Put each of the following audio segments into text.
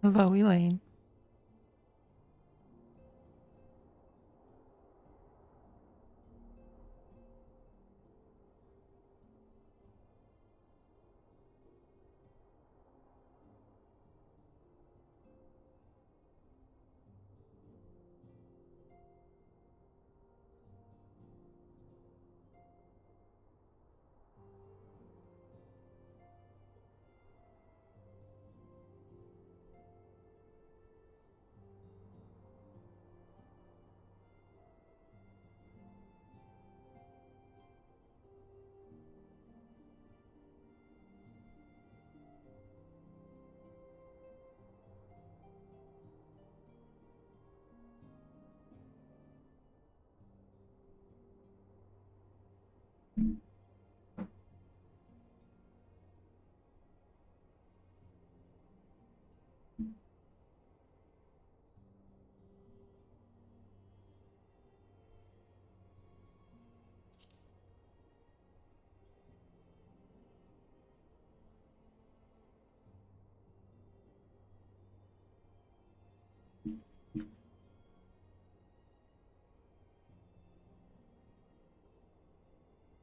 Hello, Elaine.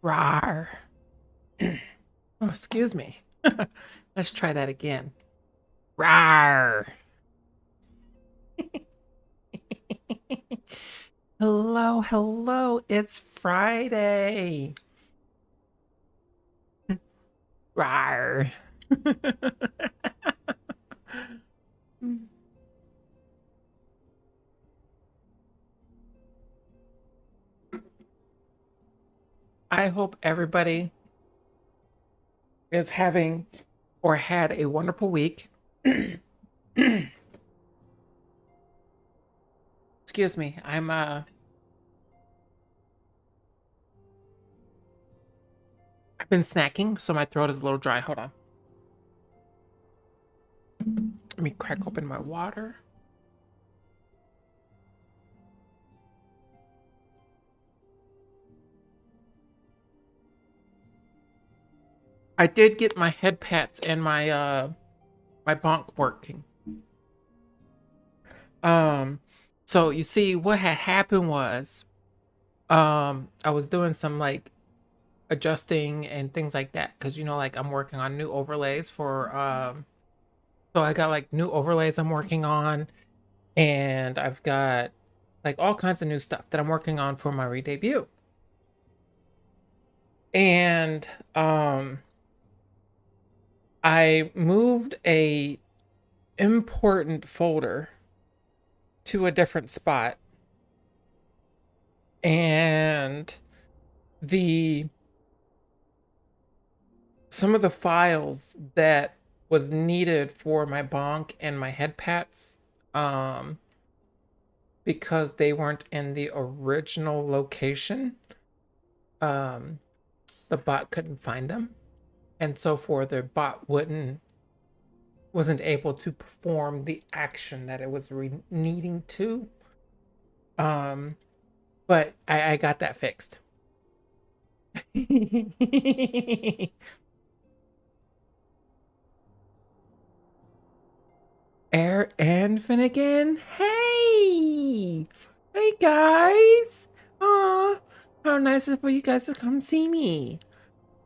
Rawr. Oh, excuse me. Let's try that again. Rawr. Hello, hello. It's Friday. Rawr. I hope everybody is having or had a wonderful week. Excuse me. I've been snacking, so my throat is a little dry. Hold on. Let me crack open my water. I did get my head pats and my bonk working. So you see what had happened was I was doing some like adjusting and things like that because like I'm working on new overlays for so I got like new overlays I'm working on, and I've got like all kinds of new stuff that I'm working on for my re-debut. And I moved a important folder to a different spot, and the some of the files that was needed for my bonk and my head pats, um, because they weren't in the original location, um, the bot couldn't find them. And so for the bot wasn't able to perform the action that it was needing to. Um, but I got that fixed. Air and Finnegan. Hey! Hey guys! Aw, how nice of you guys to come see me.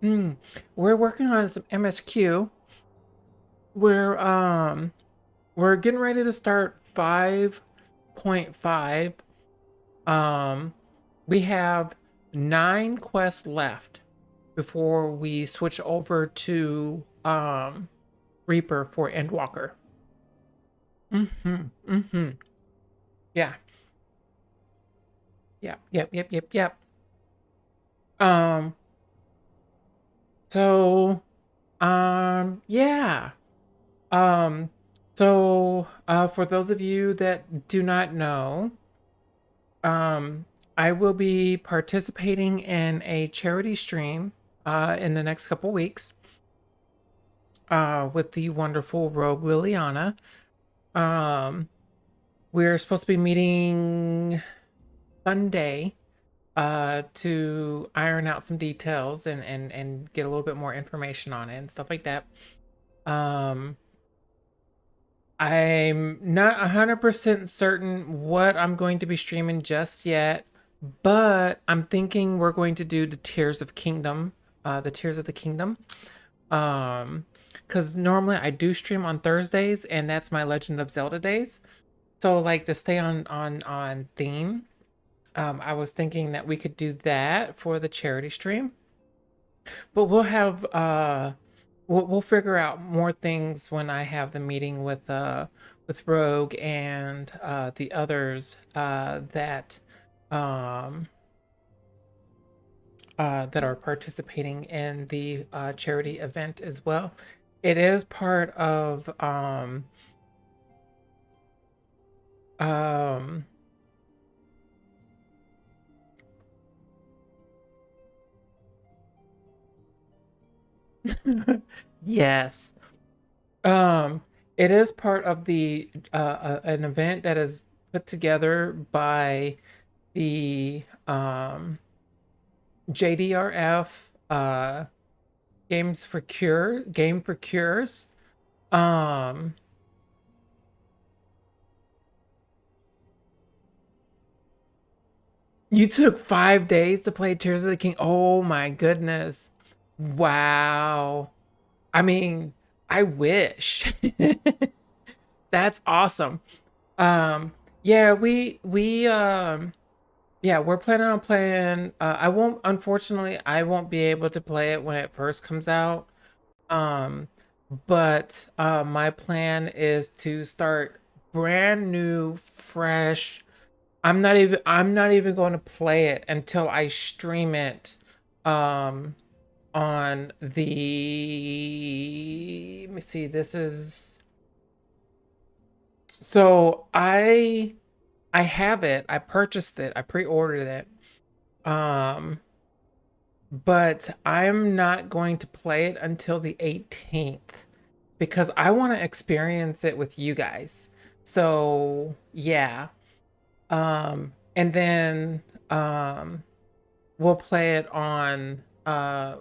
Hmm. We're working on some MSQ. We're we're getting ready to start 5.5. We have 9 quests left before we switch over to Reaper for Endwalker. Mm-hmm. Yeah. Yep. Um, so, yeah. Um, for those of you that do not know, um, I will be participating in a charity stream, in the next couple weeks, with the wonderful Rogue Liliana. Um, we're supposed to be meeting Sunday to iron out some details and get a little bit more information on it and stuff like that. Um, I'm not 100% certain what I'm going to be streaming just yet, but I'm thinking we're going to do the Tears of Kingdom, the Tears of the Kingdom. Because normally I do stream on Thursdays, and that's my Legend of Zelda days. So like to stay on theme, I was thinking that we could do that for the charity stream. But we'll figure out more things when I have the meeting with Rogue and the others um that are participating in the charity event as well. It is part of um yes. Um, it is part of the an event that is put together by the JDRF Game for Cures. Um, you took 5 days to play Tears of the King. Oh my goodness. Wow. I mean, I wish. That's awesome. Um, yeah, yeah, we're planning on playing. Unfortunately, I won't be able to play it when it first comes out. Um, but my plan is to start brand new, fresh. I'm not even going to play it until I stream it um on the, let me see, this is, so I have it. I purchased it. I pre-ordered it. Um, but I'm not going to play it until the 18th because I want to experience it with you guys. So, yeah. And then we'll play it on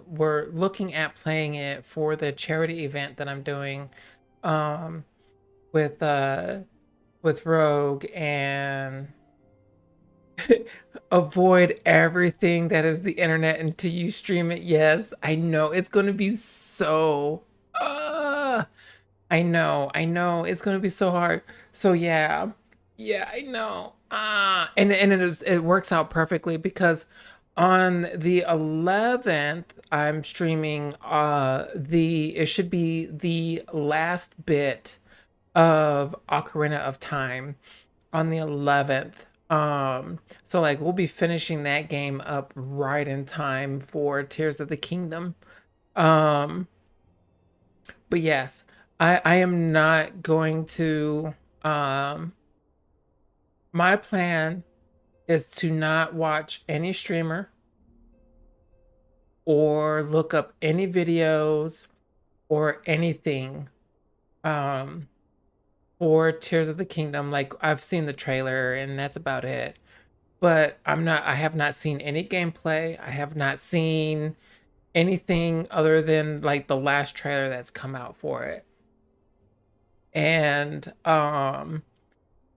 we're looking at playing it for the charity event that I'm doing um with uh with Rogue, and avoid everything that is the internet until you stream it. Yes, I know it's going to be so I know it's going to be so hard. So yeah. Yeah, I know. And it works out perfectly because on the 11th I'm streaming it should be the last bit of Ocarina of Time on the 11th. So like we'll be finishing that game up right in time for Tears of the Kingdom. Um But yes, I am not going to my plan is to not watch any streamer or look up any videos or anything um for Tears of the Kingdom. Like I've seen the trailer and that's about it. But I have not seen any gameplay. I have not seen anything other than like the last trailer that's come out for it. And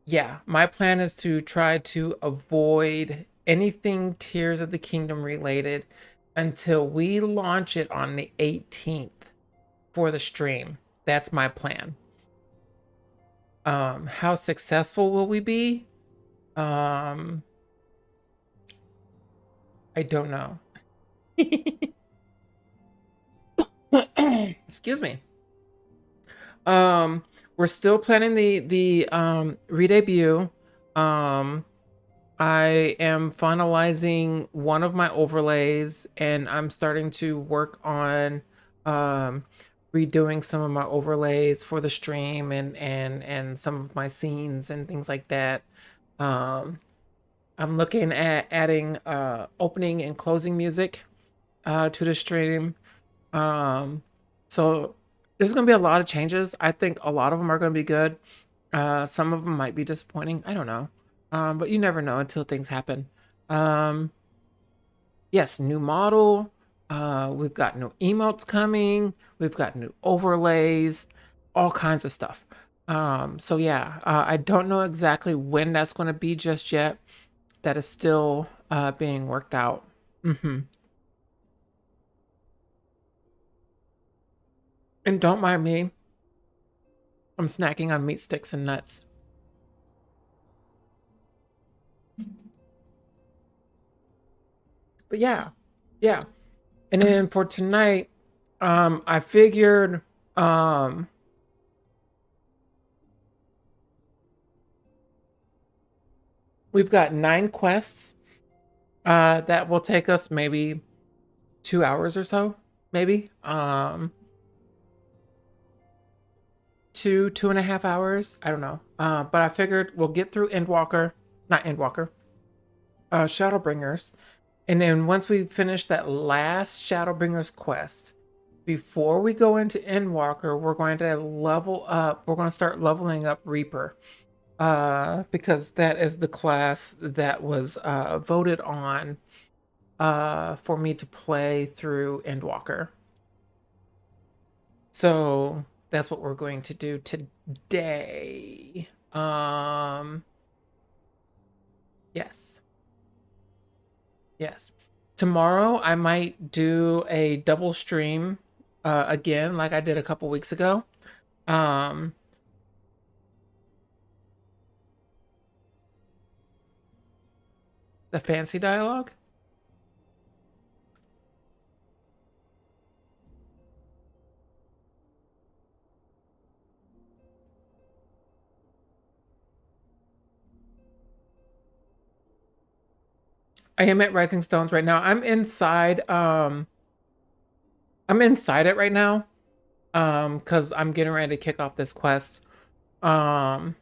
yeah, my plan is to try to avoid anything Tears of the Kingdom related until we launch it on the 18th for the stream. That's my plan. How successful will we be? Um, I don't know. Excuse me. Um, we're still planning the re-debut. Um, I am finalizing one of my overlays and I'm starting to work on redoing some of my overlays for the stream and some of my scenes and things like that. Um, I'm looking at adding opening and closing music to the stream. Um, so there's gonna be a lot of changes. I think a lot of them are gonna be good. Some of them might be disappointing. I don't know. But you never know until things happen. Um, yes, new model. We've got new emotes coming. We've got new overlays, all kinds of stuff. So yeah, I don't know exactly when that's going to be just yet. That is still being worked out. And don't mind me. I'm snacking on meat sticks and nuts. But yeah, yeah. And then for tonight, I figured we've got 9 quests that will take us maybe 2 hours or so, maybe 2.5 hours. I don't know. But I figured we'll get through Endwalker, not Endwalker, Shadowbringers. And then once we finish that last Shadowbringers quest, before we go into Endwalker, we're going to level up. We're going to start leveling up Reaper. Because that is the class that was voted on for me to play through Endwalker. So that's what we're going to do today. Yes. Yes. Tomorrow I might do a double stream again like I did a couple weeks ago. Um the fancy dialogue. I am at Rising Stones right now. I'm inside it right now. Cuz I'm getting ready to kick off this quest. Um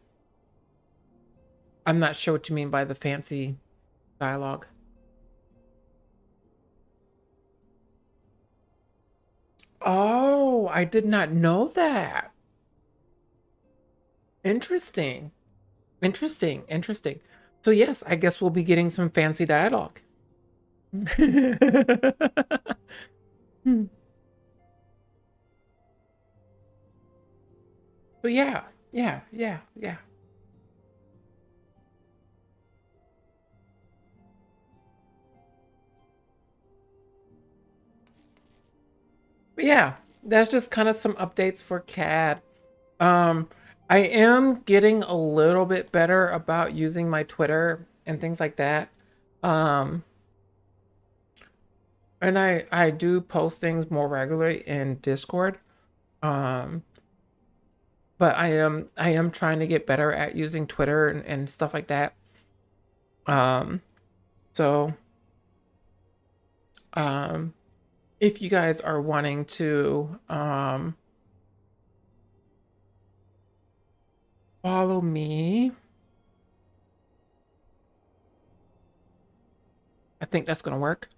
I'm not sure what you mean by the fancy dialogue. Oh, I did not know that. Interesting. Interesting. Interesting. So yes, I guess we'll be getting some fancy dialogue. But yeah, yeah, yeah, yeah. But yeah, that's just kind of some updates for CAD. Um, I am getting a little bit better about using my Twitter and things like that. Um, and I do post things more regularly in Discord. Um, but I am trying to get better at using Twitter and stuff like that. Um, so um, if you guys are wanting to follow me. I think that's gonna work.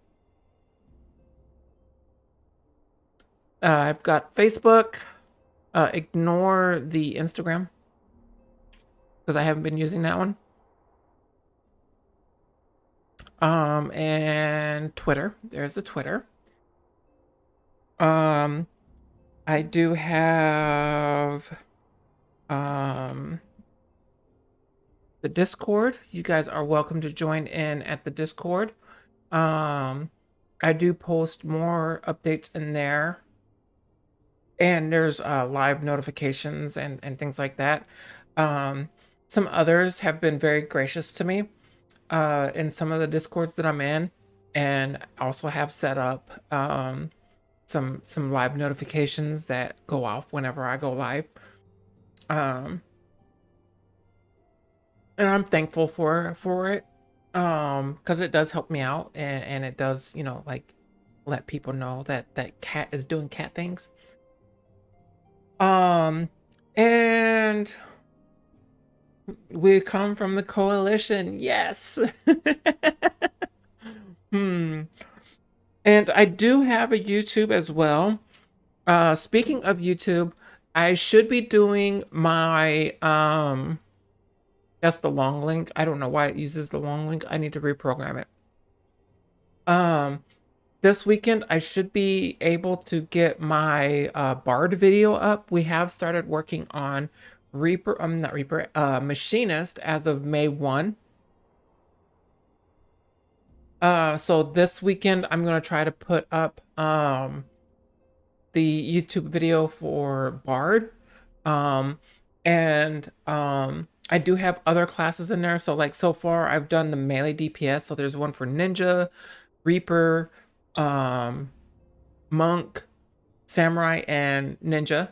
I've got Facebook. Ignore the Instagram because I haven't been using that one. And Twitter. There's the Twitter. I do have the Discord. You guys are welcome to join in at the Discord. I do post more updates in there. And there's live notifications and things like that. Some others have been very gracious to me in some of the Discords that I'm in, and also have set up some live notifications that go off whenever I go live. Um, and I'm thankful for it because it does help me out, and it does, you know, like let people know that cat is doing cat things. Um, and we come from the coalition. Yes. Hmm. And I do have a YouTube as well. Speaking of YouTube, I should be doing my that's the long link. I don't know why it uses the long link. I need to reprogram it. Um this weekend I should be able to get my Bard video up. We have started working on Reaper, not Reaper, Machinist as of May 1. So this weekend I'm gonna try to put up the YouTube video for Bard. And I do have other classes in there. So like so far I've done the melee DPS. So there's one for Ninja, Reaper, Monk, Samurai, and Ninja.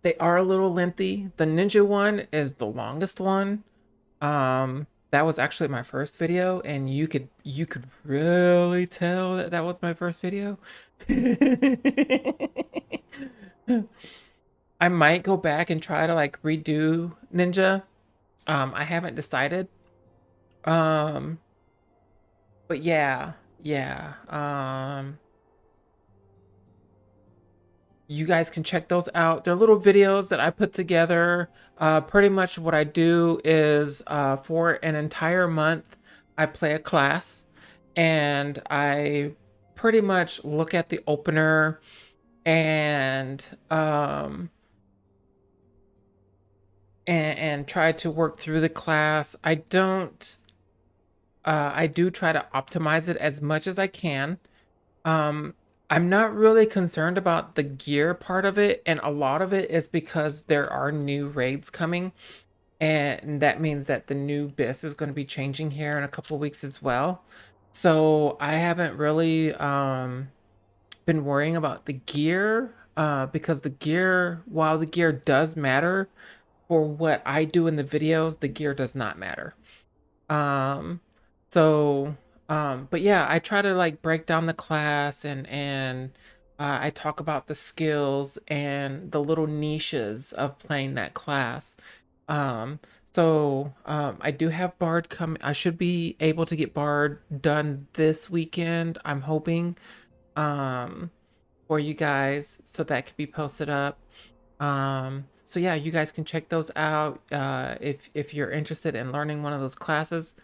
They are a little lengthy. The Ninja one is the longest one. That was actually my first video, and you could really tell that that was my first video. I might go back and try to like redo Ninja. I haven't decided. Um, but yeah, yeah. You guys can check those out. They're little videos that I put together. Pretty much what I do is for an entire month, I play a class and I pretty much look at the opener and and try to work through the class. I do try to optimize it as much as I can. Um, I'm not really concerned about the gear part of it, and a lot of it is because there are new raids coming, and that means that the new BIS is going to be changing here in a couple of weeks as well. So I haven't really been worrying about the gear because the gear, while the gear does matter for what I do in the videos, the gear does not matter. Um, so, but yeah, I try to like break down the class and I talk about the skills and the little niches of playing that class. Um, I do have Bard coming. I should be able to get Bard done this weekend. I'm hoping, um, for you guys, so that could be posted up. So yeah, you guys can check those out if you're interested in learning one of those classes.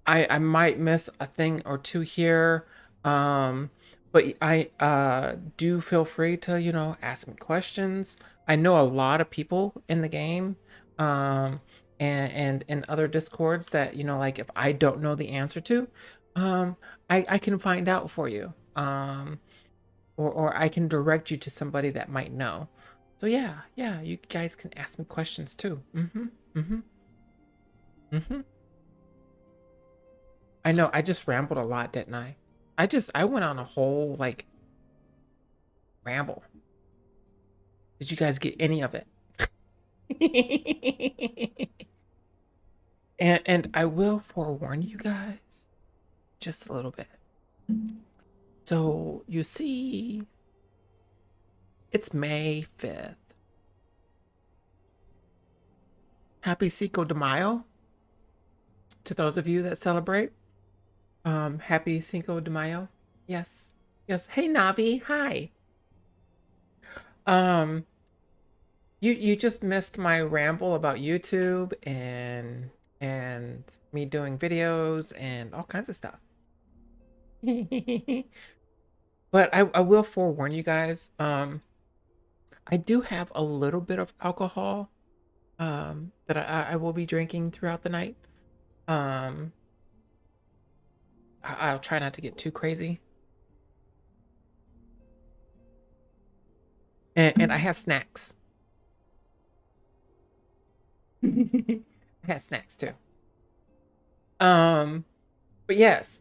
I might miss a thing or two here. But I do feel free to, you know, ask me questions. I know a lot of people in the game, um, and in other discords that, you know, like if I don't know the answer to, um, I can find out for you. Or I can direct you to somebody that might know. So yeah, yeah, you guys can ask me questions too. Mm-hmm. Mm-hmm. Mm-hmm. I know I just rambled a lot, didn't I? I went on a whole like ramble. Did you guys get any of it? And I will forewarn you guys just a little bit. So you see, it's May 5th. Happy Cinco de Mayo to those of you that celebrate. Happy Cinco de Mayo. Yes. Yes. Hey Navi, hi. Um, you just missed my ramble about YouTube and me doing videos and all kinds of stuff. But I will forewarn you guys, I do have a little bit of alcohol that I will be drinking throughout the night. Um, I'll try not to get too crazy. And I have snacks. I have snacks too. Um, but yes.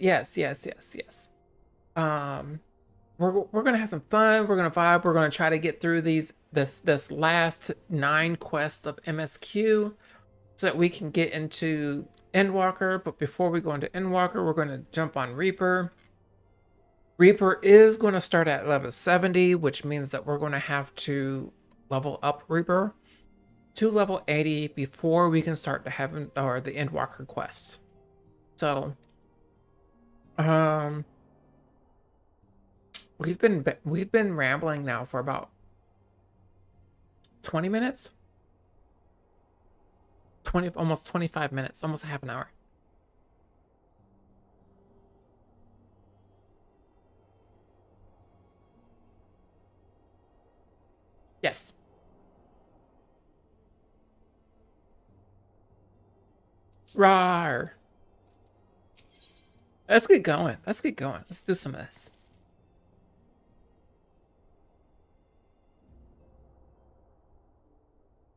Um, we're gonna have some fun. We're gonna vibe. We're gonna try to get through this last 9 quests of MSQ so that we can get into Endwalker. But before we go into Endwalker, we're gonna jump on Reaper. Reaper is gonna start at level 70, which means that we're gonna have to level up Reaper to level 80 before we can start to have the Endwalker quests. So, we've been rambling now for about 20 minutes, almost 25 minutes, almost a half an hour. Yes. Rawr. Let's get going. Let's get going. Let's do some of this.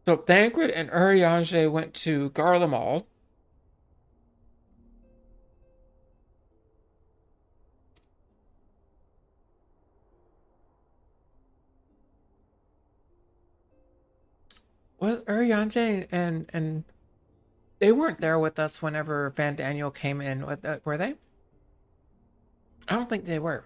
So Thancred and Urianger went to Garlemald. Was Urianger and they weren't there with us whenever Fandaniel came in with were they? I don't think they were.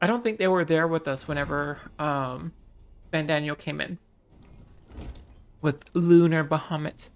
I don't think they were there with us whenever Fandaniel came in with Lunar Bahamut.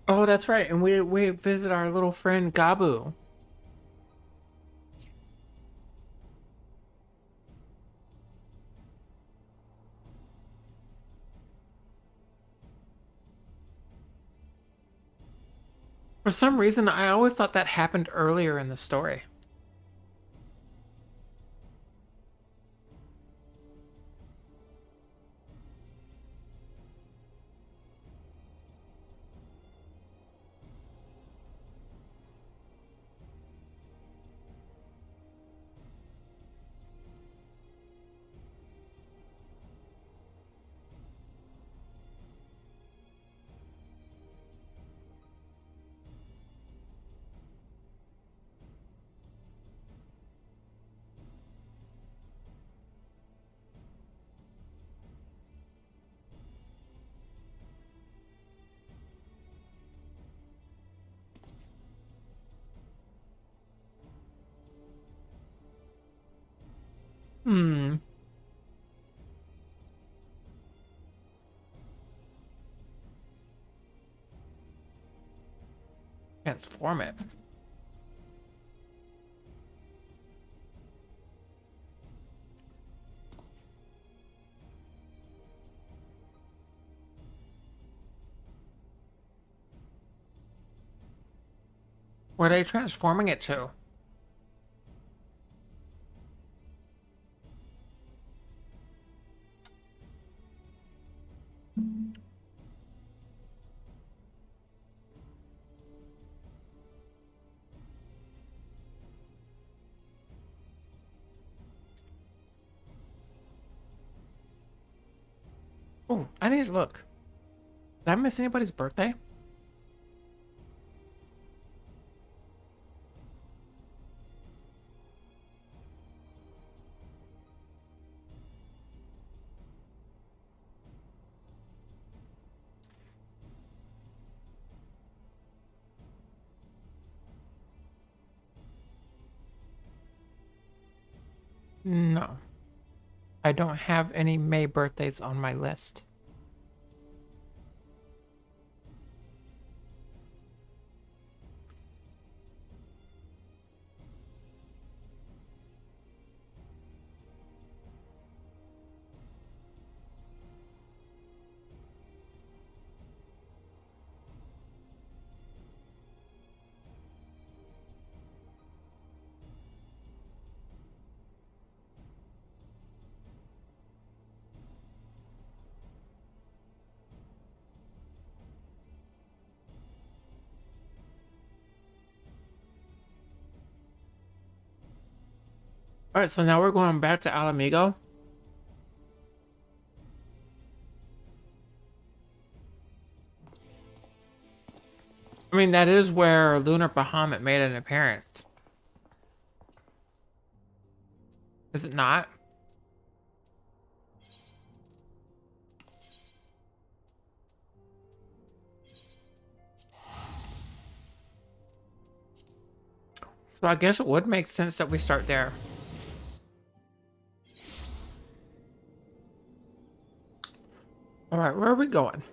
Oh, that's right. And we visit our little friend Gabu. For some reason, I always thought that happened earlier in the story. Hmm. Transform it. What are they transforming it to? Oh, I need to look. Did I miss anybody's birthday? No. I don't have any May birthdays on my list. All right, so now we're going back to Alamigo. I mean, that is where Lunar Bahamut made an appearance. Is it not? So I guess it would make sense that we start there. All right, where are we going?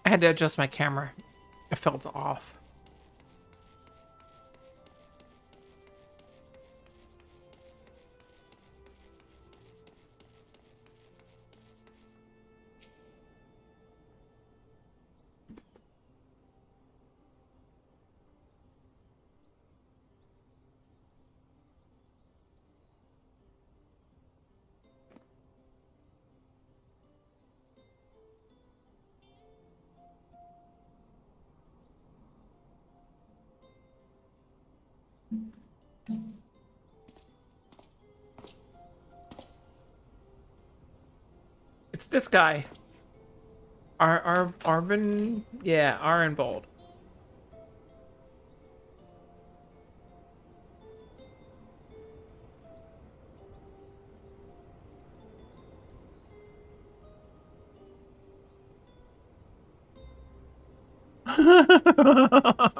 I had to adjust my camera. It felt off. It's this guy. Arvin, yeah, Arenbold.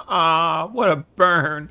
Ah, what a burn.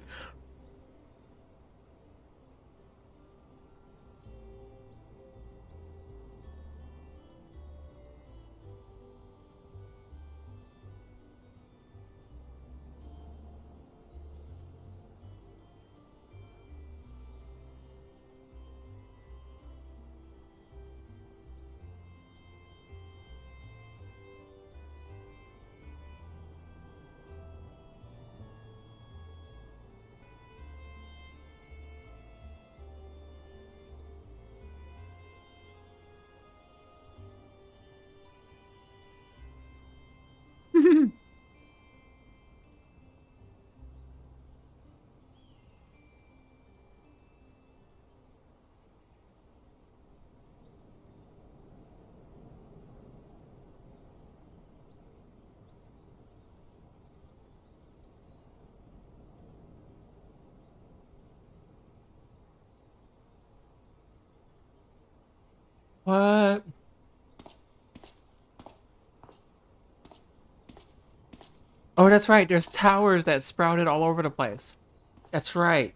What? Oh, that's right. There's towers that sprouted all over the place. That's right.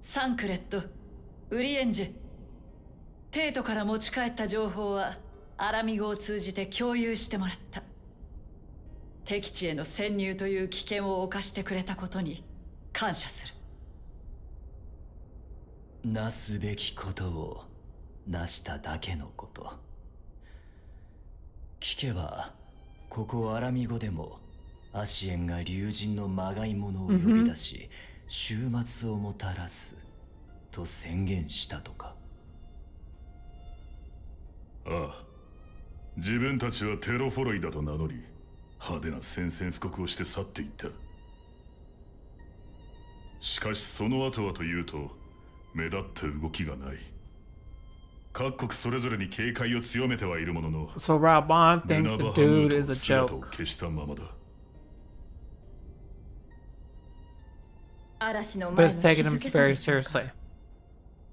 サンクレット、ウリエンジュ。テートから持ち帰った情報はアラミ語を通じて共有してもらった。敵地への潜入という危険を冒してくれたことに感謝する。なすべきことをなしただけのこと。聞けばここアラミ語でもアシエンが竜神のまがいものを呼び出し、終末をもたらすと宣言したとか。ああ、自分たちはテロフォロイだと名乗り、派手な宣戦布告をして去っていった。しかしその後はというと目立った動きがない。各国それぞれに警戒を強めてはいるものの、 So Raban thinks the dude is a 姿を joke. 消したままだ。嵐の But 前 it's の taking 静 him けさ very でしょうか。 seriously.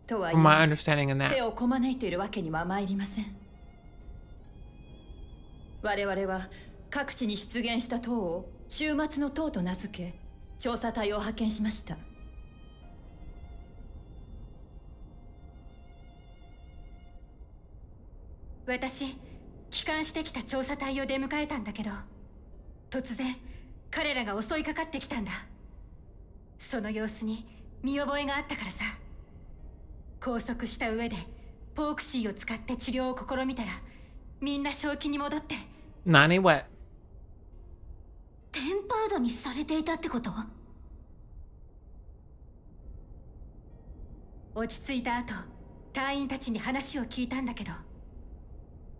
とはい From my え understanding in 手 that. をこまねいているわけには参りません。我々は各地に出現した塔を終末の塔と名付け、調査隊を派遣しました。私、帰還してきた調査隊を出迎えたんだけど、突然彼らが襲いかかってきたんだ。その様子に見覚えがあったからさ。拘束した上でポークシーを使って治療を試みたら、みんな正気に戻って。Nani what? テンパードにされていたってこと？落ち着いた後、隊員たちに話を聞いたんだけど、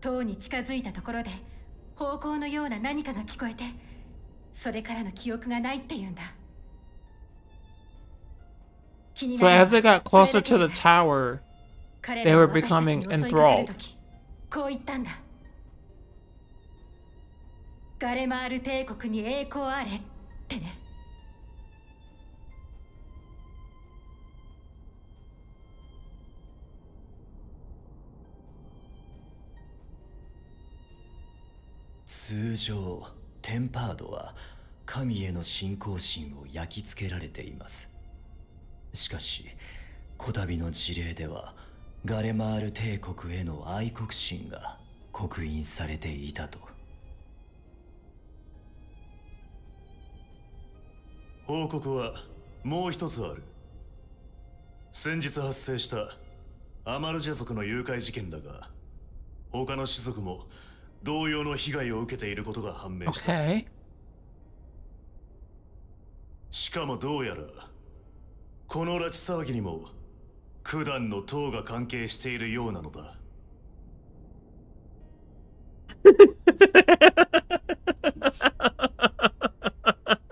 塔に近づいたところで咆哮のような何かが聞こえて、それからの記憶がないって言うんだ。 So as they got closer to the tower, they were becoming enthralled. こう言ったんだ。ガレマール帝国に栄光あれってね。通常テンパードは神への信仰心を焼き付けられています。しかしこたびの事例ではガレマール帝国への愛国心が刻印されていたと。報告はもう一つある。先日発生したアマルジェ族の誘拐事件だが、他の種族も同様の被害を受けていることが判明した。Okay. しかもどうやらこの拉致騒ぎにも九段の塔が関係しているようなのだ。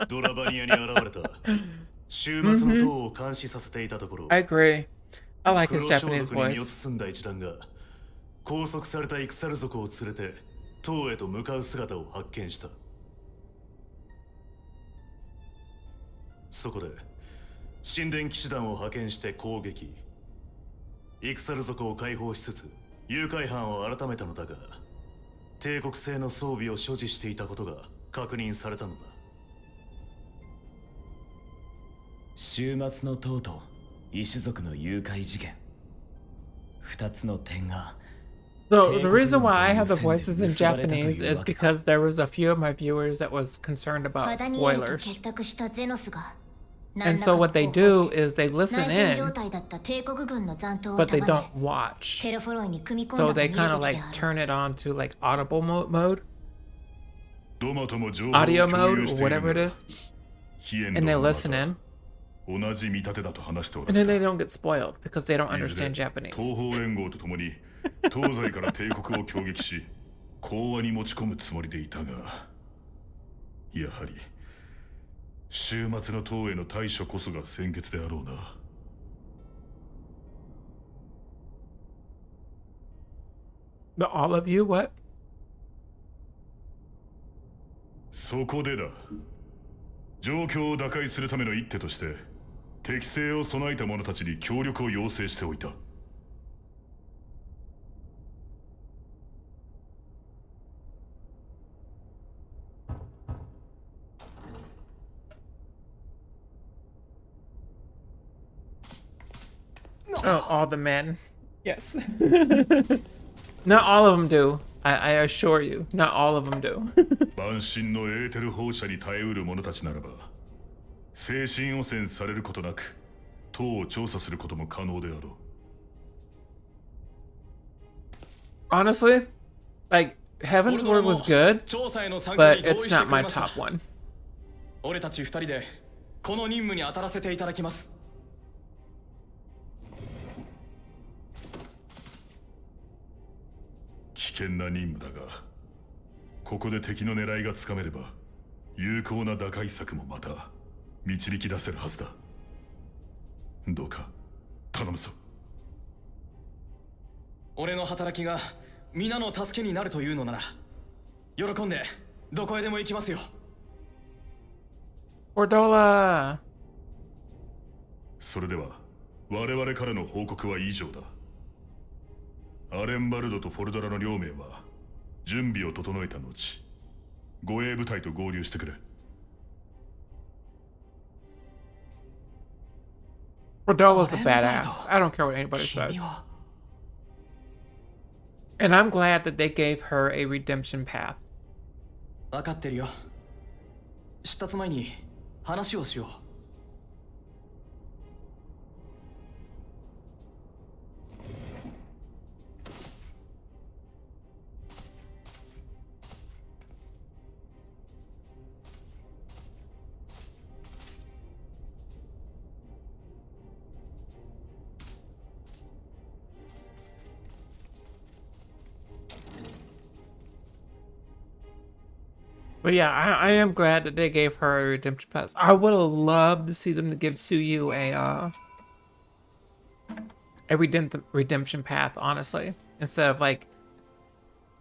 ドラバニアに現れた終末の塔を監視させていたところ、I agree. I like his 黒装 Japanese 束に身を voice. 包んだ一団が拘束されたイクサル族を連れて塔へと向かう姿を発見した。そこで神殿騎士団を派遣して攻撃。イクサル族を解放しつつ誘拐犯を改めたのだが、帝国製の装備を所持していたことが確認されたのだ。終末の塔と異種族の誘拐事件、二つの点が。 So the reason why I have the voices in Japanese is because there was a few of my viewers that was concerned about spoilers. And so what they do is they listen in, but they don't watch. So they kind of like turn it on to like audible mode, audio mode, or whatever it is, and they listen in. And then they don't get spoiled because they don't understand Japanese. 東方連合とともに東西から帝国を攻撃し講和に持ち込むつもりでいたが、やはり終末の塔への対処こそが先決であろうな。But all of you, what? そこでだ。状況を打開するための一手として適性を備えた者たちに協力を要請しておいた。Oh, all the men. Yes. Not all of them do. I assure you, not all of them do. 万神のエーテル放射に耐えうる者たちならば、精神汚染されることなく、塔を調査することも可能であろう。Honestly, like Heaven's Word was good, 調査への参加 but に同意 it's して not くれ my ました top one. 俺たち二人でこの任務に当たらせていただきます。危険な任務だが、ここで敵の狙いがつかめれば、有効な打開策もまた導き出せるはずだ。どうか頼むぞ。俺の働きが皆の助けになるというのなら、喜んでどこへでも行きますよ。Ordola! それでは我々からの報告は以上だ。アレンバルドとフォルドラの両名は準備を整えた後、護衛部隊と合流してくれ。Ordola's a badass. I don't care what anybody says. 君は And I'm glad that they gave her a redemption path. 分かってるよ。出立前に話をしよう。But yeah, I am glad that they gave her a redemption pass. I would have loved to see them to give Suyu a redemption path, honestly, instead of like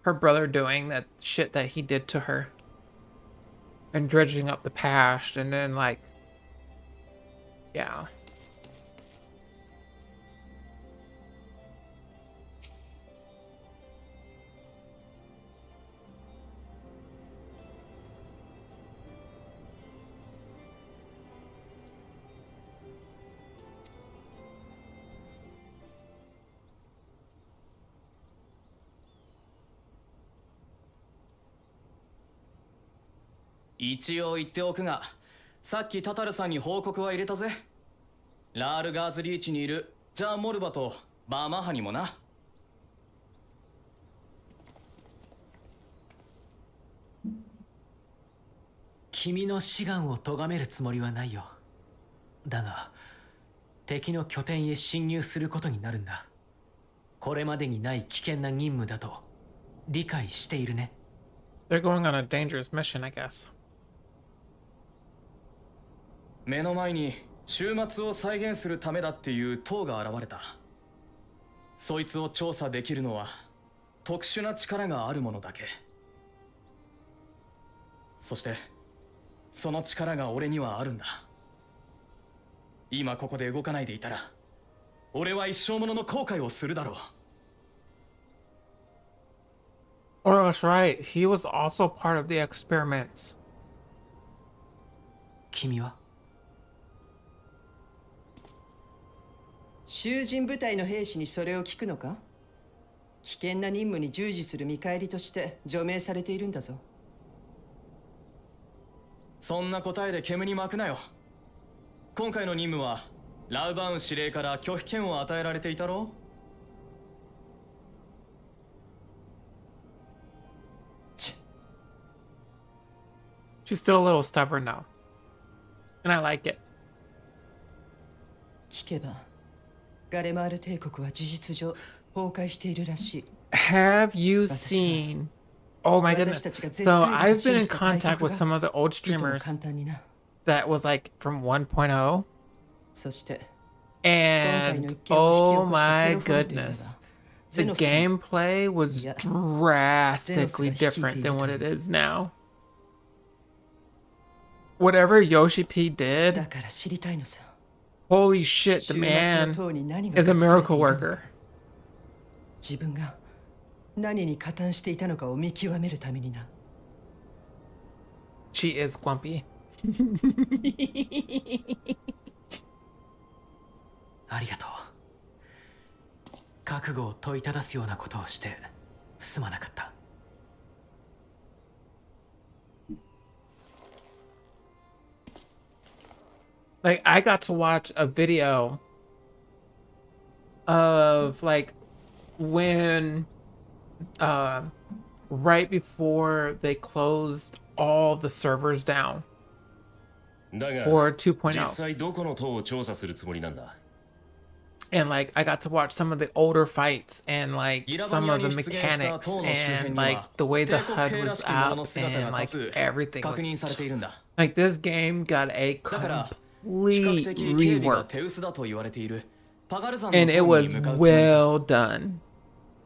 her brother doing that shit that he did to her and dredging up the past, and then like, yeah.「一応言っておくが、さっきタタルさんに報告は入れたぜ。ラールガーズリーチにいるジャー・モルバとバーマッハにもな。君の志願を咎めるつもりはないよ。だが敵の拠点へ侵入することになるんだ。これまでにない危険な任務だと理解しているね。 They're going on a dangerous mission, I guess. 目の前に終末を再現するためだっていう塔が現れた。そいつを調査できるのは特殊な力があるものだけ。そしてその力が俺にはあるんだ。今ここで動かないでいたら俺は一生ものの後悔をするだろう。 Oh, that's right. He was also part of the experiments. 君は囚人部隊の兵士にそれを聞くのか？危険な任務に従事する見返りとして除名されているんだぞ。そんな答えで煙に巻くなよ。今回の任務はラウバウン司令から拒否権を与えられていたろう。 She's still a little stubborn now. And I like it. 聞けばガレマール帝国は事実上崩壊しているらしい。 Have you seen... Oh my goodness. So I've been in contact with some of the old いとも streamers 簡単にな。 that was like from 1.0. そして And oh my goodness. The gameplay was drastically different than what it is now. Whatever Yoshi P だ did, から知りたいのさ。 holy shit, the 終末の man 塔に何が is a 隠されて miracle いるの worker. か。自分が何に加担していたのかを見極めるためにな。 She is Grumpy. ありがとう。覚悟を問いただすようなことをしてすまなかった。Like I got to watch a video of like when right before they closed all the servers down だが for 実 2.0. 際どこの塔を調査するつもりなんだ。 And like I got to watch some of the older fights and like ギラバ some ニア of the に出現した mechanics 塔の周辺 and に like は the way the 帝国 HUD 兵ら was しき者の out 姿 and が多 like 数 everything 確認 was されているんだ。 like this game got a だから比 complete 較的警備が rework 手薄だと言われているパガル山の and it 塔 was に向かうつもりさ。 well done.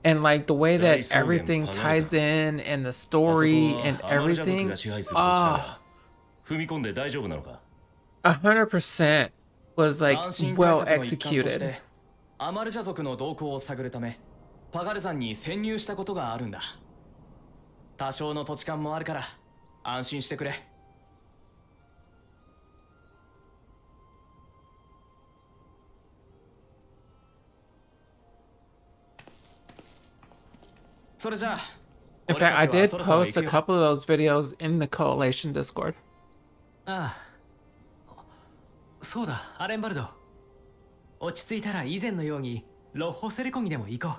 And like the way that Daisugen everything ties in and the story and あそこはアマルジャ族 everything, が支配する土地だが、踏み込んで大丈夫なのか。 100% was like 安心 well 対策の一環とし executed. てアマルジャ族の動向を探るためパガル山に潜入したことがあるんだ。多少の土地勘もあるから安心してくれ。それじゃあ In 俺 fact, た I ちは did そろそろ post 行 a くよ。 couple of those videos in the Coalition Discord. ああ、そうだ、アレンバルド。落ち着いたら以前のようにロッホセレコギでも行こう。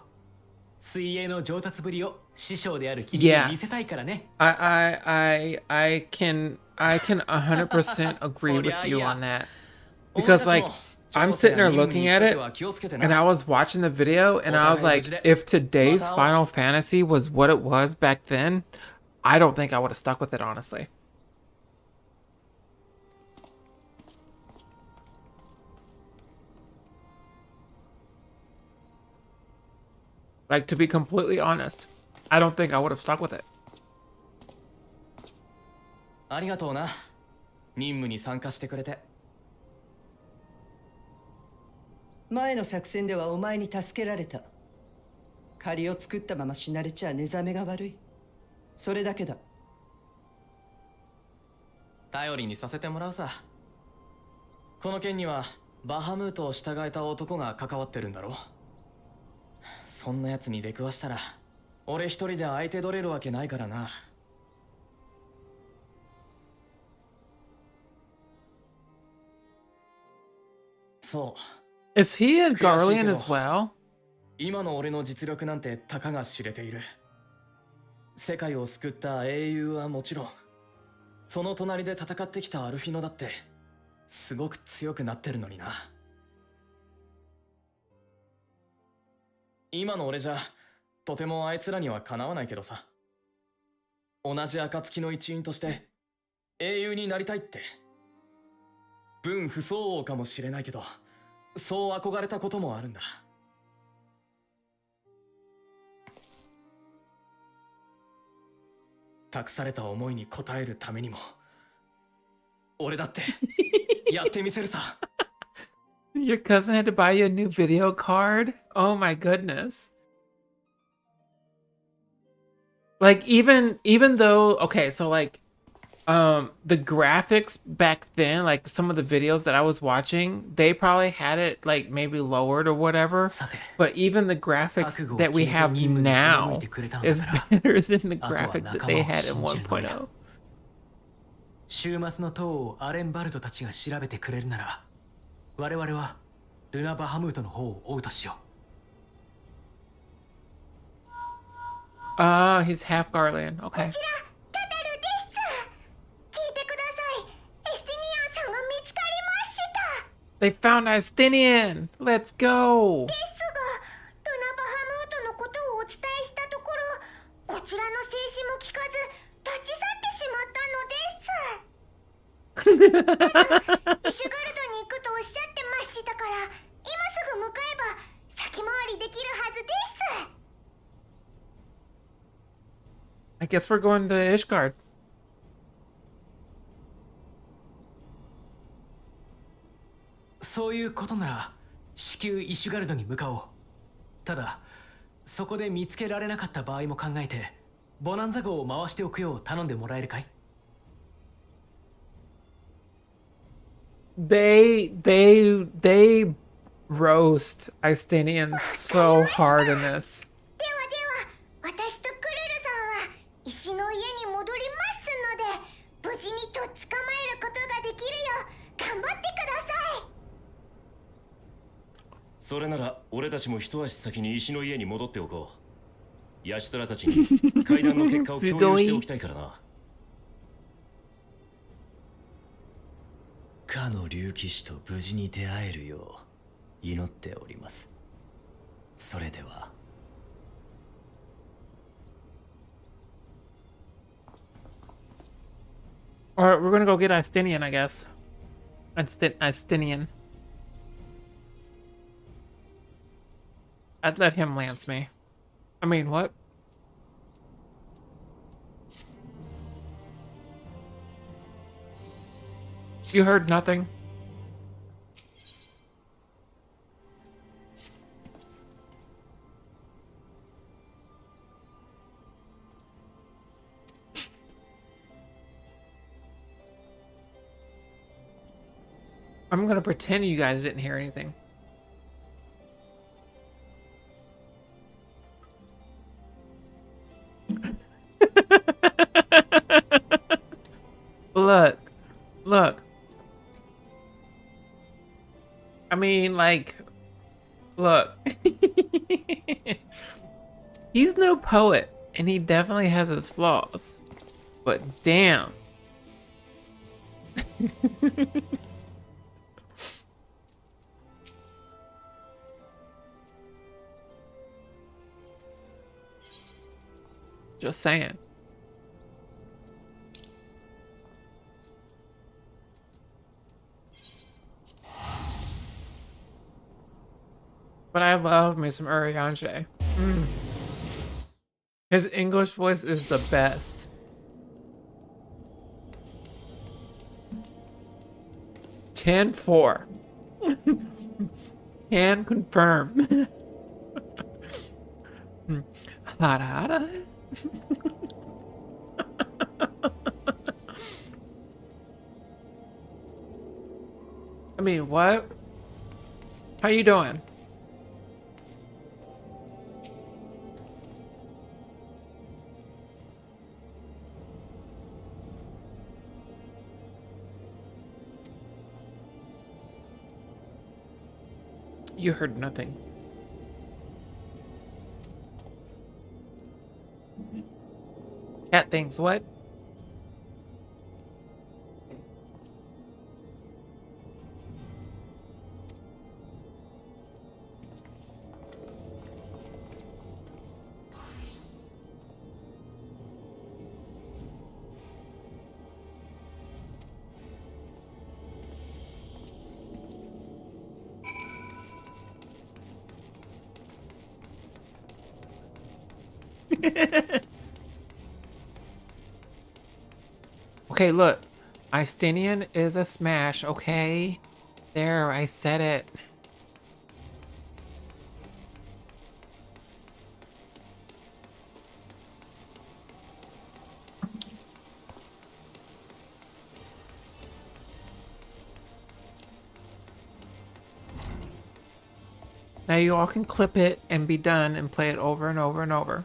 水泳の上達ぶりを師匠である君に見せたいからね。I can 100% agree with you on that. Because like I'm sitting there looking at it and I was watching the video and I was like, if today's Final Fantasy was what it was back then, I don't think I would have stuck with it, honestly. Like, to be completely honest, I don't think I would have stuck with it. ありがとうな。任務に参加してくれて。前の作戦ではお前に助けられた。借りを作ったまま死なれちゃ寝覚めが悪い。それだけだ。頼りにさせてもらうさ。この件にはバハムートを従えた男が関わってるんだろう。そんな奴に出くわしたら俺一人で相手取れるわけないからな。そう。 Is he a Garlean as well? 今の俺の実力なんてたかが知れている。世界を救った英雄はもちろん、その隣で戦ってきたアルフィノだってすごく強くなってるのにな。今の俺じゃとてもあいつらにはかなわないけどさ。同じ暁の一員として英雄になりたいって。分不相応かもしれないけど、そう憧れたこともあるんだ。託された思いに応えるためにも俺だってやってみせるさ。Your cousin had to buy you a new video card? Oh my goodness. Like even though okay, so like the graphics back then, like some of the videos that I was watching, they probably had it like maybe lowered or whatever. But even the graphics that we have now is better than the graphics that they had in 1.0. 週末の塔をアレンバルトたちが調べてくれるなら、我々はルナ・バハムートの方を追うとしよう。He's half Garlean. Okay. They found Astinian. Let's go. ですが、ルナ・バハムートのことをお伝えしたところ、こちらの静止も聞かず立ち去ってしまったのです。ただ、イシュガルドに行くとおっしゃってましたから、今すぐ向かえば先回りできるはずです。 I guess we're going to Ishgard. そういうことなら至急イシュガルドに向かおう。ただそこで見つけられなかった場合も考えてボナンザ号を回しておくよう頼んでもらえるかい？ They roast Istinian so hard in this. ではでは、私とクルルさんは石の家に戻りますので、無事にとっ捕まえることができるよう頑張ってください。それなら俺たちも一足先に石の家に戻っておこう。ヤシトラたちに階段の結果を共有しておきたいからな。かの竜騎士と無事に出会えるよう祈っております。それでは。Alright, we're gonna go get Istinian, I guess. Istinian. I'd let him lance me. I mean, what? You heard nothing? I'm gonna pretend you guys didn't hear anything. Look. Look. I mean, like, look. He's no poet, and he definitely has his flaws. But damn. Just saying. But I love me some Urianger. His English voice is the best. $10-4. Can confirm. Hada hada. I mean, what? How you doing? You heard nothing. Cat things, what? Okay, look. Istinian is a smash, okay? There, I said it. Now you all can clip it and be done and play it over and over and over.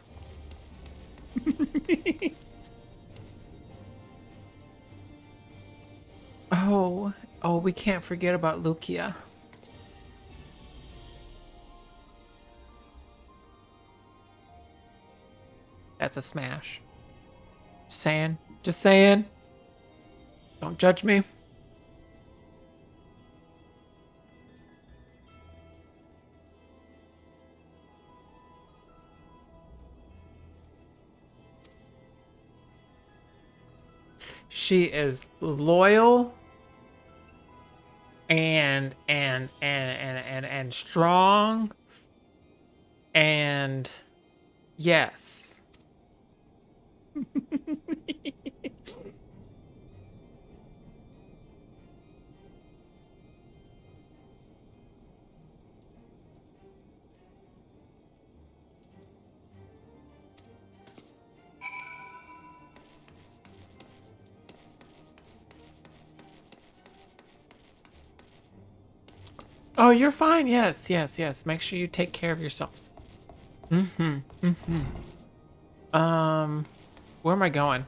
Oh, we can't forget about Lucia. That's a smash. Just saying. Just saying. Don't judge me. She is loyal and strong, and yes. Oh, you're fine. Yes, yes, yes. Make sure you take care of yourselves. Mm-hmm. Mm-hmm. Where am I going?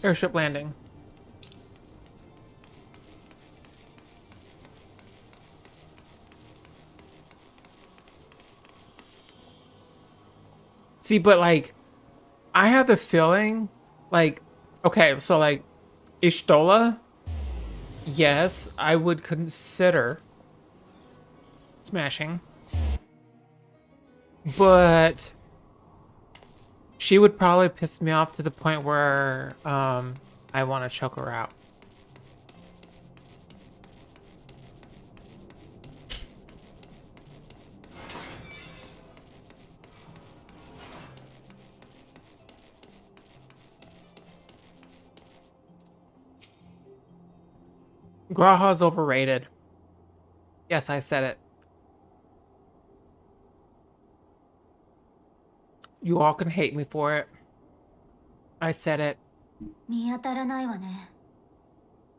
Airship landing. See, but like, I have the feeling, like, okay, so like, Ishtola, yes, I would consider smashing, but she would probably piss me off to the point where I want to choke her out. Graha's overrated. Yes, I said it. You all can hate me for it. I said it. 見当たらないわね。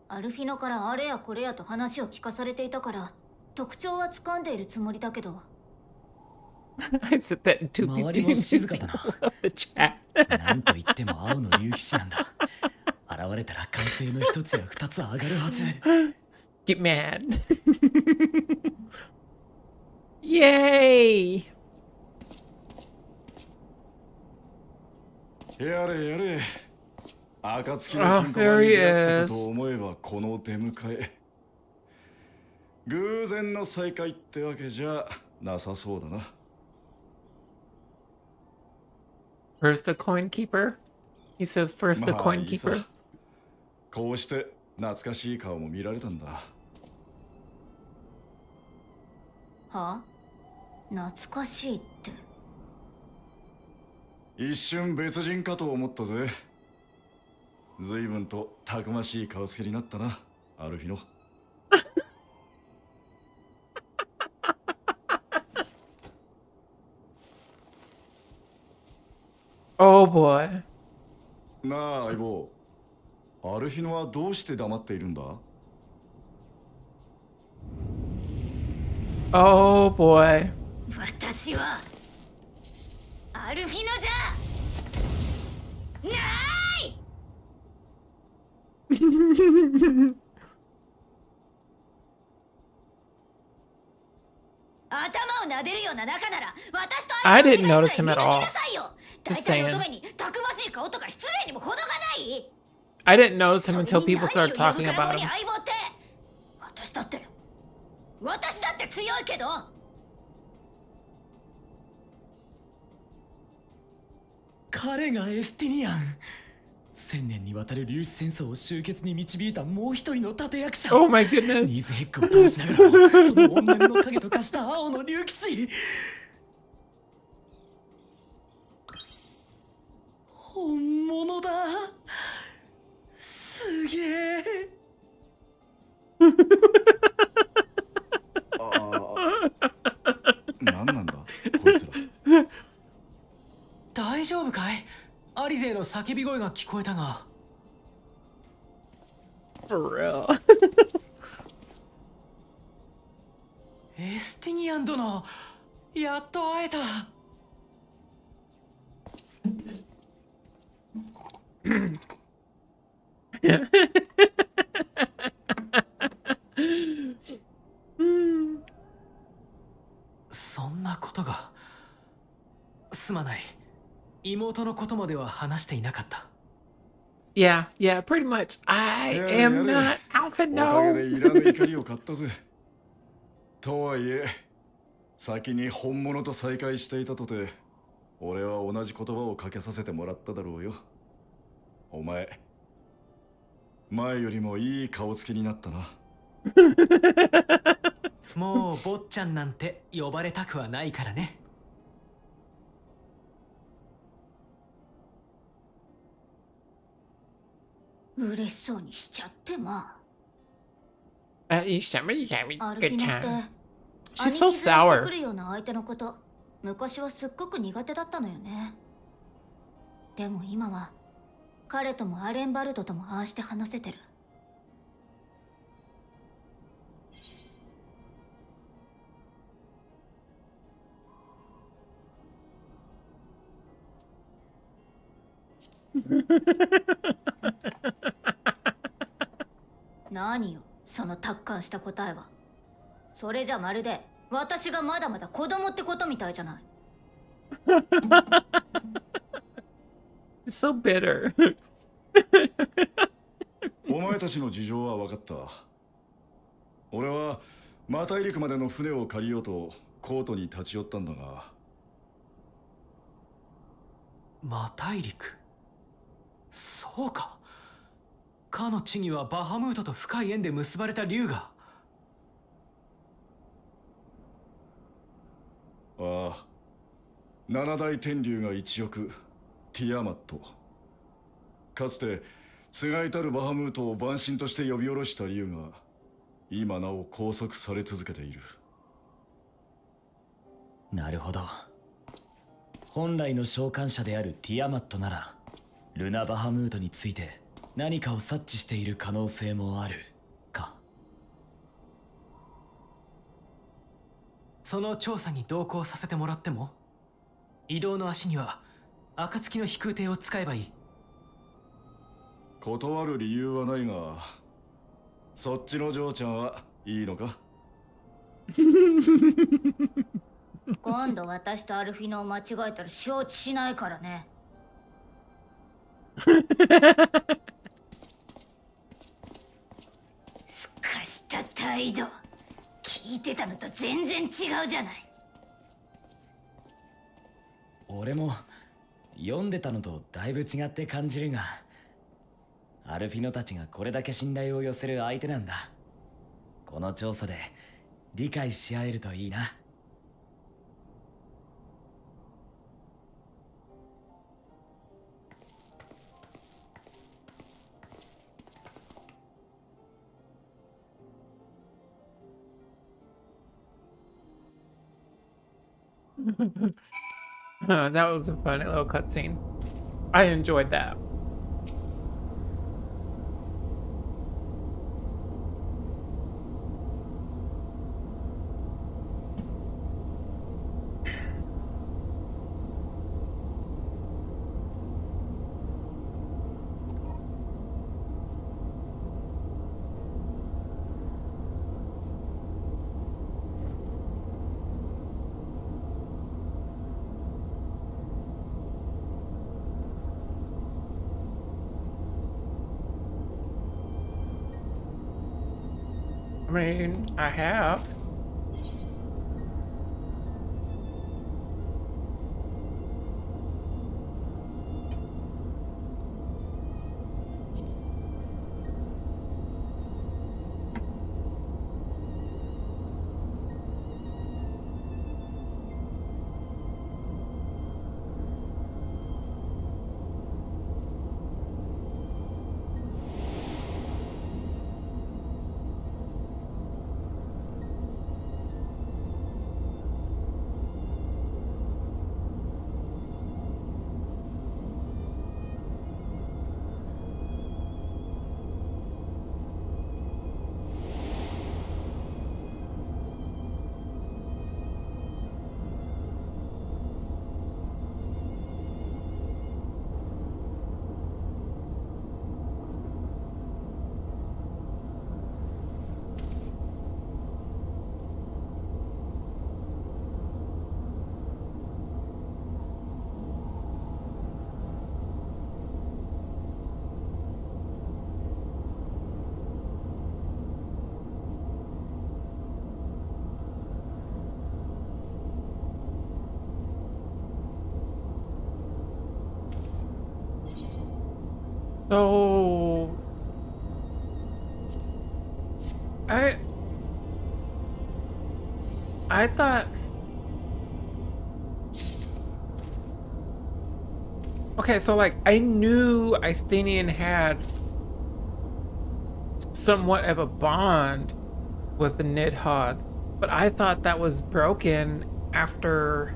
アルフィノからあれやこれやと話を聞かされていたから特徴は掴んでいるつもりだけど。I said that to 周りも静かだな。 the chat. なんと言っても青の竜騎士なんだ。現れたら歓声の一つや二つ上がるはず。Get mad. Yay! やれやれ。暁の Oh, 金庫 there が he 賑わってた is. と思えばこの出迎え。偶然の再会ってわけじゃなさそうだな。First the coin keeper. He says first the まあ coin いいさ keeper. こうして懐かしい顔も見られたんだ。は？懐かしいって。一瞬別人かと思ったぜ。随分とたくましい顔つきになったな、ある日の。Oh boy. なあ相棒、アルヒノはどうして黙っているんだ？ Oh boy. 私はアルフィノじゃない。頭を撫でるような仲なら私と I 相手 didn't の違い notice くらい him 見 at 抜き all. なさいよ。 大 Just 体 saying. 乙女にたくましい顔とか失礼にも程がない。 I didn't notice him それ until に people 何 started を呼ぶ talking から about に him. 相棒って私だって強いけど。彼がエスティニアン。1000年にわたる粒子戦争を終結に導いたもう一人の立役者。 Oh my goodness. ニーズヘックを倒しながらもその怨念の影と化した青の竜騎士。本物だ。すげえ。何なんだこいつら。大丈夫かい？アリゼーの叫び声が聞こえたが。 For real. エスティニアン殿、やっと会えた。そんなことが。すまない。妹のことまでは話していなかった。 Yeah, yeah, pretty much. I am not Alpha おか No. げでいらぬ怒りを買ったぜ。とはいえ、先に本物と再会していたとて、俺は同じ言葉をかけさせてもらっただろうよ。お前、前よりもいい顔つきになったな。もう坊ちゃんなんて呼ばれたくはないからね。嬉しそうにしちゃってま You shot me, you shot me. あ。アルフ Good ィノって time. 兄 She's so 貴面して sour. くるような相手のこと昔はすっごく苦手だったのよね。でも今は彼ともアレンバルトともああして話せてる。何よその達観した答えは。それじゃまるで私がまだまだ子供ってことみたいじゃない。So bitter. お前たちの事情は分かった。俺はマ大陸までの船を借りようとコートに立ち寄ったんだが。マ大陸。そうか。かの地にはバハムートと深い縁で結ばれた竜が。ああ、七大天竜が一翼、ティアマット。かつて菅井たるバハムートを蛮神として呼び下ろした竜が今なお拘束され続けている。なるほど。本来の召喚者であるティアマットならルナ・バハムートについて何かを察知している可能性もあるか。その調査に同行させてもらっても。移動の足には暁の飛空艇を使えばいい。断る理由はないが、そっちの嬢ちゃんはいいのか？今度私とアルフィノを間違えたら承知しないからね。すかした態度、聞いてたのと全然違うじゃない。俺も読んでたのとだいぶ違って感じるが、アルフィノたちがこれだけ信頼を寄せる相手なんだ。この調査で理解し合えるといいな。That was a funny little cutscene. I enjoyed that. I mean, I have. So I thought, okay, so like I knew Istinian had somewhat of a bond with the Nidhogg, but I thought that was broken after,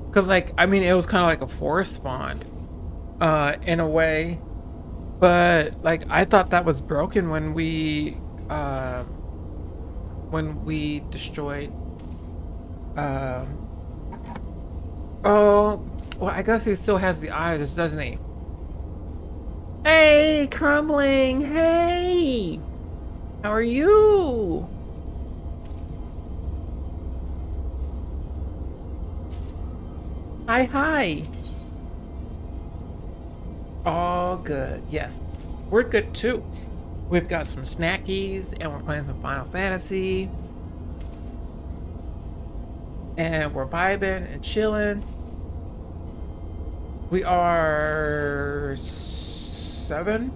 because like I mean it was kind of like a forced bond. in a way. But like I thought that was broken when we destroyed um oh well, I guess he still has the eyes, doesn't he? Hey, Crumbling, hey! How are you? Hi, hi. All good. Yes, we're good too. We've got some snackies and we're playing some Final Fantasy. And we're vibing and chilling. We are seven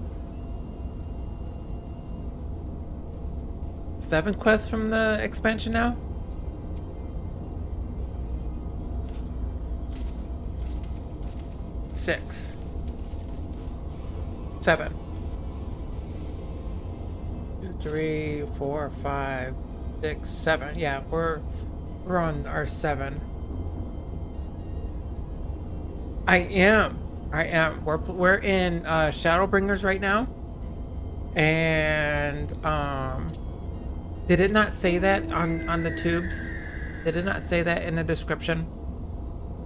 quests from the expansion now. Six. 7. 2, 3, 4, 5, 6, 7. Yeah, we're on our 7. I am. We're in Shadowbringers right now. And did it not say that on the tubes? Did it not say that in the description?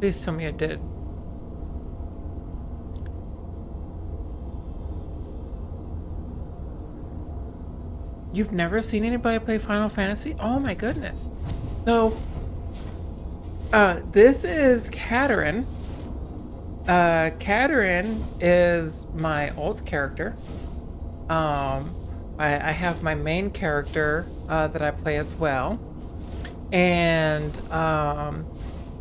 Please tell me it did. You've never seen anybody play Final Fantasy? Oh my goodness. So, this is Katerin. Katerin is my old character. I have my main character that I play as well. And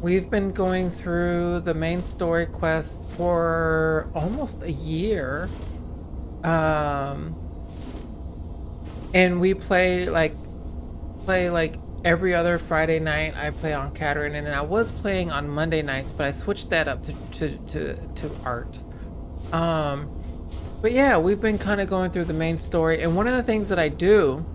we've been going through the main story quest for almost a year. And we play like every other Friday night. I play on Katerin, and I was playing on Monday nights, but I switched that up to art. But yeah, we've been kind of going through the main story, and one of the things that I do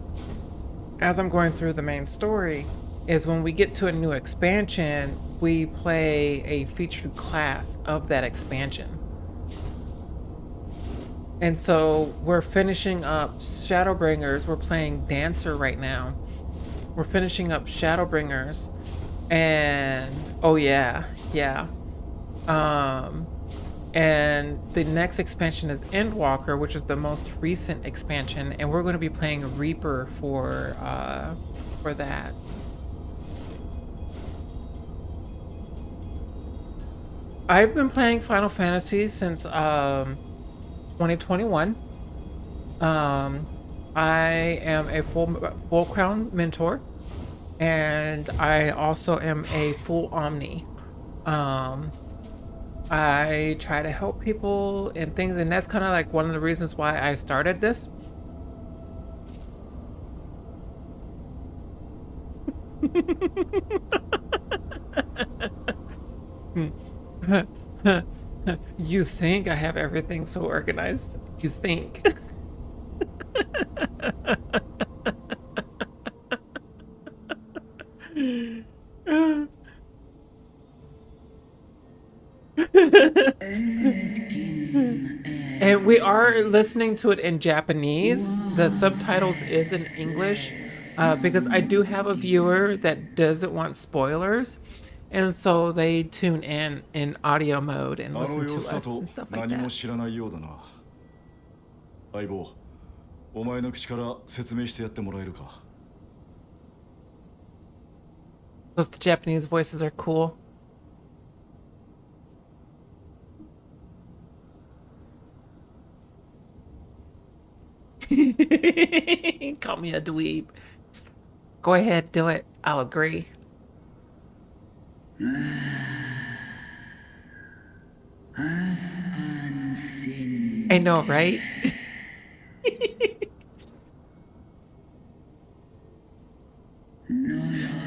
as I'm going through the main story is when we get to a new expansion, we play a featured class of that expansion. And so we're finishing up Shadowbringers. We're playing Dancer right now. We're finishing up Shadowbringers, and oh yeah. And the next expansion is Endwalker, which is the most recent expansion, and we're going to be playing Reaper for that. I've been playing Final Fantasy since 2021. I am a full crown mentor, and I also am a full omni. I try to help people and things, and that's kind of like one of the reasons why I started this. You think I have everything so organized? You think? And we are listening to it in Japanese. The subtitles is in English because I do have a viewer that doesn't want spoilers. And so they tune in audio mode and listen to us and stuff like that. 相棒、お前の口から説明してやってもらえるか。 Those Japanese voices are cool. Call me a dweeb. Go ahead, do it. I'll agree. I know, right?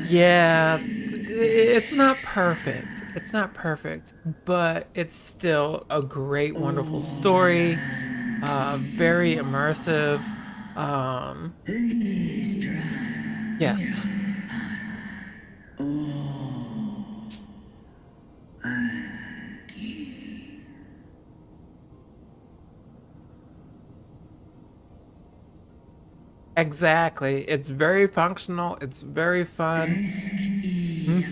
Yeah, it's not perfect. It's not perfect, but it's still a great, wonderful story. Very immersive. Yes. Exactly. It's very functional. It's very fun. Hmm.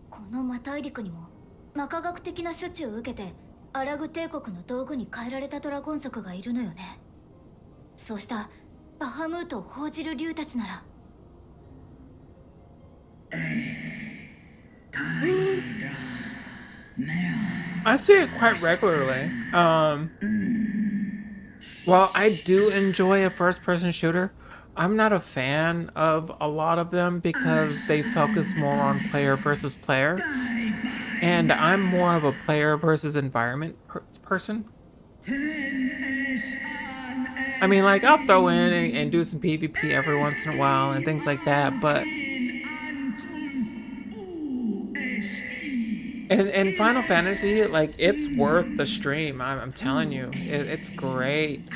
この魔大陸にも魔科学的な処置を受けてアラグ帝国の道具に変えられたドラゴン族がいるのよね。そうしたバハムートを報じる竜たちなら。I see it quite regularly. While I do enjoy a first-person shooter, I'm not a fan of a lot of them because they focus more on player versus player, and I'm more of a player versus environment person. I mean, like, I'll throw in and do some PvP every once in a while and things like that, but in Final Fantasy, like, it's worth the stream. I'm telling you, it's great.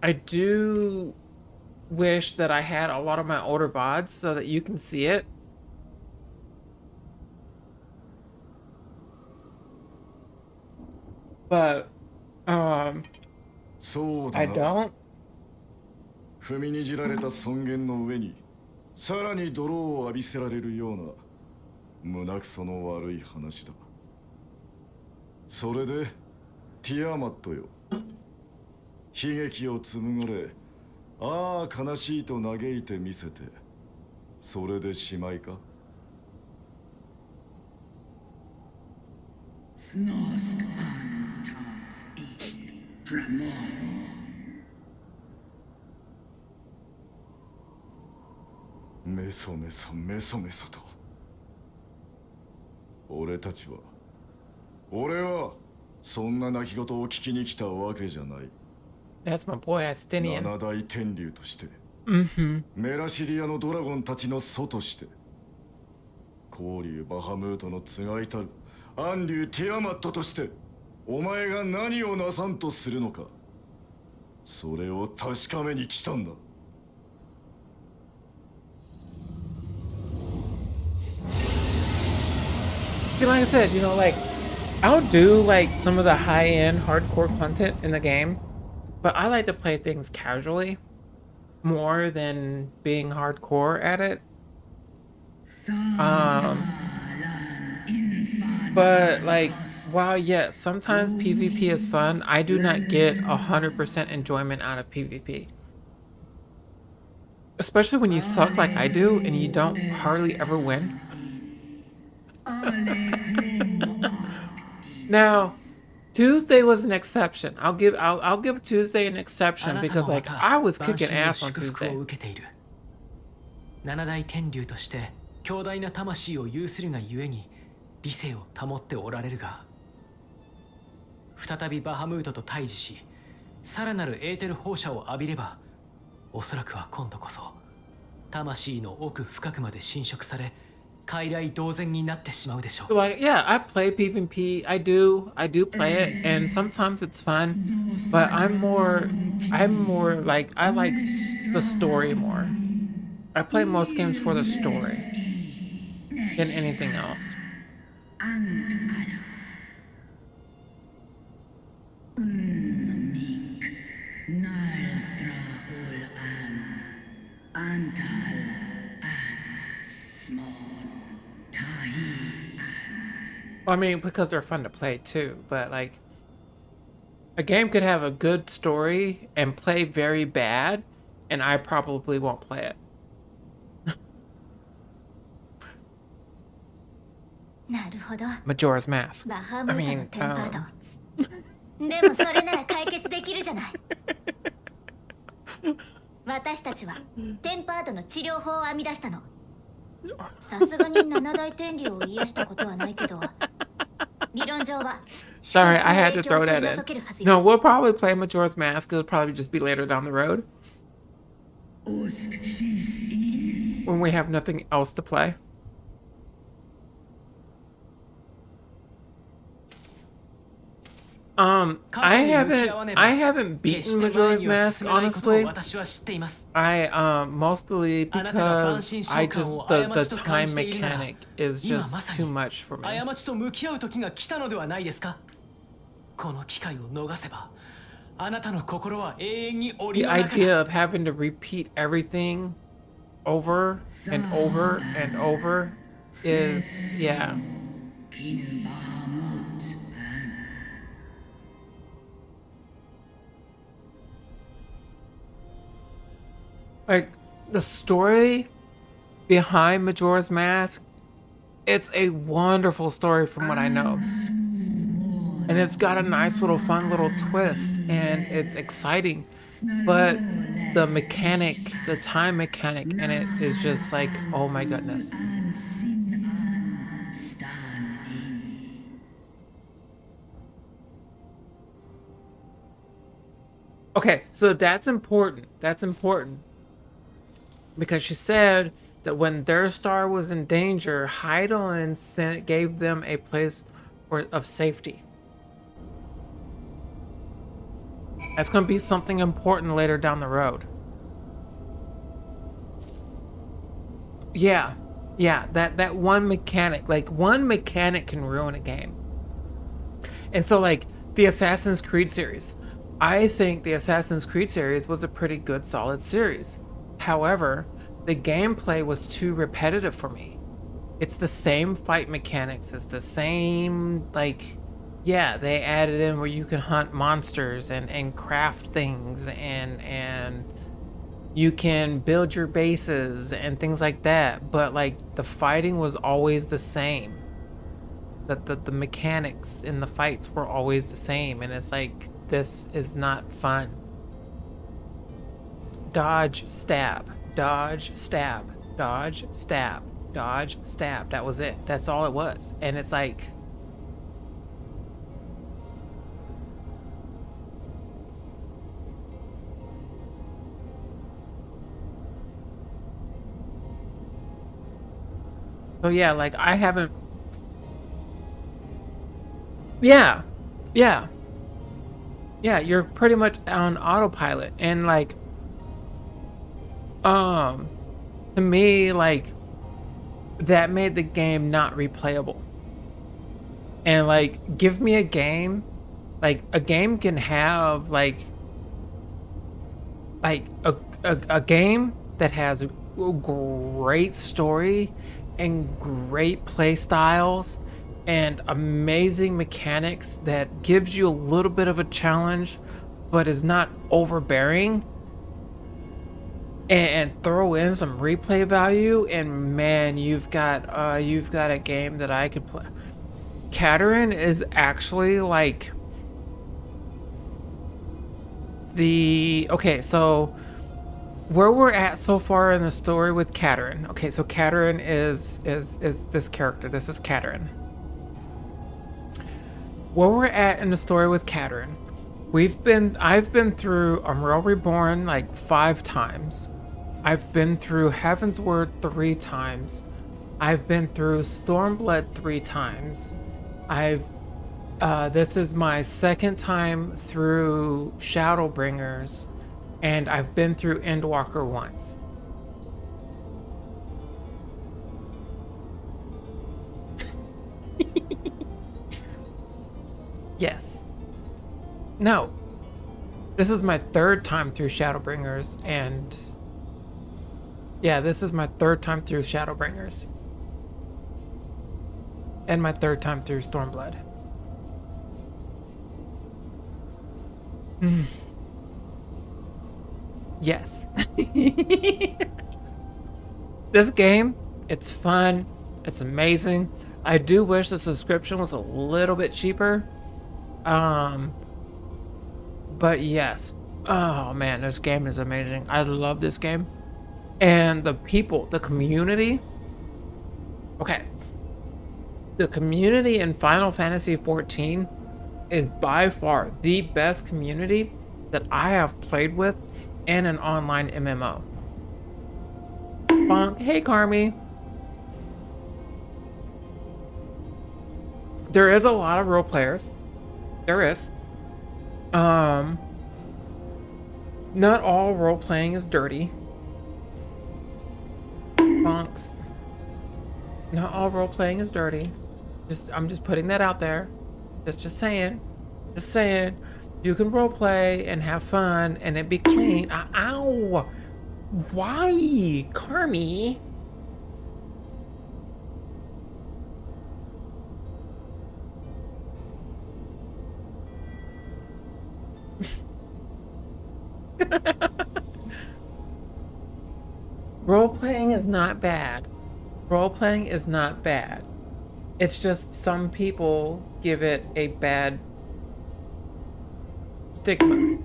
I do wish that I had a lot of my older VODs so that you can see it. But, I don't. 踏みにじられた尊厳の上にさらに泥を浴びせられるような胸くその悪い話だ。それでティアマットよ、悲劇を紡がれ、ああ悲しいと嘆いてみせて、それでしまいか。スノースクアンタイドラモン。メソメソメソメソと。俺はそんな泣き言を聞きに来たわけじゃない。That's my boy, Astinian. 七大天竜として、Mm-hmm. メラシリアのドラゴンたちの祖として、光竜バハムートのつがいたる暗竜ティアマットとして、お前が何をなさんとするのか、それを確かめに来たんだ。Like I said, like, I'll do like some of the high-end hardcore content in the game, but I like to play things casually more than being hardcore at it. But like, while yes, sometimes PvP is fun, I do not get 100% enjoyment out of PvP. Especially when you suck like I do and you don't hardly ever win. Now, Tuesday was an exception. I'll give Tuesday an exception because like I was kicking ass on Tuesday. 七大天竜として強大な魂を有するがゆえに理性を保っておられるが、再びバハムートと対峙し、さらなるエーテル放射を浴びれば、おそらくは今度こそ魂の奥深くまで侵食され、傀儡同然になってしまうでしょう。Like, yeah, I play PvP. I do play it, and sometimes it's fun. But I'm more like I like the story more. I play most games for the story than anything else. I mean, because they're fun to play too, but like a game could have a good story and play very bad, and I probably won't play it. Majora's Mask. I mean, でもそれなら解決できるじゃない。私たちはテンパードの治療法を編み出したの。さすがに七大天竜を癒したことはないけど、理論上は。Sorry, I had to throw that in. No, we'll probably play Majora's Mask. It'll probably just be later down the road when we have nothing else to play. I haven't beaten Majora's Mask, honestly. 私は知っています。 Mostly あなたが万 because 神召 I 喚 just を過 the ちと time 感じているなら mechanic is 今 just まさ too に much for me. 過ちと向き合う時が来たのではないですか。この機会を逃せばあなたの心は永遠に檻 The の中 idea だ。 of having to repeat everything over and over and over is, yeah. Like, the story behind Majora's Mask, it's a wonderful story from what I know. And it's got a nice little fun little twist and it's exciting. But the mechanic, the time mechanic in it is just like, oh my goodness. Okay, so that's important. That's important. Because she said that when their star was in danger, Hydaelyn gave them a place of safety. That's going to be something important later down the road. Yeah, that one mechanic, like one mechanic can ruin a game. And so like the Assassin's Creed series, I think the Assassin's Creed series was a pretty good, solid series. However, the gameplay was too repetitive for me. It's the same fight mechanics. It's the same, like, yeah, they added in where you can hunt monsters and craft things and you can build your bases and things like that. But like the fighting was always the same. The mechanics in the fights were always the same. And it's like, this is not fun. Dodge, stab, dodge, stab, dodge, stab, dodge, stab. That was it. That's all it was. And it's like, so yeah, like I haven't. Yeah, yeah, yeah. You're pretty much on autopilot, and like, to me, like, that made the game not replayable. And like, give me a game, like a game can have like a game that has a great story and great play styles and amazing mechanics that gives you a little bit of a challenge but is not overbearing, and throw in some replay value, and man, you've got a game that I could play. Katerin is actually like okay, so where we're at so far in the story with Katerin. Okay, so Katerin is this character. This is Katerin. Where we're at in the story with Katerin, I've been through Unreal Reborn like 5 times. I've been through Heaven's Word 3 times. I've been through Stormblood 3 times. This is my 2nd time through Shadowbringers, and I've been through Endwalker once. Yes. No. This is my 3rd time through Shadowbringers, and yeah, this is my 3rd time through Shadowbringers. And my 3rd time through Stormblood. Yes. This game, it's fun, it's amazing. I do wish the subscription was a little bit cheaper. But yes. Oh man, this game is amazing. I love this game. And the people, the community. Okay. The community in Final Fantasy XIV is by far the best community that I have played with in an online MMO. Bonk. Hey, Carmi. There is a lot of role players. There is. Um, not all role playing is dirty. Bonks. Not all role playing is dirty. I'm just putting that out there. Just saying. Just saying. You can role play and have fun and it be clean. Ow! Why, Carmi? Role playing is not bad. Role playing is not bad. It's just some people give it a bad stigma.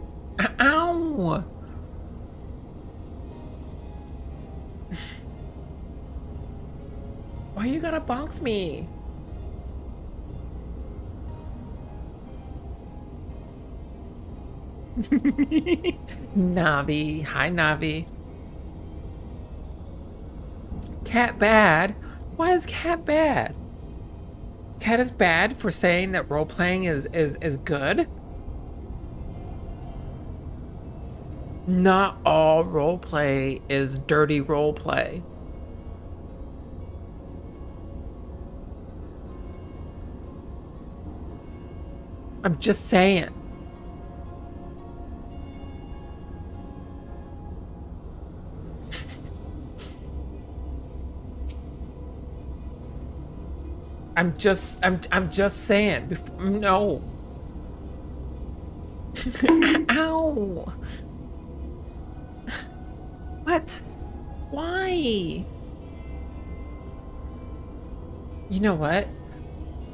Ow! Why you gotta box me? Navi. Hi, Navi. Cat bad? Why is Cat bad? Cat is bad for saying that role playing is good? Not all role play is dirty role play. I'm just saying. I'm just saying. No. Ow. What? Why? You know what?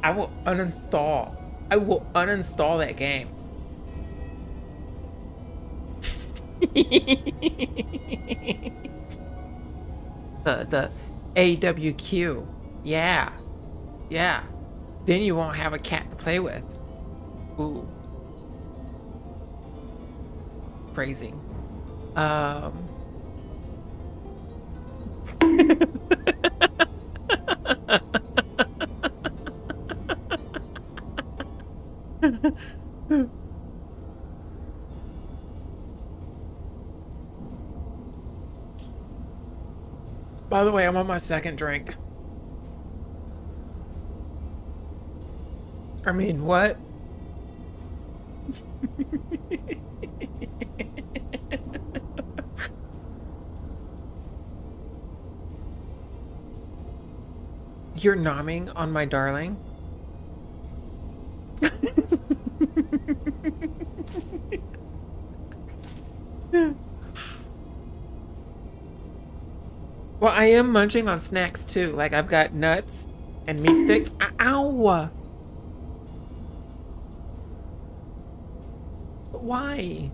I will uninstall. I will uninstall that game. the AWQ. Yeah. Yeah. Then you won't have a cat to play with. Ooh. Phrasing. By the way, I'm on my second drink. I mean, what? You're nomming on my darling? Well, I am munching on snacks too. Like I've got nuts and meat sticks. Ow! Why?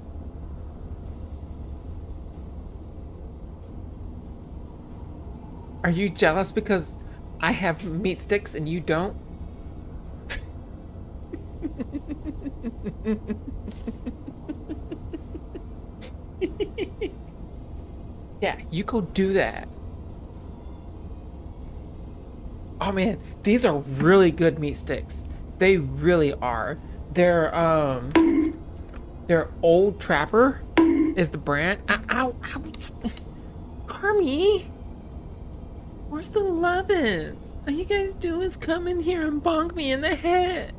Are you jealous because I have meat sticks and you don't? Yeah, you go do that. Oh man, these are really good meat sticks. They really are. They're Old Trapper is the brand. Ow, ow. Carmi, where's the lovin's? All you guys do is come in here and bonk me in the head.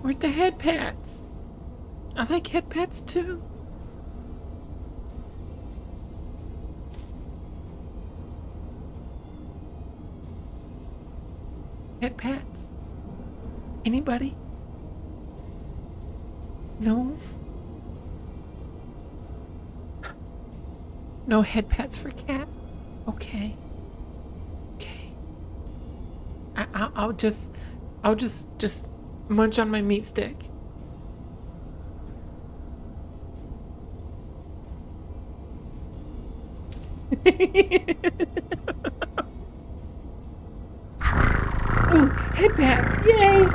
Where's the head pats? I like head pats too. Head pats? Anybody? No? No head pats for cat? Okay. Okay. I'll just munch on my meat stick. Ooh, head pats, yay!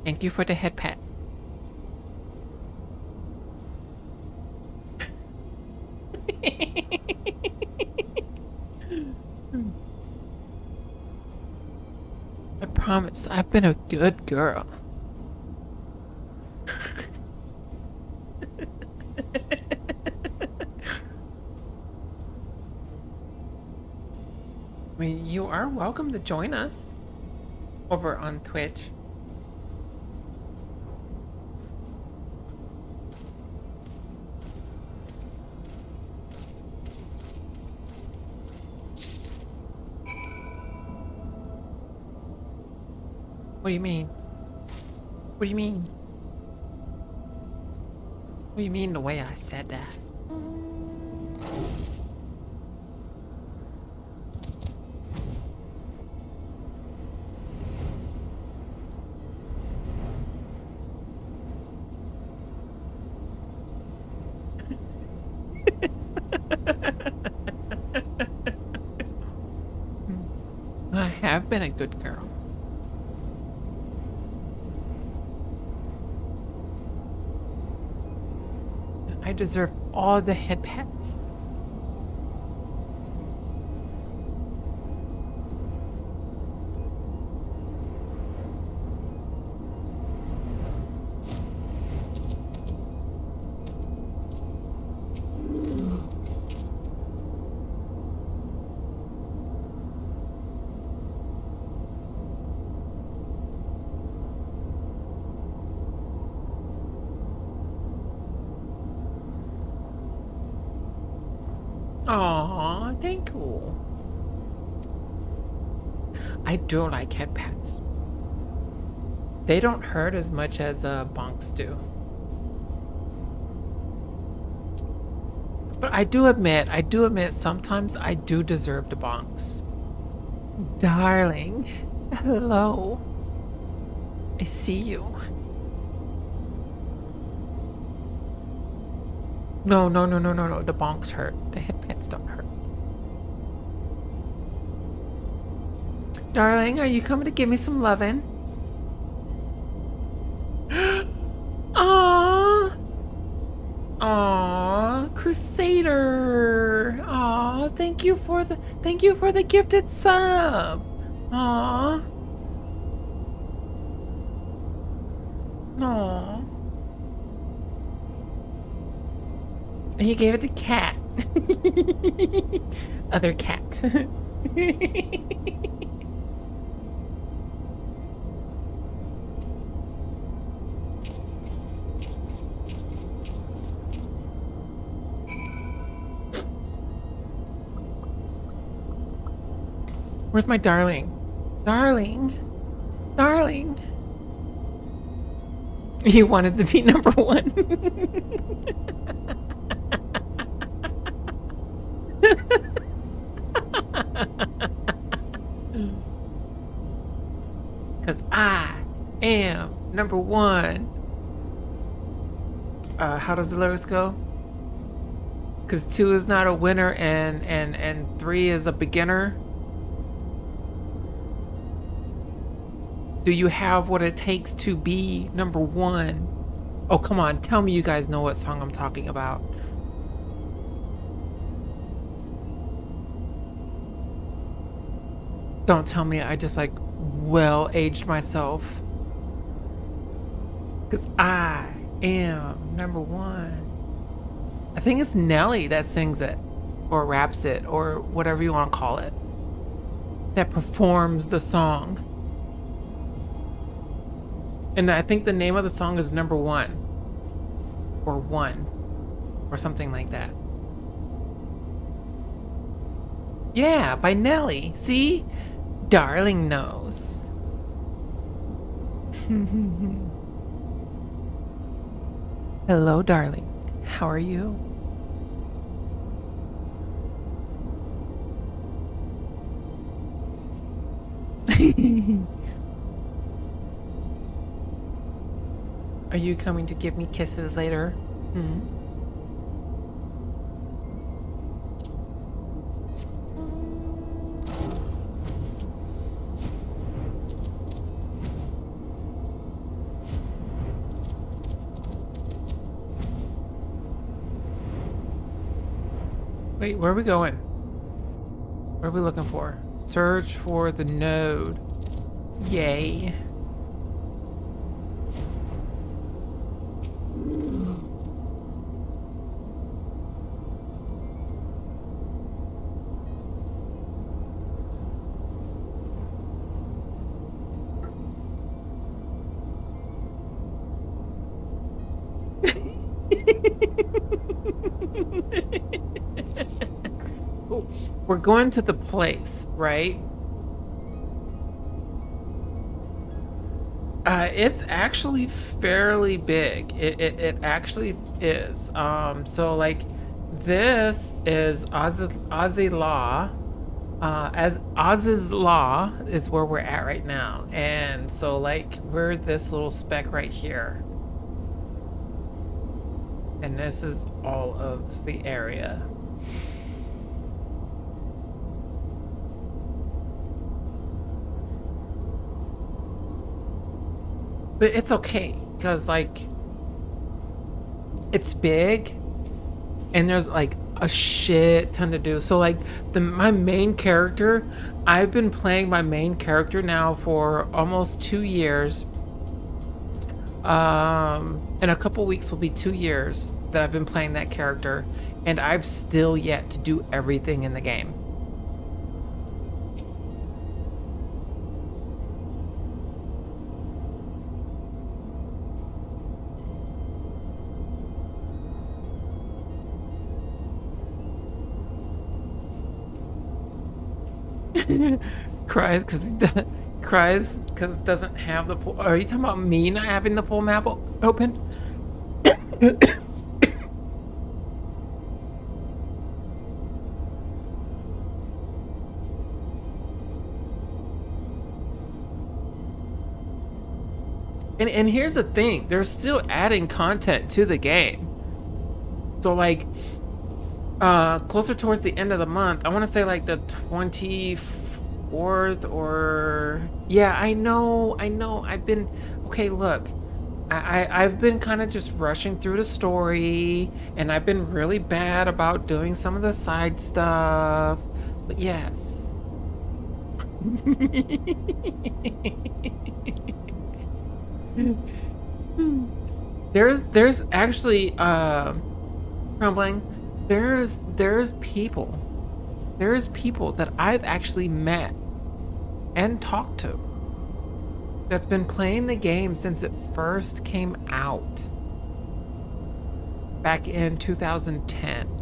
Thank you for the head pat. I promise, I've been a good girl. I mean, you are welcome to join us over on Twitch. What do you mean? What do you mean? What do you mean the way I said that? I have been a good girl. I deserve all the head pats. Aw, thank you. I do like head pats. They don't hurt as much as bonks do. But I do admit sometimes I do deserve the bonks. Darling, hello. I see you. No. The bonks hurt. The head pats don't hurt. Darling, are you coming to give me some lovin'? Aww. Aww, Crusader. Aww, thank you for the gifted sub. Aww. Aww. And you gave it to cat. Other cat. Where's my darling? Darling. Darling. You wanted to be number one. Because I am number one. How does the lyrics go? Because 2 is not a winner and 3 is a beginner. Do you have what it takes to be number one? Oh, come on. Tell me you guys know what song I'm talking about. Don't tell me I just like well aged myself. Because I am number one. I think it's Nelly that sings it or raps it or whatever you want to call it. That performs the song. And I think the name of the song is Number One. Or One. Or something like that. Yeah, by Nelly. See? Darling knows. Hello, darling. How are you? Are you coming to give me kisses later? Wait, where are we going? What are we looking for? Search for the node. Yay. We're going to the place, right? It's actually fairly big. It actually is. So like this is Ozzy Law. As Oz's Law is where we're at right now. And so like we're this little speck right here. And this is all of the area. But it's okay, because like it's big and there's like a shit ton to do. So like my main character, I've been playing my main character now for almost 2 years. In a couple weeks will be 2 years that I've been playing that character, and I've still yet to do everything in the game. Cries because doesn't have the full. Are you talking about me not having the full map open? And here's the thing, they're still adding content to the game. So like closer towards the end of the month, I want to say like the 24th or yeah, I know I've been okay, look, I've been kind of just rushing through the story, and I've been really bad about doing some of the side stuff, but yes. There's actually Crumbling, there's people that I've actually met and talked to that's been playing the game since it first came out back in 2010.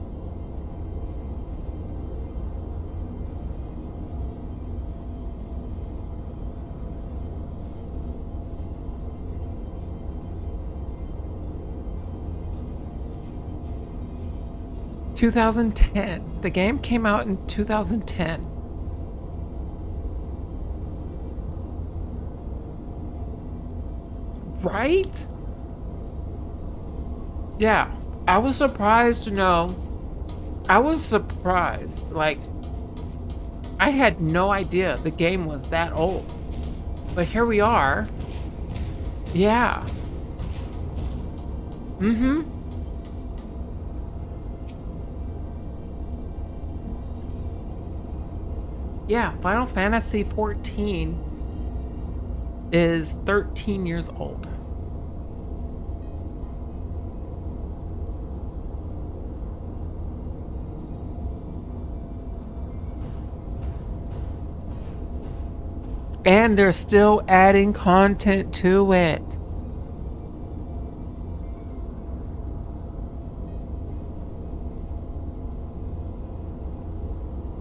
The game came out in 2010. Right? Yeah, I was surprised to know. I was surprised. Like, I had no idea the game was that old. But here we are. Yeah. Mm-hmm. Yeah, Final Fantasy XIV is 13 years old. And they're still adding content to it.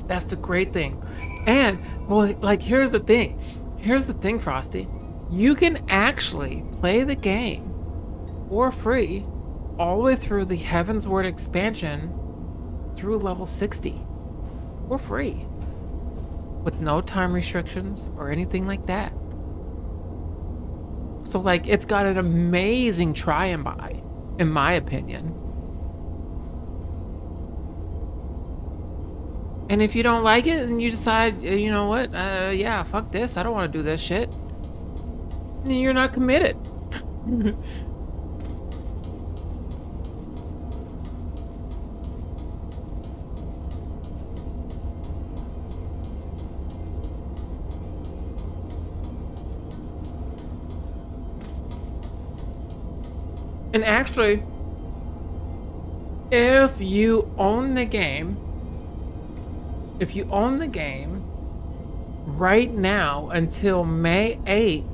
That's the great thing. And, well, like, here's the thing. Here's the thing, Frosty. You can actually play the game for free all the way through the Heavensward expansion through level 60 for free, with no time restrictions or anything like that. So like, it's got an amazing try and buy, in my opinion. And if you don't like it and you decide, you know what, yeah, fuck this, I don't want to do this shit, then you're not committed. And actually, if you own the game, right now until May 8th,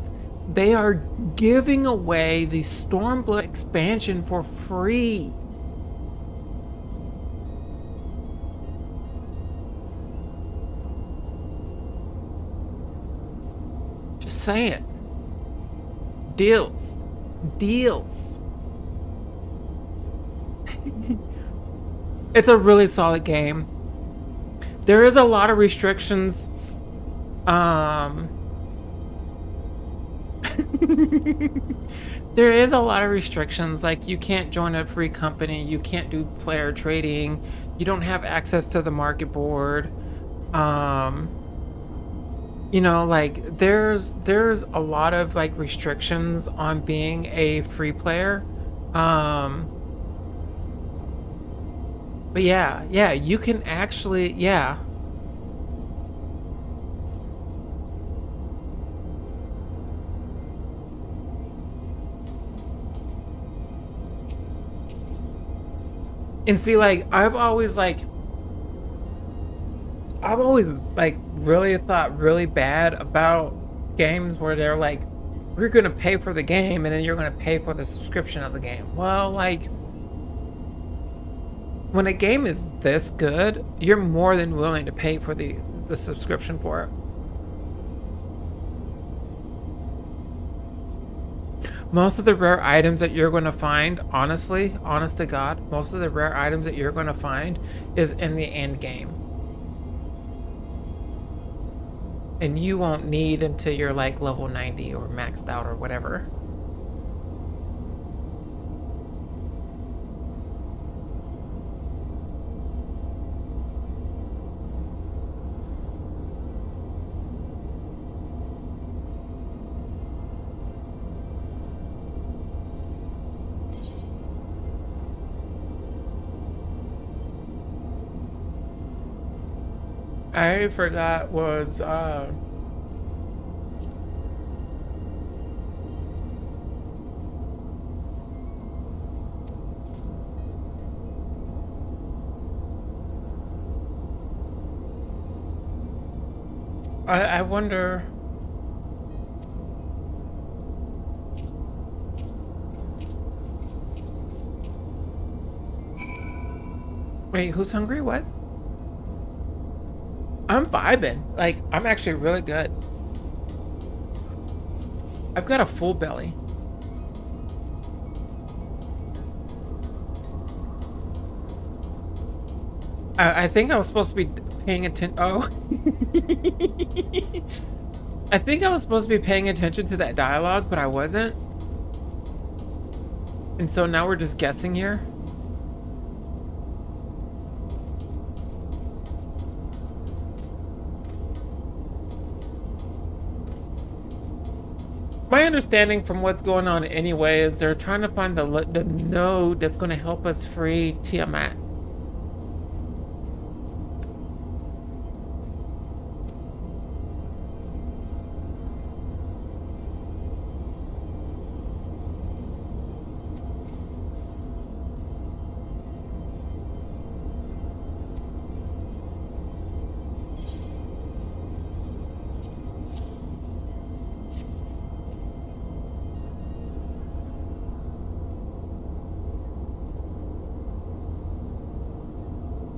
they are giving away the Stormblood expansion for free. Just saying. Deals. It's a really solid game. There is a lot of restrictions. There is a lot of restrictions, like you can't join a free company, you can't do player trading, you don't have access to the market board. You know, like there's a lot of like restrictions on being a free player. But yeah, you can actually, yeah. And see, like, I've always really thought really bad about games where they're like, we're gonna pay for the game and then you're gonna pay for the subscription of the game. Well, like, when a game is this good, you're more than willing to pay for the subscription for it. Most of the rare items that you're going to find, honestly, honest to God, most of the rare items that you're going to find is in the end game. And you won't need until you're like level 90 or maxed out or whatever. I forgot was I wonder. Wait, who's hungry? What? I'm vibing. Like, I'm actually really good. I've got a full belly. I think I was supposed to be paying attention. Oh. I think I was supposed to be paying attention to that dialogue, but I wasn't. And so now we're just guessing here. My understanding from what's going on anyway is they're trying to find the node that's going to help us free Tiamat.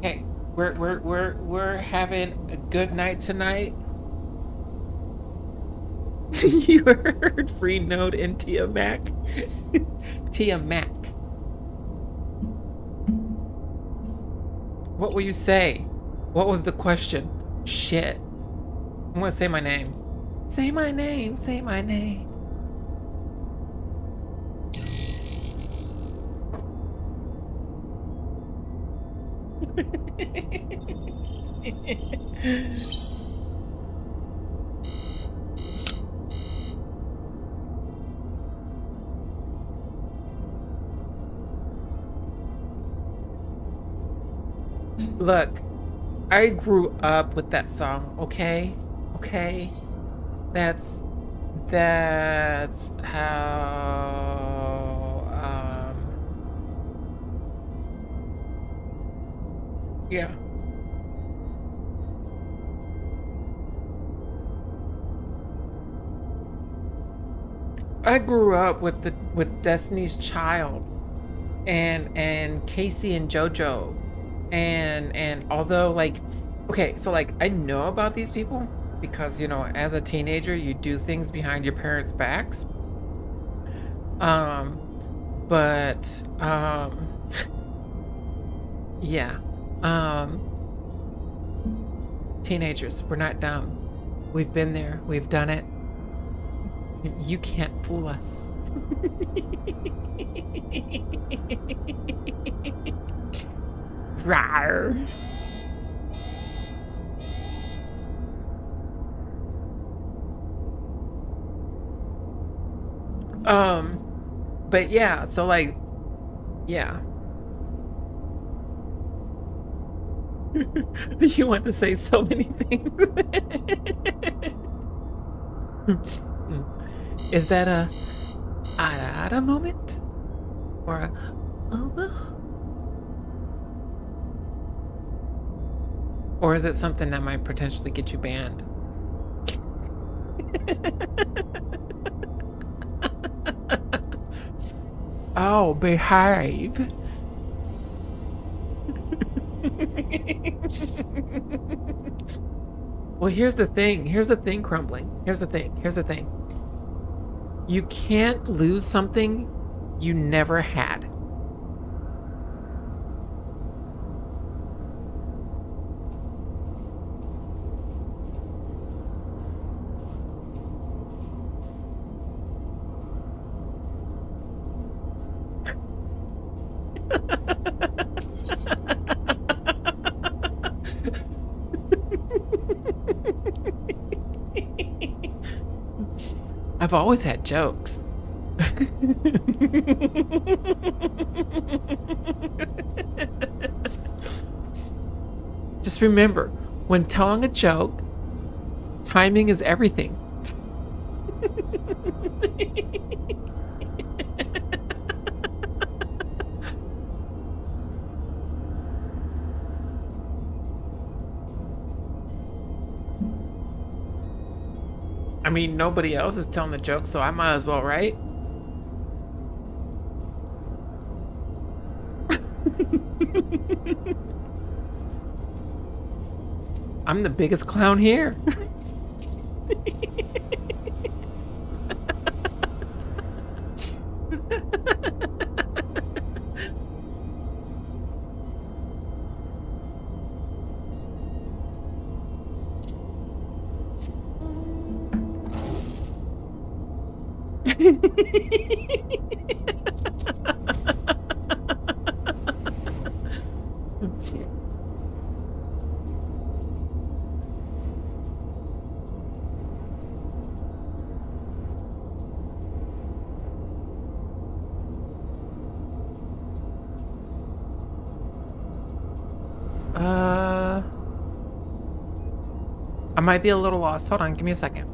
Hey, we're having a good night tonight. You heard free node in Tiamat. Tiamat. What will you say? What was the question? Shit. I'm gonna say my name. Say my name. Say my name. Look, I grew up with that song, okay? Okay? That's how Yeah. I grew up with Destiny's Child and Casey and JoJo, and although like, okay, so like I know about these people because you know as a teenager you do things behind your parents' backs. Um, but yeah, um, teenagers, we're not dumb. We've been there. We've done it. You can't fool us. Rawr. But yeah, so like, yeah. You want to say so many things. Is that a ada moment? Or a oh well? Or is it something that might potentially get you banned? Oh, behave. Well, here's the thing. Here's the thing, Crumbling. Here's the thing. Here's the thing. You can't lose something you never had. I've always had jokes. Just remember, when telling a joke, timing is everything. I mean, nobody else is telling the joke, so I might as well, right? I'm the biggest clown here. I might be a little lost. Hold on, give me a second.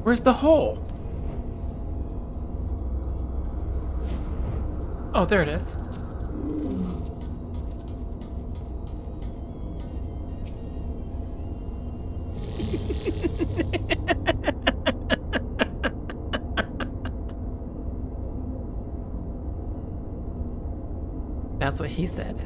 Where's the hole? Oh, there it is. That's what he said.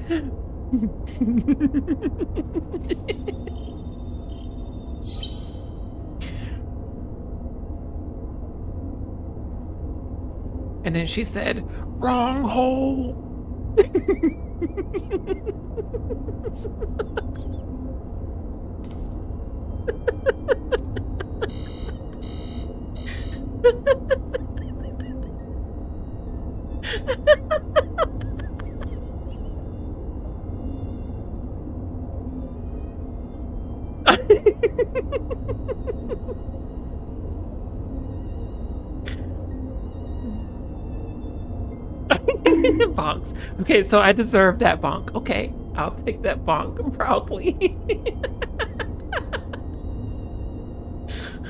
And then she said, "Wrong hole." Bonks. Okay, so I deserve that bonk. Okay, I'll take that bonk proudly.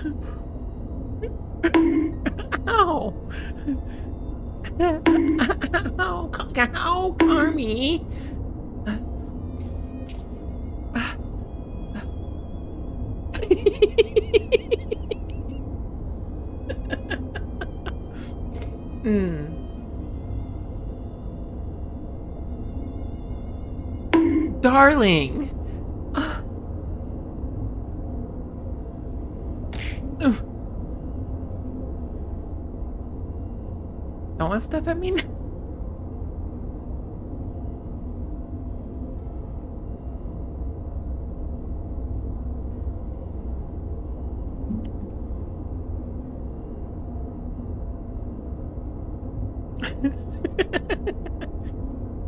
Ow! Ow, ow, Carmi! Darling! Throwing stuff at me now?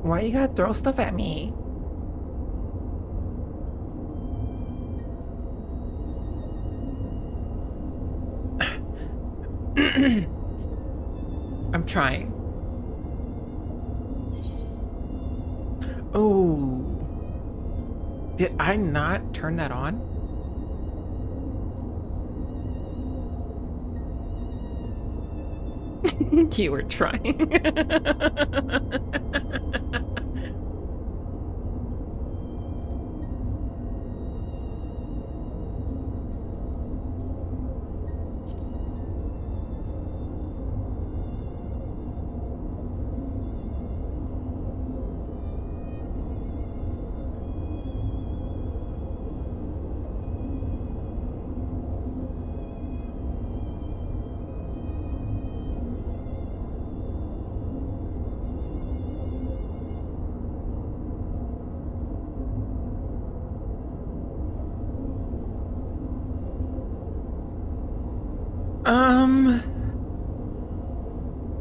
Why you gotta throw stuff at me? I'm trying. Oh. Did I not turn that on? You were trying.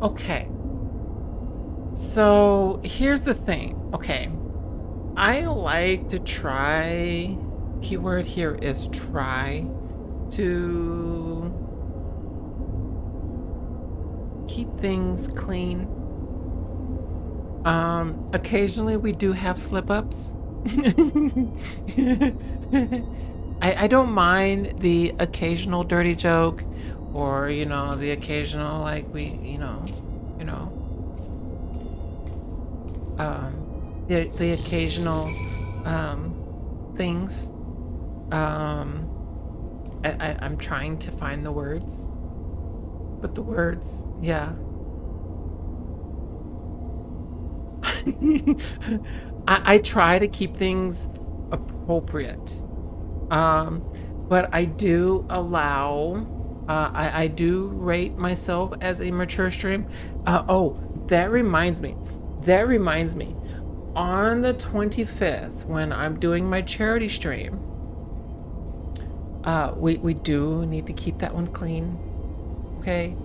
Okay. So here's the thing. Okay. I like to try, keyword here is try, to keep things clean. Occasionally we do have slip-ups. I don't mind the occasional dirty joke, or the occasional like the occasional things. I'm trying to find the words, but the words, yeah. I try to keep things appropriate, but I do allow. I do rate myself as a mature stream. Oh, that reminds me. On the 25th, when I'm doing my charity stream, we do need to keep that one clean, okay?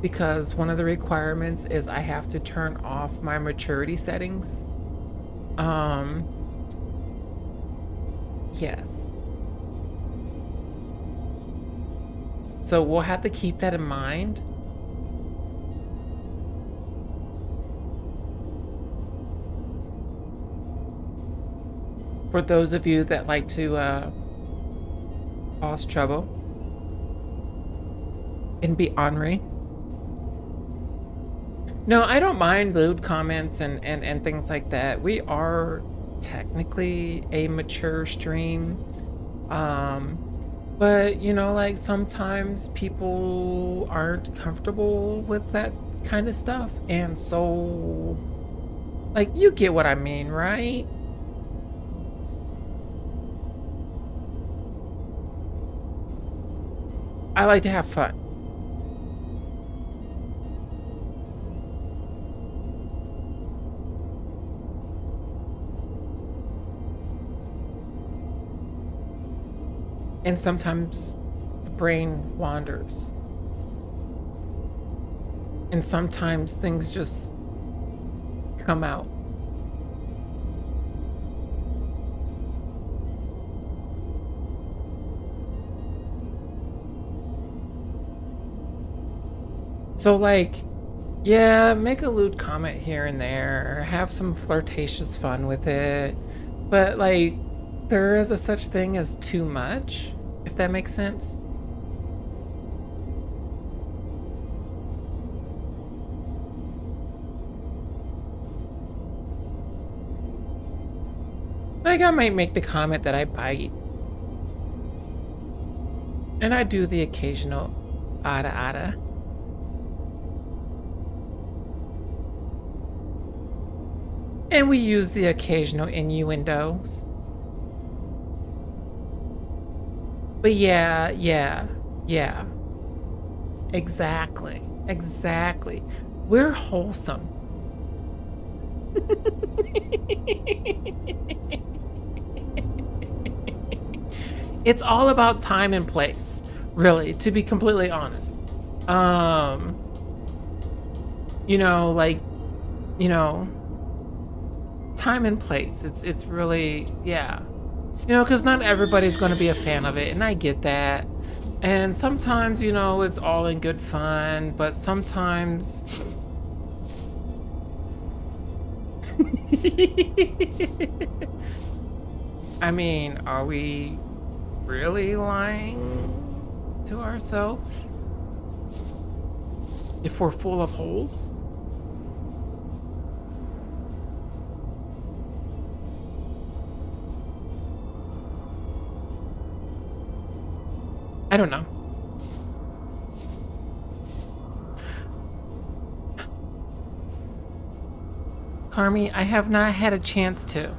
Because one of the requirements is I have to turn off my maturity settings. Yes. So we'll have to keep that in mind. For those of you that like to cause trouble and be ornery. No, I don't mind lewd comments and things like that. We are technically a mature stream. But like sometimes people aren't comfortable with that kind of stuff. And so, like, you get what I mean, right? I like to have fun. And sometimes the brain wanders. And sometimes things just come out. So like, yeah, make a lewd comment here and there, have some flirtatious fun with it, but like, there is a such thing as too much, if that makes sense. Like, I might make the comment that I bite. And I do the occasional ada ada. And we use the occasional innuendos. But yeah. Exactly. We're wholesome. It's all about time and place, really, to be completely honest. Time and place. It's really, yeah. Because not everybody's going to be a fan of it, and I get that. And sometimes, it's all in good fun, but sometimes... I mean, are we really lying to ourselves? If we're full of holes? I don't know. Carmi, I have not had a chance to.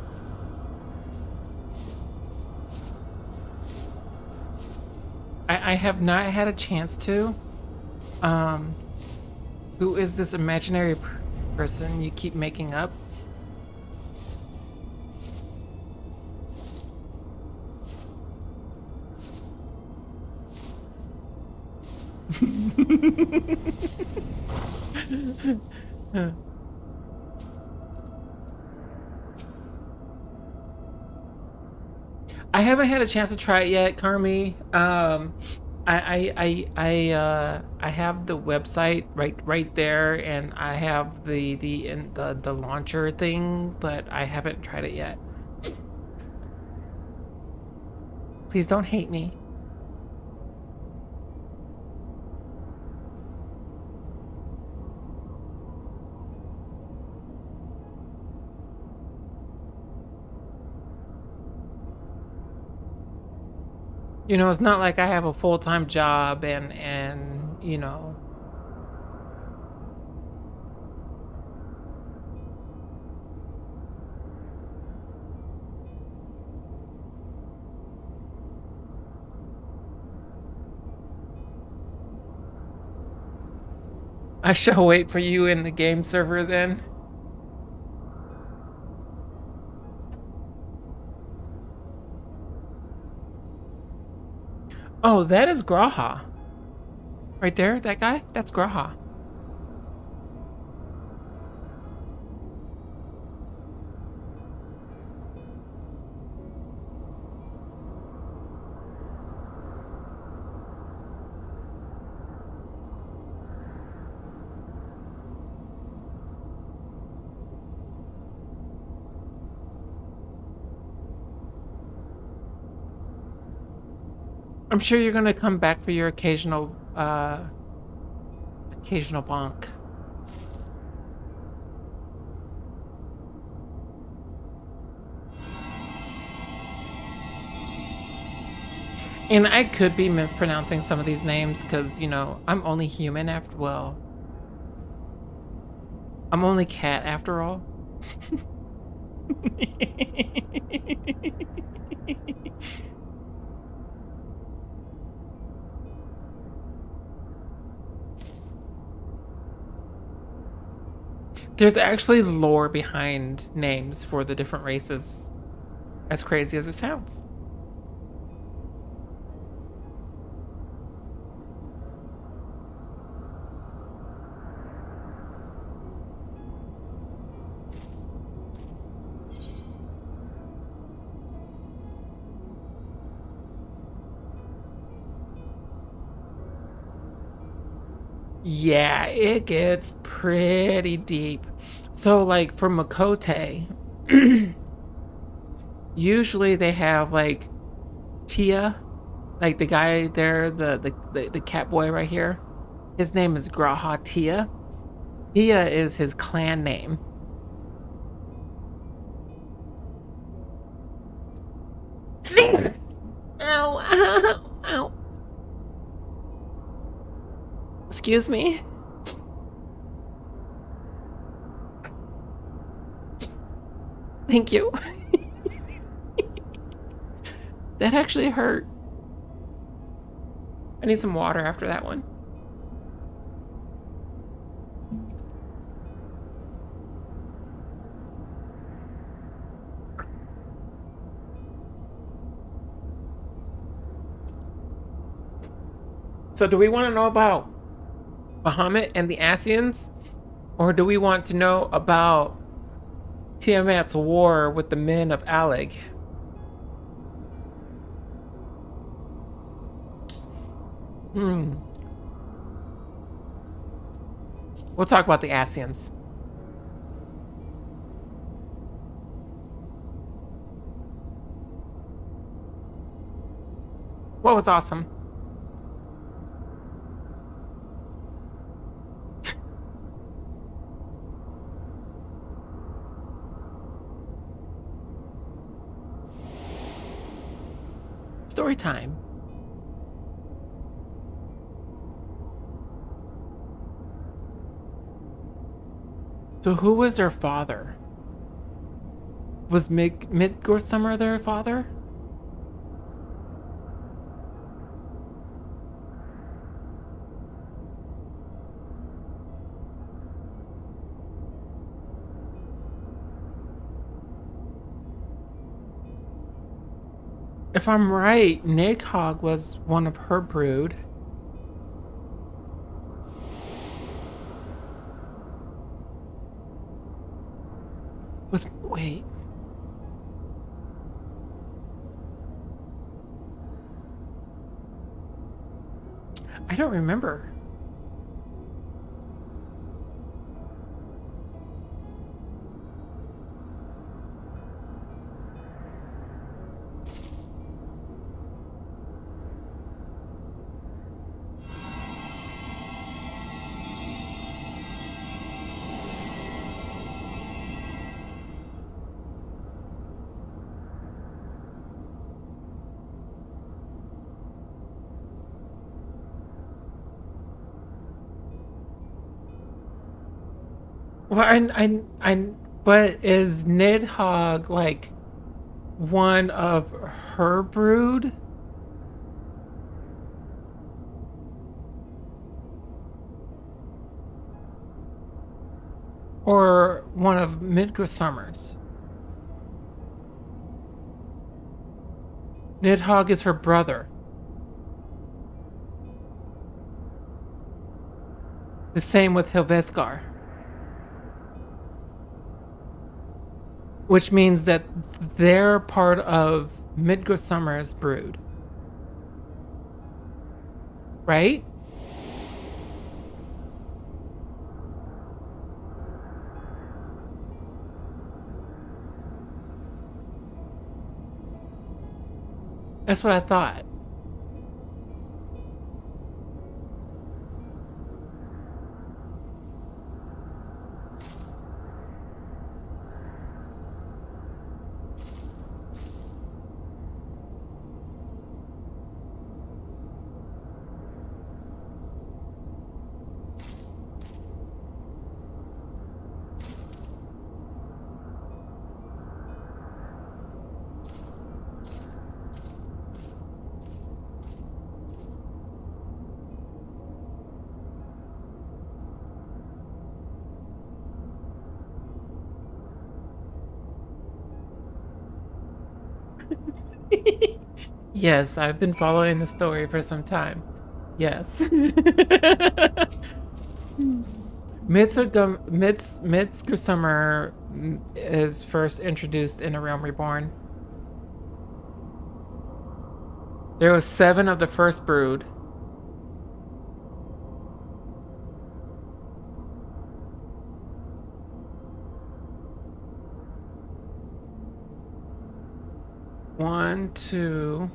I have not had a chance to. Who is this imaginary person you keep making up? I haven't had a chance to try it yet, Carmi. I have the website right there, and I have the launcher thing, but I haven't tried it yet. Please don't hate me. It's not like I have a full-time job and I shall wait for you in the game server then. Oh, that is Graha. Right there, that guy? That's Graha. I'm sure you're gonna come back for your occasional bonk. And I could be mispronouncing some of these names because, I'm only human I'm only cat after all. There's actually lore behind names for the different races, as crazy as it sounds. Yeah, it gets pretty deep. So, like, for Makote, usually they have, like, Tia, like the guy there, the cat boy right here. His name is Graha Tia. Tia is his clan name. Excuse me? Thank you. That actually hurt. I need some water after that one. So do we want to know about Bahamut and the Asians? Or do we want to know about Tiamat's war with the men of Alig? We'll talk about the Asians. What was awesome? Story time. So who was their father? Was Midgårdsummer their father? If I'm right, Nidhogg was one of her brood. Wait. I don't remember. Well, but is Nidhogg like one of her brood? Or one of Midgårdsummer's? Nidhogg is her brother. The same with Hilveskar. Which means that they're part of Midgårdsummer's brood. Right? That's what I thought. Yes, I've been following the story for some time. Yes. Midgårdsummer is first introduced in A Realm Reborn. There were 7 of the first brood. One, two,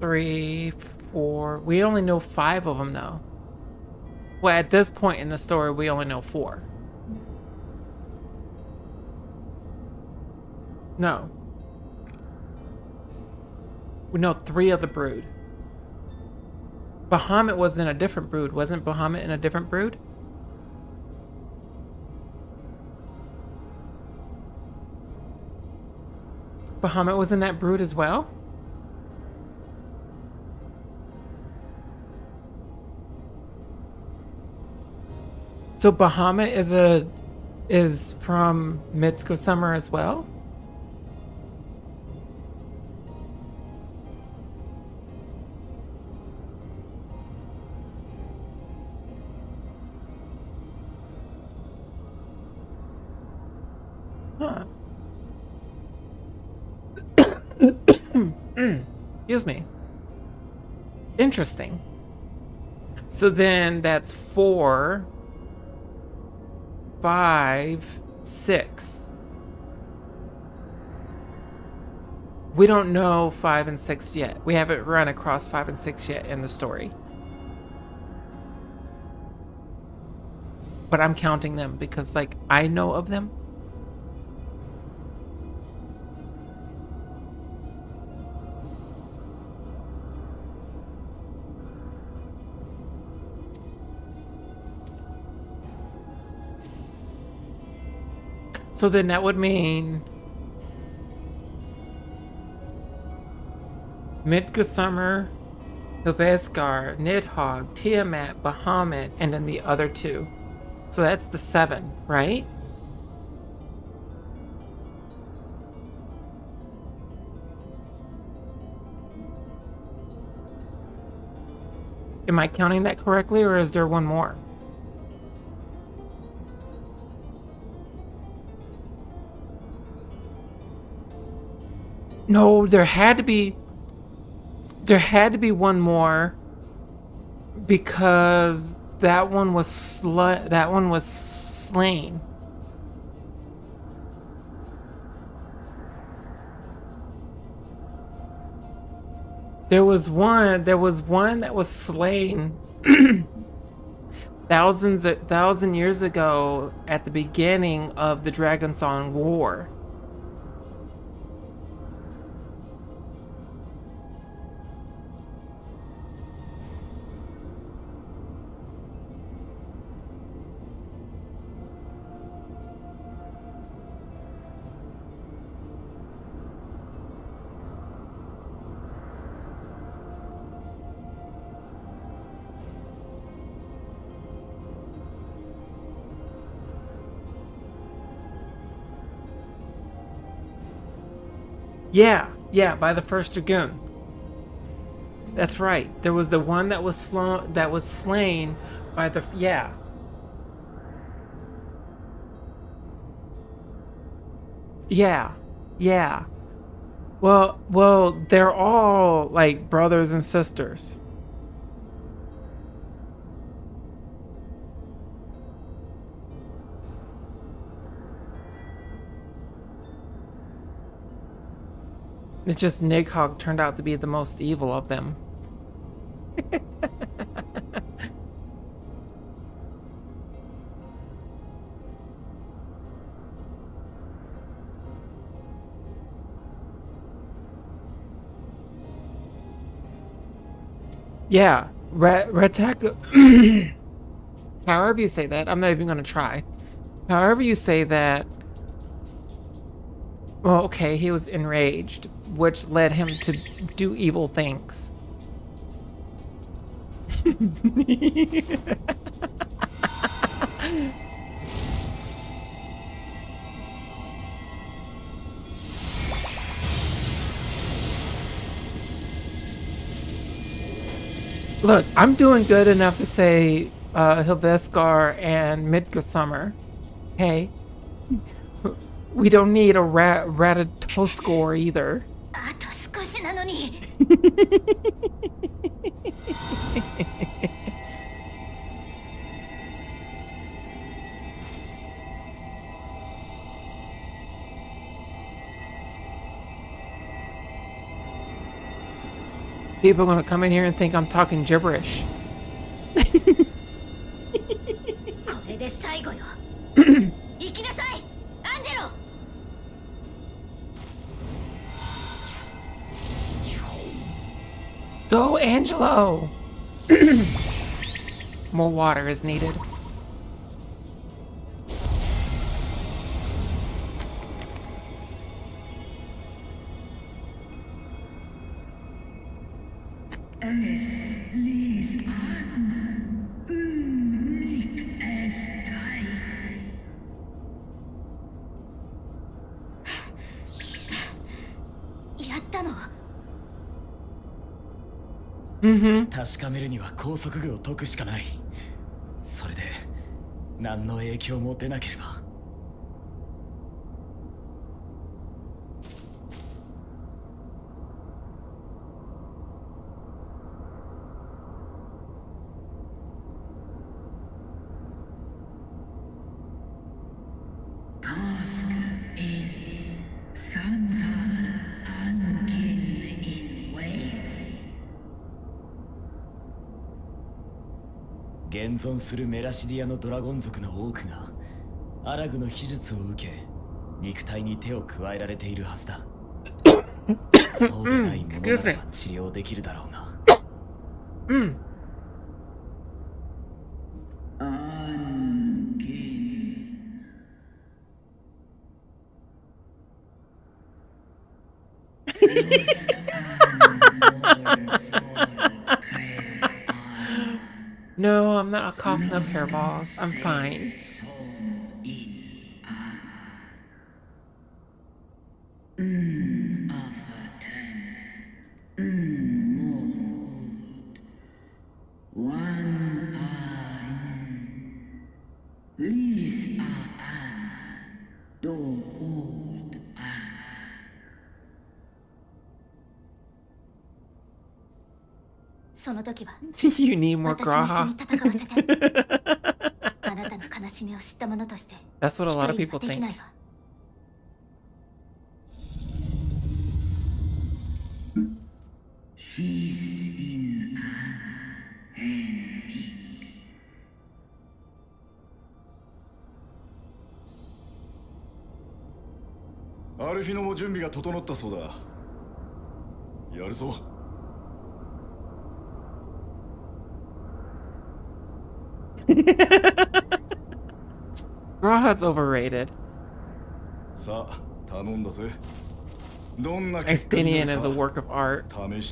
three, 4. We only know 5 of them though. Well, at this point in the story, we only know 4. No. No, 3 of the brood. Bahamut was in a different brood. Wasn't Bahamut in a different brood? Bahamut was in that brood as well? So Bahamut is from Mitsuko Summer as well? Huh. Excuse me. Interesting. So then that's 4, 5, 6. We don't know 5 and 6 yet. We haven't run across 5 and 6 yet in the story. But I'm counting them because, like, I know of them. So then that would mean Midgar Summer, Hilvesgar, Nidhogg, Tiamat, Bahamut, and then the other 2. So that's the 7, right? Am I counting that correctly, or is there one more? No, there had to be one more because that one was slain. There was one that was slain thousand years ago at the beginning of the Dragon Song War. Yeah, by the first Dragoon. That's right. There was the one that was slain by the yeah. Yeah. Well, they're all like brothers and sisters. It's just Nidhogg turned out to be the most evil of them. Yeah, Retak. However you say that, I'm not even gonna try. However you say that. Well, okay, he was enraged, which led him to do evil things. Look, I'm doing good enough to say Hilvesgar and Midgar Summer. Hey, we don't need a Ratatoskor either. あと少しなのに。People are gonna come in here and think I'm talking gibberish. これで最後よ。行きなさい、アンジェロ。Go, Angelo! More water is needed. Mm-hmm. 確かめるには高速具を解くしかない。それで何の影響も出なければ。現存するメラシリアのドラゴン族の多くがアラグの秘術を受け肉体に手を加えられているはずだ。そうでないものならば治療できるだろうが。No, I'm not coughing up hairballs. I'm fine. You need more graha. That's what a lot of people think. Alfino も準備が整ったそうだ。やるぞ。Graha's overrated. Estinian is a work of art. Gun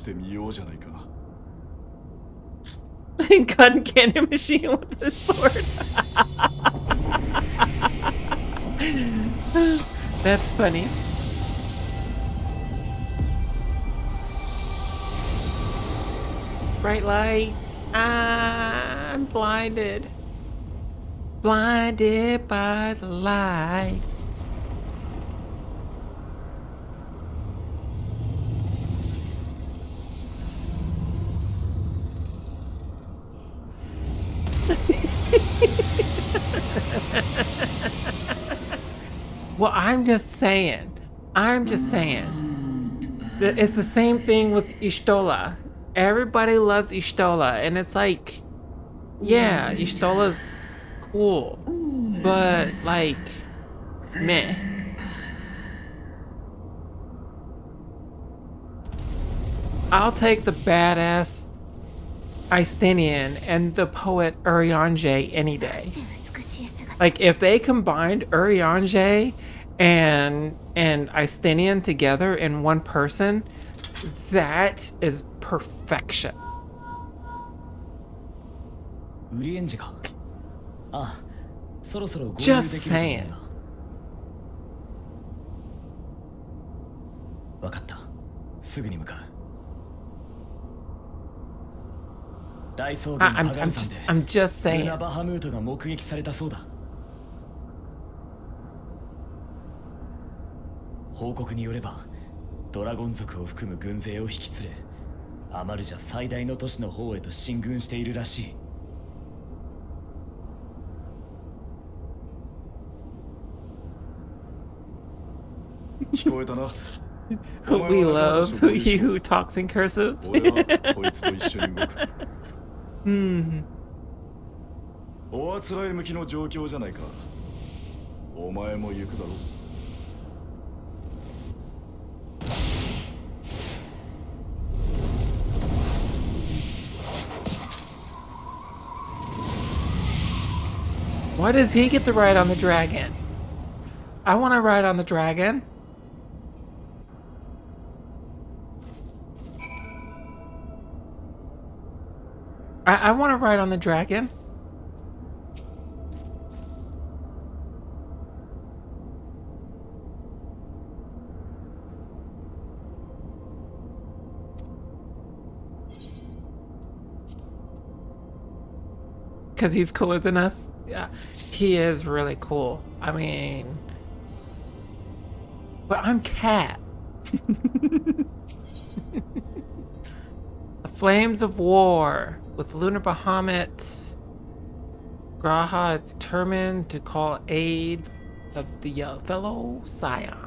cannon machine with a sword. That's funny. Bright lights. I'm blinded. Blinded by the light. Well, I'm just saying that it's the same thing with Ishtola. Everybody loves Ishtola, and it's like, yeah, Ishtola's cool, but like, meh. I'll take the badass Istinian and the poet Urianger any day. Like, if they combined Urianger and Istinian together in one person, that is perfection. Just saying. わかった。すぐに向かう。大草原パガル山で I'm just saying. ルナ・バハムートが目撃されたそうだ。報告によれば、ドラゴン族を含む軍勢を引き連れ、アマルジャ最大の都市の方へと進軍しているらしい。聞こえたな。We love he who talks in cursive. 俺はこいつと一緒に動く。おあつらい向きの状況じゃないか。お前も行くだろう。Why does he get to ride on the dragon? I want to ride on the dragon. I want to ride on the dragon. Because he's cooler than us? Yeah, he is really cool. I mean... But I'm Cat. The Flames of War with Lunar Bahamut. Graha is determined to call aid of the fellow Scions.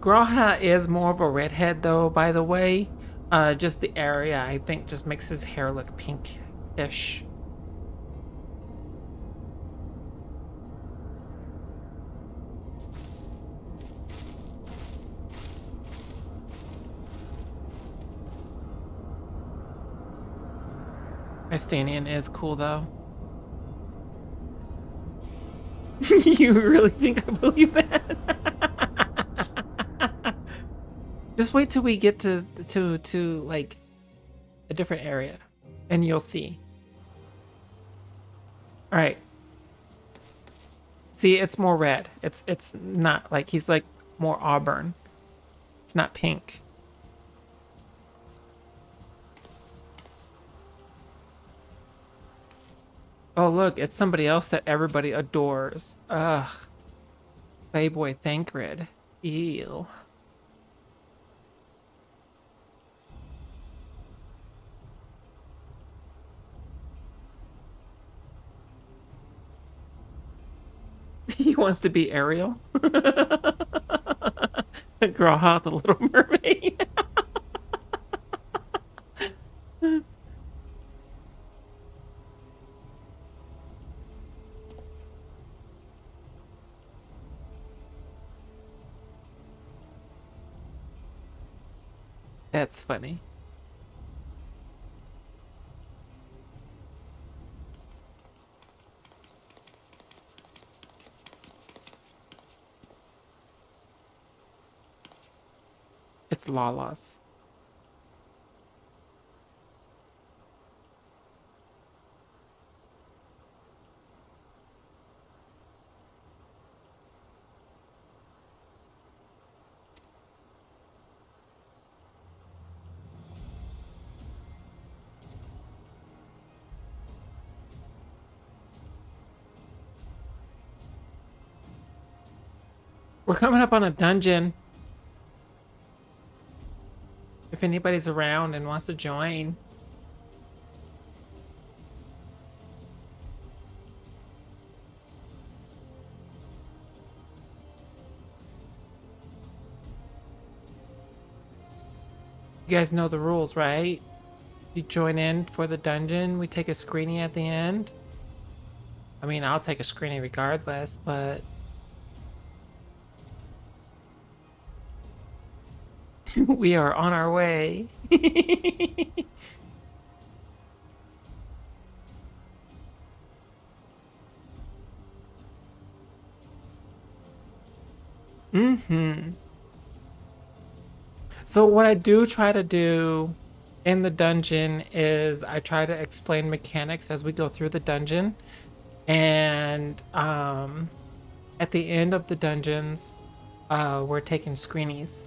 Graha is more of a redhead though, by the way. Just the area, I think, just makes his hair look pink-ish. Fandaniel is cool though. You really think I believe that? Just wait till we get to like a different area and you'll see. All right. See, it's more red. It's not like he's like more auburn. It's not pink. Oh, look, it's somebody else that everybody adores. Ugh. Playboy Thancred. Ew. He wants to be Ariel. Graha, the Little Mermaid. That's funny. It's Lala's. We're coming up on a dungeon. If anybody's around and wants to join. You guys know the rules, right? You join in for the dungeon, we take a screenie at the end. I mean, I'll take a screenie regardless, but... We are on our way. So what I do try to do in the dungeon is I try to explain mechanics as we go through the dungeon. And at the end of the dungeons, we're taking screenies.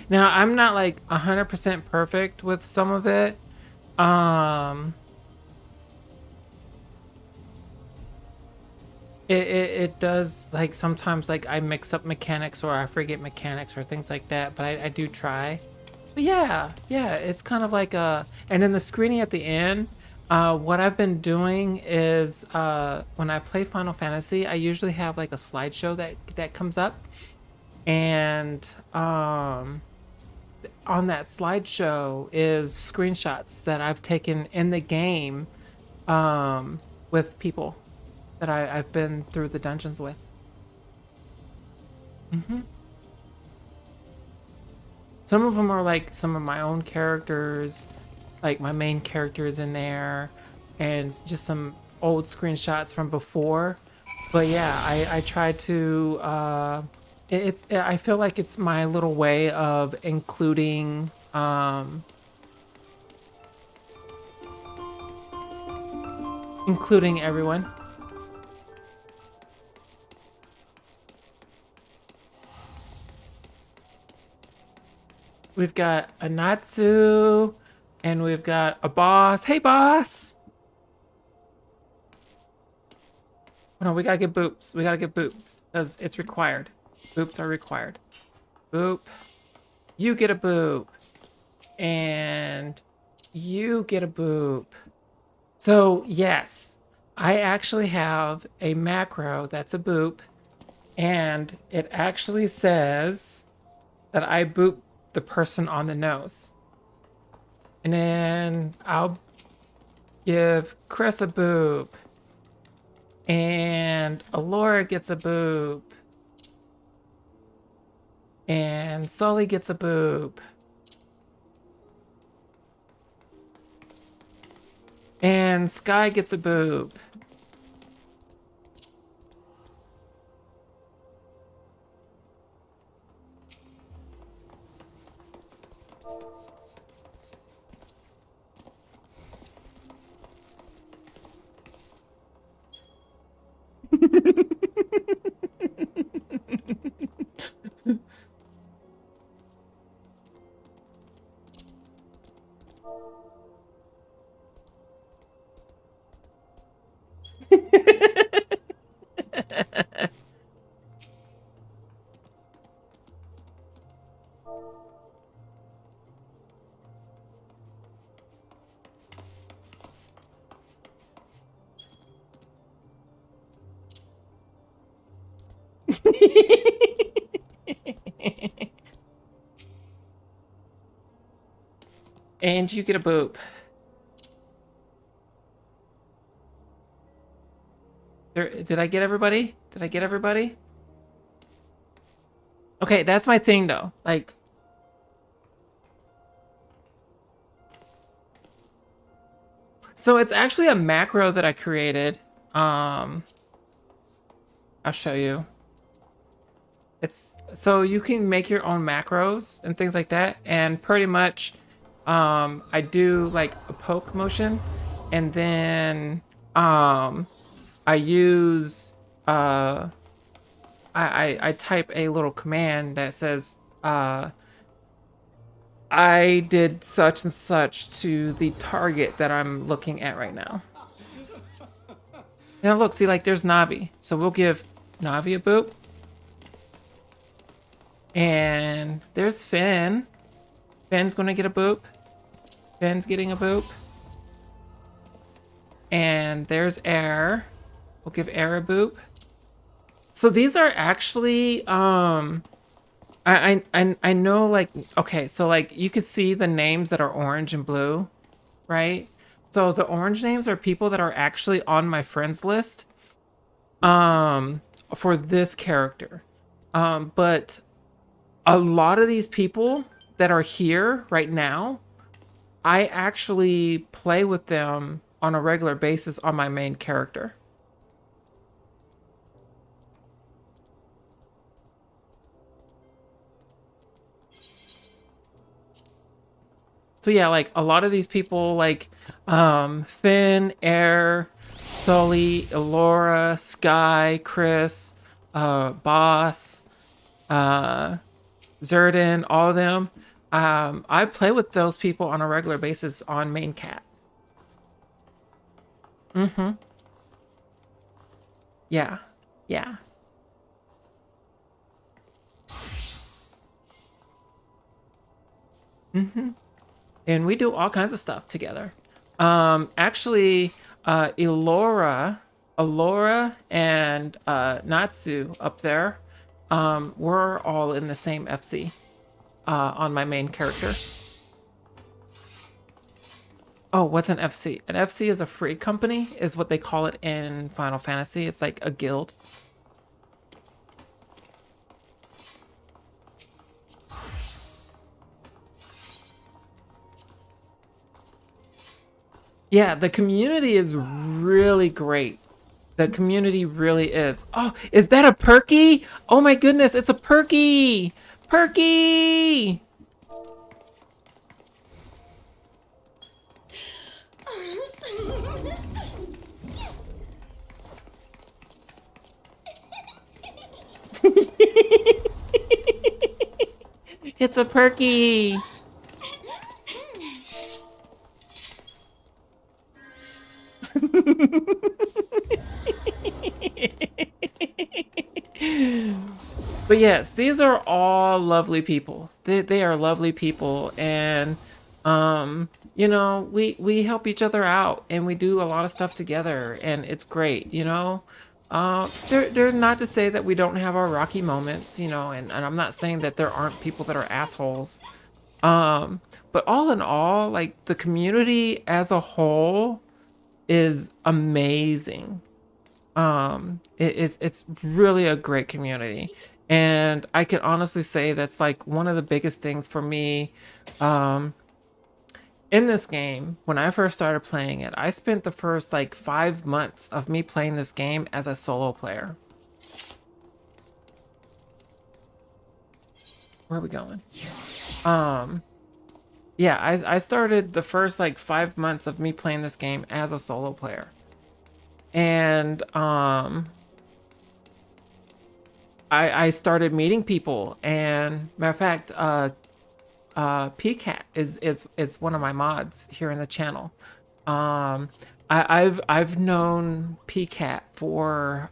Now, I'm not like 100% perfect with some of it. It does, like, sometimes, like, I mix up mechanics or I forget mechanics or things like that, but I do try. But yeah, it's kind of like a... And then the screening at the end, What I've been doing is when I play Final Fantasy, I usually have like a slideshow that comes up, and on that slideshow is screenshots that I've taken in the game with people that I've been through the dungeons with. Some of them are like some of my own characters, like my main character is in there, and just some old screenshots from before. But yeah, I try to. I feel like it's my little way of including everyone. We've got a Natsu, and we've got a boss. Hey, boss! Oh, no, we gotta get boops. We gotta get boops, because it's required. Boops are required. Boop. You get a boop. And you get a boop. So, yes, I actually have a macro that's a boop, and it actually says that I boop the person on the nose. And then I'll give Chris a boop. And Alora gets a boop. And Sully gets a boop. And Sky gets a boop. And you get a boop. Did I get everybody? Did I get everybody? Okay, that's my thing though. Like, so it's actually a macro that I created. I'll show you. It's so you can make your own macros and things like that, and pretty much I do like a poke motion, and then I use I type a little command that says I did such and such to the target that I'm looking at right now. Now look, see, like there's Navi. So we'll give Navi a boop. And there's Finn. Finn's gonna get a boop. Finn's getting a boop. And there's Air. We'll give Air a boop. So these are actually I know, like, okay, so like you could see the names that are orange and blue, right? So the orange names are people that are actually on my friends list for this character. But a lot of these people that are here right now, I actually play with them on a regular basis on my main character. So yeah, like a lot of these people, like Finn, Air, Sully, Elora, Sky, Chris, Boss, Zerdan, all of them. I play with those people on a regular basis on main cat. Mm-hmm. Yeah. Yeah. Mm-hmm. And we do all kinds of stuff together. Actually, Elora and Natsu up there, we're all in the same FC on my main character. Oh, what's an FC? An FC is a free company, is what they call it in Final Fantasy. It's like a guild. Yeah, the community is really great. The community really is. Oh, is that a Perky? Oh my goodness, it's a Perky! Perky! It's a Perky! But yes, these are all lovely people. They are lovely people, and you know, we help each other out, and we do a lot of stuff together, and it's great, you know. They're not to say that we don't have our rocky moments, you know, and I'm not saying that there aren't people that are assholes. But all in all, like the community as a whole is amazing. It's really a great community, and I can honestly say that's like one of the biggest things for me in this game. When I first started playing it, I spent the first like 5 months of me playing this game as a solo player. Where are we going? Yeah, I started the first like 5 months of me playing this game as a solo player. And I started meeting people, and matter of fact, PCAT is one of my mods here in the channel. I've known PCAT for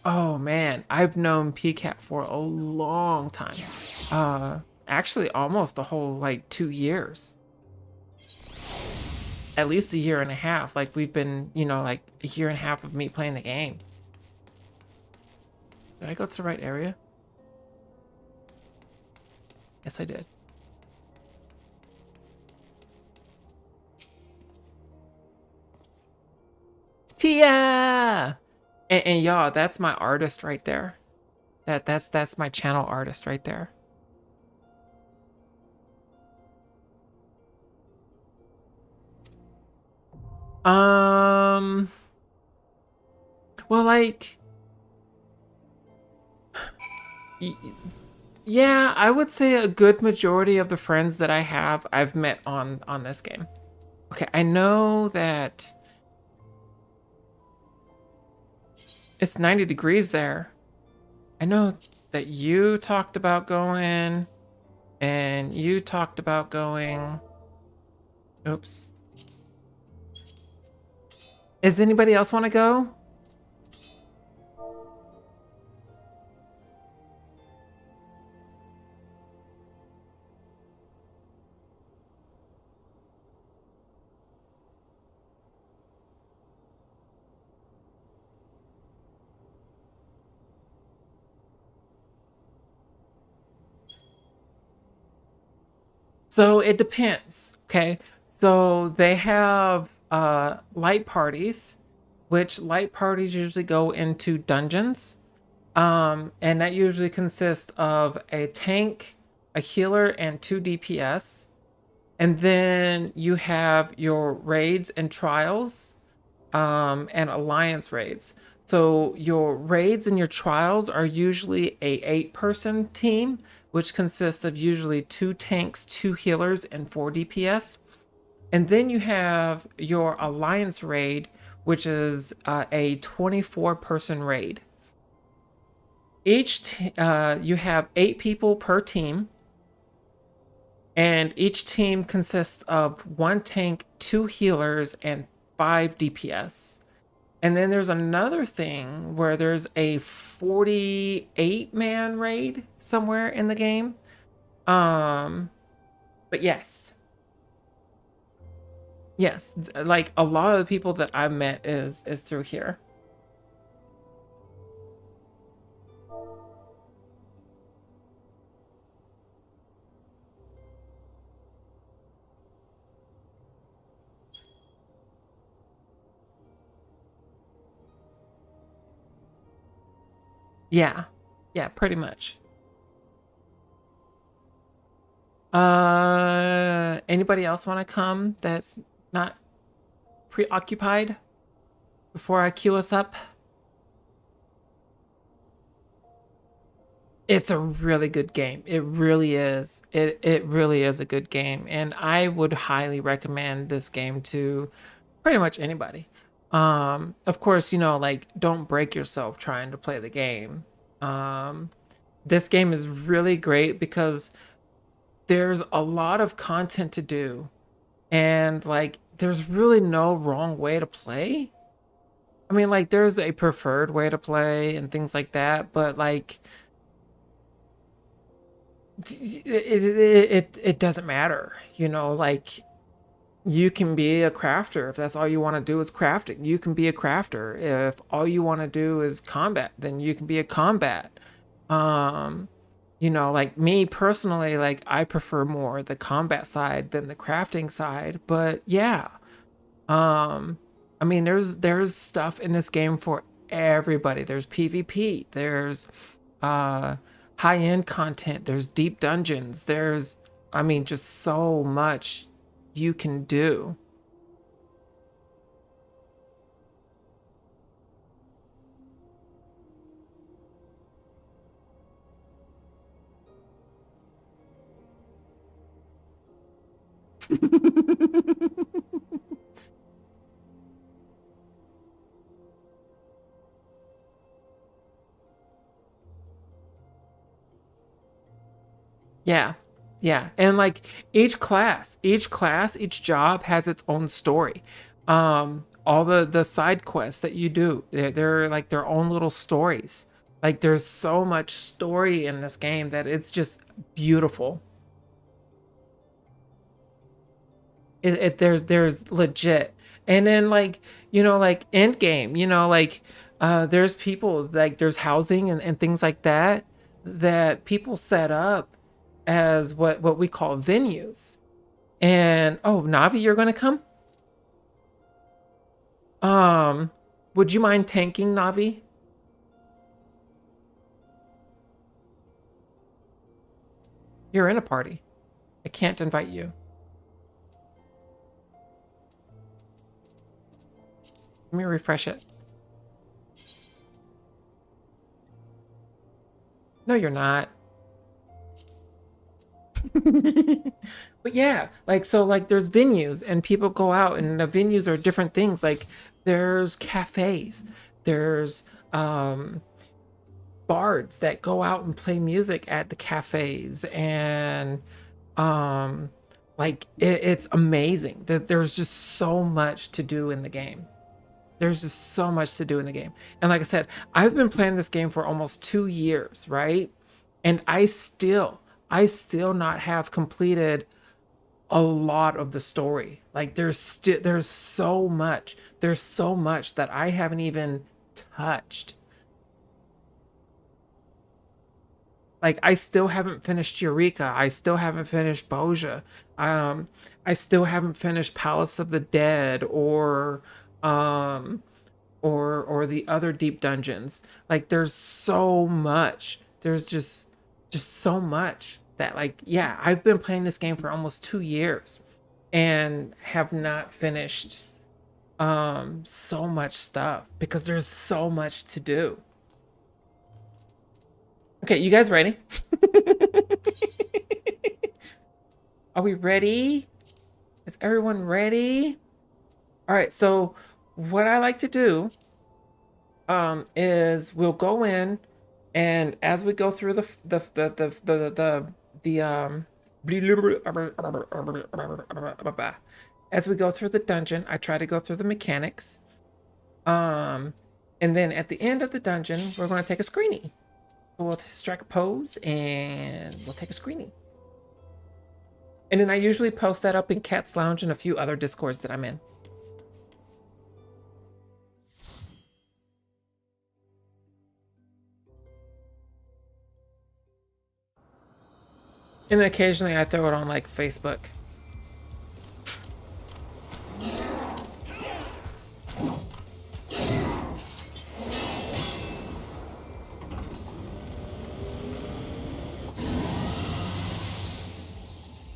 oh man, I've known PCAT for a long time. Actually almost the whole like 2 years. At least a year and a half. Like we've been, you know, like a year and a half of me playing the game. Did I go to the right area? Yes, I did. Tia! And y'all, that's my artist right there. That's my channel artist right there. Well, like, yeah, I would say a good majority of the friends that I have, I've met on this game. Okay, I know that it's 90 degrees there. I know that you talked about going, and you talked about going. Oops. Does anybody else want to go? So it depends, okay? So they have light parties, which light parties usually go into dungeons. And that usually consists of a tank, a healer, and 2 DPS. And then you have your raids and trials, and alliance raids. So your raids and your trials are usually a 8-person team, which consists of usually 2 tanks, 2 healers, and 4 DPS. And then you have your alliance raid, which is a 24-person raid. You have 8 people per team, and each team consists of 1 tank, 2 healers, and 5 DPS. And then there's another thing where there's a 48-man raid somewhere in the game. But yes. Yes, like a lot of the people that I've met is through here. Yeah. Yeah, pretty much. Anybody else want to come that's not preoccupied before I queue us up? It's a really good game. It really is. It really is a good game, and I would highly recommend this game to pretty much anybody. Of course, you know, like don't break yourself trying to play the game. This game is really great because there's a lot of content to do, and like there's really no wrong way to play. I mean, like there's a preferred way to play and things like that, but like it doesn't matter, you know, like you can be a crafter if that's all you want to do is crafting. You can be a crafter. If all you want to do is combat, then you can be a combat. Um, you know, like me personally, like I prefer more the combat side than the crafting side, but yeah. Um, I mean, there's stuff in this game for everybody. There's PvP, there's uh high-end content, there's deep dungeons, there's I mean just so much you can do. Yeah. Yeah. And like each job has its own story. All the side quests that you do, they're like their own little stories. Like there's so much story in this game that it's just beautiful. There's legit. And then like, you know, like end game, you know, like there's people like there's housing and things like that that people set up as what we call venues. And oh, Navi, you're gonna come? Um, would you mind tanking, Navi? You're in a party. I can't invite you. Let me refresh it. No, you're not. But yeah, like so like there's venues and people go out and the venues are different things. Like there's cafes, there's bards that go out and play music at the cafes and um like it's amazing. There's just so much to do in the game. There's just so much to do in the game. And like I said, I've been playing this game for almost 2 years, right? And I still not have completed a lot of the story. Like there's so much. There's so much that I haven't even touched. Like I still haven't finished Eureka. I still haven't finished Boja. Um, I still haven't finished Palace of the Dead um or the other deep dungeons. Like there's so much. There's just so much that like yeah, I've been playing this game for almost 2 years and have not finished so much stuff because there's so much to do. Okay, you guys ready? Are we ready? Is everyone ready? All right, so what I like to do is we'll go in and as we go through the as we go through the dungeon, I try to go through the mechanics. Um and then at the end of the dungeon, we're going to take a screenie. We'll strike a pose and we'll take a screening. And then I usually post that up in Cat's Lounge and a few other Discords that I'm in. And then occasionally I throw it on like Facebook.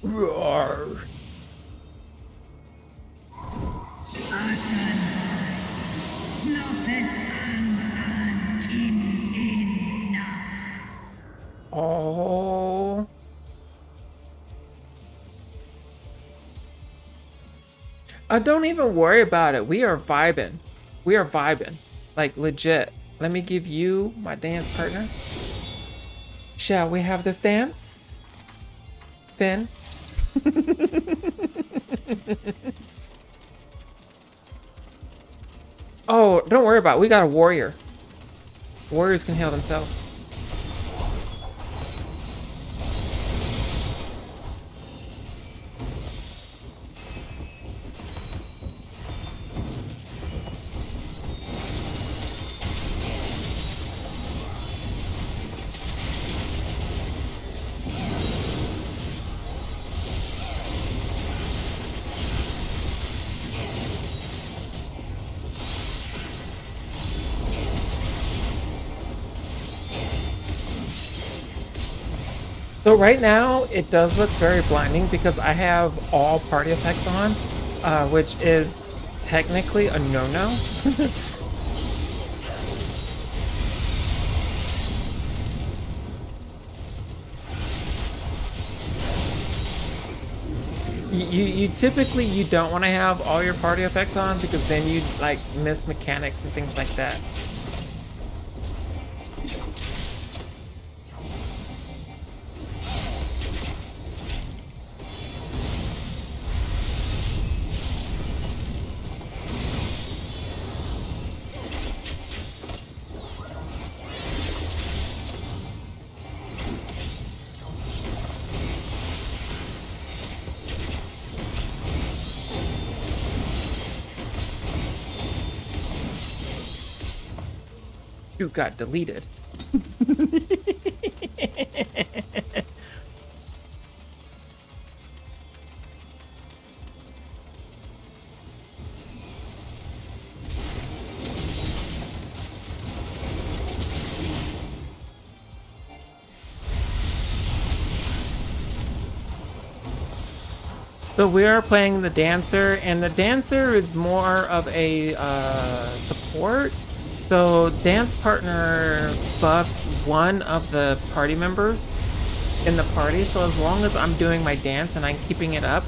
Roar. Oh. Don't even worry about it. We are vibing. We are vibing. Like legit. Let me give you my dance partner. Shall we have this dance? Finn? Oh, don't worry about it. We got a warrior. Warriors can heal themselves. So right now, it does look very blinding because I have all party effects on, which is technically a no-no. You typically you don't want to have all your party effects on because then you like miss mechanics and things like that. You got deleted. So we are playing the dancer, and the dancer is more of a support. So dance partner buffs one of the party members in the party. So as long as I'm doing my dance and I'm keeping it up,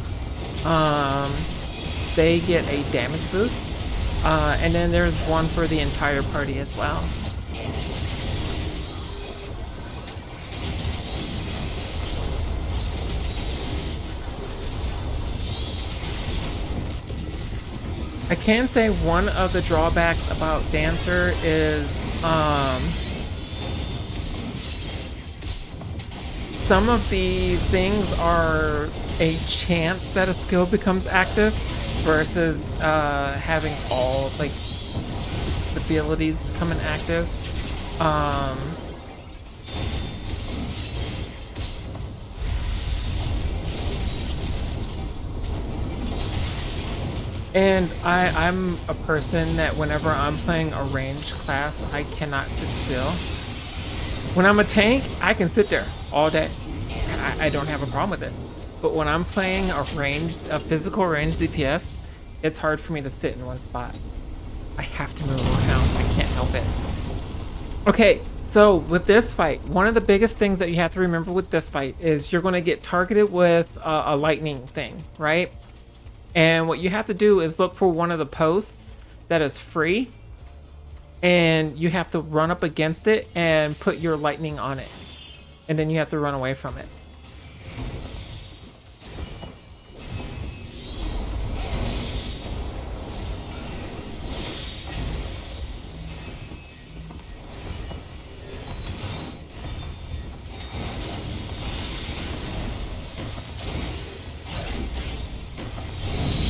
they get a damage boost. And then there's one for the entire party as well. I can say one of the drawbacks about Dancer is some of the things are a chance that a skill becomes active versus having all like the abilities becoming active. And I'm a person that whenever I'm playing a ranged class, I cannot sit still. When I'm a tank, I can sit there all day. I don't have a problem with it. But when I'm playing a physical ranged DPS, it's hard for me to sit in one spot. I have to move around. I can't help it. Okay, so with this fight, one of the biggest things that you have to remember with this fight is you're going to get targeted with a lightning thing, right? And what you have to do is look for one of the posts that is free, and you have to run up against it and put your lightning on it, and then you have to run away from it.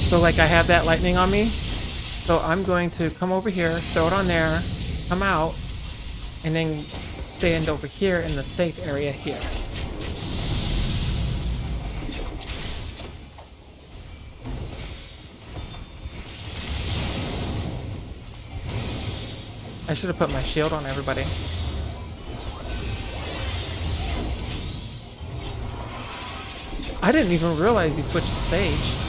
So like I have that lightning on me. So I'm going to come over here, throw it on there, come out, and then stand over here in the safe area here. I should have put my shield on everybody. I didn't even realize you switched the stage.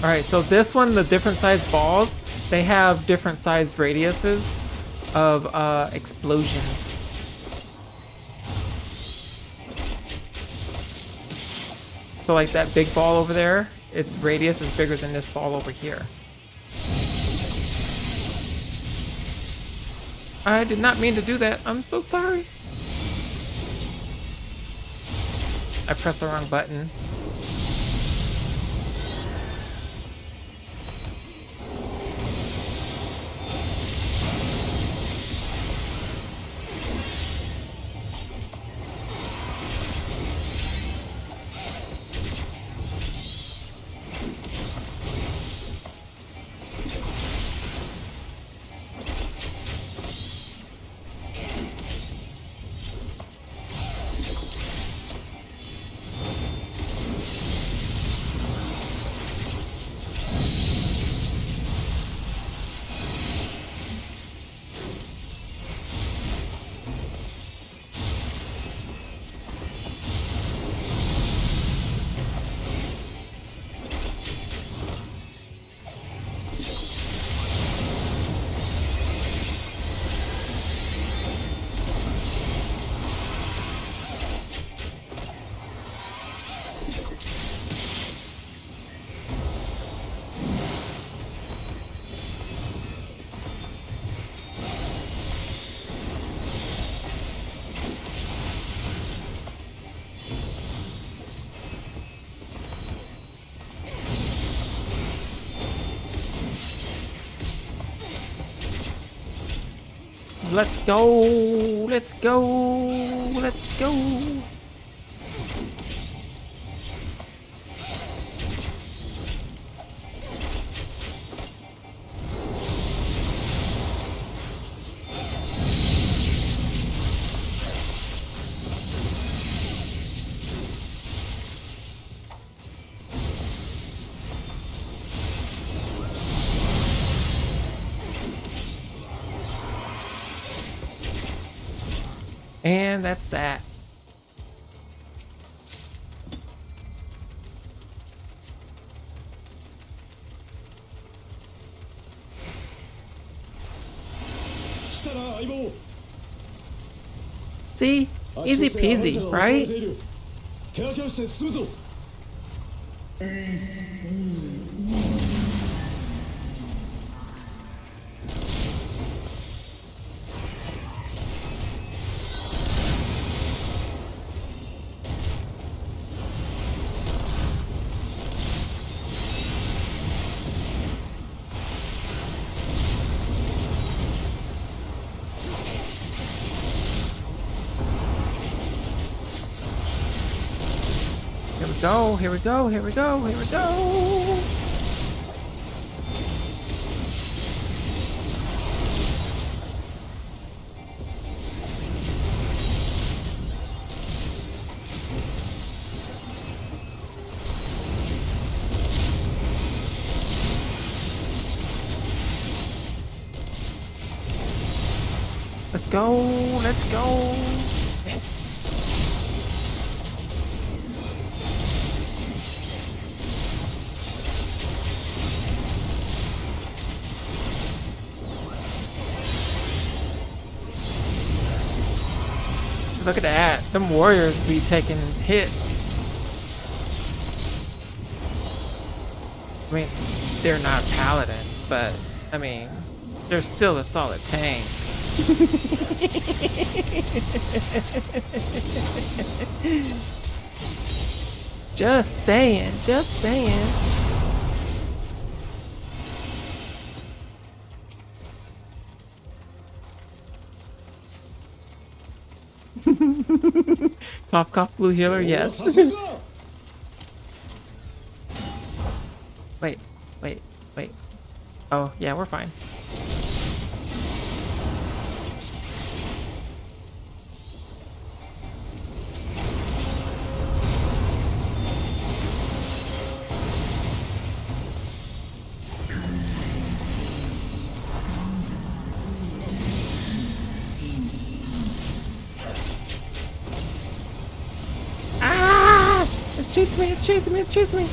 Alright, so this one, the different size balls, they have different size radiuses of explosions. So like that big ball over there, its radius is bigger than this ball over here. I did not mean to do that. I'm so sorry. I pressed the wrong button. Let's go, let's go, let's go. And that's that. See? Easy peasy, right? Here we go, here we go, here we go, here we go. Let's go, let's go. Yes. Look at that. Them warriors be taking hits. I mean, they're not paladins, but I mean, they're still a solid tank. Just saying, just saying. Cough, cough, blue healer, yes. Wait, wait, wait. Oh, yeah, we're fine. Ah! It's chasing me, it's chasing me, it's chasing me.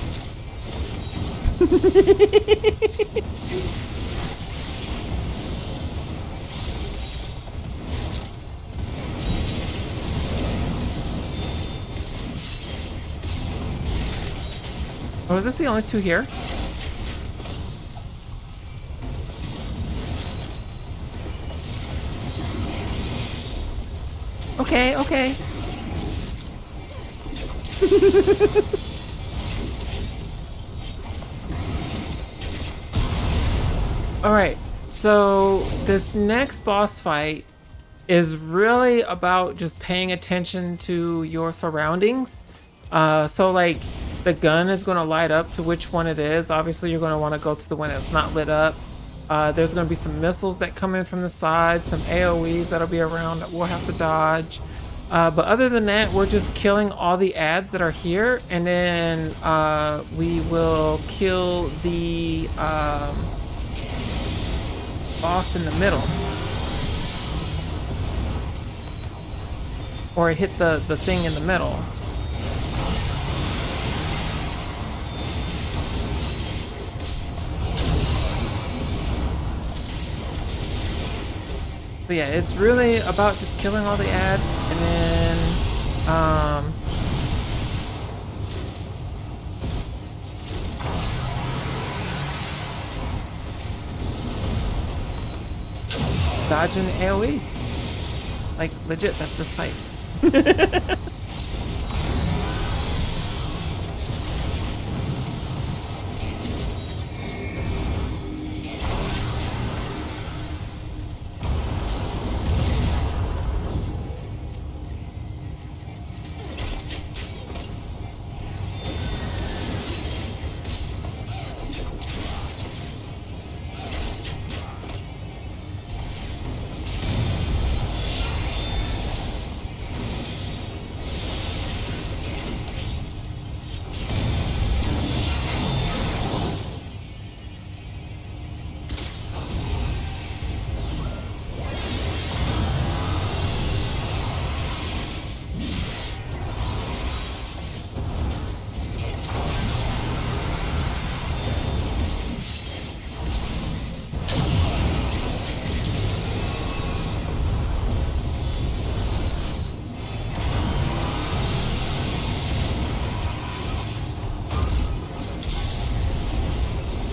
Oh, is this the only two here? Okay, okay. Alright, so this next boss fight is really about just paying attention to your surroundings. So like the gun is going to light up to which one it is. Obviously you're going to want to go to the one that's not lit up. There's going to be some missiles that come in from the side, some AoEs that'll be around that we'll have to dodge. But other than that, we're just killing all the ads that are here, and then we will kill the boss in the middle. Or hit the thing in the middle. But yeah, it's really about just killing all the ads, and then dodging AoEs. Like legit, that's this fight.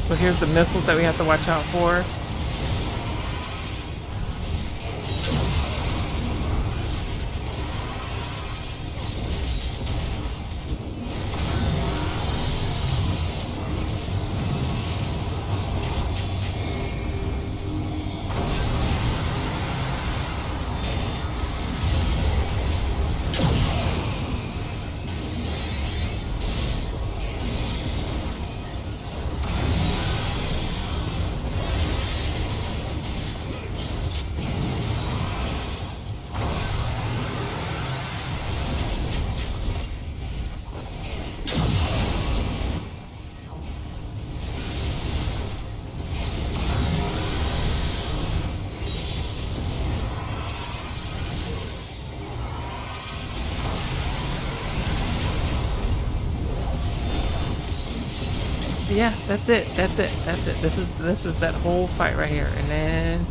So here's the missiles that we have to watch out for. Yeah, that's it. That's it. That's it. This is that whole fight right here. And then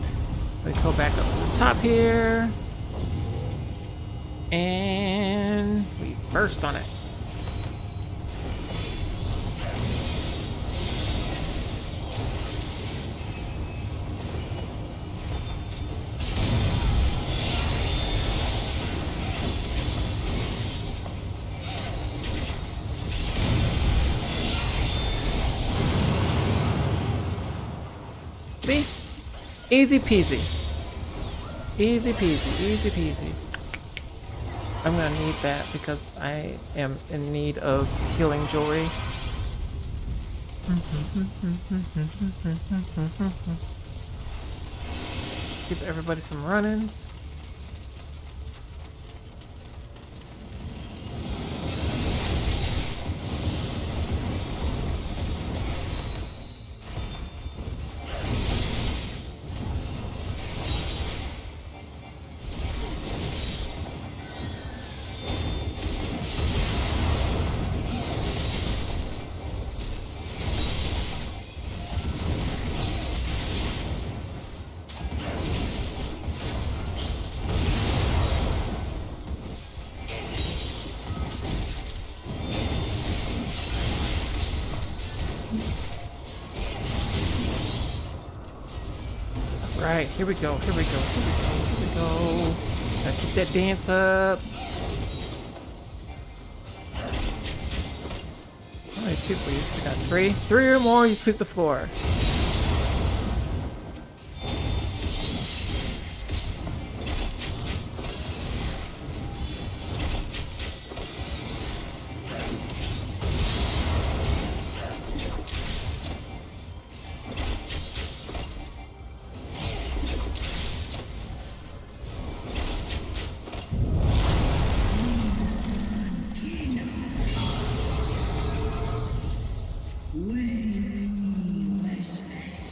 we go back up to the top here. And we burst on it. See? Easy peasy. Easy peasy, easy peasy. I'm gonna need that because I am in need of healing jewelry. Give everybody some run-ins. Right, here we go, here we go, here we go, here we go. Gotta keep that dance up. How many people you still got? Three? Three or more, you sweep the floor.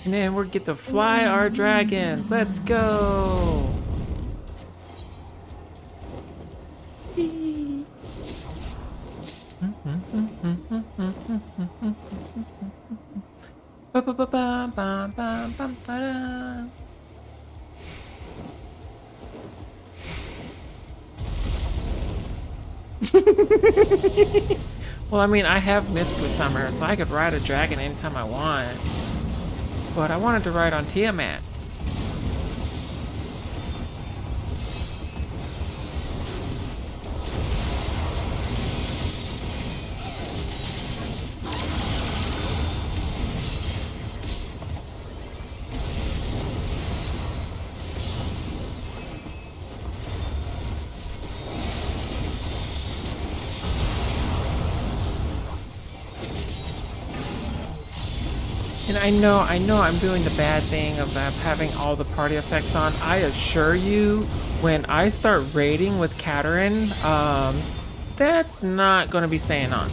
And then we'll get to fly our dragons. Let's go. Well, I mean, I have Mitsuko Summer, so I could ride a dragon anytime I want. But I wanted to ride on Tiamat. And I know I'm doing the bad thing of having all the party effects on. I assure you, when I start raiding with Katerin, that's not going to be staying on.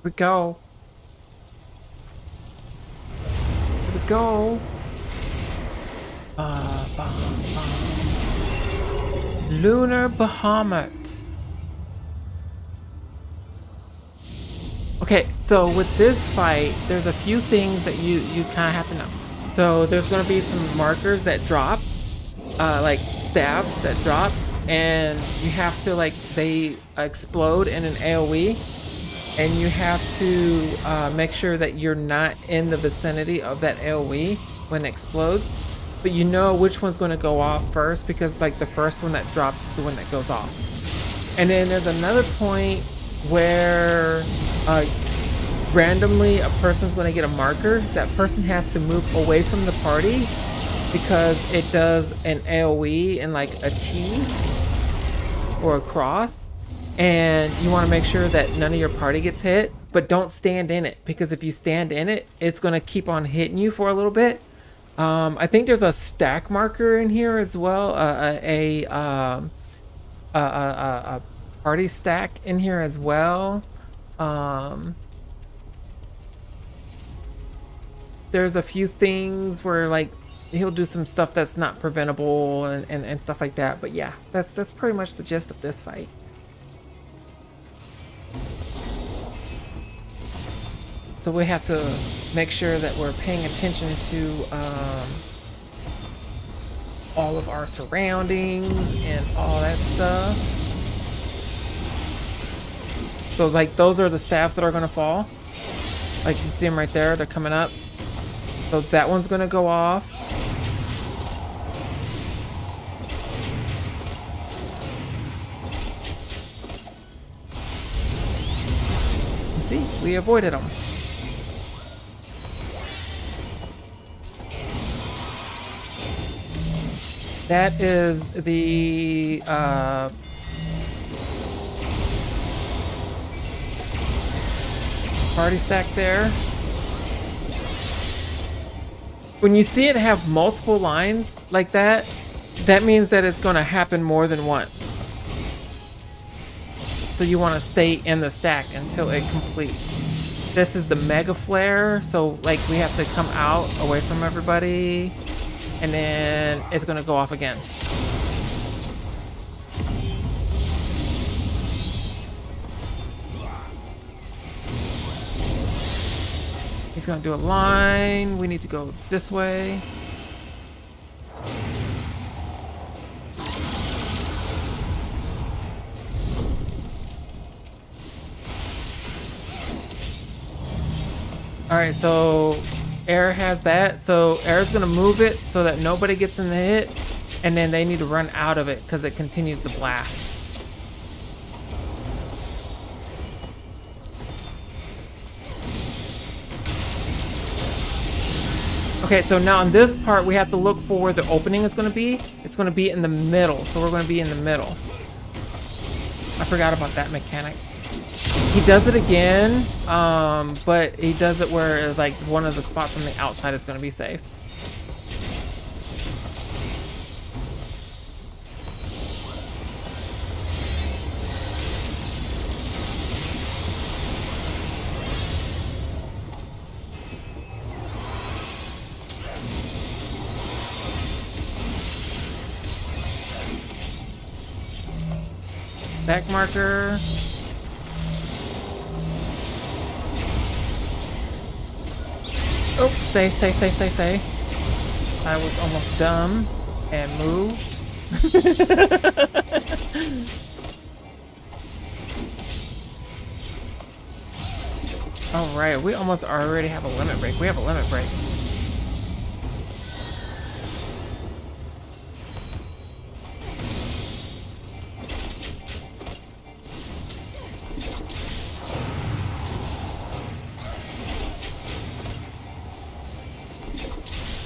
We go. Here we go. Lunar Bahamut. Okay, so with this fight, there's a few things that you kind of have to know. So there's going to be some markers that drop, like stabs that drop, and you have to, like, they explode in an AoE. And you have to make sure that you're not in the vicinity of that AoE when it explodes. But you know which one's going to go off first, because like the first one that drops is the one that goes off. And then there's another point where randomly a person's going to get a marker. That person has to move away from the party because it does an AoE in like a T or a cross. And you want to make sure that none of your party gets hit, but don't stand in it, because if you stand in it, it's going to keep on hitting you for a little bit. I think there's a stack marker in here as well, a party stack in here as well. There's a few things where like he'll do some stuff that's not preventable and stuff like that. But yeah, that's pretty much the gist of this fight. So we have to make sure that we're paying attention to all of our surroundings and all that stuff. So like those are the staffs that are going to fall. Like you see them right there, they're coming up. So that one's gonna go off. And see, we avoided them. That is the party stack there. When you see it have multiple lines like that, that means that it's going to happen more than once. So you want to stay in the stack until it completes. This is the mega flare, so like we have to come out away from everybody, and then it's going to go off again. He's gonna do a line. We need to go this way. All right, so Air has that. So Air's gonna move it so that nobody gets in the hit, and then they need to run out of it because it continues to blast. Okay, so now on this part, we have to look for where the opening is going to be. It's going to be in the middle, so we're going to be in the middle. I forgot about that mechanic. He does it again, but he does it where like one of the spots on the outside is going to be safe. Back marker. Oh, stay. I was almost dumb and moved. All right, we almost already have a limit break. We have a limit break.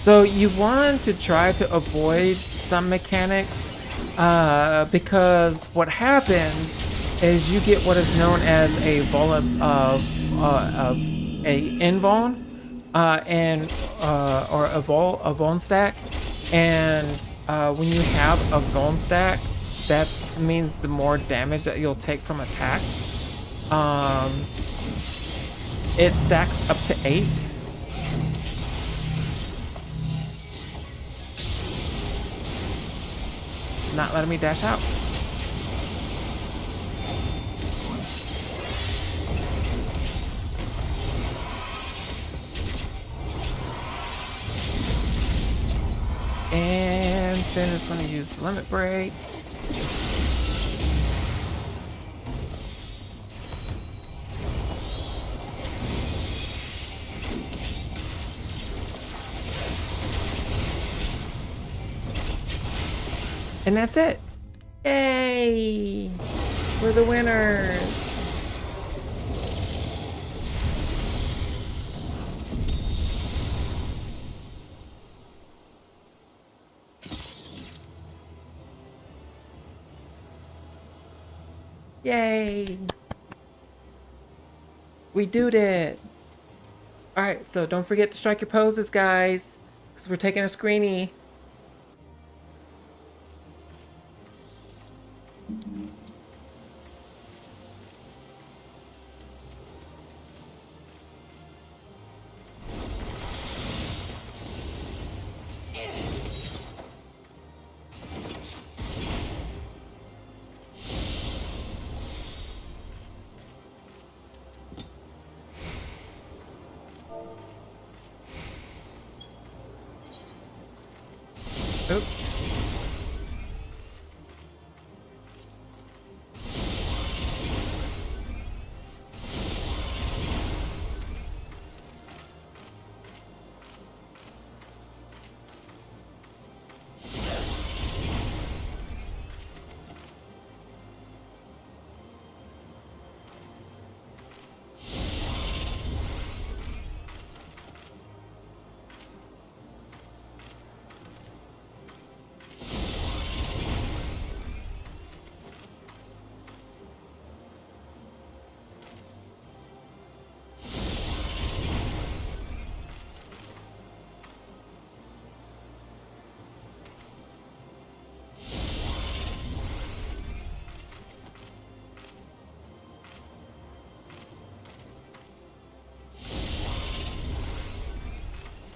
So you want to try to avoid some mechanics because what happens is you get what is known as a invuln or a vuln stack, and when you have a vuln stack, that means the more damage that you'll take from attacks. It stacks up to 8. Not letting me dash out. And then it's going to use the limit break. And that's it. Yay! We're the winners. Yay! We did it. All right, so don't forget to strike your poses, guys, because we're taking a screenie. Oops.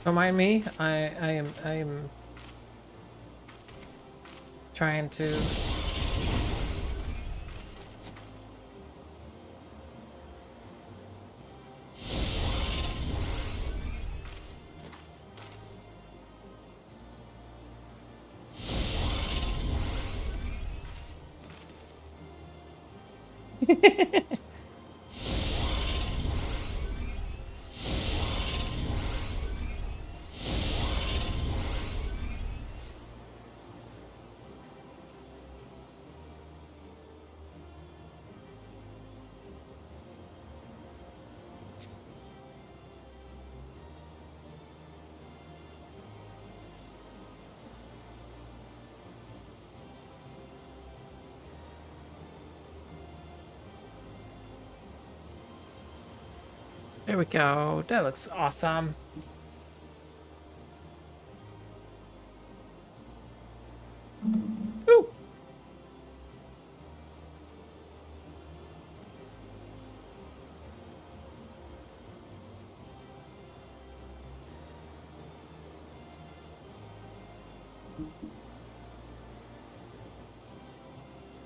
Don't mind me. I am trying to. There we go. That looks awesome. Ooh.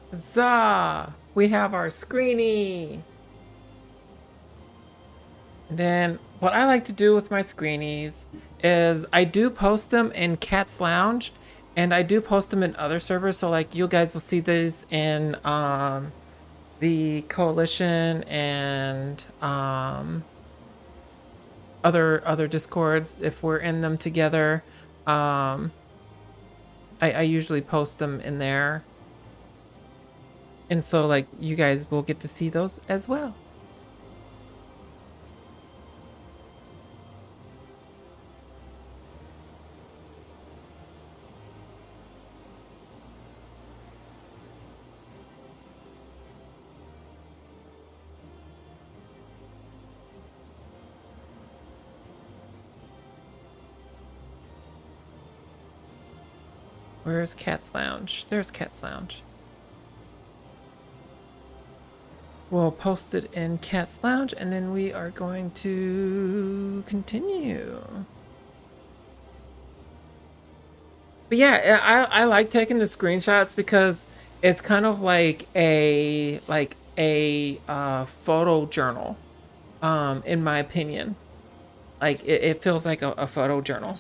Huzzah! We have our screenie. And then what I like to do with my screenies is I do post them in Cat's Lounge, and I do post them in other servers. So like you guys will see these in the Coalition and other Discords if we're in them together. I usually post them in there. And so like you guys will get to see those as well. Where's Cat's Lounge? There's Cat's Lounge. We'll post it in Cat's Lounge, and then we are going to continue. But yeah, I like taking the screenshots because it's kind of like a photo journal, in my opinion. Like it feels like a photo journal.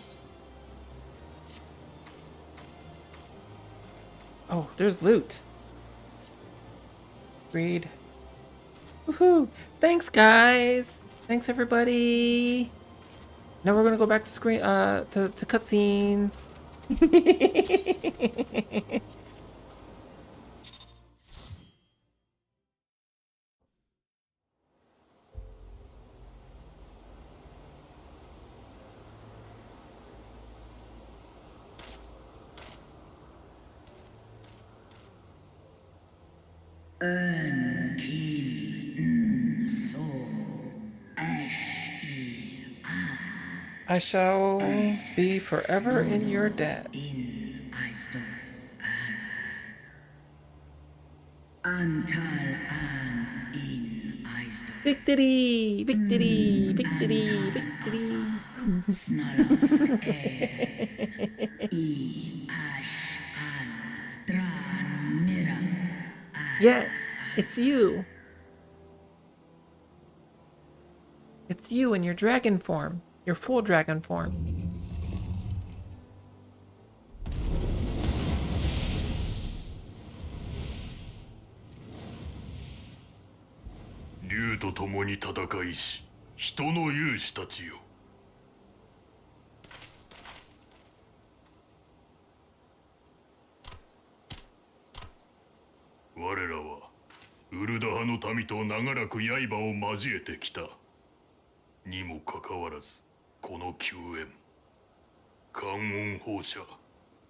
Oh, there's loot. Read. Woohoo! Thanks, guys. Thanks, everybody. Now we're gonna go back to screen to cutscenes. I shall be forever in your debt. Victory! Victory! Victory! Victory! Yes, it's you. It's you in your dragon form, your full dragon form. 竜と共に戦いし、人の勇士たちよ。我らはウルダ派の民と長らく刃を交えてきた。にもかかわらず、この救援、観音放射、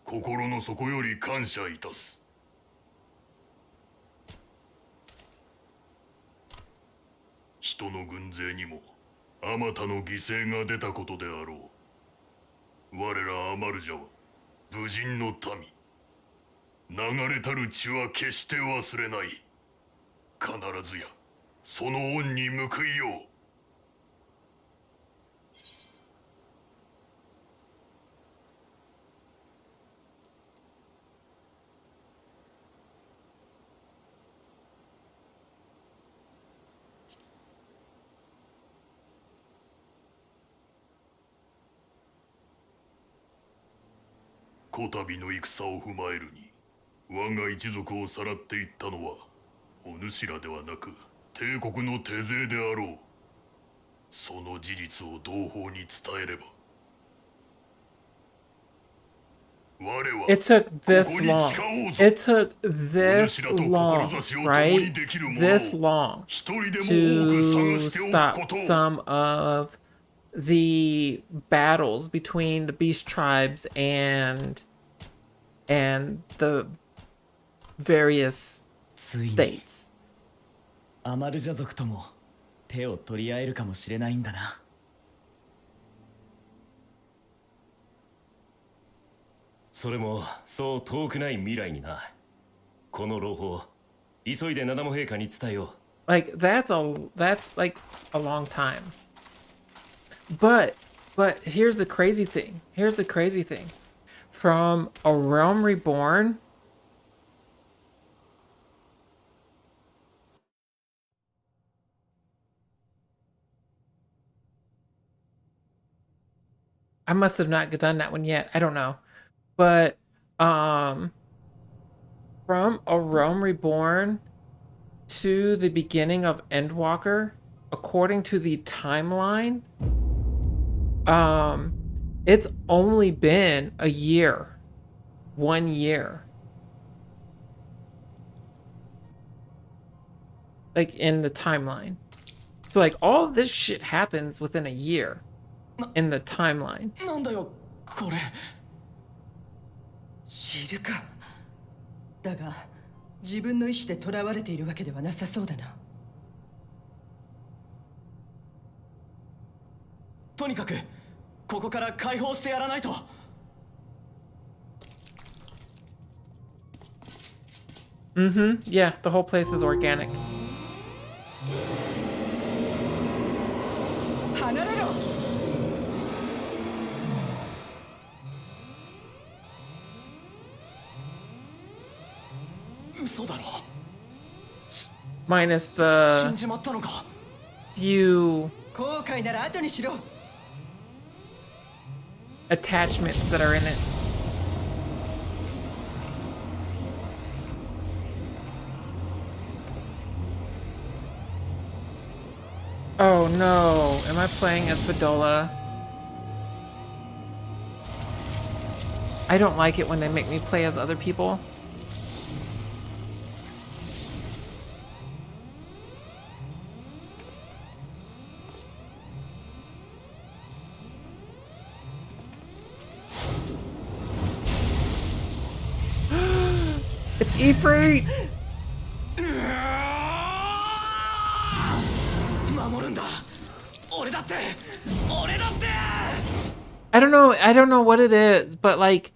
心の底より感謝いたす。人の軍勢にもあまたの犠牲が出たことであろう。我らアマルジャは武人の民。流れたる血は決して忘れない。必ずやその恩に報いよう。こたびの戦を踏まえるに、我が一族をさらっていったのはお主らではなく帝国の手勢であろう。その事実を同胞に伝えれば、我は It took こ this こに long. 誓おうぞ。 It took お this 主らと long, 志を共に right? できる者を This long 一人でも多く探 to しておく stop ことを。 some of the battles between the beast tribes and the various ついに states. アマルジャ族とも手を取り合えるかもしれないんだな。それもそう遠くない未来にな。この朗報、急いで七母陛下に伝えよう。 Like that's like a long time. But here's the crazy thing. Here's the crazy thing. From A Realm Reborn, I must have not done that one yet. I don't know. But from A Realm Reborn to the beginning of Endwalker, according to the timeline, it's only been a year. 1 year. Like in the timeline. So like all of this shit happens within a year in the timeline. なんだよこれ。知るか。だが自分の意志で囚われているわけではなさそうだな。とにかくここから解放してやらないと。Yeah, the whole place is organic. 離れろ。嘘だろ。 Minus 死 the んじまったのか。 few 後悔なら後にしろ。 attachments that are in it. Oh no, am I playing as Vidola? I don't like it when they make me play as other people. It's Ifrit! 守るんだ。俺だって。俺だって。 I don't know what it is, but like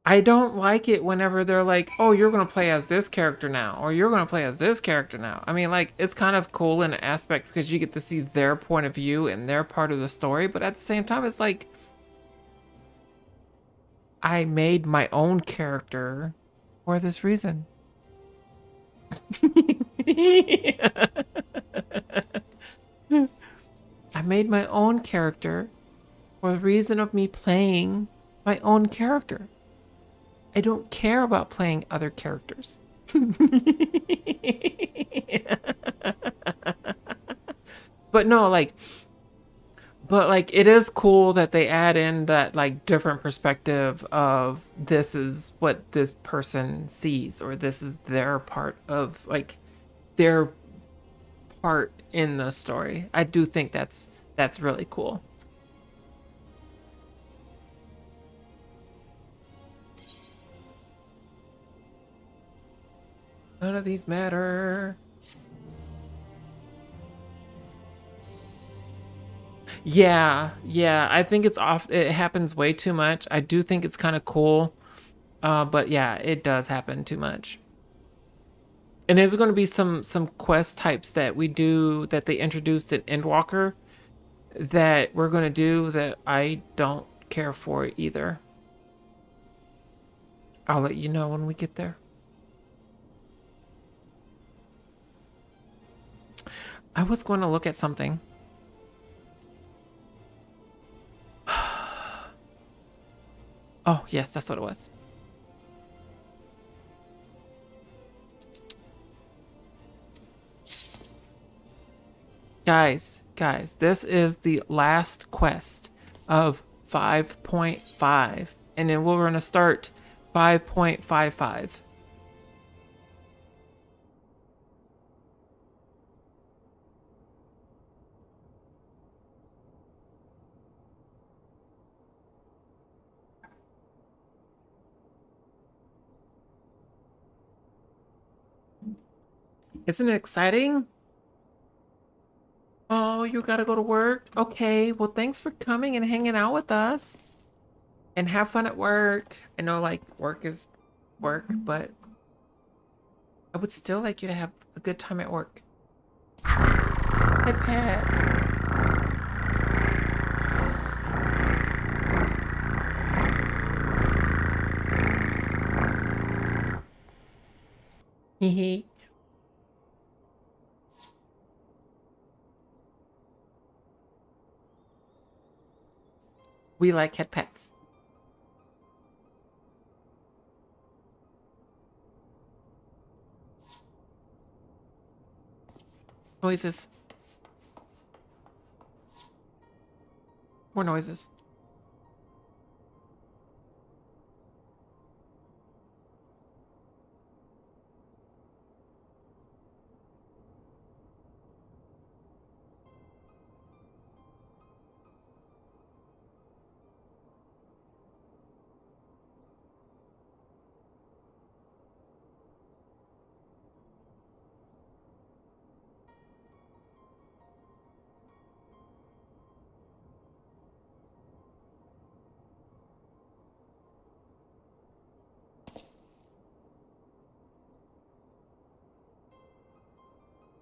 I don't like it whenever they're like, oh, you're gonna play as this character now, or you're gonna play as this character now. I mean, like, it's kind of cool in an aspect because you get to see their point of view and their part of the story, but at the same time, it's like I made my own character for this reason. I made my own character for the reason of me playing my own character. I don't care about playing other characters. But no, like, it is cool that they add in that like different perspective of this is what this person sees, or this is their part of like their part in the story. I do think that's really cool. None of these matter. Yeah, I think it's off. It happens way too much. I do think it's kind of cool. But yeah, it does happen too much. And there's going to be some quest types that we do that they introduced in Endwalker that we're going to do that I don't care for either. I'll let you know when we get there. I was going to look at something. Oh, yes, that's what it was. Guys, this is the last quest of 5.5, and then we're gonna start 5.55. Isn't it exciting? Oh, you gotta go to work? Okay, well, thanks for coming and hanging out with us. And have fun at work. I know, like, work is work, but I would still like you to have a good time at work. Pet pets. Hee hee. We like cat pets. Noises. More noises.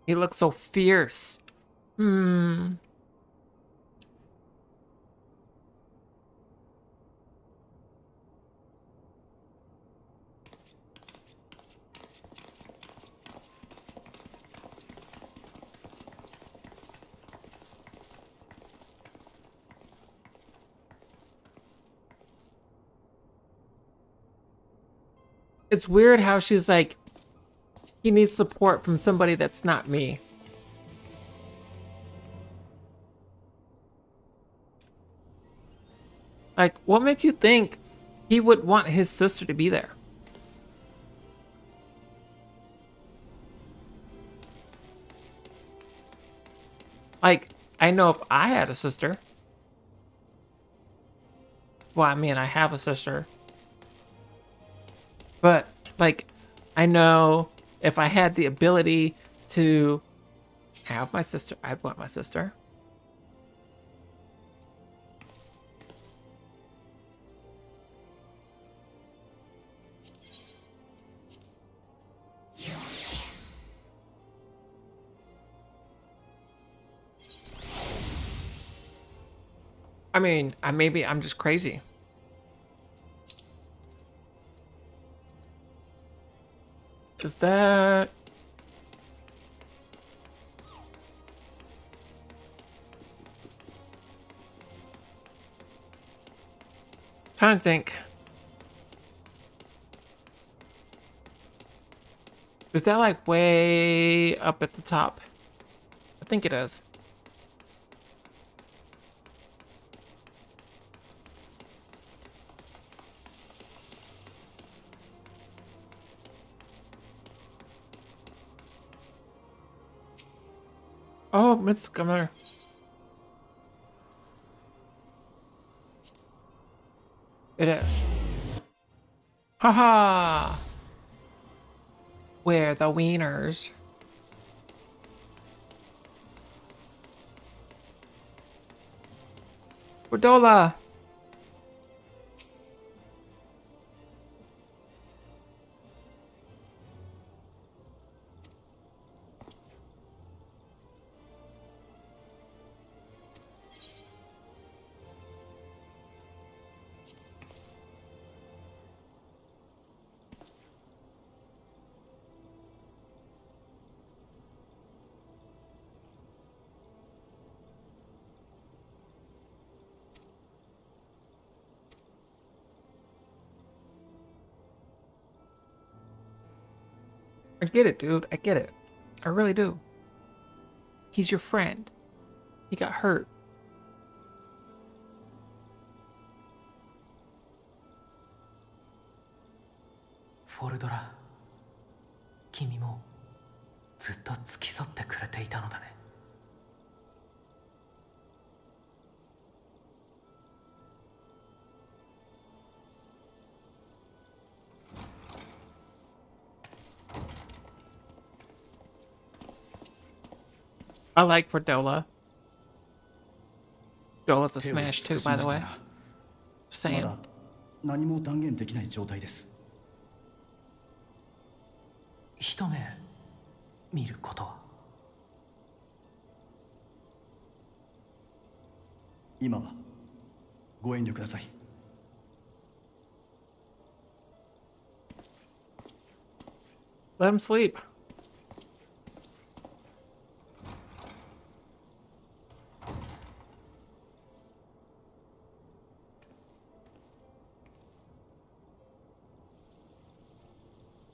He looks so fierce. Hmm. It's weird how she's like, he needs support from somebody that's not me. Like, what makes you think he would want his sister to be there? Like, I know if I had a sister. Well, I mean, I have a sister. But, like, I know if I had the ability to have my sister, I'd want my sister. I mean, maybe I'm just crazy. Is that... Trying to think. Is that like way up at the top? I think it is. Oh, Miss, come here. It is. Haha! Where the wieners? Cordola! I get it, dude. I get it. I really do. He's your friend. He got hurt. Foldora, 君もずっと付き添ってくれていたのだね。I like Fordola. Dola's a smash too, by the way. ま Saying. だ何も断言できない状態です。一目見ることは？今はご遠慮ください。Let him sleep.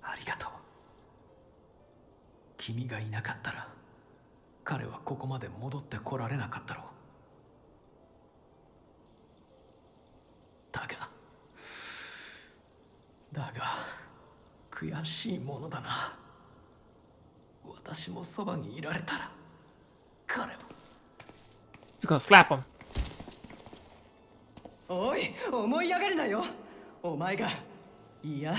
Arigatou. 君がいなかったら彼はここまで戻ってこられなかったろう。だが悔しいものだな。私もそばにいられたら彼は。Just gonna slap him. おい、思い上がるなよ。お前が、いや、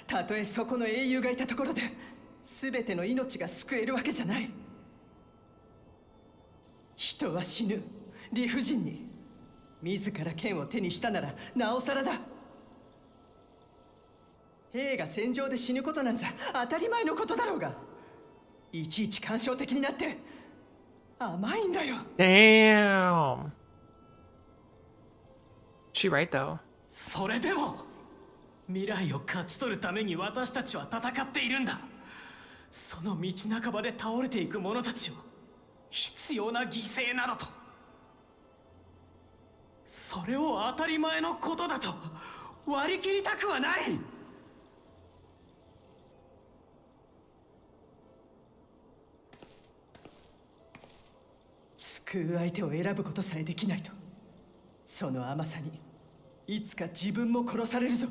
たとえそこの英雄がいたところで全ての命が救えるわけじゃない。人は死ぬ、理不尽に。自ら剣を手にしたならなおさらだ。兵が戦場で死ぬことなんざ当たり前のことだろうが、いちいち感傷的になって甘いんだよ。Damn. She right though. それでも未来を勝ち取るために私たちは戦っているんだ。その道半ばで倒れていく者たちを必要な犠牲などと、それを当たり前のことだと割り切りたくはない。救う相手を選ぶことさえできないと、その甘さにいつか自分も殺されるぞ。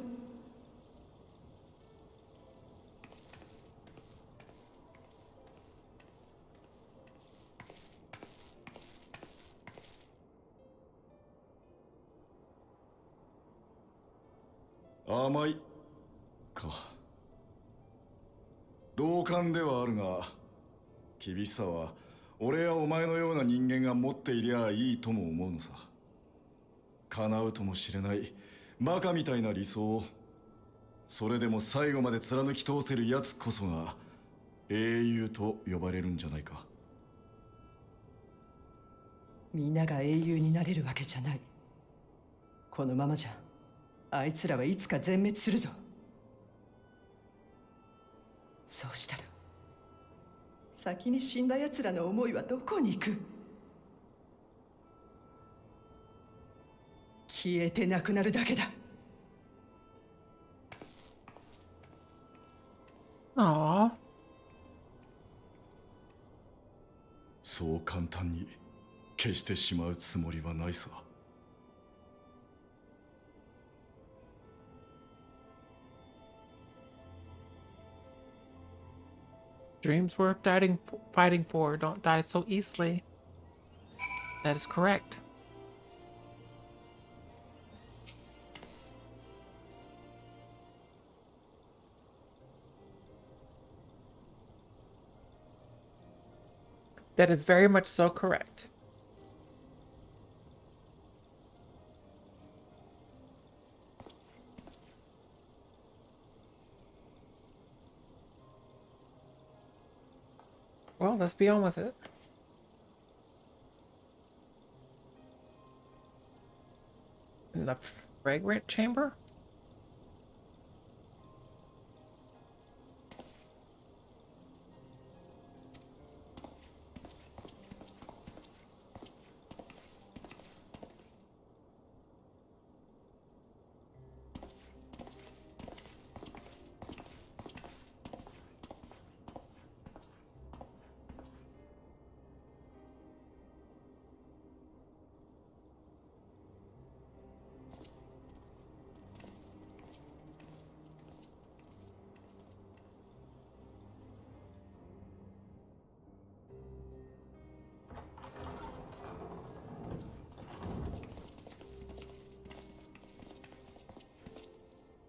甘いか。同感ではあるが、厳しさは俺やお前のような人間が持っていりゃいいとも思うのさ。叶うともしれないバカみたいな理想を、それでも最後まで貫き通せるやつこそが英雄と呼ばれるんじゃないか。みんなが英雄になれるわけじゃない。このままじゃあいつらはいつか全滅するぞ。そうしたら先に死んだ奴らの思いはどこに行く？消えてなくなるだけだ。Aww. そう簡単に消してしまうつもりはないさ。Dreams worth fighting for don't die so easily. That is correct. That is very much so correct. Well, let's be on with it. In the fragrant chamber?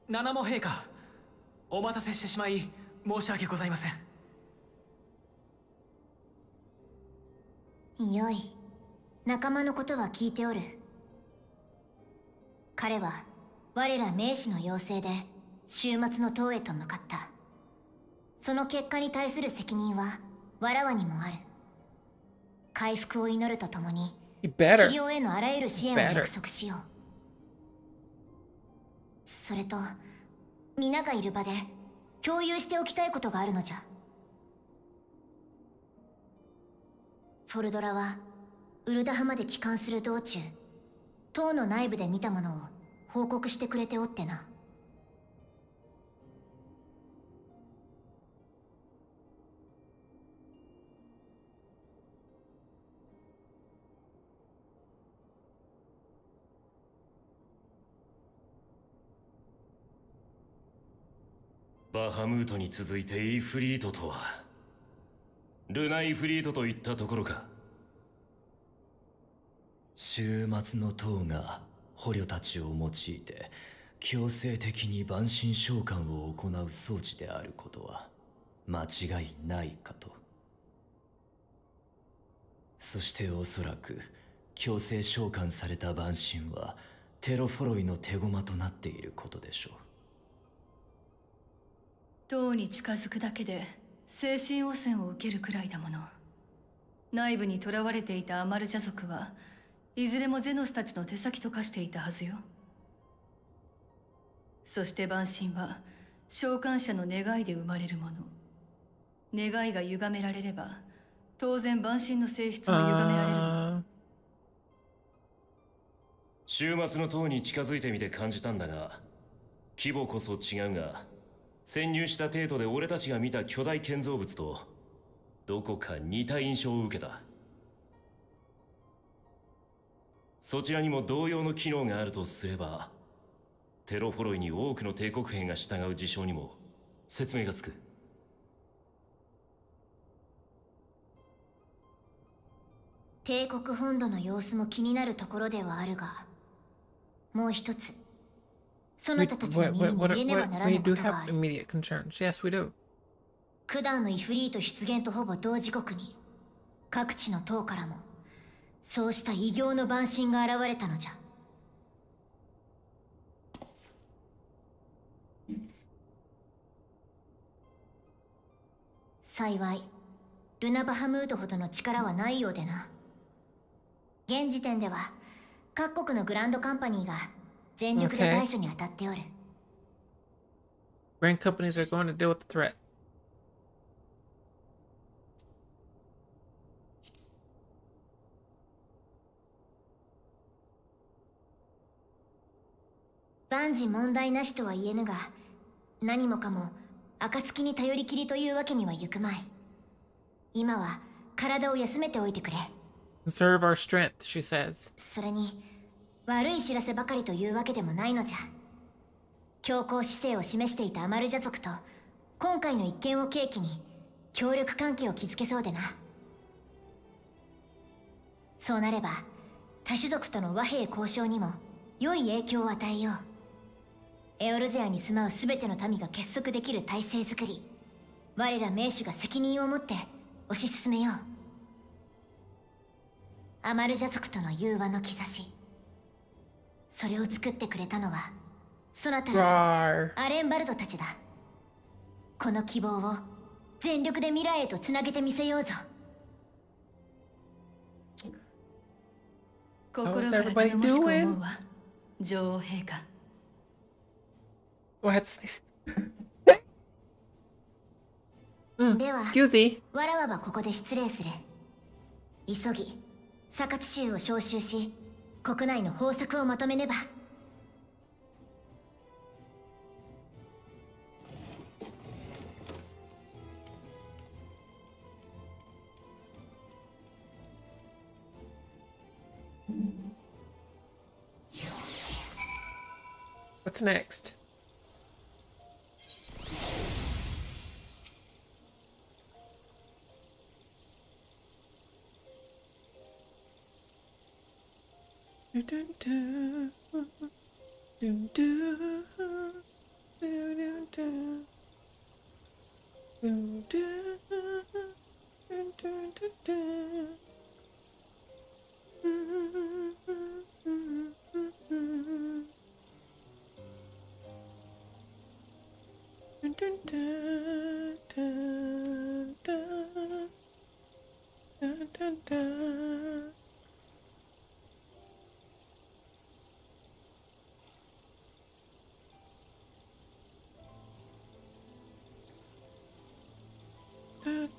七も陛下、お待たせしてしまい申し訳ございません。よい、仲間のことは聞いておる。彼は我ら名士の要請で終末の塔へと向かった。その結果に対する責任はわらわにもある。回復を祈るとともに You 治 better. 療へのあらゆる支援を約束しよう。それと皆がいる場で共有しておきたいことがあるのじゃ。フォルドラはウルダハまで帰還する道中、塔の内部で見たものを報告してくれておってな。バハムートに続いてイフリートとはルナイフリートといったところか。終末の塔が捕虜たちを用いて強制的に万神召喚を行う装置であることは間違いないかと。そしておそらく強制召喚された万神はテロフォロイの手駒となっていることでしょう。塔に近づくだけで精神汚染を受けるくらいだもの。内部に囚われていたアマルジャ族はいずれもゼノスたちの手先と化していたはずよ。そして万神は召喚者の願いで生まれるもの。願いが歪められれば当然万神の性質も歪められるわ。終末の塔に近づいてみて感じたんだが、規模こそ違うが潜入した程度で俺たちが見た巨大建造物とどこか似た印象を受けた。そちらにも同様の機能があるとすれば、テロフォロイに多くの帝国兵が従う事象にも説明がつく。帝国本土の様子も気になるところではあるが、もう一つそな We, たたちの耳に入れねばなら we ぬこ do とが have ある。 immediate concerns. Yes, we do. クダーのイフリート出現とほぼ同時刻に各地の塔からもそうした異形の万神が現れたのじゃ。幸いルナ・バハムートほどの力はないようでな。現時点では各国のグランドカンパニーが全力で対処に当たっておる。Grand companies are going to deal with the threat. 万事問題なしとは言えぬが、何もかも暁に頼りきりというわけにはいくまい。今は体を休めておいてくれ。Conserve our strength, she says. それに悪い知らせばかりというわけでもないのじゃ。強硬姿勢を示していたアマルジャ族と今回の一件を契機に協力関係を築けそうでな。そうなれば他種族との和平交渉にも良い影響を与えよう。エオルゼアに住まう全ての民が結束できる体制づくり、我ら名手が責任を持って推し進めよう。アマルジャ族との融和の兆し、それを作ってくれたのはそなたらとアレンバルドたちだ。この希望を全力で未来へとつなげてみせようぞ。心から頼もしく思うわ、女王陛下。What? では Excuse me. わらわはここで失礼する。急ぎサカツ州を招集し国内の方策をまとめねば。What's next? Dun, dun, dun, dun. Dum dum dum dum dum dum dum dum dum dum dum dum dum dum.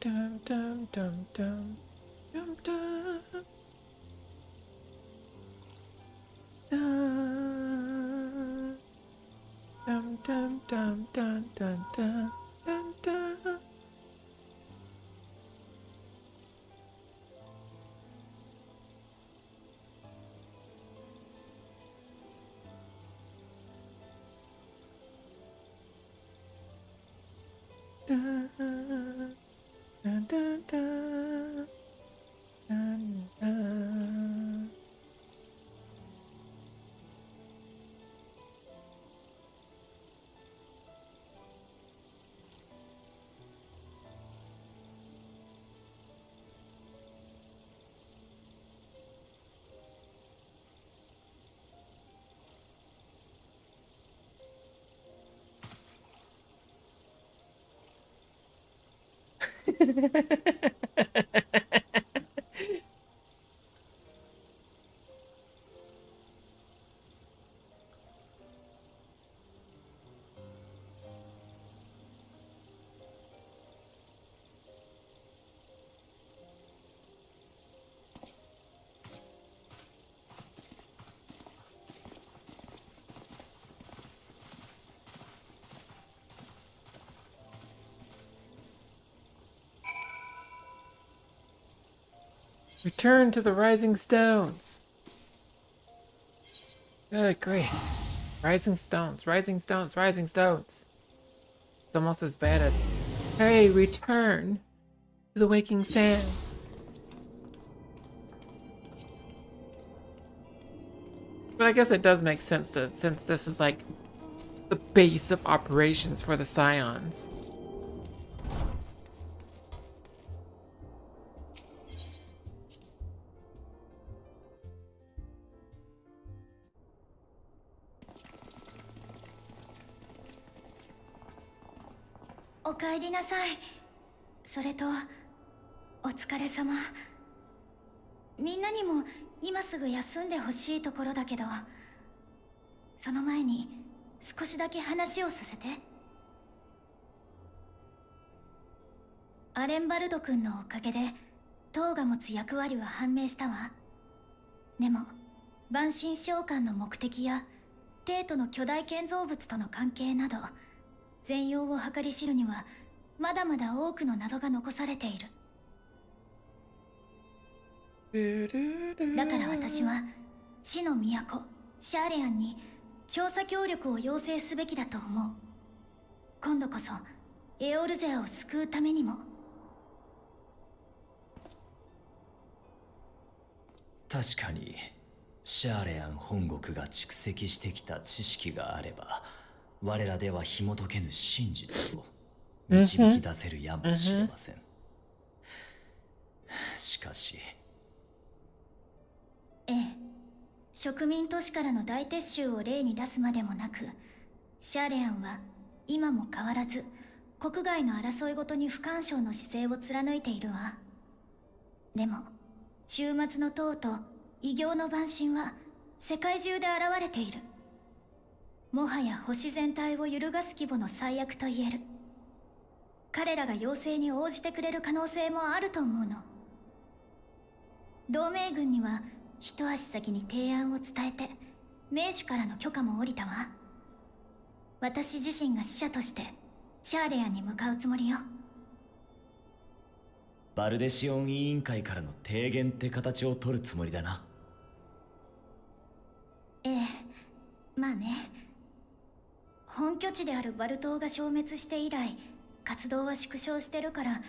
Dun, dun, dun, dun, dun, dun. Return to the Rising Stones. Good grief. Rising Stones, Rising Stones, Rising Stones. It's almost as bad as, hey, return to the Waking Sands. But I guess it does make sense that since this is like the base of operations for the Scions.おかえりなさい。それとお疲れ様。みんなにも今すぐ休んでほしいところだけど、その前に少しだけ話をさせて。アレンバルド君のおかげで塔が持つ役割は判明したわ。でも万神召喚の目的や帝都の巨大建造物との関係など全容を計り知るにはまだまだ多くの謎が残されている。だから私は死の都シャーレアンに調査協力を要請すべきだと思う。今度こそエオルゼアを救うためにも。確かにシャーレアン本国が蓄積してきた知識があれば我らでは紐解けぬ真実を導き出せるやもしれません。しかしええ、植民都市からの大撤収を例に出すまでもなく、シャーレアンは今も変わらず国外の争いごとに不干渉の姿勢を貫いているわ。でも終末の塔と異形の万神は世界中で現れている。もはや星全体を揺るがす規模の最悪と言える。彼らが要請に応じてくれる可能性もあると思うの。同盟軍には一足先に提案を伝えて名手からの許可も下りたわ。私自身が使者としてシャーレアンに向かうつもりよ。バルデシオン委員会からの提言って形を取るつもりだな。ええ、まあね。本拠地であるバル島が消滅して以来活動は縮小してるから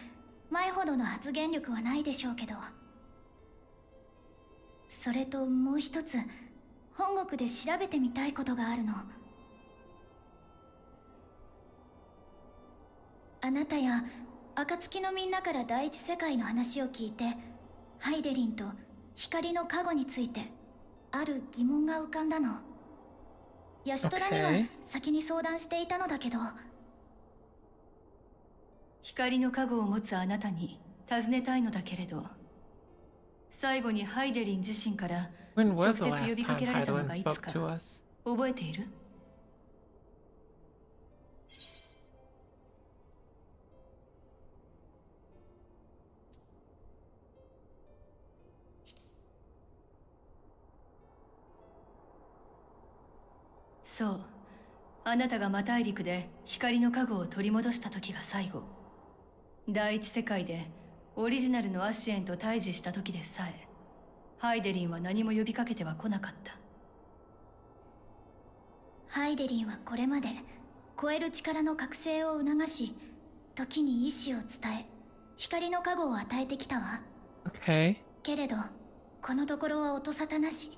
前ほどの発言力はないでしょうけど。それともう一つ本国で調べてみたいことがあるの。あなたや暁のみんなから第一世界の話を聞いて、ハイデリンと光の加護についてある疑問が浮かんだの。ヤシトラには Okay. 先に相談していたのだけど。光の加護を持つあなたに尋ねたいのだけれど、最後にハイデリン自身から When 直 was 接 the 呼 last びか time けられたの Heidelin がいつ spoke か to us? 覚えている？そう、あなたが魔大陸で光の加護を取り戻した時が最後。第一世界でオリジナルのアシエンと対峙した時でさえ、ハイデリンは何も呼びかけては来なかった。ハイデリンはこれまで超える力の覚醒を促し、時に意志を伝え、光の加護を与えてきたわ。 Okay. けれどこのところは音沙汰なし。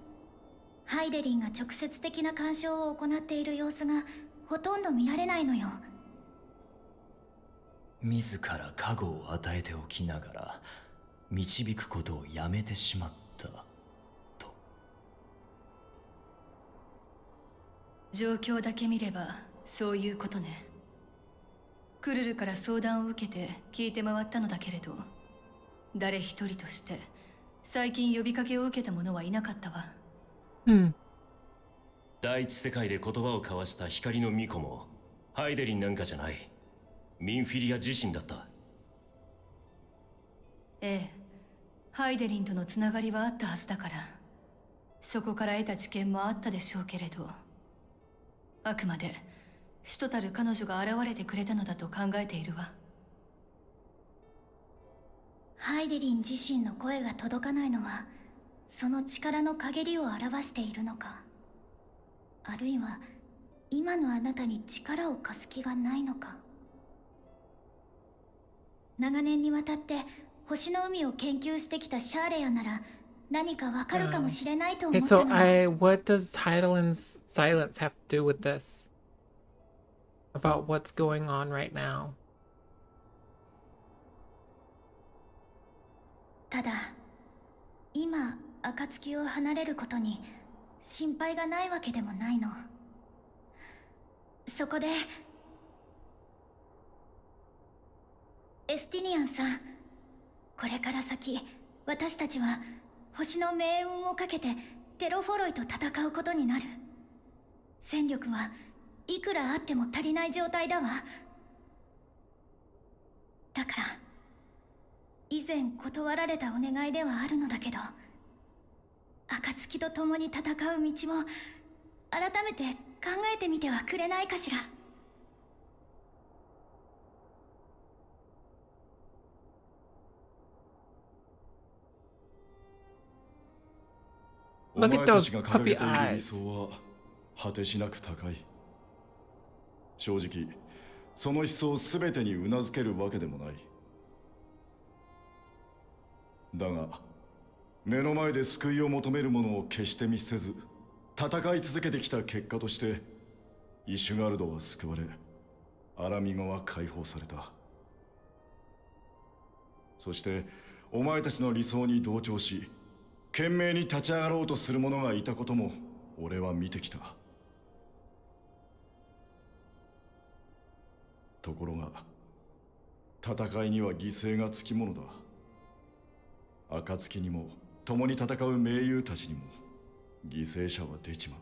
ハイデリンが直接的な干渉を行っている様子がほとんど見られないのよ。自ら加護を与えておきながら導くことをやめてしまったと。状況だけ見ればそういうことね。クルルから相談を受けて聞いて回ったのだけれど、誰一人として最近呼びかけを受けた者はいなかったわ。第一世界で言葉を交わした光の巫女もハイデリンなんかじゃない。ミンフィリア自身だった。ええ、ハイデリンとのつながりはあったはずだから、そこから得た知見もあったでしょうけれど、あくまで使徒たる彼女が現れてくれたのだと考えているわ。ハイデリン自身の声が届かないのは、その力の陰りを表しているのか、あるいは今のあなたに力を貸す気がないのか。長年にわたって星の海を研究してきたシャーレアなら何かわかるかもしれないと思 Okay, った so のよ。 what does Heidelin's silence have to do with this? About what's going on right now? ただ今暁を離れることに心配がないわけでもないの。そこでエスティニアンさん、これから先私たちは星の命運をかけてテロフォロイと戦うことになる。戦力はいくらあっても足りない状態だわ。だから以前断られたお願いではあるのだけど、暁と共に戦う道を改めて考えてみてはくれないかしら。お Look 前 at た those ちが掲 puppy げている理 eyes. 想は果てしなく高い。正直その思想全てにうなずけるわけでもない。だが目の前で救いを求める者を決して見捨てず戦い続けてきた結果として、イシュガルドは救われ、アラミゴは解放された。そしてお前たちの理想に同調し懸命に立ち上がろうとする者がいたことも俺は見てきた。ところが戦いには犠牲がつきものだ。暁にも共に戦う盟友たちにも犠牲者は出ちまう。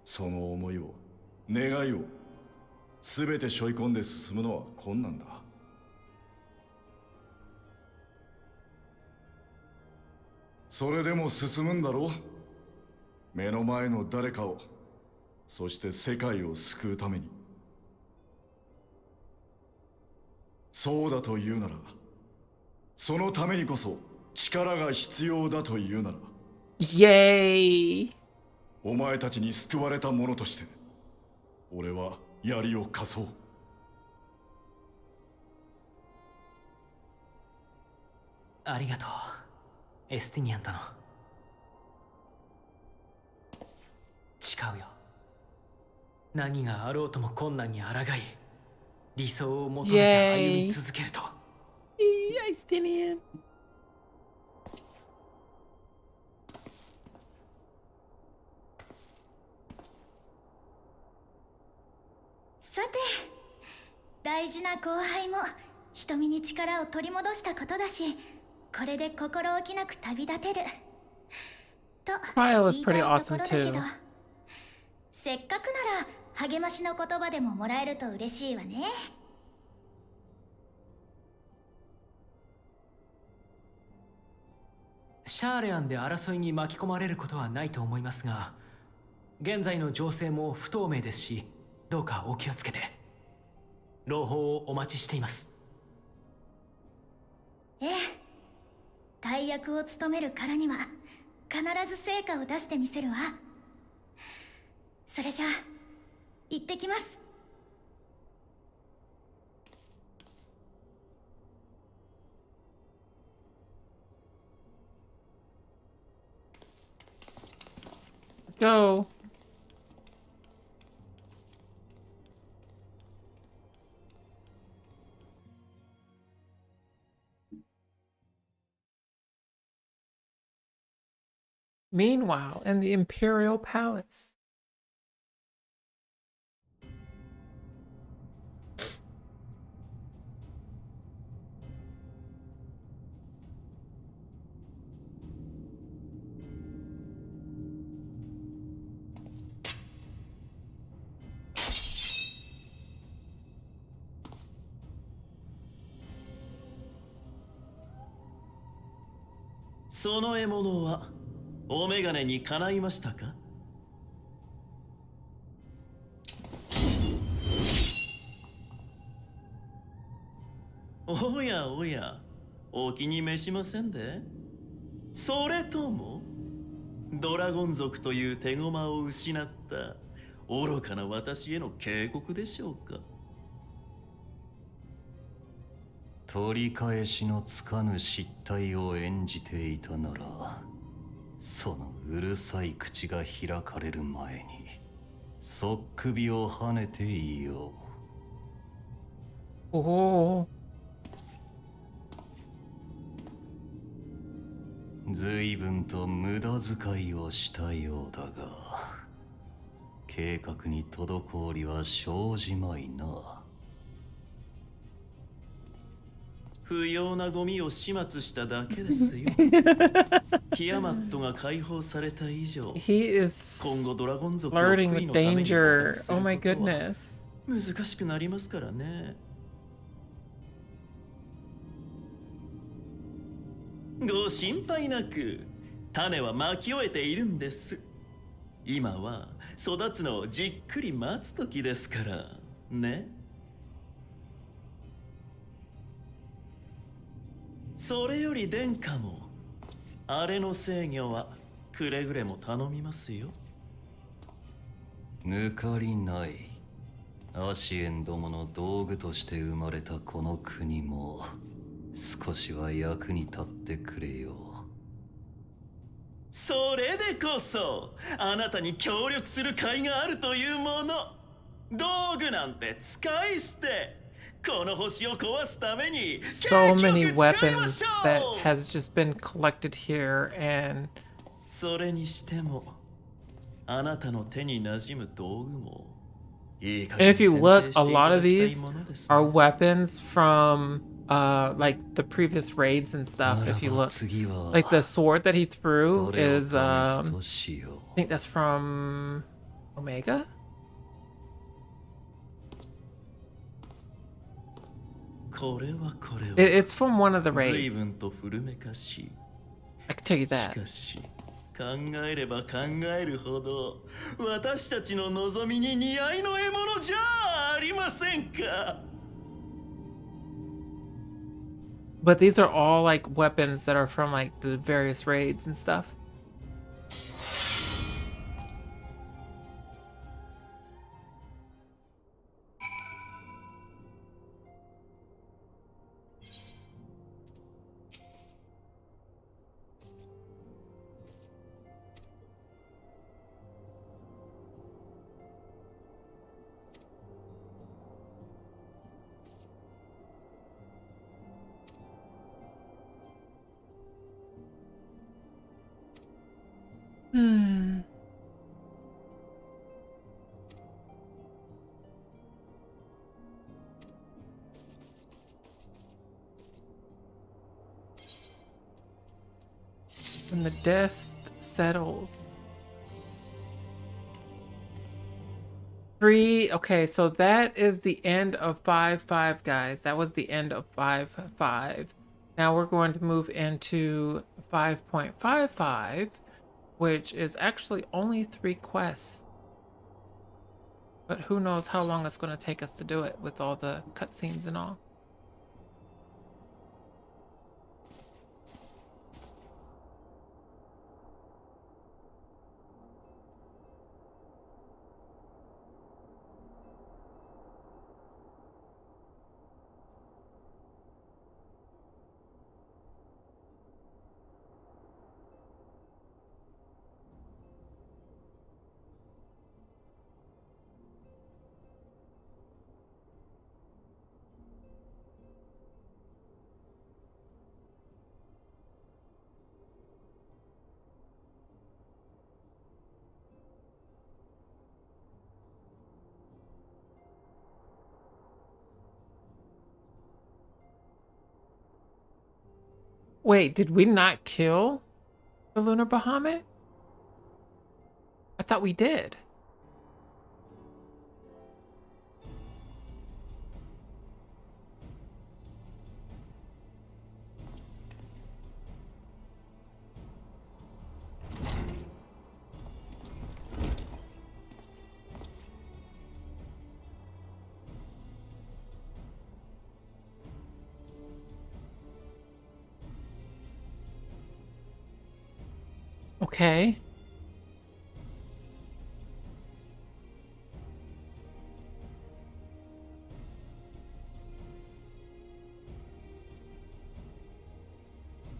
その思いを願いを全て背負い込んで進むのは困難だ。それでも進むんだろう。目の前の誰かを、そして世界を救うために。そうだというなら、そのためにこそ力が必要だというなら、 Yay! お前たちに救われた者として俺は槍を貸そう。ありがとう、エスティニアン殿。誓うよ。何があろうとも困難に抗い、理想を求めて歩み Yay. 続けると。 Justinian. さて、大事な後輩も瞳に力を取り戻したことだし、これで心置きなく旅立てると Kyle 言 is いた pretty いとこ awesome ろだけど、 too. せっかくなら励ましの言葉でももらえると嬉しいわね。シャーレアンで争いに巻き込まれることはないと思いますが、現在の情勢も不透明ですし、どうかお気をつけて。朗報をお待ちしています。ええ、大役を務めるからには必ず成果を出してみせるわ。それじゃあ行ってきます。Go. Meanwhile, in the Imperial Palace. “その獲物はお眼鏡にかないましたか?” おやおや、お気に召しませんで？それともドラゴン族という手駒を失った愚かな私への警告でしょうか？取り返しのつかぬ失態を演じていたなら、そのうるさい口が開かれる前にそっ首をはねていよう。おう。随分と無駄遣いをしたようだが、計画に滞りは生じまいな。不要なゴミを始末しただけですよ。キアマットが解放された以上、 He is 今後ドラゴン族を flirting 悔い with のために捕 danger. 獲する Oh my ことは goodness. 難しくなりますからね。ご心配なく、種はまき終えているんです。今は育つのをじっくり待つ時ですからね。それより殿下も、あれの制御はくれぐれも頼みますよ。抜かりない。アシエンどもの道具として生まれたこの国も少しは役に立ってくれよ。それでこそあなたに協力する甲斐があるというもの。道具なんて使い捨て。この星を壊すために So many 結局使いま weapons しょ that う。 has just been collected here, and それにしてもあなたの手に馴染む道具もいい加 and 減 if you 選 look, 定し a ていた lot だ of きたい these ものです are ね。 weapons from like the previous raids and stuff. If you look, like the sword that he threw is I think that's from Omega. It's from one of the 随 raids. 分と古めかしい。 I can tell you し that. かし考えれば考えるほど私たちの望みに似合いの獲物じゃありませんか。 But these are all like weapons that are from like the various raids and stuff. Hmm. When the dust settles. 3. Okay, so that is the end of 5-5, guys. That was the end of 5-5. Now we're going to move into 5.55, which is actually only 3 quests. But who knows how long it's going to take us to do it with all the cutscenes and all. Wait, did we not kill the Lunar Bahamut? I thought we did. Okay.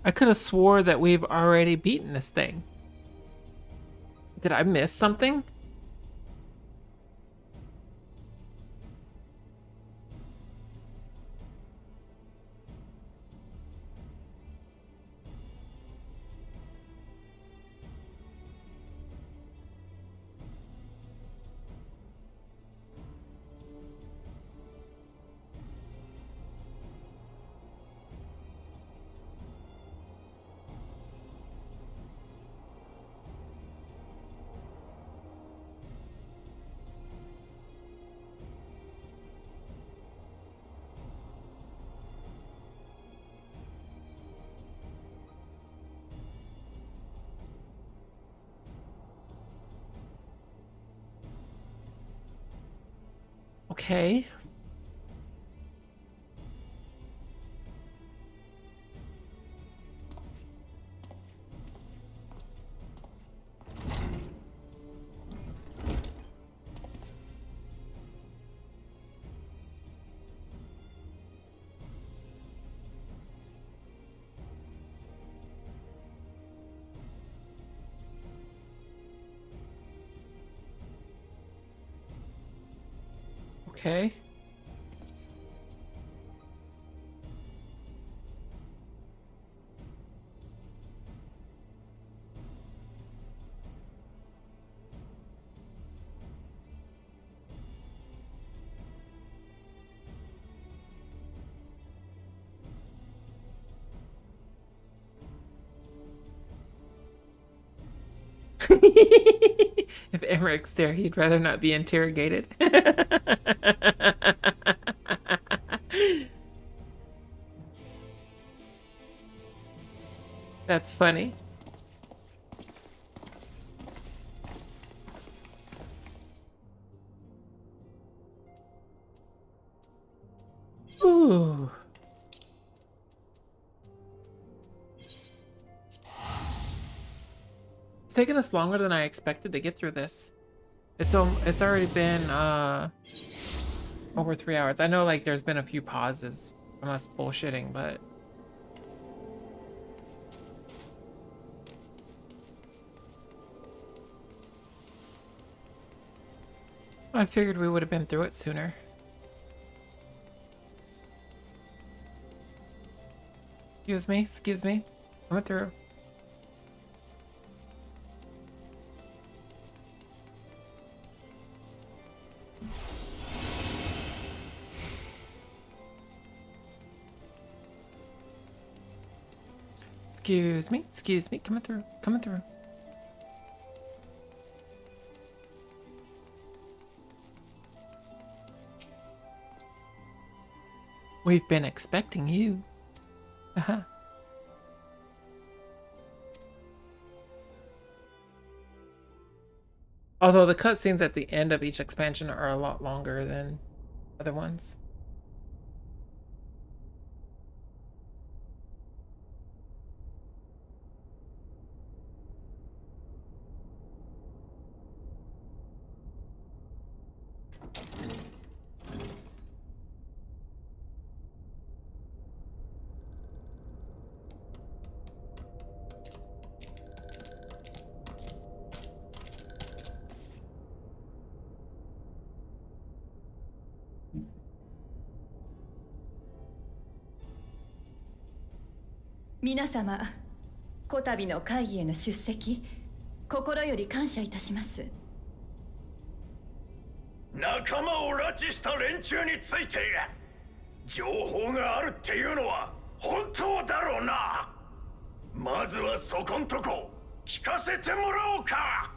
I could have swore that we've already beaten this thing. Did I miss something? Okay. Okay. If Emmerich's there, he'd rather not be interrogated. That's funny. Ooh. It's taken us longer than I expected to get through this. It's already been over 3 hours. I know like there's been a few pauses from us bullshitting, but I figured we would have been through it sooner. Excuse me, coming through. Excuse me, coming through. We've been expecting you. Uh-huh. Although the cutscenes at the end of each expansion are a lot longer than other ones.皆様、こたびの会議への出席、心より感謝いたします。仲間を拉致した連中について情報があるっていうのは本当だろうな。まずはそこんとこ聞かせてもらおうか。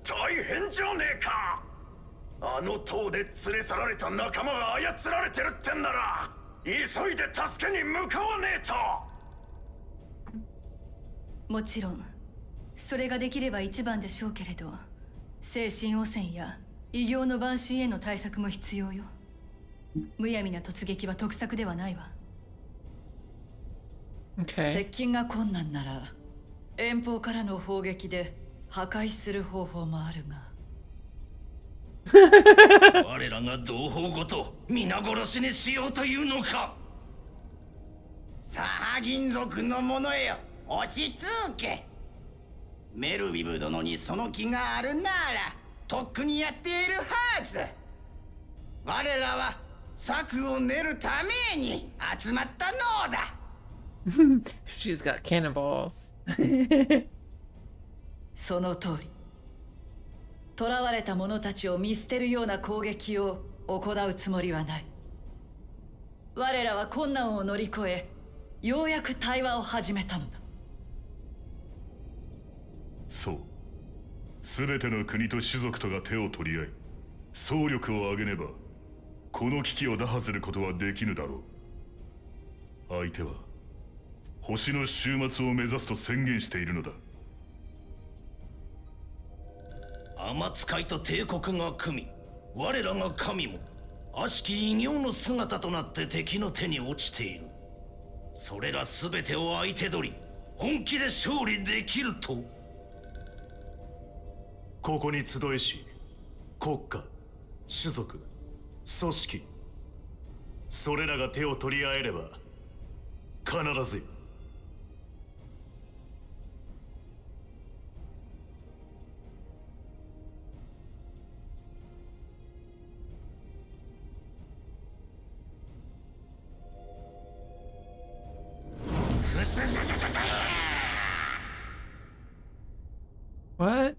大変じゃねえか。あの塔で連れ去られた仲間が操られてるってんなら急いで助けに向かわねえと。もちろんそれができれば一番でしょうけれど、精神汚染や異形の万神への対策も必要よ。むやみな突撃は得策ではないわ。接近が困難なら遠方からの砲撃で破壊する方法もあるが我らが同胞ごと皆殺しにしようというのか。サハ銀族の者よ、落ち着け。メルビブ殿にその気があるならとっくにやっているはず。我らは策を練るために集まったのだ。She's got cannonballs. その通り。囚われた者たちを見捨てるような攻撃を行うつもりはない。我らは困難を乗り越え、ようやく対話を始めたのだ。そう。全ての国と種族とが手を取り合い、総力を挙げねば、この危機を打破することはできぬだろう。相手は、星の終末を目指すと宣言しているのだ。天使いと帝国が組み、我らが神も悪しき異形の姿となって敵の手に落ちている。それら全てを相手取り、本気で勝利できると。ここに集いし、国家、種族、組織、それらが手を取り合えれば必ずよ。What?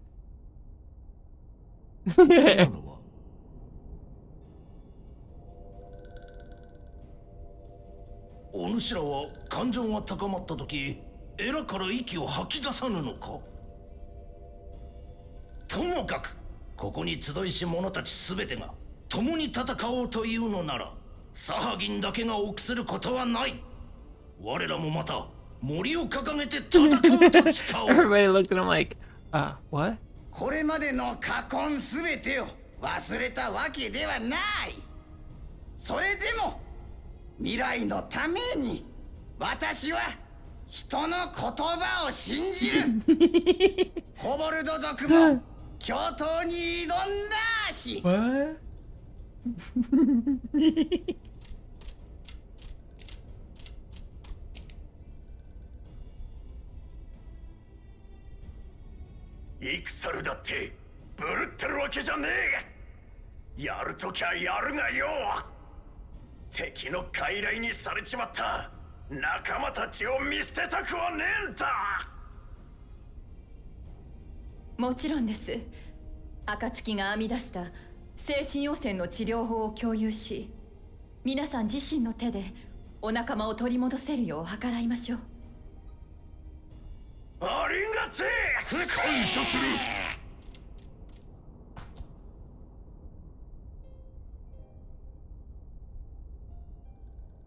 お主らは感情が高まった時、エラから息を吐き出さぬのか。ともかくここに集いし者たち全てが共に戦おうというのなら、サハギンだけが臆することはない。我らもまた森を掲げて戦うと誓おう。Everybody looked at him like, what? これまでの禍根すべてを忘れたわけではない。それでも未来のために私は人の言葉を信じる。コボルド族も共闘に挑んだし。What? イクサルだってブルってるわけじゃねえ。やるときゃやるがよ。敵の傀儡にされちまった仲間たちを見捨てたくはねえんだ。もちろんです。暁が編み出した精神汚染の治療法を共有し、皆さん自身の手でお仲間を取り戻せるよう計らいましょう。ありがてえ。感謝する。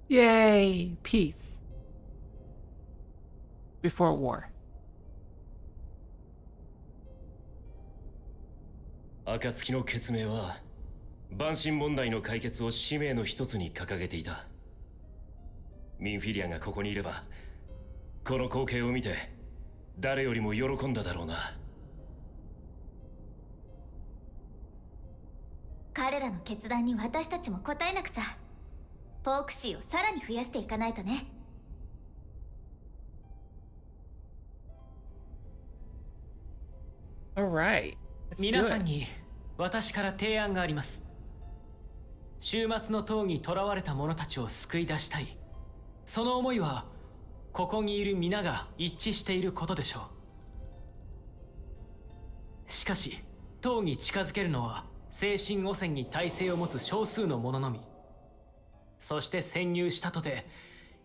Yay! Peace. Before war. 暁の決命は万神問題の解決を使命の一つに掲げていた。ミンフィリアがここにいればこの光景を見て誰よりも喜んだだろうな。彼らの決断に私たちも応えなくちゃ。ポークシーをさらに増やしていかないとね。Alright. 皆さんに私から提案があります。終末の塔に囚われた者たちを救い出したい。その思いはここにいる皆が一致していることでしょう。しかし塔に近づけるのは精神汚染に耐性を持つ少数の者のみ。そして潜入したとて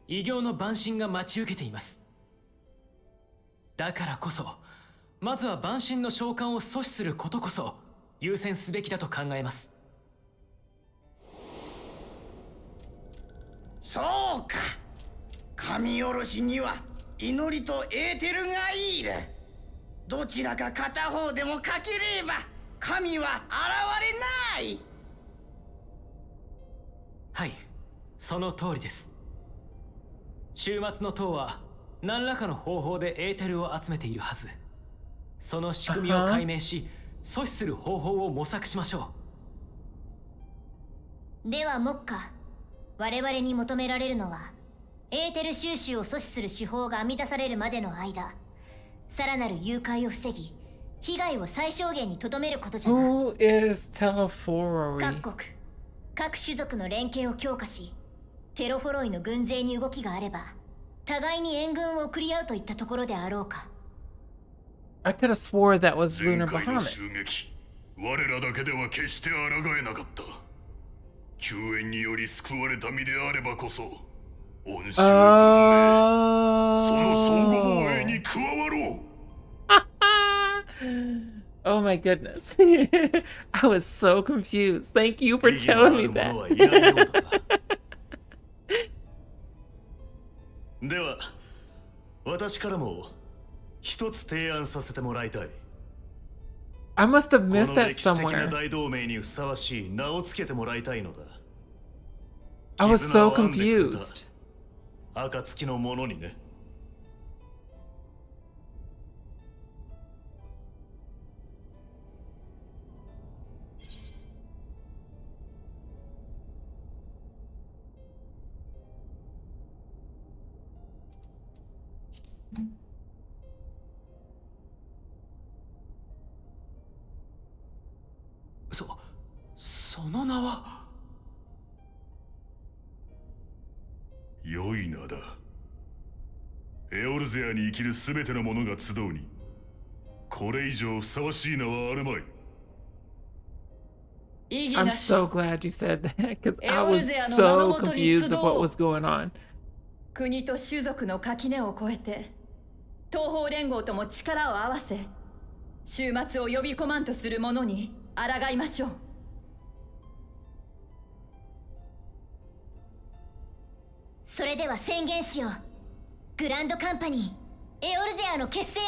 異形の万神が待ち受けています。だからこそまずは万神の召喚を阻止することこそ優先すべきだと考えます。そうか。神おろしには祈りとエーテルがいる。どちらか片方でもかければ神は現れない。はい、その通りです。終末の塔は何らかの方法でエーテルを集めているはず。その仕組みを解明し、阻止する方法を模索しましょう。では目下、我々に求められるのはエーテル収集を阻止する手法が編み出されるまでの間、さらなる誘拐を防ぎ、被害を最小限にとどめることじゃな。Who is Teleforory? 各国、各種族の連携を強化し、テロフォロイの軍勢に動きがあれば、互いに援軍を送り合うといったところであろうか。I could have swore that was Lunar 前回の Bahamut. 襲撃、我らだけでは決して抗えなかった。救援により救われた身であればこそ、恩師をその相互防衛に加わろう。Oh my goodness. I was so confused. Thank you for telling me that. では、私からも一つ提案させてもらいたい。I must have missed この that 歴史的な somewhere. 大同盟にふさわしい名をつけてもらいたいのだ。I was so 絆を編んでくれた confused. 暁の者にね。その名は。良い名だ。エオルゼアに生きるすべての者が集うに、これ以上ふさわしい名はあるまい。I'm so glad you said that because I was so confused of what was going on. 国と種族の垣根を越えて、東方連合とも力を合わせ、終末を呼び込まんとする者に抗いましょう。それでは宣言しよう。グランドカンパニー、エオルゼアの結成を。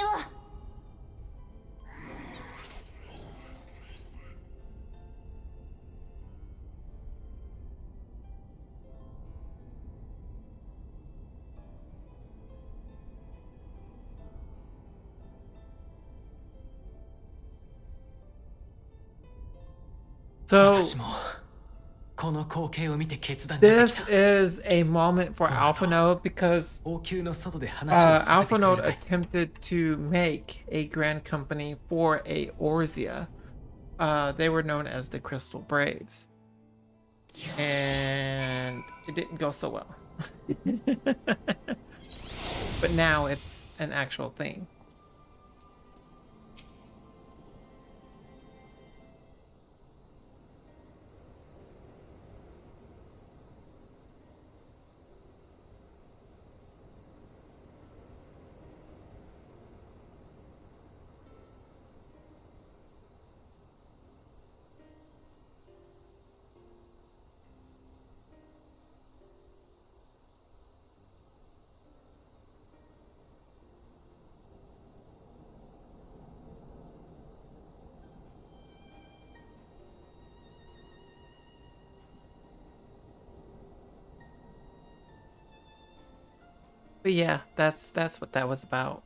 So 私もこの光景を見て決断ができ this た。 is a moment for Alpha Node because 王宮の外で話をさせ Alpha てくれ Node るかい。 attempted to make a grand company for Aorzia. They were known as the Crystal Braves. And it didn't go so well. But now it's an actual thing. But yeah, that's what that was about.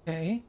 Okay.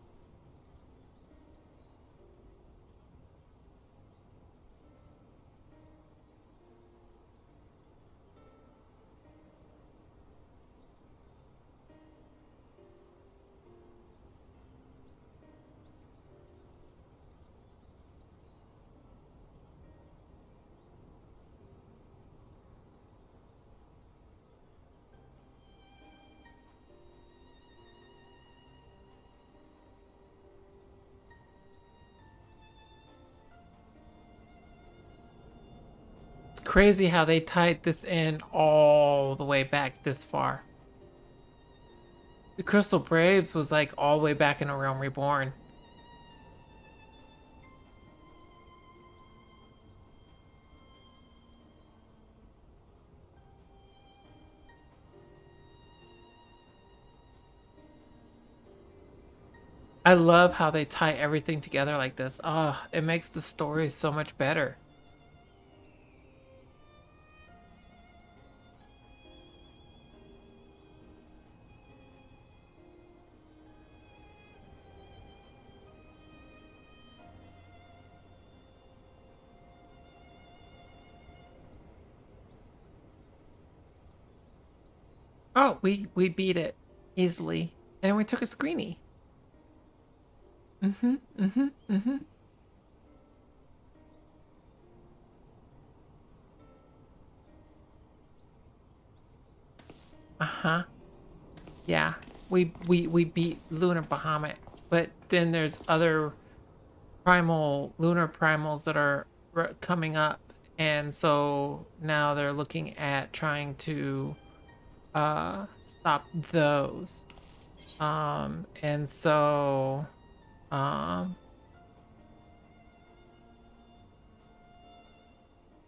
It's crazy how they tied this in all the way back this far. The Crystal Braves was like all the way back in A Realm Reborn. I love how they tie everything together like this. Oh, it makes the story so much better. Oh, we beat it easily. And we took a screenie. Mm-hmm, mm-hmm, mm-hmm. Uh-huh. Yeah. We beat Lunar Bahamut. But then there's other lunar primals that are coming up. And so now they're looking at trying to stop those. And so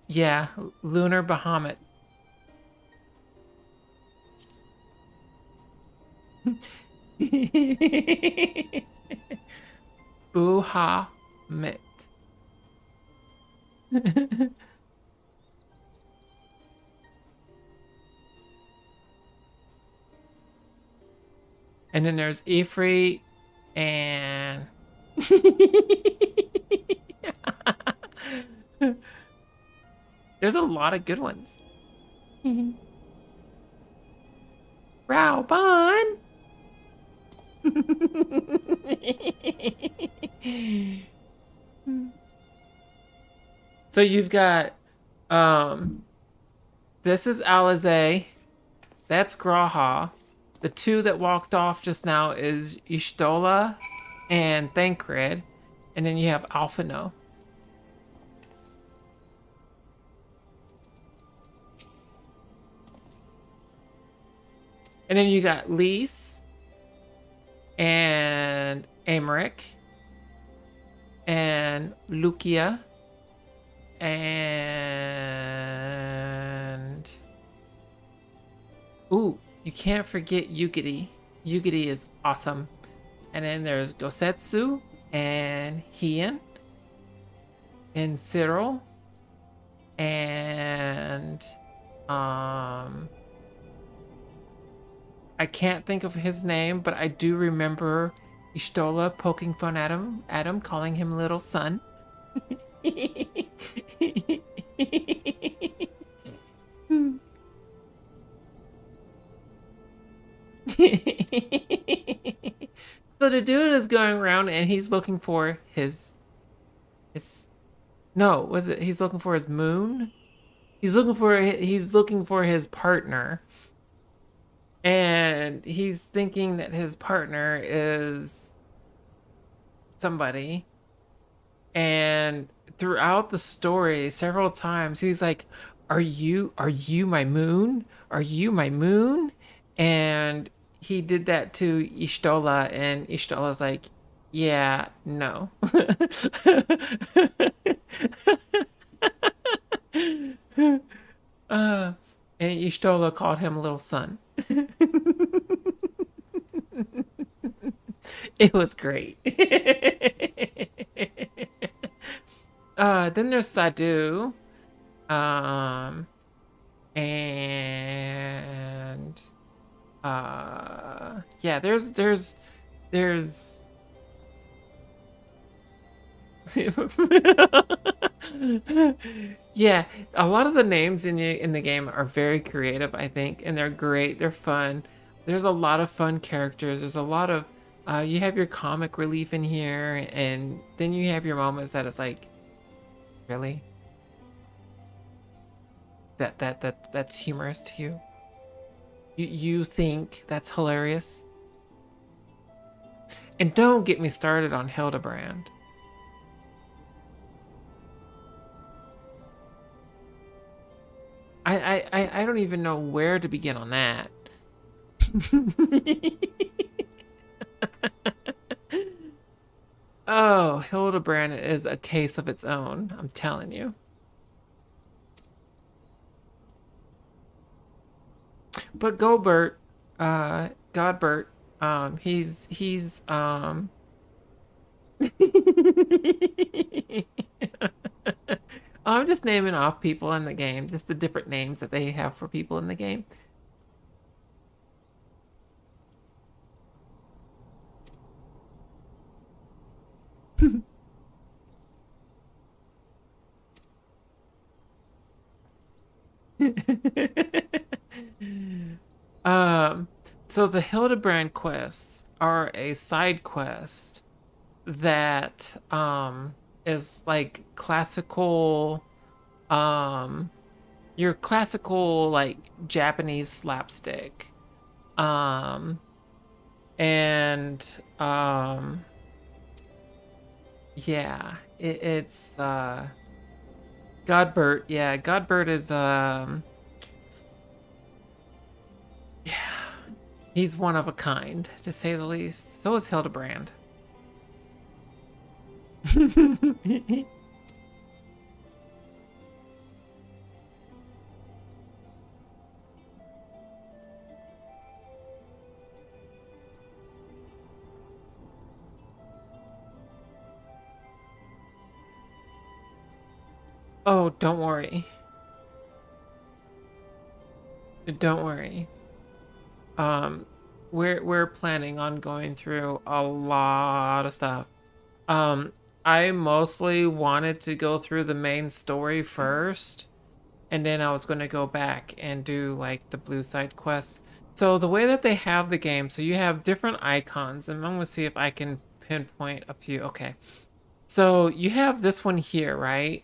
yeah, Lunar Bahamut. Buhamut. And then there's Ifrit and there's a lot of good ones. Raoban. So you've got this is Alizé, that's Graha. The two that walked off just now is Ishtola and Thancred, and then you have Alphino. And then you got Lise and Amaric and Lucia and ooh, you can't forget Yugiri. Yugiri is awesome. And then there's Gosetsu and Hien and Cyril and I can't think of his name, but I do remember Ishtola poking fun at him, calling him little son. So the dude is going around and he's looking for his No, was it he's looking for his moon? He's looking for his partner. And he's thinking that his partner is somebody. And throughout the story, several times he's like, are you my moon? Are you my moon? And he did that to Ishtola, and Ishtola's like, yeah, no. uh, and Ishtola called him little son. It was great. Then there's Sadu. And yeah, there's yeah, a lot of the names in the game are very creative, I think, and they're great. They're fun. There's a lot of fun characters. There's a lot of you have your comic relief in here, and then you have your moments that it's like, really? That's humorous to you? You think that's hilarious? And don't get me started on Hildebrand. I don't even know where to begin on that. Oh, Hildebrand is a case of its own, I'm telling you. But Godbert, he's I'm just naming off people in the game, just the different names that they have for people in the game. So the Hildebrand quests are a side quest that is like classical your classical like Japanese slapstick. And yeah, it's Godbert. Yeah, Godbert is yeah, he's one of a kind, to say the least. So is Hildebrand. Oh, don't worry. Don't worry. We're planning on going through a lot of stuff. I mostly wanted to go through the main story first, and then I was going to go back and do like the blue side quests. So the way that they have the game, so you have different icons, and I'm going to see if I can pinpoint a few. Okay. So you have this one here, right?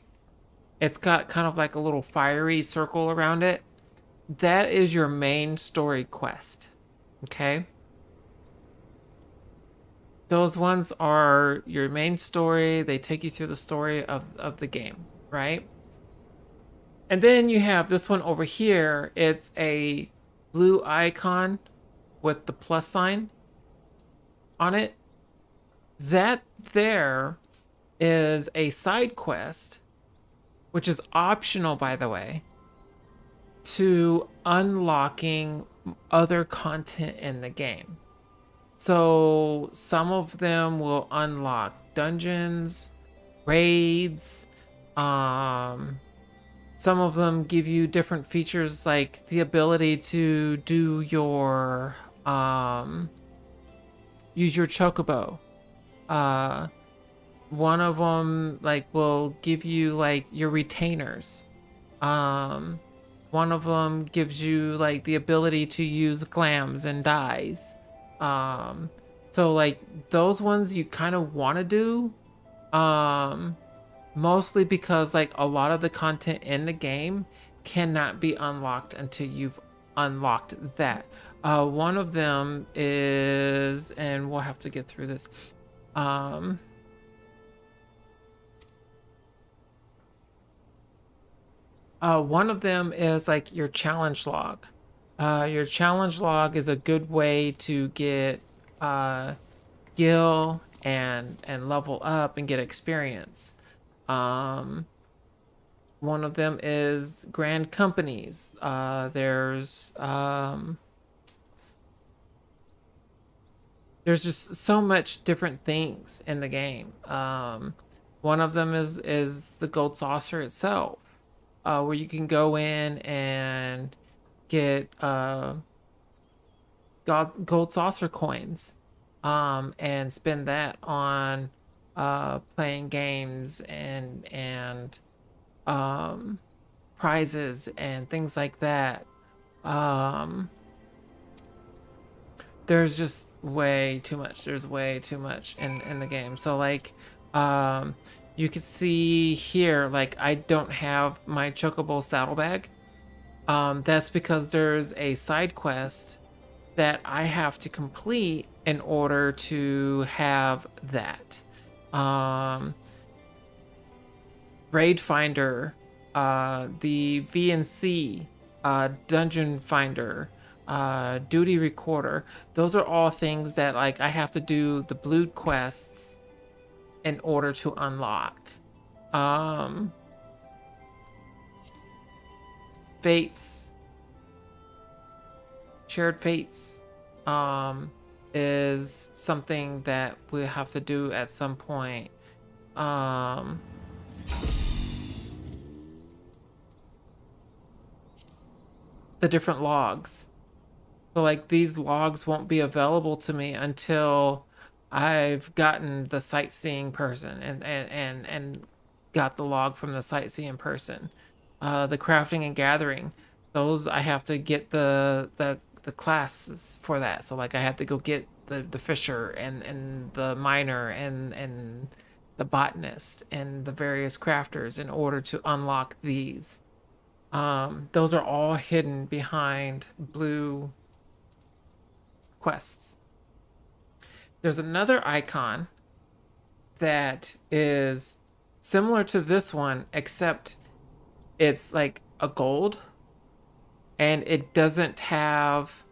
It's got kind of like a little fiery circle around it. That is your main story quest. Okay? Those ones are your main story. They take you through the story of the game, right? And then you have this one over here. It's a blue icon with the plus sign on it. That there is a side quest, which is optional, by the way, to unlocking other content in the game. So some of them will unlock dungeons, raids, some of them give you different features like the ability to do your use your chocobo. One of them like will give you like your retainers. One of them gives you like the ability to use glams and dyes. So like those ones you kind of want to do, mostly because like a lot of the content in the game cannot be unlocked until you've unlocked that. One of them is, and we'll have to get through this. One of them is like your challenge log. Your challenge log is a good way to get skill and level up and get experience. One of them is grand companies. There's just so much different things in the game. One of them is the gold saucer itself, where you can go in and get gold saucer coins, and spend that on playing games and prizes and things like that. There's just way too much. There's way too much in the game. So like, you can see here, like I don't have my Chocobo saddlebag. That's because there's a side quest that I have to complete in order to have that. Raid Finder, the VNC, Dungeon Finder, Duty Recorder. Those are all things that like I have to do the blue quests in order to unlock. Fates, Shared Fates, is something that we have to do at some point. The different logs. So like these logs won't be available to me until I've gotten the sightseeing person and got the log from the sightseeing person. The crafting and gathering, those I have to get the classes for that. So like I have to go get the fisher and the miner and the botanist and the various crafters in order to unlock these. Those are all hidden behind blue quests. There's another icon that is similar to this one, except it's like a gold and it doesn't have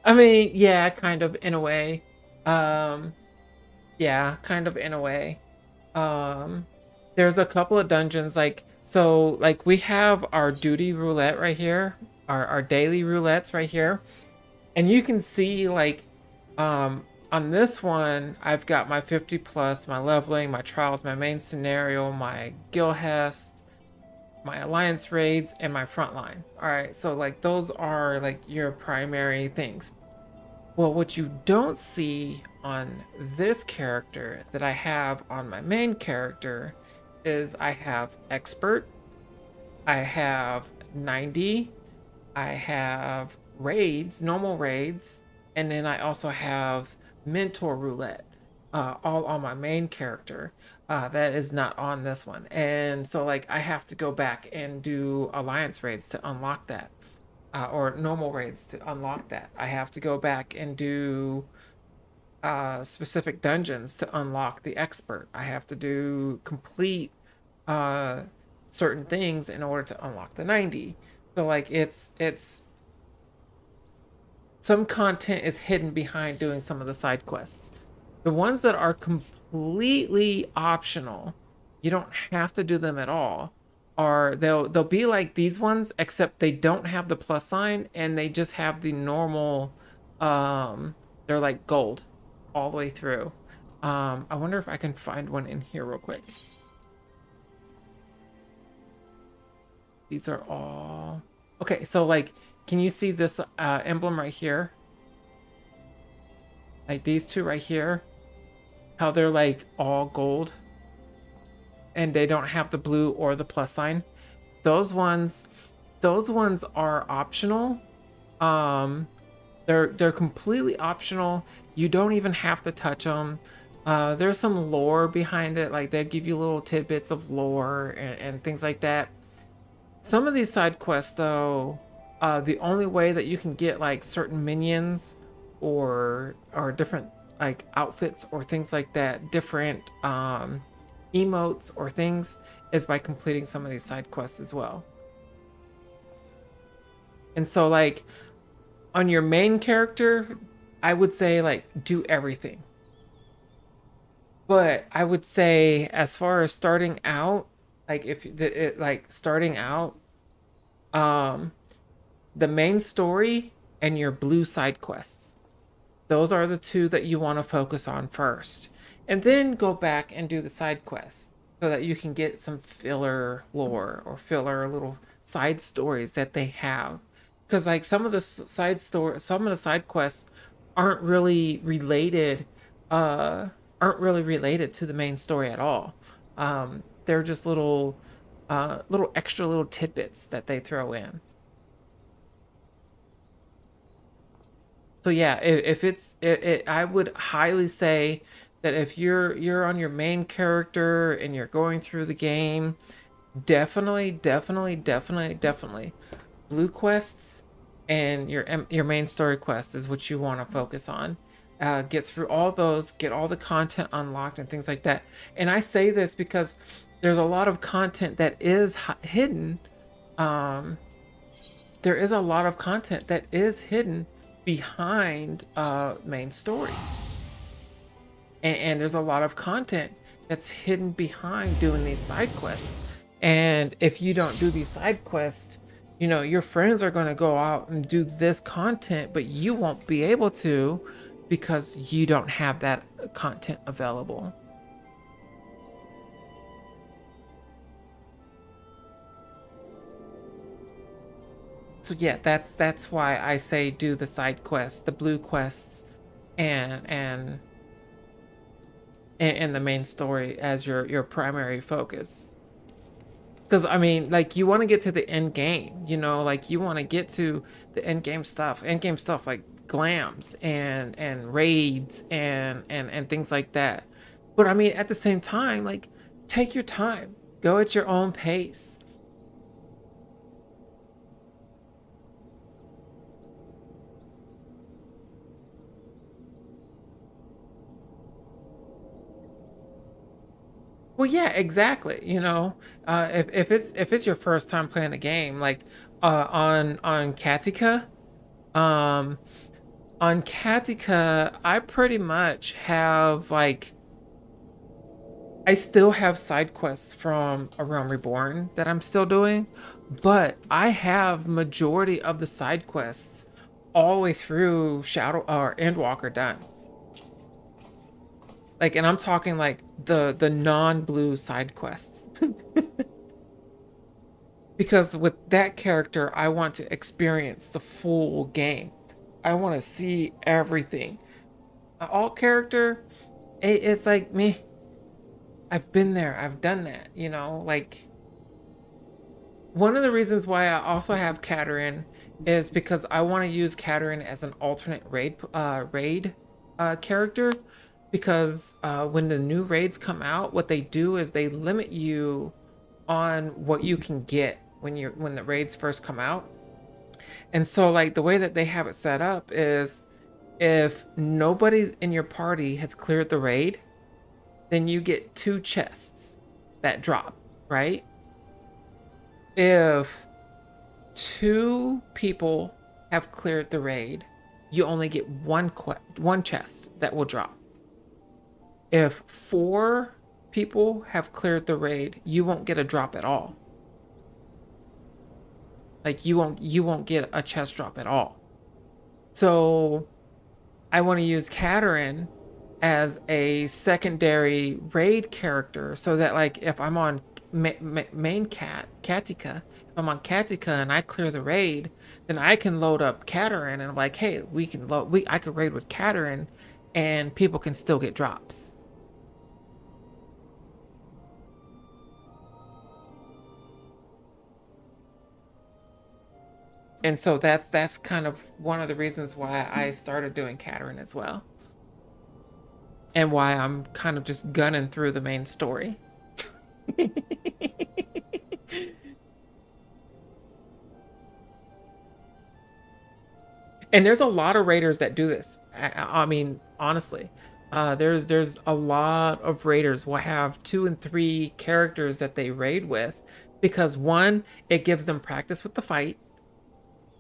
I mean, yeah, kind of in a way. Yeah, kind of in a way. There's a couple of dungeons like we have our duty roulette right here, our daily roulettes right here. And you can see like on this one, I've got my 50 plus, my leveling, my trials, my main scenario, my Gilhest, my alliance raids, and my frontline. All right, so like those are like your primary things. Well, what you don't see on this character that I have on my main character is I have expert, I have 90, I have raids, normal raids, and then I also have mentor roulette, all on my main character. That is not on this one. And so like I have to go back and do alliance raids to unlock that, or normal raids to unlock that. I have to go back and do specific dungeons to unlock the expert. I have to do complete certain things in order to unlock the 90. So like it's some content is hidden behind doing some of the side quests. The ones that are completely optional, you don't have to do them at all, are they'll be like these ones, except they don't have the plus sign and they just have the normal, they're like gold all the way through. I wonder if I can find one in here real quick. These are all okay. So like, can you see this emblem right here? Like these two right here, how they're like all gold and they don't have the blue or the plus sign. Those ones are optional. They're completely optional. You don't even have to touch them. There's some lore behind it, like they give you little tidbits of lore and things like that. Some of these side quests, though, the only way that you can get like certain minions or different like outfits or things like that, different emotes or things, is by completing some of these side quests as well. And so, like, on your main character, I would say like do everything. But I would say as far as starting out, like if it like starting out, um the main story and your blue side quests. Those are the two that you want to focus on first. And then go back and do the side quests so that you can get some filler lore or filler little side stories that they have. Because like some of the some of the side quests aren't really related, aren't really related to the main story at all. They're just little extra little tidbits that they throw in. So yeah, if it's I would highly say that if you're on your main character and you're going through the game, definitely blue quests and your main story quest is what you want to focus on. Get through all those, get all the content unlocked and things like that. And I say this because there's a lot of content that is hidden. There is a lot of content that is hidden behind main story, and there's a lot of content that's hidden behind doing these side quests. And if you don't do these side quests, you know, your friends are going to go out and do this content, but you won't be able to because you don't have that content available. So yeah, that's why I say do the side quests, the blue quests, and and the main story as your primary focus. Because I mean, like you want to get to the end game, you know, like you want to get to the end game stuff like glams and raids and things like that. But I mean, at the same time, like take your time, go at your own pace. Well, yeah, exactly. You know, if it's your first time playing the game, like on Katika, um, on Katika, I pretty much have like I still have side quests from A Realm Reborn that I'm still doing, but I have majority of the side quests all the way through Shadow or Endwalker done. Like, and I'm talking like the non-blue side quests. Because with that character, I want to experience the full game. I want to see everything. Alt character, it's like me. I've been there. I've done that, you know? Like, one of the reasons why I also have Katerin is because I want to use Katerin as an alternate raid character. Because when the new raids come out, what they do is they limit you on what you can get when the raids first come out. And so like the way that they have it set up is if nobody in your party has cleared the raid, then you get 2 chests that drop, right? If 2 people have cleared the raid, you only get one chest that will drop. If 4 people have cleared the raid, you won't get a drop at all. Like you won't get a chest drop at all. So I want to use Katerin as a secondary raid character so that like if I'm on main Katika, if I'm on Katika and I clear the raid, then I can load up Katerin and I'm like, hey, I could raid with Katerin and people can still get drops. And so that's kind of one of the reasons why I started doing Caterin as well. And why I'm kind of just gunning through the main story. And there's a lot of raiders that do this. I mean, honestly, there's a lot of raiders will have 2 and 3 characters that they raid with, because 1, it gives them practice with the fight,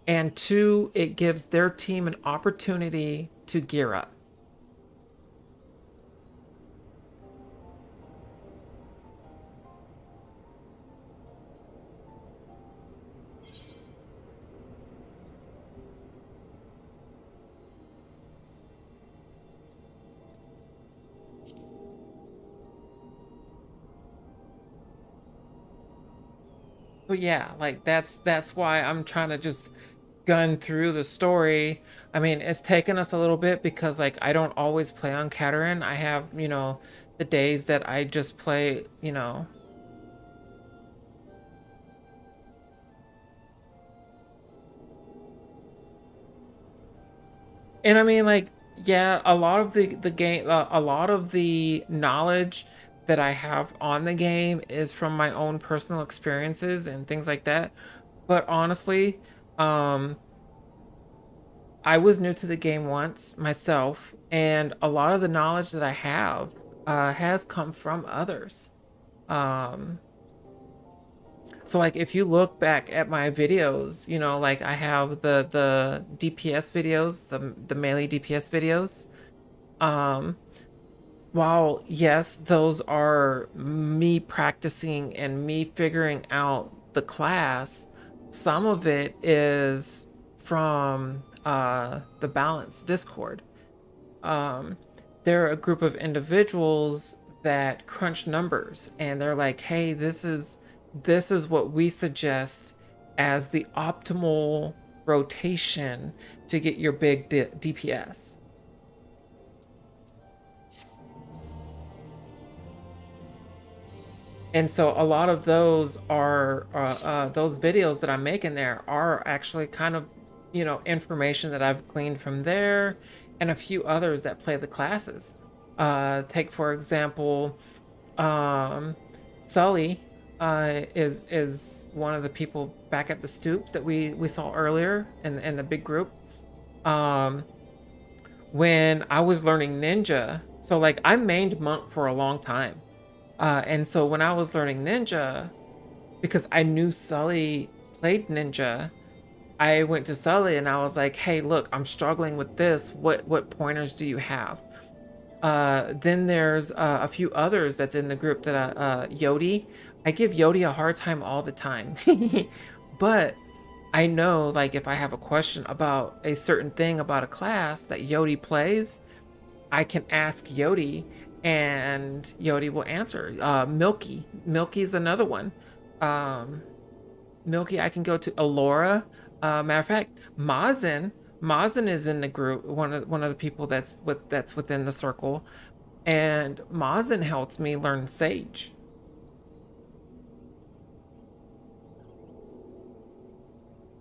and 2, it gives their team an opportunity to gear up. But yeah, like that's why I'm trying to just gun through the story. I mean, it's taken us a little bit because like I don't always play on Caterin. I have, the days that I just play, And I mean, like, yeah, a lot of the game, a lot of the knowledge that I have on the game is from my own personal experiences and things like that. But honestly, um, I was new to the game once myself, and a lot of the knowledge that I have has come from others. Um, so like if you look back at my videos, like I have the DPS videos, the melee DPS videos. Um, while yes, those are me practicing and me figuring out the class, some of it is from the Balance Discord. Um, they're a group of individuals that crunch numbers, and they're like, hey, this is what we suggest as the optimal rotation to get your big DPS. And so a lot of those are those videos that I'm making there are actually kind of, information that I've gleaned from there, and a few others that play the classes. Take for example, Sully is one of the people back at the Stoops that we saw earlier in the big group. When I was learning Ninja, so like I mained Monk for a long time. And so when I was learning Ninja, because I knew Sully played Ninja, I went to Sully and I was like, hey, look, I'm struggling with this. What pointers do you have? Then there's a few others that's in the group that Yodi. I give Yodi a hard time all the time. But I know, like, if I have a question about a certain thing about a class that Yodi plays, I can ask Yodi and Yodi will answer. Milky's another one. Milky, I can go to Alora. Matter of fact, Mazen is in the group. One of the people that's within the circle, and Mazen helps me learn Sage.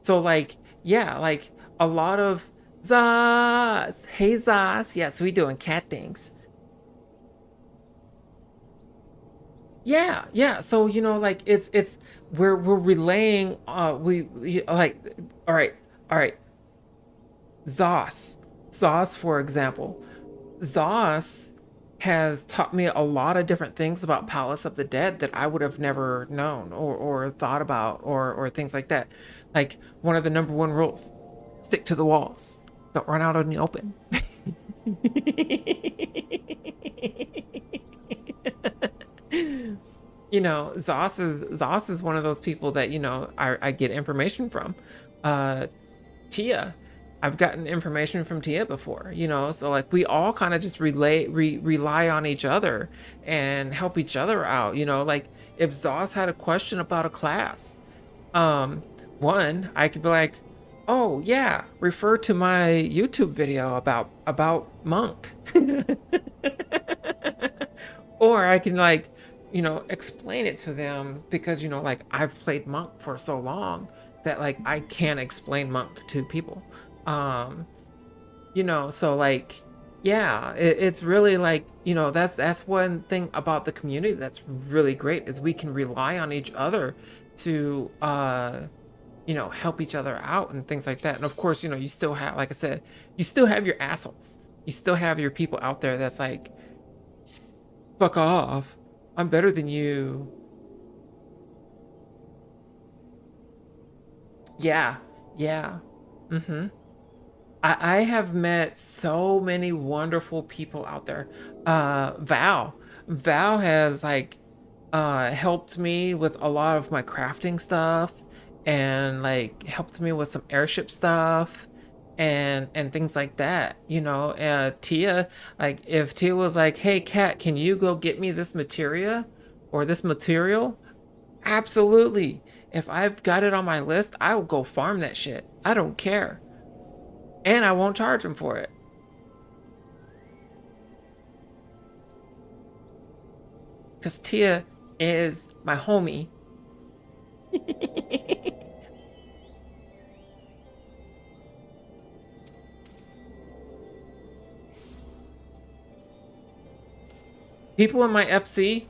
So like, yeah, like a lot of Zaz. Hey Zaz. Yes, we doing cat things. Yeah. So like it's we're relaying. We like. All right. Zos, for example. Zos has taught me a lot of different things about Palace of the Dead that I would have never known or thought about or things like that. Like one of the number 1 rules: stick to the walls. Don't run out in the open. Zos is one of those people that I get information from. Tia, I've gotten information from Tia before. So like we all kind of just rely on each other and help each other out. Like if Zos had a question about a class, one, I could be like, oh yeah, refer to my YouTube video about Monk. Or I can like explain it to them because like I've played Monk for so long, that like I can't explain monk to people. Um, you know, so like yeah, it's really like, you know, that's one thing about the community that's really great is we can rely on each other to you know, help each other out and things like that. And of course, you know, you still have, like I said, you still have your assholes. You still have your people out there that's like, fuck off. I'm better than you. Yeah, yeah. Mm-hmm. I have met so many wonderful people out there. Val has like helped me with a lot of my crafting stuff and like helped me with some airship stuff and things like that, you know. Tia, like if Tia was like, "Hey Kat, can you go get me this materia or this material?" Absolutely. If I've got it on my list, I will go farm that shit. I don't care. And I won't charge him for it. Because Tia is my homie. People in my FC,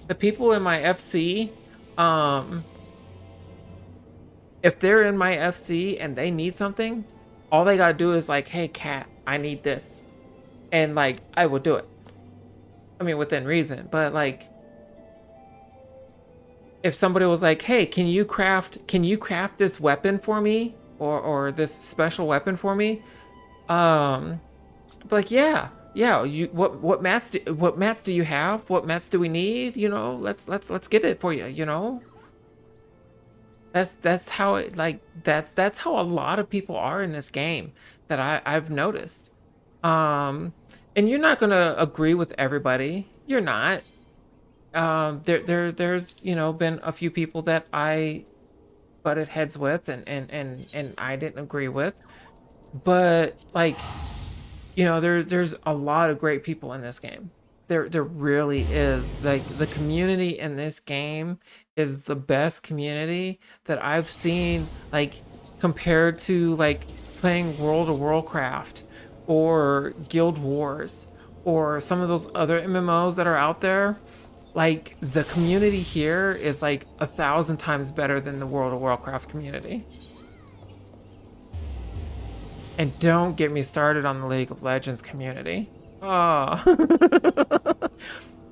the people in my FC, um, if they're in my FC and they need something, all they gotta do is like, hey, Cat, I need this. And like, I will do it. I mean, within reason, but like, if somebody was like, hey, can you craft this weapon for me? Or this special weapon for me? Like, yeah, what mats do you have? What mats do we need? You know, let's get it for you, you know? That's how it like that's how a lot of people are in this game that I've noticed. And you're not gonna agree with everybody. You're not. There's, you know, been a few people that I butted heads with and I didn't agree with. But like, you know, there's a lot of great people in this game. There really is. Like the community in this game is the best community that I've seen, like compared to like playing World of Warcraft or Guild Wars or some of those other MMOs that are out there. Like the community here is like 1,000 times better than the World of Warcraft community. And don't get me started on the League of Legends community. Oh.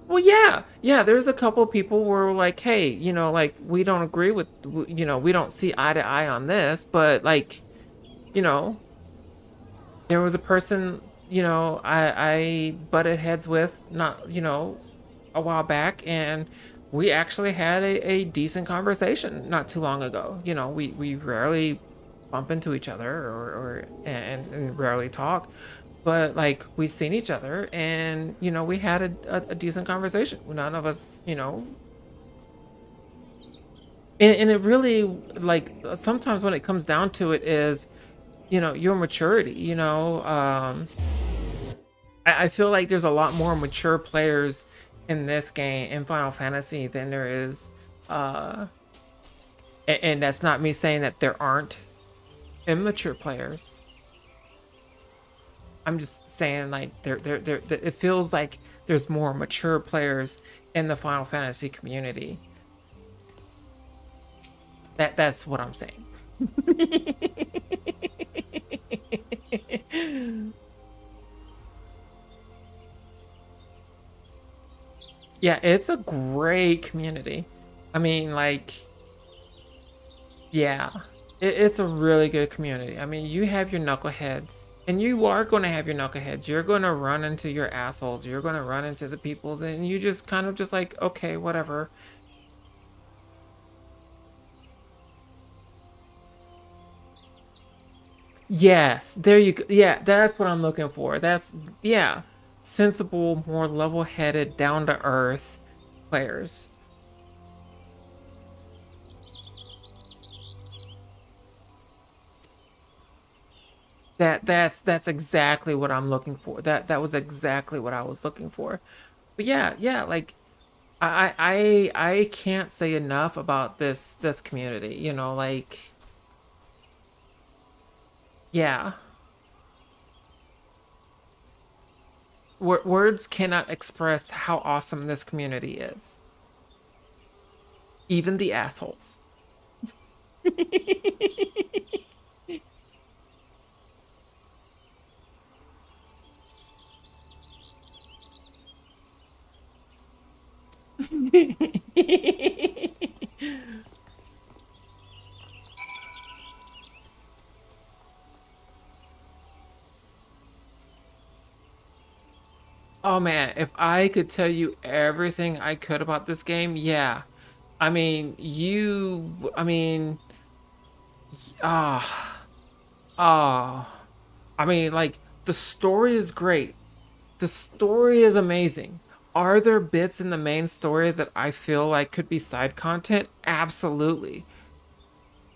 Well, yeah, there's a couple of people where like, hey, you know, like we don't agree with, you know, we don't see eye to eye on this, but like, you know, there was a person, you know, I butted heads with not, you know, a while back, and we actually had a decent conversation not too long ago. You know, we rarely bump into each other and rarely talk, but like we've seen each other and, you know, we had a decent conversation. None of us, you know, and it really like sometimes when it comes down to it is, you know, your maturity, you know. I feel like there's a lot more mature players in this game in Final Fantasy than there is and that's not me saying that there aren't immature players. I'm just saying like it feels like there's more mature players in the Final Fantasy community. That's what I'm saying. Yeah, it's a great community. I mean, like, yeah, it's a really good community. I mean, you have your knuckleheads, and you are going to have your knuckleheads. You're going to run into your assholes. You're going to run into the people that you just kind of just like, okay, whatever. Yes, there you go. Yeah, that's what I'm looking for. That's, yeah, sensible, more level-headed, down-to-earth players. That's exactly what I'm looking for. That was exactly what I was looking for. But yeah, like I can't say enough about this community, you know, like Yeah. Words cannot express how awesome this community is. Even the assholes. Oh man, if I could tell you everything I could about this game, yeah. I mean, ah, I mean, like, the story is great. The story is amazing. Are there bits in the main story that I feel like could be side content? Absolutely.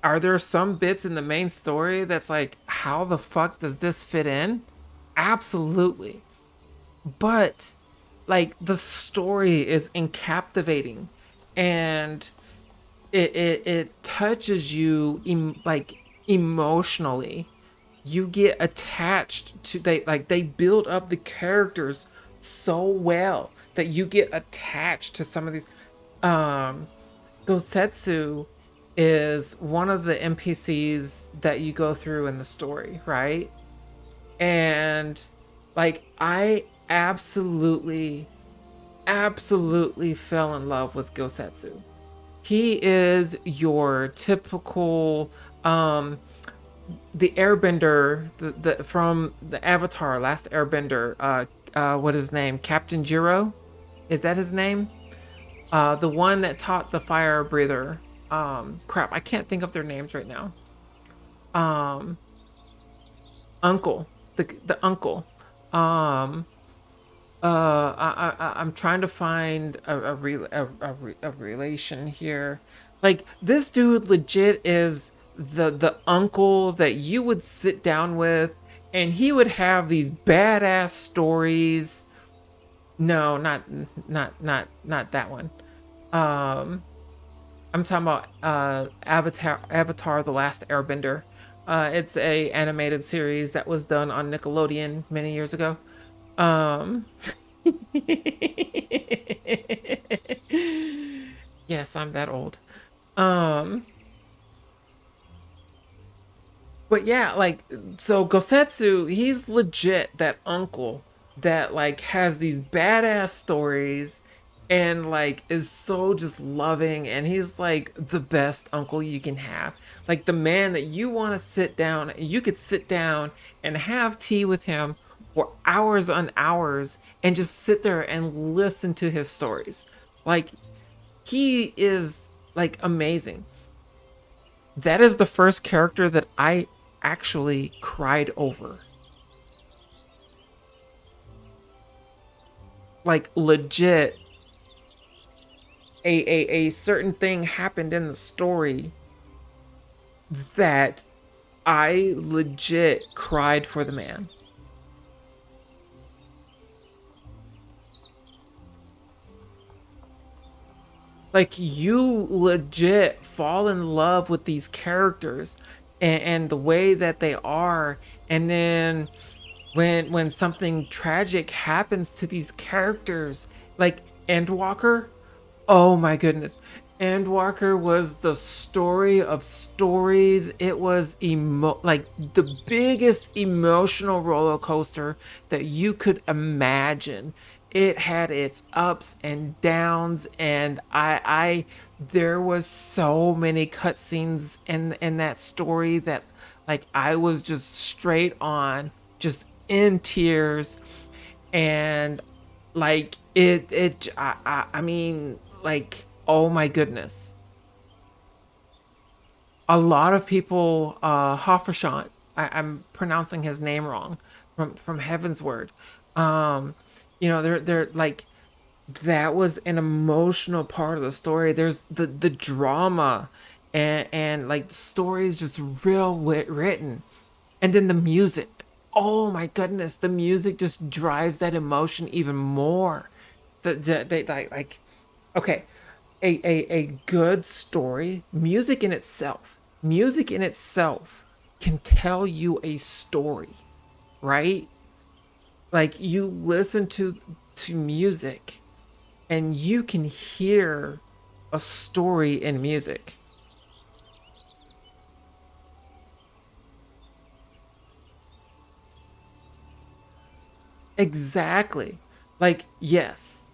Are there some bits in the main story that's like, how the fuck does this fit in? Absolutely. But like the story is captivating, and it touches you like emotionally. You get attached to, they build up the characters so well that you get attached to some of these. Gosetsu is one of the NPCs that you go through in the story, right? And like I absolutely fell in love with Gosetsu. He is your typical the airbender, the from the Avatar Last Airbender, what is his name? Captain Jiro? Is that his name? The one that taught the fire breather. Crap, I can't think of their names right now. Uncle, the uncle. I'm trying to find a relation here. Like this dude legit is the uncle that you would sit down with, and he would have these badass stories. No, not that one. I'm talking about Avatar The Last Airbender. It's a animated series that was done on Nickelodeon many years ago. Yes, I'm that old. But yeah, like, so Gosetsu, he's legit that uncle that like has these badass stories and like is so just loving, and he's like the best uncle you can have. Like the man that you want to sit down, you could sit down and have tea with him for hours on hours and just sit there and listen to his stories. Like he is like amazing. That is the first character that I actually cried over. Like legit, a certain thing happened in the story that I legit cried for the man. Like you legit fall in love with these characters and the way that they are, and then when something tragic happens to these characters, like Endwalker, oh my goodness. Endwalker was the story of stories. It was like the biggest emotional roller coaster that you could imagine. It had its ups and downs, and I there was so many cutscenes in that story that like I was just straight on, just in tears, and like I mean, like, oh my goodness. A lot of people, Hoffershant, I'm pronouncing his name wrong, from Heaven's Word. You know, they're like, that was an emotional part of the story. There's the drama, and like the story is just real written, and then the music. Oh my goodness, the music just drives that emotion even more. They like, okay, a good story, music in itself can tell you a story, right? Like you listen to music and you can hear a story in music. Exactly. Like, yes.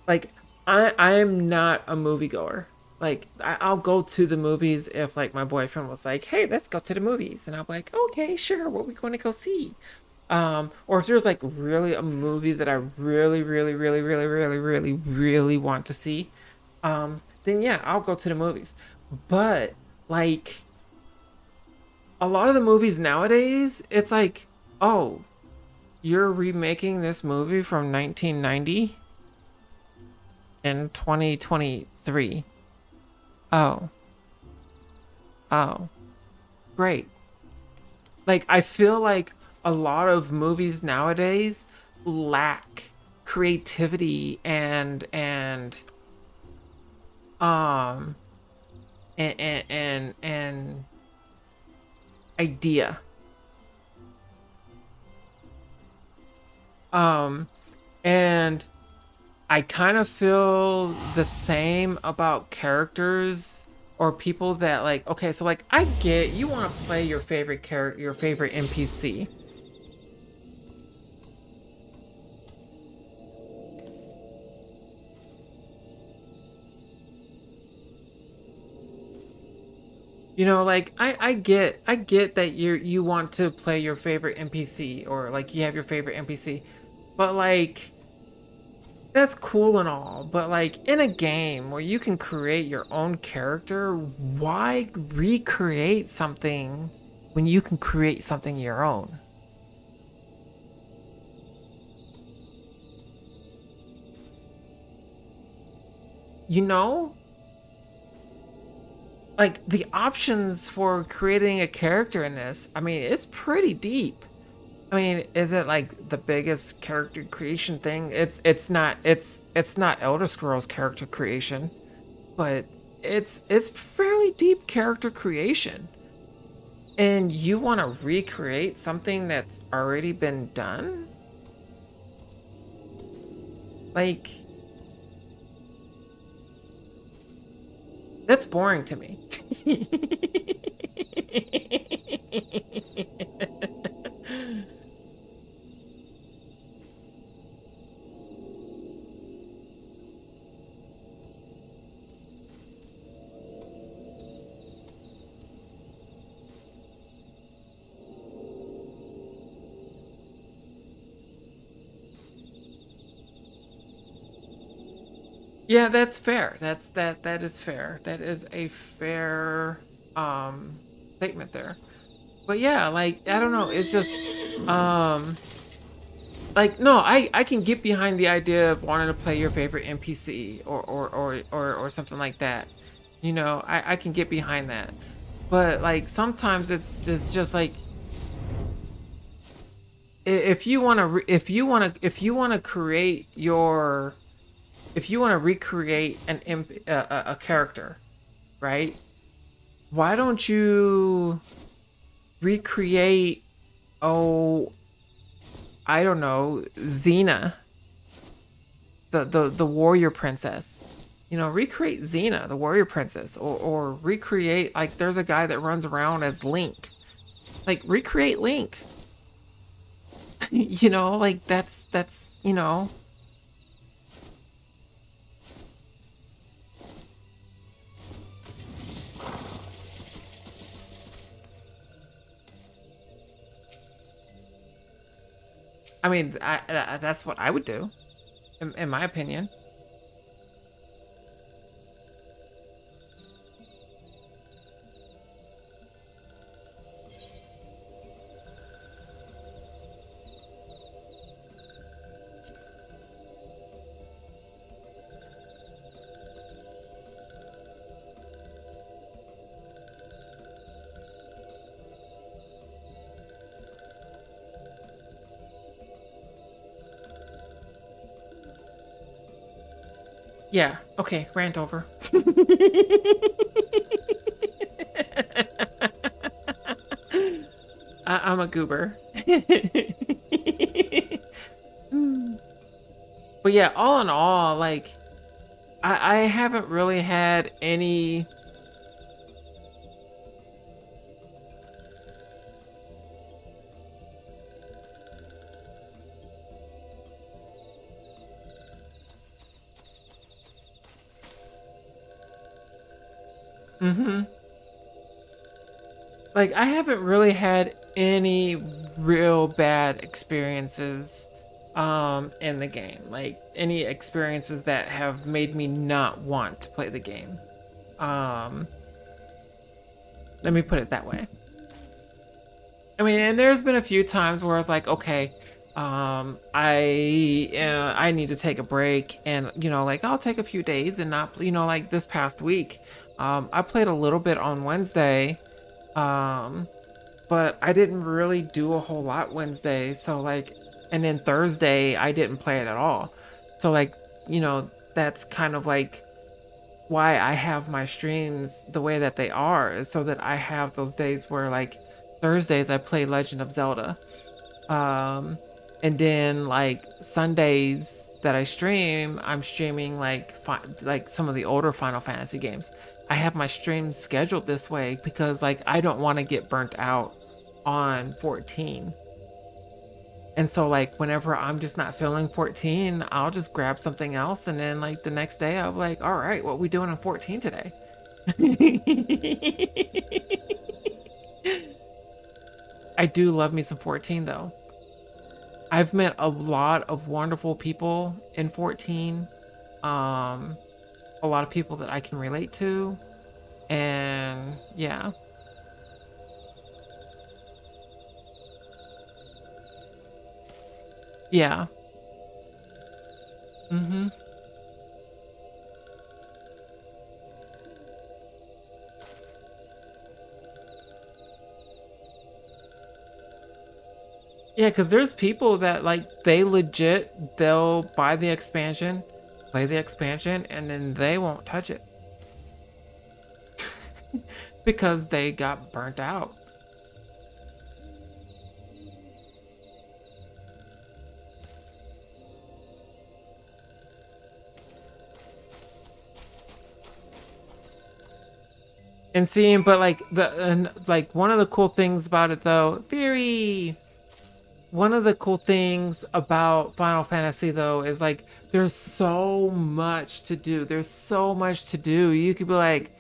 Like I'm not a moviegoer. Like I'll go to the movies if like my boyfriend was like, "Hey, let's go to the movies," and I'm like, "Okay, sure. What are we going to go see?" Or if there's like really a movie that I really, really, really, really, really, really, really want to see, then yeah, I'll go to the movies. But like a lot of the movies nowadays, it's like, oh, you're remaking this movie from 1990 in 2023. Oh, oh, great. Like I feel like a lot of movies nowadays lack creativity um and idea. Um and I kind of feel the same about characters or people that like, okay, so like I get you want to play your favorite character, your favorite NPC. You know, like I get that you want to play your favorite NPC or like you have your favorite NPC. But like that's cool and all, but like in a game where you can create your own character, why recreate something when you can create something your own? You know? Like the options for creating a character in this, I mean, it's pretty deep. I mean, is it like the biggest character creation thing? It's not Elder Scrolls character creation, but it's fairly deep character creation. And you want to recreate something that's already been done? Like that's boring to me. Yeah, that's fair. That is fair. That is a fair statement there. But yeah, like I don't know, it's just um like no, I can get behind the idea of wanting to play your favorite NPC or something like that. You know, I can get behind that. But like sometimes it's just like if you want to if you want to create your if you want to recreate a character, right? Why don't you recreate, oh, I don't know, Xena, the warrior princess? You know, recreate Xena, the warrior princess, or recreate like there's a guy that runs around as Link. Like recreate Link. You know, like that's you know. I mean, that's what I would do, in my opinion. Yeah. Okay. Rant over. I'm a goober. But yeah, all in all, like I haven't really had any. Like I haven't really had any real bad experiences in the game. Like any experiences that have made me not want to play the game. Um Let me put it that way. I mean, and there's been a few times where I was like, okay, I need to take a break, and like I'll take a few days and not, like this past week, I played a little bit on Wednesday, um, but I didn't really do a whole lot Wednesday. So like, and then Thursday I didn't play it at all. So like, that's kind of like why I have my streams the way that they are, is so that I have those days where like Thursdays I play Legend of Zelda. Um and then like Sundays that I stream, I'm streaming like like some of the older Final Fantasy games. I have my streams scheduled this way because like I don't want to get burnt out on 14. And so like whenever I'm just not feeling 14, I'll just grab something else, and then like the next day I'll be like, all right, what we doing on 14 today? I do love me some 14 though. I've met a lot of wonderful people in 14. Um a lot of people that I can relate to, and yeah. Yeah. Mhm. Yeah, because there's people that like they legit, they'll buy the expansion, play the expansion, and then they won't touch it because they got burnt out. And seeing, but like like one of the cool things about it though, one of the cool things about Final Fantasy though is like there's so much to do. There's so much to do. You could be like,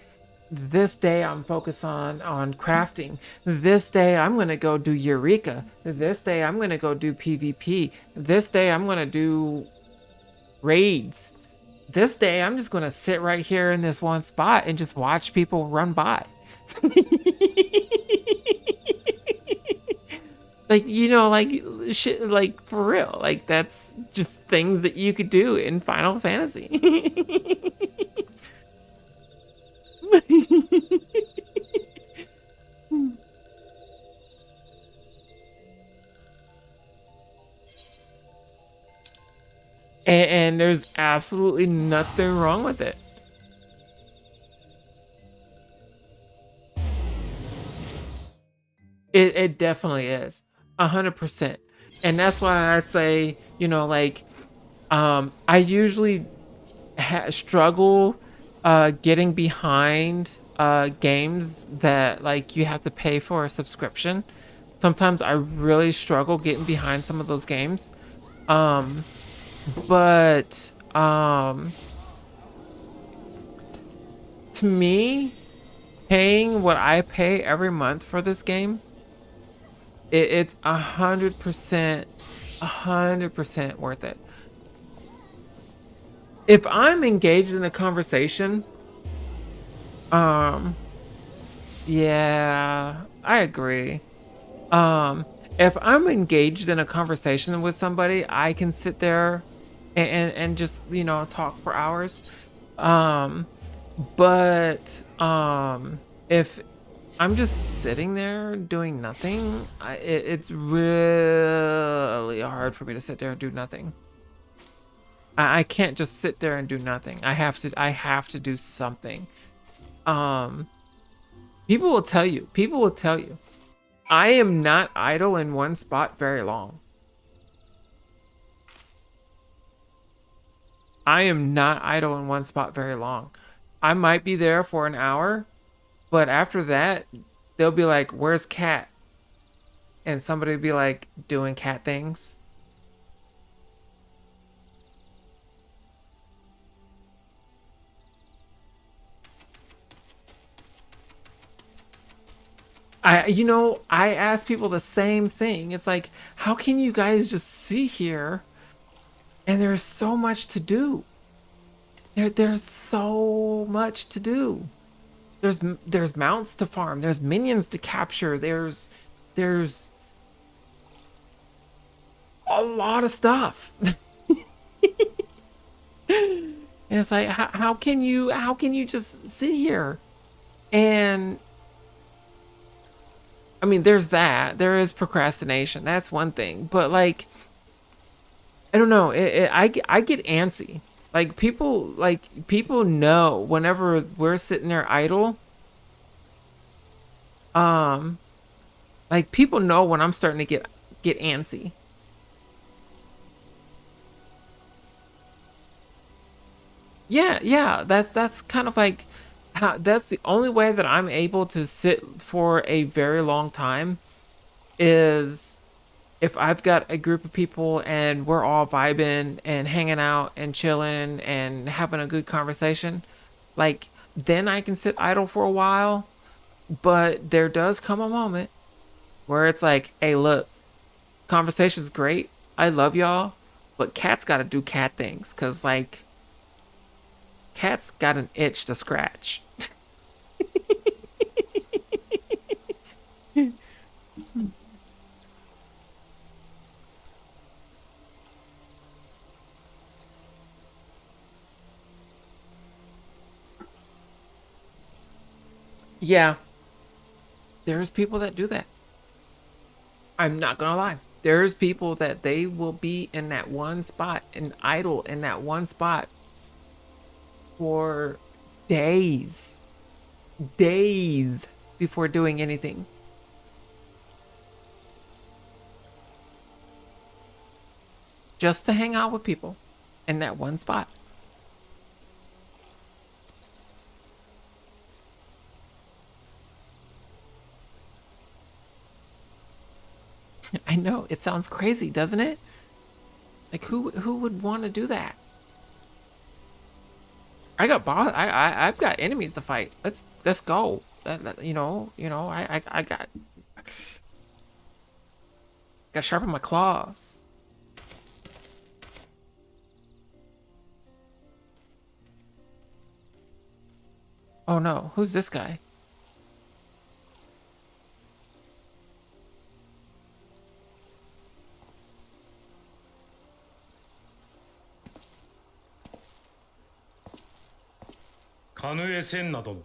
this day I'm focused on crafting. This day I'm gonna go do Eureka. This day I'm gonna go do PvP. This day I'm gonna do raids. This day I'm just gonna sit right here in this one spot and just watch people run by. Like, like shit, like for real. Like that's just things that you could do in Final Fantasy. And there's absolutely nothing wrong with it. It definitely is 100%. And that's why I say, like, I usually struggle getting behind games that like you have to pay for a subscription. Sometimes I really struggle getting behind some of those games. But to me, paying what I pay every month for this game, it's 100% worth it. If I'm engaged in a conversation, yeah, I agree. If I'm engaged in a conversation with somebody, I can sit there and just talk for hours. But if I'm just sitting there doing nothing, it's really hard for me to sit there and do nothing. I can't just sit there and do nothing. I have to do something. People will tell you. I am not idle in one spot very long. I am not idle in one spot very long. I might be there for an hour, but after that, they'll be like, "Where's Cat?" And somebody will be like doing cat things. I ask people the same thing. It's like, how can you guys just sit here and there's so much to do? There's so much to do. There's mounts to farm. There's minions to capture. There's a lot of stuff. And it's like, how can you just sit here? And I mean, there's that. There is procrastination. That's one thing. But like, I don't know. I get antsy. Like people know whenever we're sitting there idle. Like people know when I'm starting to get antsy. Yeah. That's kind of like that's the only way that I'm able to sit for a very long time is if I've got a group of people and we're all vibing and hanging out and chilling and having a good conversation, like then I can sit idle for a while. But there does come a moment where it's like, hey, look, conversation's great. I love y'all, but Cat's got to do cat things because like Cat's got an itch to scratch. Yeah, there's people that do that. I'm not gonna lie. There's people that they will be in that one spot and idle in that one spot for days, days before doing anything. Just to hang out with people in that one spot. I know, it sounds crazy, doesn't it? Like who would want to do that? I've got enemies to fight. Let's go. I got sharpen my claws. Oh no, who's this guy?カヌエ・センナ殿、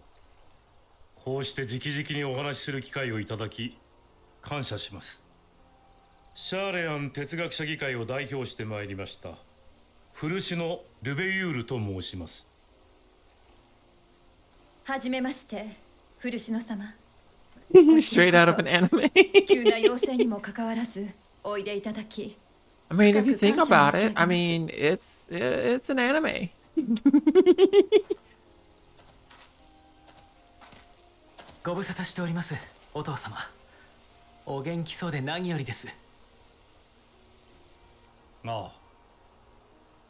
こうして直々にお話しする機会をいただき感謝します。シャーレアン哲学者議会を代表してまいりました古市のルベユールと申します。はじめまして、古篠様。Straight out of an anime. 急な要請にもかかわらずおいでいただき。I mean, if you think about it, I mean, it's an anime. ご無沙汰しております、お父様。お元気そうで何よりです。ああ、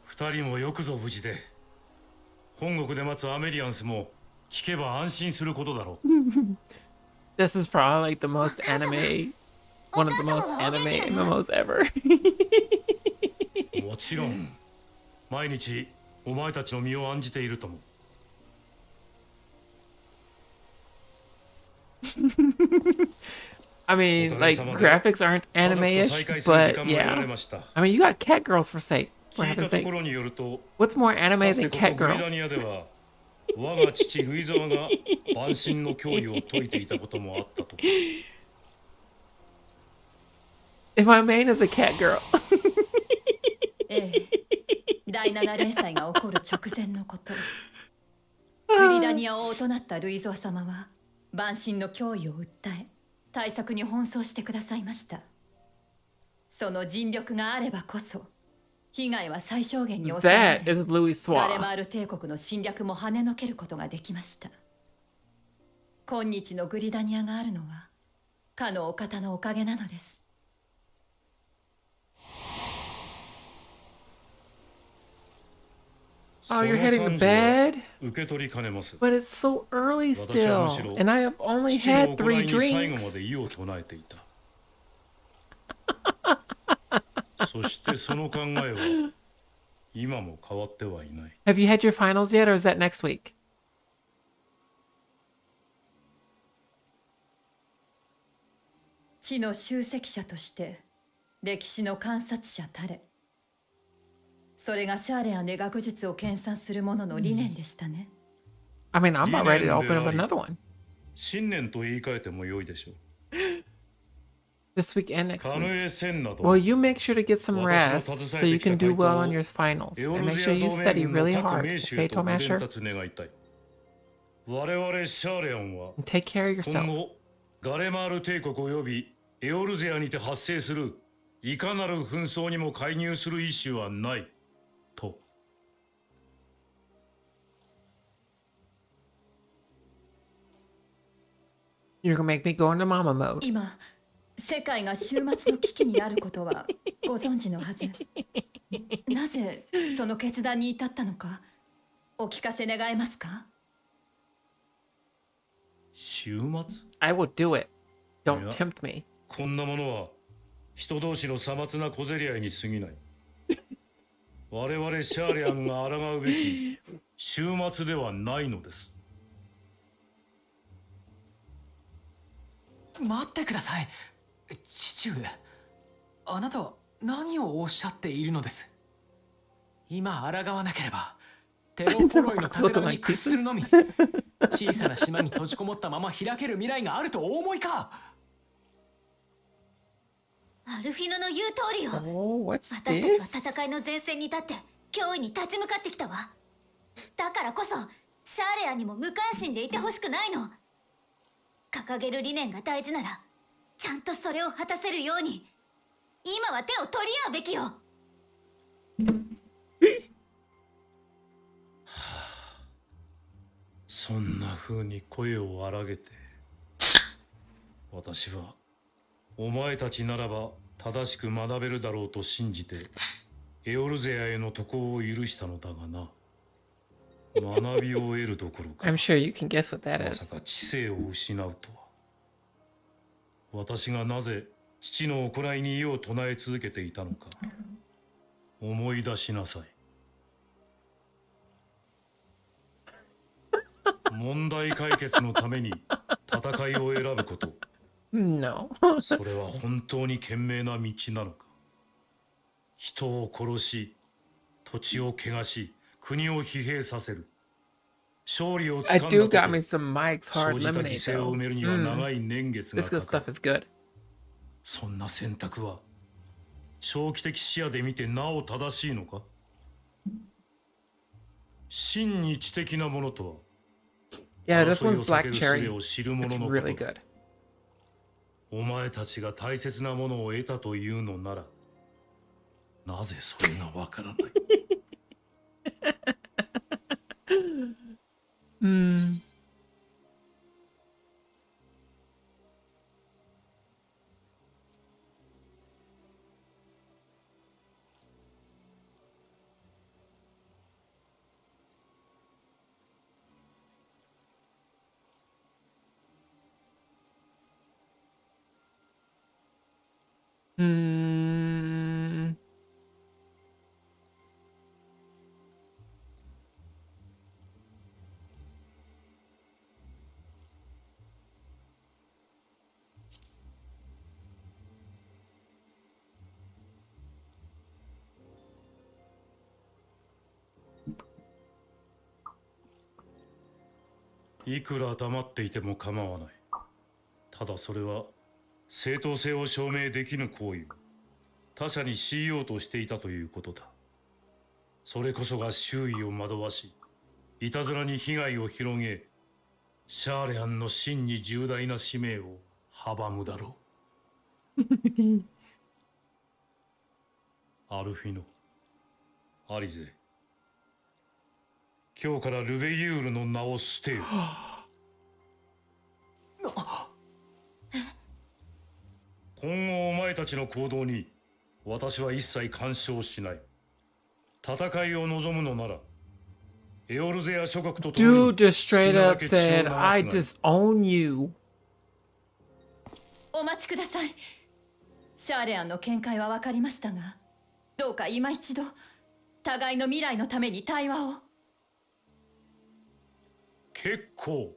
二人もよくぞ無事で。本国で待つアメリアンスも聞けば安心することだろう。This is probably like the most anime, one of the most anime MMOs ever. もちろん、毎日お前たちの身を案じているとも。I mean, like graphics aren't anime-ish, but yeah. I mean, you got cat girls for heaven's sake. What's more anime than cat girls? 我が父ルイザワが万神の教義を説いていたこともあったと。If my main is a cat girl. ええ、第7連載が起こる直前のこと。ブリダニア王となったルイゾア様は万神の脅威を訴え、対策に奔走してくださいました。その尽力があればこそ被害は最小限に抑えら That れ、 is Louis ガレマ Swa. ール帝国の侵略も跳ねのけることができました。今日のグリダニアがあるのはかのお方のおかげなのです。Oh, you're heading to bed? 受け取りかねます。 But it's so early 私はむし still, ろ and I have only 父の had 行い 3に最後ま drinks. で異を唱えていた。そしてその考えは今も変わってはいない。Have you had your finals yet, or is that next week? 地の集積者として歴史の観察者たれ。それがシャーレアンで学術を研鑽する者の理念でしたね。I mean, I'm about ready to 理念 open で up あり another one 信念と言い換えても良いでしょう。 this week and next カヌ week. エ戦など Well, you make sure to get some 私の rest 携 so え you てきた can do 回答 well を on your finals. エオ And ル make ゼ sure ア you 同盟 study 軍の really 各 hard. 名手 Okay, へとご伝 Tomasher? 達願いたい。我々シャーレアンは And take care of 今 yourself. 後ガレマール帝国及びエオルゼアにて発生するいかなる紛争にも介入する意思はないと。You're gonna make me go into mama mode. 今、世界が終末の危機にあることはご存知のはず。なぜその決断に至ったのか、お聞かせ願えますか？終末？ I will do it. Don't いや tempt me. こんなものは人同士のさまつな小競り合いに過ぎない。我々シャーレアンが抗うべき終末ではないのです。待ってください。父上、あなたは何をおっしゃっているのです？今抗わなければテロポロイの戦いに屈するのみ。小さな島に閉じこもったまま開ける未来があるとお思いか？アルフィノの言う通りよ。 Oh, what's 私たち this? は戦いの前線に立って脅威に立ち向かってきたわ。だからこそシャーレアにも無関心でいてほしくないの。掲げる理念が大事ならちゃんとそれを果たせるように今は手を取り合うべきよ。そんな風に声を荒げて、私はお前たちならば正しく学べるだろうと信じてエオルゼアへの渡航を許したのだがな。学びを得るどころか I'm sure you can guess what that まさ is. か知性を失うとは。私がなぜ父の行いに異を唱え続けていたのか思い出しなさい。問題解決のために戦いを選ぶこと、No. それは本当に賢明な道なのか。人を殺し、土地を汚し、国を疲弊させる。勝利をつか I んだ do こと got me some Mike's 生 hard じた犠 lemonade 牲を though. 埋めるには長い年月が This good かか stuff る。 is good. そんな選択は長期的視野で見てなお正しいのか。真に知的なものとは Yeah, this 争い one's を避 black ける術 cherry. を知る者 It's のこ really とだ。 good. お前たちが大切なものを得たというのなら、なぜそれがわからない。Hmm. Hmm.いくら黙っていても構わない。ただそれは正当性を証明できぬ行為を他者に強いようとしていたということだ。それこそが周囲を惑わし、いたずらに被害を広げ、シャーレアンの真に重大な使命を阻むだろう。アルフィノ、アリゼ、今日からルベユールの名を捨てよ。今後お前たちの行動に私は一切干渉しない。戦いを望むのなら、エオルゼア諸国と共に Dude just 好き straight なだ up け血を流 said, す I がいい。 disown you. お待ちください。シャーレアンの見解は分かりましたが、どうか今一度互いの未来のために対話を。結構。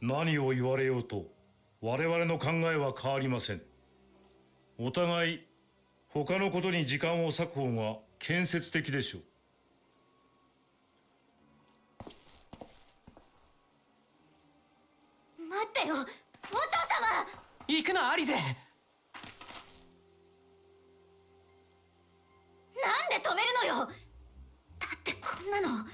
何を言われようと我々の考えは変わりません。お互い他のことに時間を割く方が建設的でしょう。待ってよ、お父様。行くなアリゼ。なんで止めるのよ。だってこんなの。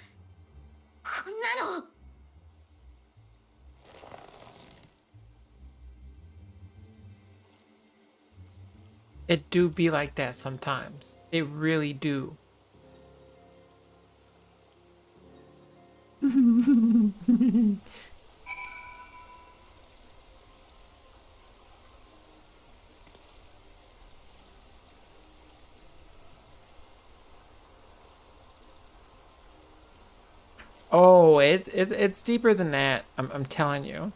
It do be like that sometimes. It really do. Oh, it's deeper than that. I'm telling you.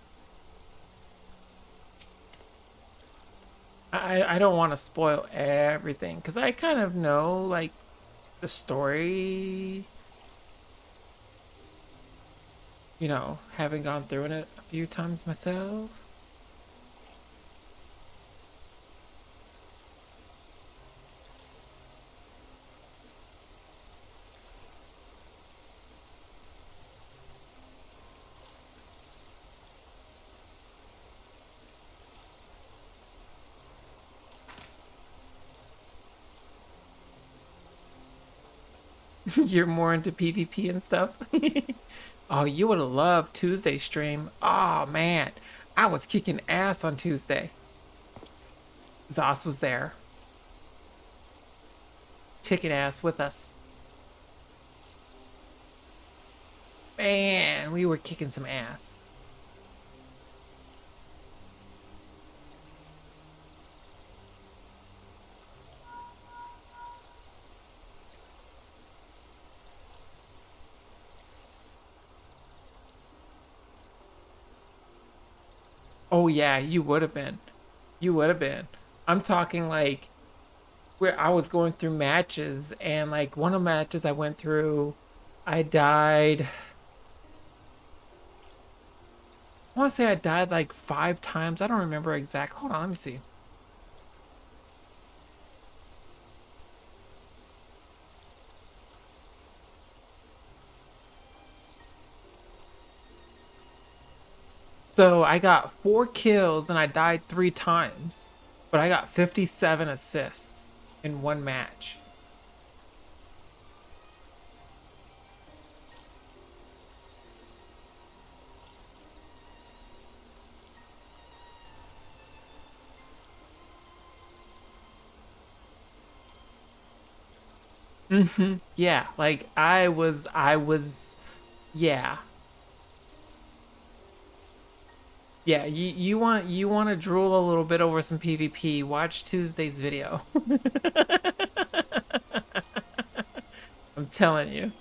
I don't want to spoil everything because I kind of know like the story. You know, having gone through it a few times myself. You're more into PvP and stuff. Oh, you would have loved Tuesday stream. Oh man, I was kicking ass on Tuesday. Zos was there, kicking ass with us. Man, we were kicking some ass. Oh yeah, you would have been. You would have been. I'm talking like where I was going through matches and like one of the matches I went through, I died. I want to say I died like 5 times. I don't remember exactly. Hold on, let me see. So I got 4 kills and I died 3 times, but I got 57 assists in one match. Yeah, like I was, yeah. Yeah, you want to drool a little bit over some PvP, watch Tuesday's video. I'm telling you.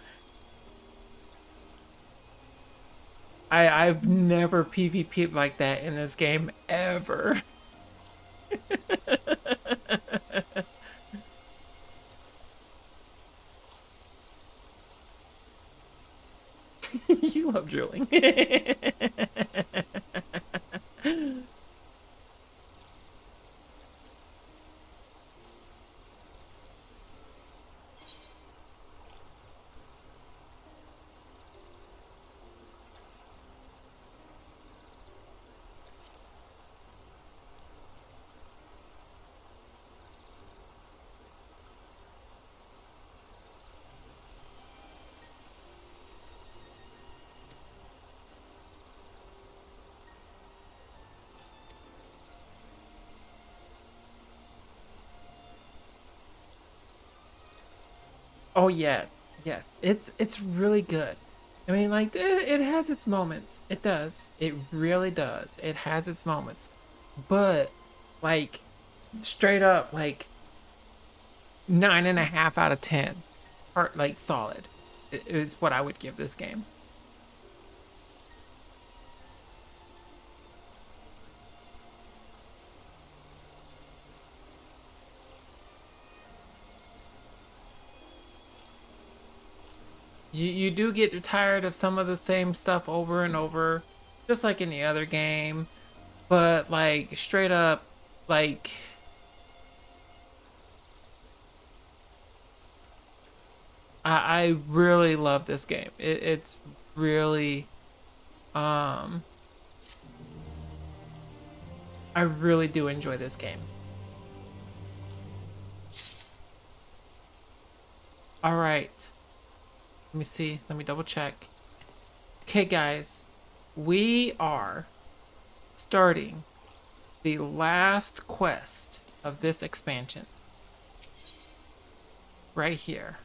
I've never PvP'd like that in this game ever. You love drilling. Oh yes, yes. It's really good. I mean, like it has its moments. It does. It really does. It has its moments. But like straight up like 9.5 out of 10. Or like solid is what I would give this game. You do get tired of some of the same stuff over and over, just like any other game. But like straight up, like I really love this game. It's really um I really do enjoy this game. All right. Let me see. Let me double check. Okay, guys. We are starting the last quest of this expansion. Right here.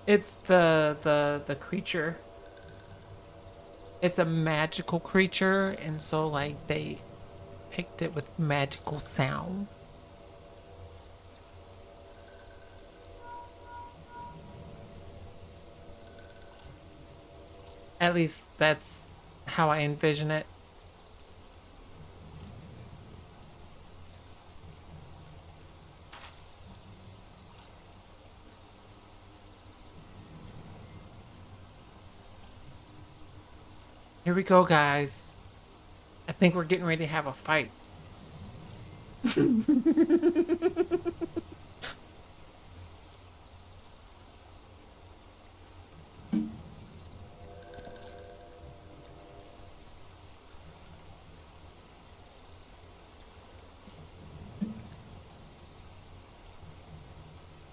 It's the creature. It's a magical creature, and so like they picked it with magical sound. At least that's how I envision it. Here we go, guys. I think we're getting ready to have a fight.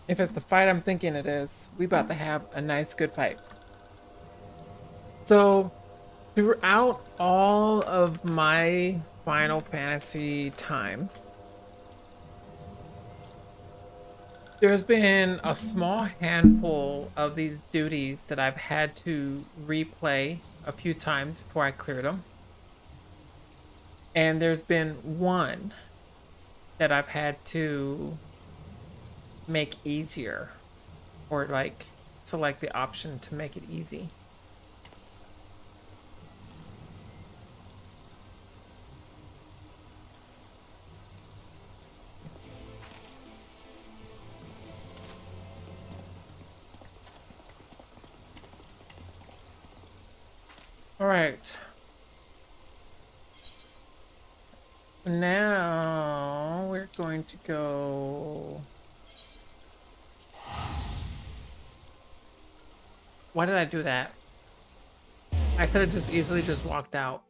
If it's the fight I'm thinking it is, we about to have a nice, good fight. So, throughout all of my Final Fantasy time, there's been a small handful of these duties that I've had to replay a few times before I cleared them. And there's been one that I've had to make easier, or like select the option to make it easy. All right. Now we're going to go. Why did I do that? I could have just easily just walked out.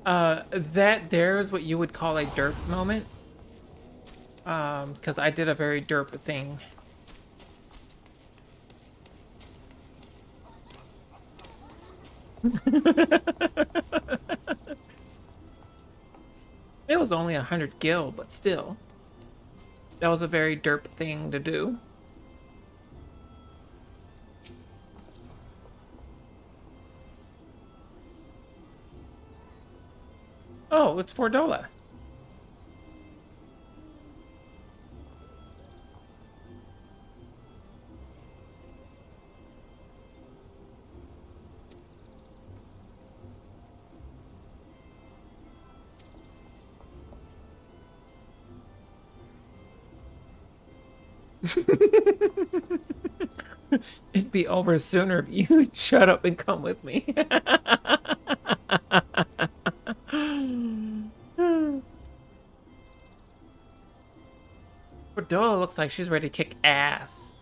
That there is what you would call a derp moment. Because I did a very derp thing. It was only 100 gil, but still. That was a very derp thing to do. Oh, it's $4. It'd be over sooner if you shut up and come with me. Cordola looks like she's ready to kick ass.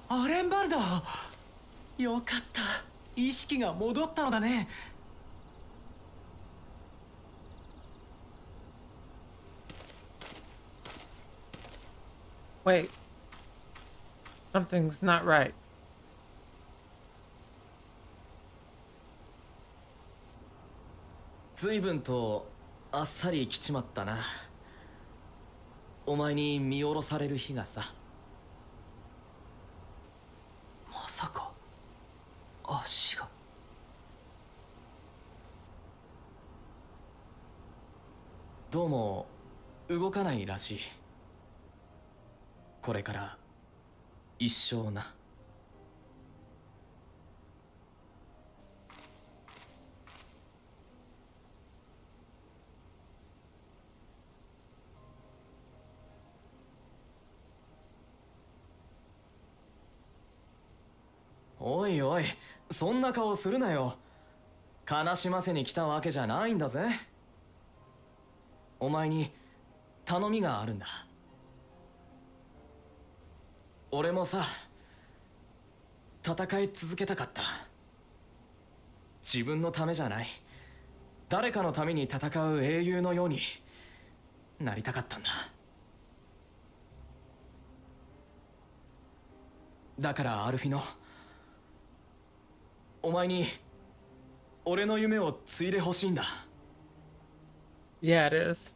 アレンバルド、よかった、意識が戻ったのだね。Wait. Something's not right. 随分とあっさり来ちまったな。お前に見下ろされる日がさ。まさか足が。どうも動かないらしい。これから一生な。おいおい、そんな顔するなよ。悲しませに来たわけじゃないんだぜ。お前に頼みがあるんだ。俺もさ、戦い続けたかった。自分のためじゃない、誰かのために戦う英雄のようになりたかったんだ。だからアルフィノ、お前に俺の夢を継いでほしいんだ。Yeah, it is.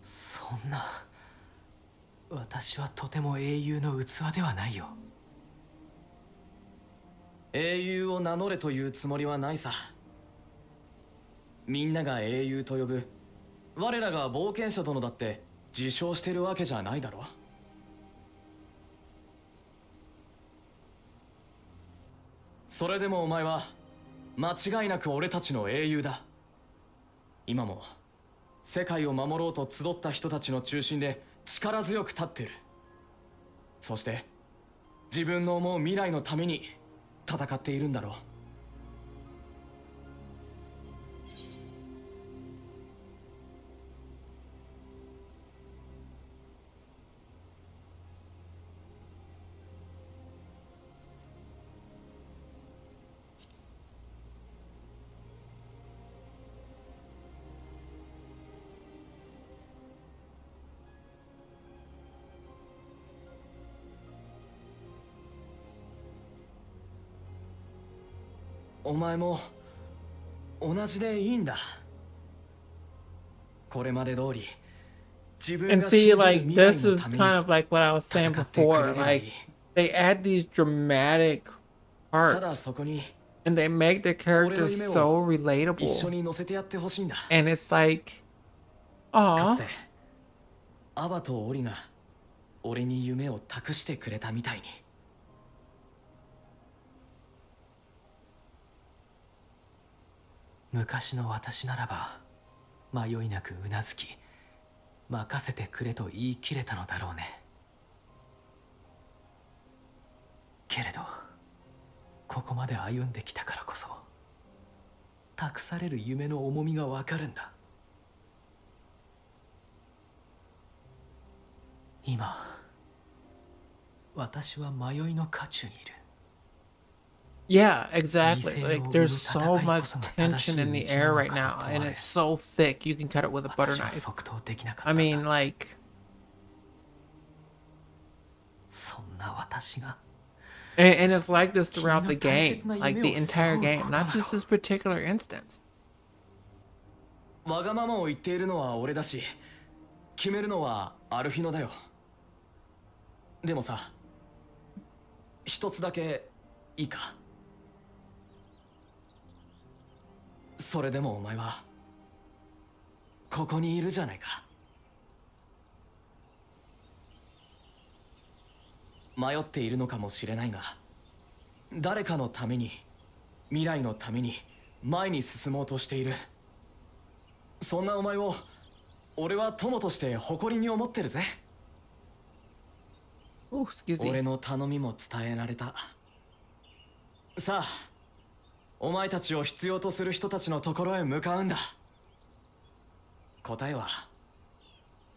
そんな、私はとても英雄の器ではないよ。英雄を名乗れというつもりはないさ。みんなが英雄と呼ぶ我らが冒険者殿だって自称してるわけじゃないだろ。それでもお前は間違いなく俺たちの英雄だ。今も世界を守ろうと集った人たちの中心で力強く立ってる。そして自分の思う未来のために戦っているんだろう。お前も同じでいいんだ。これまで通り自分 And が see, 信じる like, 未来 this の is ため kind に of like what I was saying 戦ってくれ before. ればい Like, い。 they add these dramatic ただ parts そこに and they make the 俺の characters 夢 so を一緒 relatable. に乗せてやってほしいんだ。 And it's like, かつ aw. てアバとオリが俺に夢を託してくれたみたいに。昔の私ならば迷いなくうなずき、任せてくれと言い切れたのだろうね。けれどここまで歩んできたからこそ託される夢の重みがわかるんだ。今私は迷いの渦中にいる。 Yeah, exactly. Like, there's so much tension in the air right now, and it's so thick, you can cut it with a butter knife. I mean, like, そんな私が and it's like this throughout the game, like the entire game, not just this particular instance. わがままを言っているのは俺だし、決めるのはアルフィノだよ。でもさ、一つだけいいか。それでもお前はここにいるじゃないか。迷っているのかもしれないが、誰かのために、未来のために前に進もうとしている。そんなお前を俺は友として誇りに思ってるぜ。俺の頼みも伝えられた。さあ、お前たちを必要とする人たちのところへ向かうんだ。答えは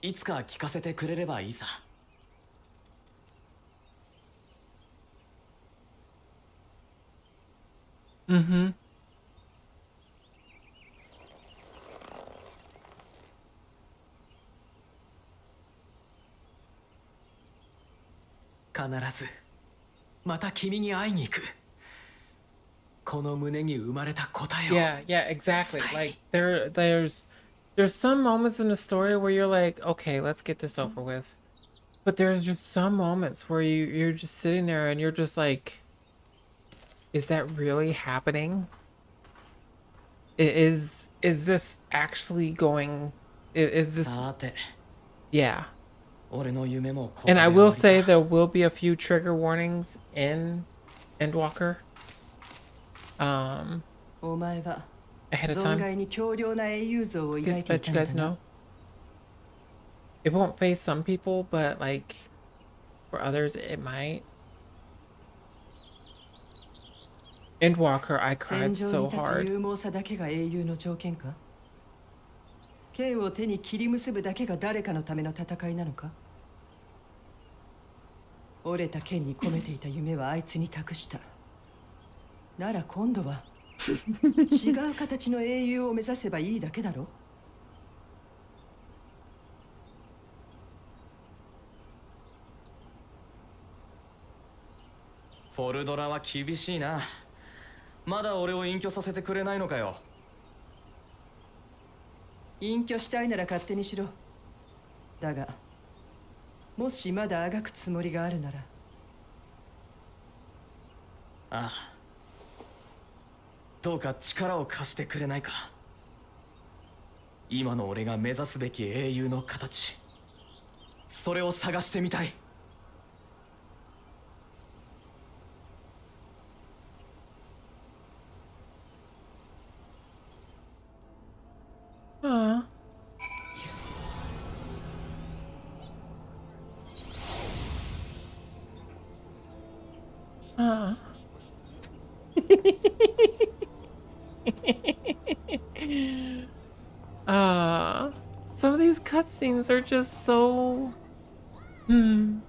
いつか聞かせてくれればいいさ。Mm-hmm. 必ずまた君に会いに行く。この胸に生まれた答えを。Yeah, yeah, exactly. Like there's some moments in the story where you're like, okay, let's get this over with. But there's just some moments where you're just sitting there and you're just like, is that really happening? Is this actually going? Is this? Yeah. And I will say there will be a few trigger warnings in Endwalker. Ahead of time. Let you guys know. It won't phase some people, but like for others it might. Endwalker, I cried so hard. 剣を手に切り結ぶだけが誰かのための戦いなのか。折れた剣に込めていた夢はあいつに託した。なら今度は違う形の英雄を目指せばいいだけだろ。フォルドラは厳しいな。まだ俺を隠居させてくれないのかよ。隠居したいなら勝手にしろ。だがもしまだあがくつもりがあるなら。ああ、どうか力を貸してくれないか。今の俺が目指すべき英雄の形、それを探してみたい。Aww. Some of these cutscenes are just so I'm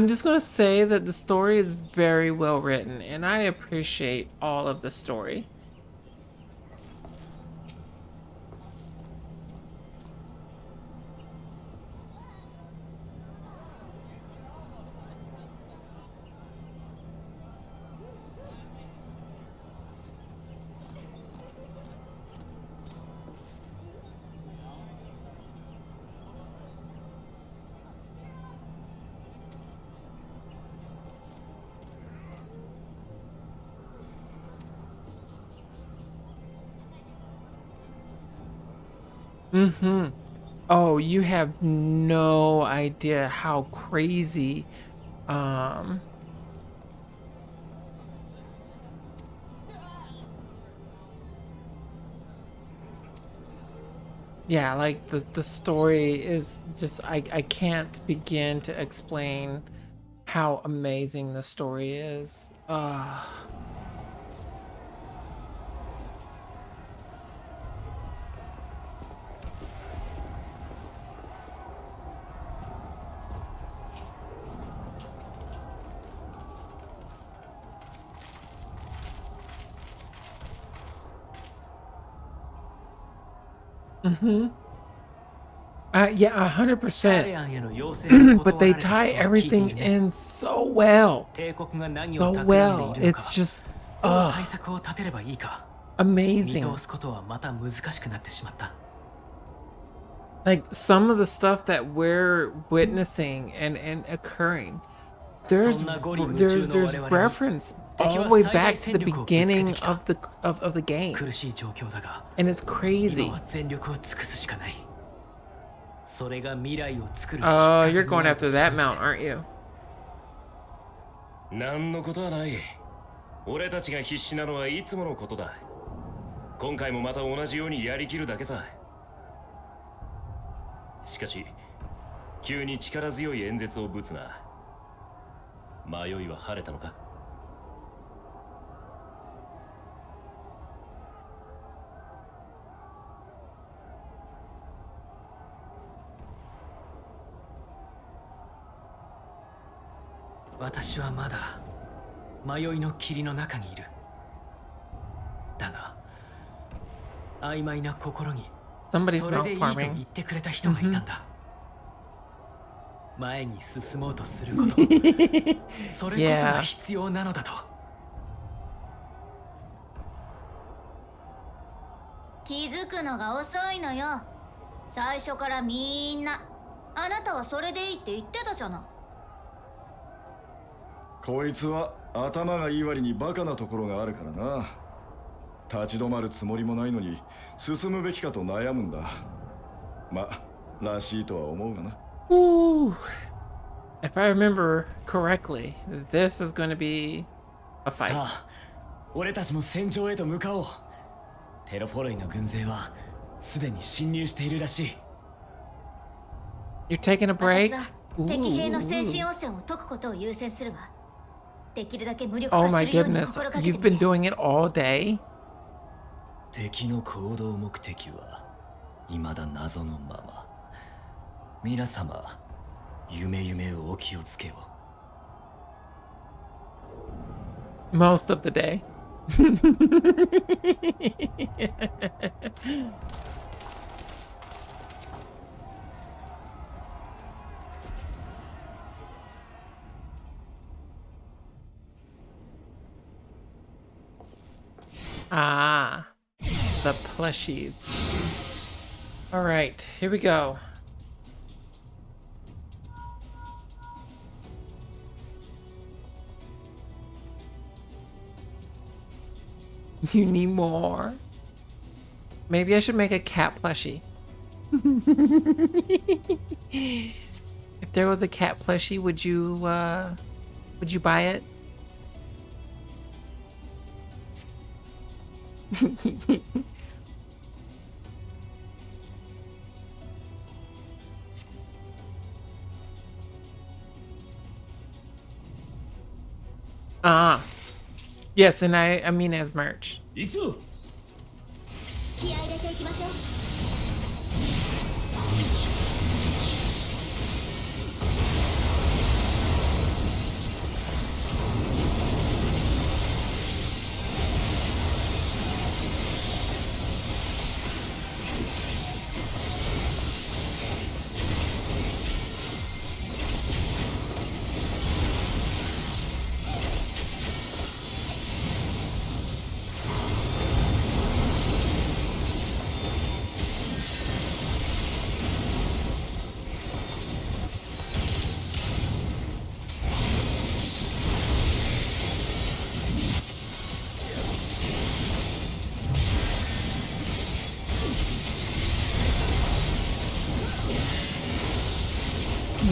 just gonna say that the story is very well written and I appreciate all of the story. Oh, you have no idea how crazy yeah, like the story is just I can't begin to explain how amazing the story is. Yeah, 100%. But they tie everything in so well. So well. It's just amazing. 通すことはまた難しくなってしまった。 Like some of the stuff that we're witnessing and occurring, there's reference all the way back to the beginning of the game, 苦しい状況だが、 and it's 今 crazy. は全力を尽くすしかない。それが未来を作るきっ Oh, かけ you're に going なると after 信じ that て mount, aren't you? 何のことはない。俺たちが必死なのはいつものことだ。今回もまた同じようにやりきるだけさ。しかし、急に力強い演説をぶつな。迷いは晴れたのか？私はまだ迷いの霧の中にいる。だが曖昧な心に Somebody's それでいい mount と farming. 言ってくれた人がいたんだ。前に進もうとすることそれこそが必要なのだと。気づくのが遅いのよ。最初からみんなあなたはそれでいいって言ってたじゃない。こいつは頭がいい割にバカなところがあるからな。立ち止まるつもりもないのに進むべきかと悩むんだ。ま、らしいとは思うがな。Ooh. If I remember correctly, this is going to be a fight. さあ、俺たちも戦場へと向かおう。テロフォロイの軍勢はすでに侵入しているらしい。You're taking a break? 私は敵兵の精神汚染を解くことを優先するわ。できるだけ無力 Oh 化 my するように goodness. 心がけて You've み been て。 doing it all day? 敵の行動目的は未だ謎のまま。皆様、夢をお気をつけを。Most of the day. Ah, the plushies. All right, here we go. You need more. Maybe I should make a cat plushie. If there was a cat plushie, would you buy it? Ah. Yes, and I mean as merch. 行くぞ。気合い入れていきましょう。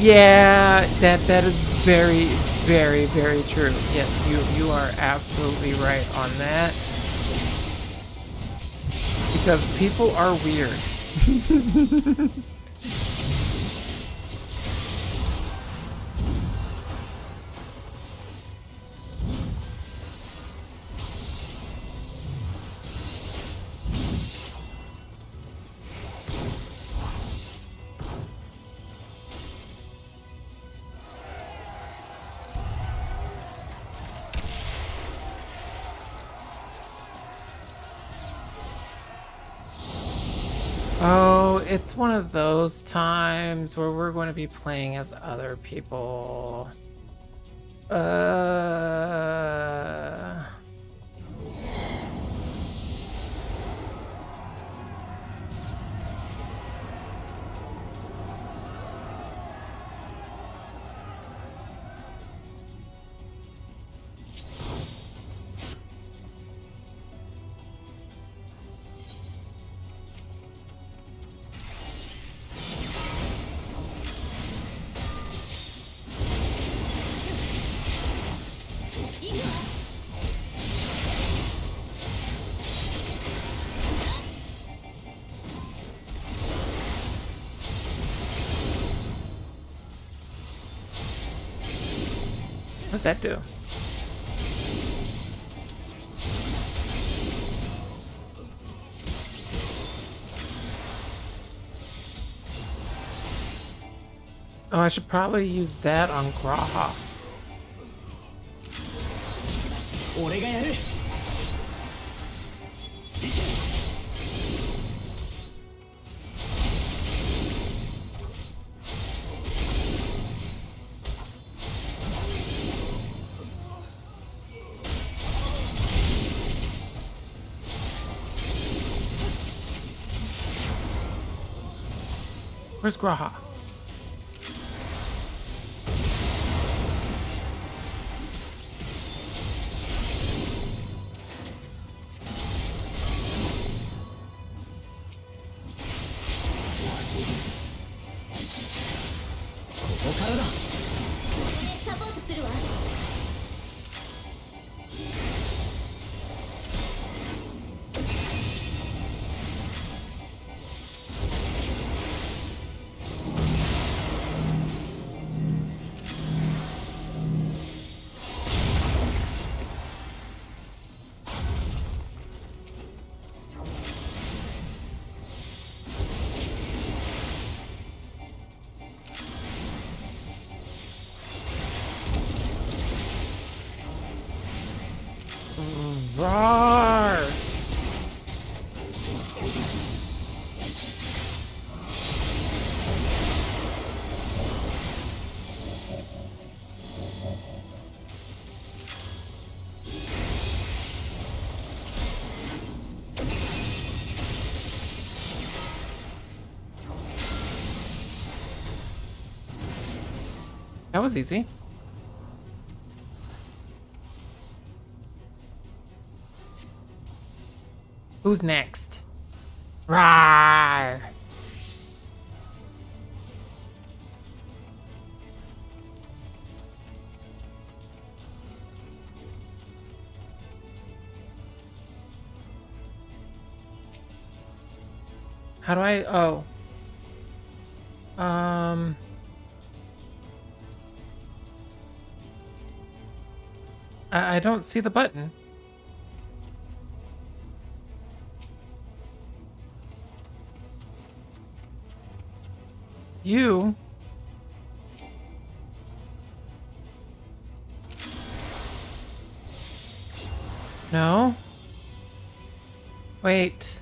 Yeah, that is very, very, very true. Yes, you are absolutely right on that. Because people are weird. Oh, it's one of those times where we're going to be playing as other people. does that do? Oh, I should probably use that on Graha. Where's Graha? Roar! That was easy. Who's next? Rawr! How do I? Oh. I don't see the button. You? No? Wait.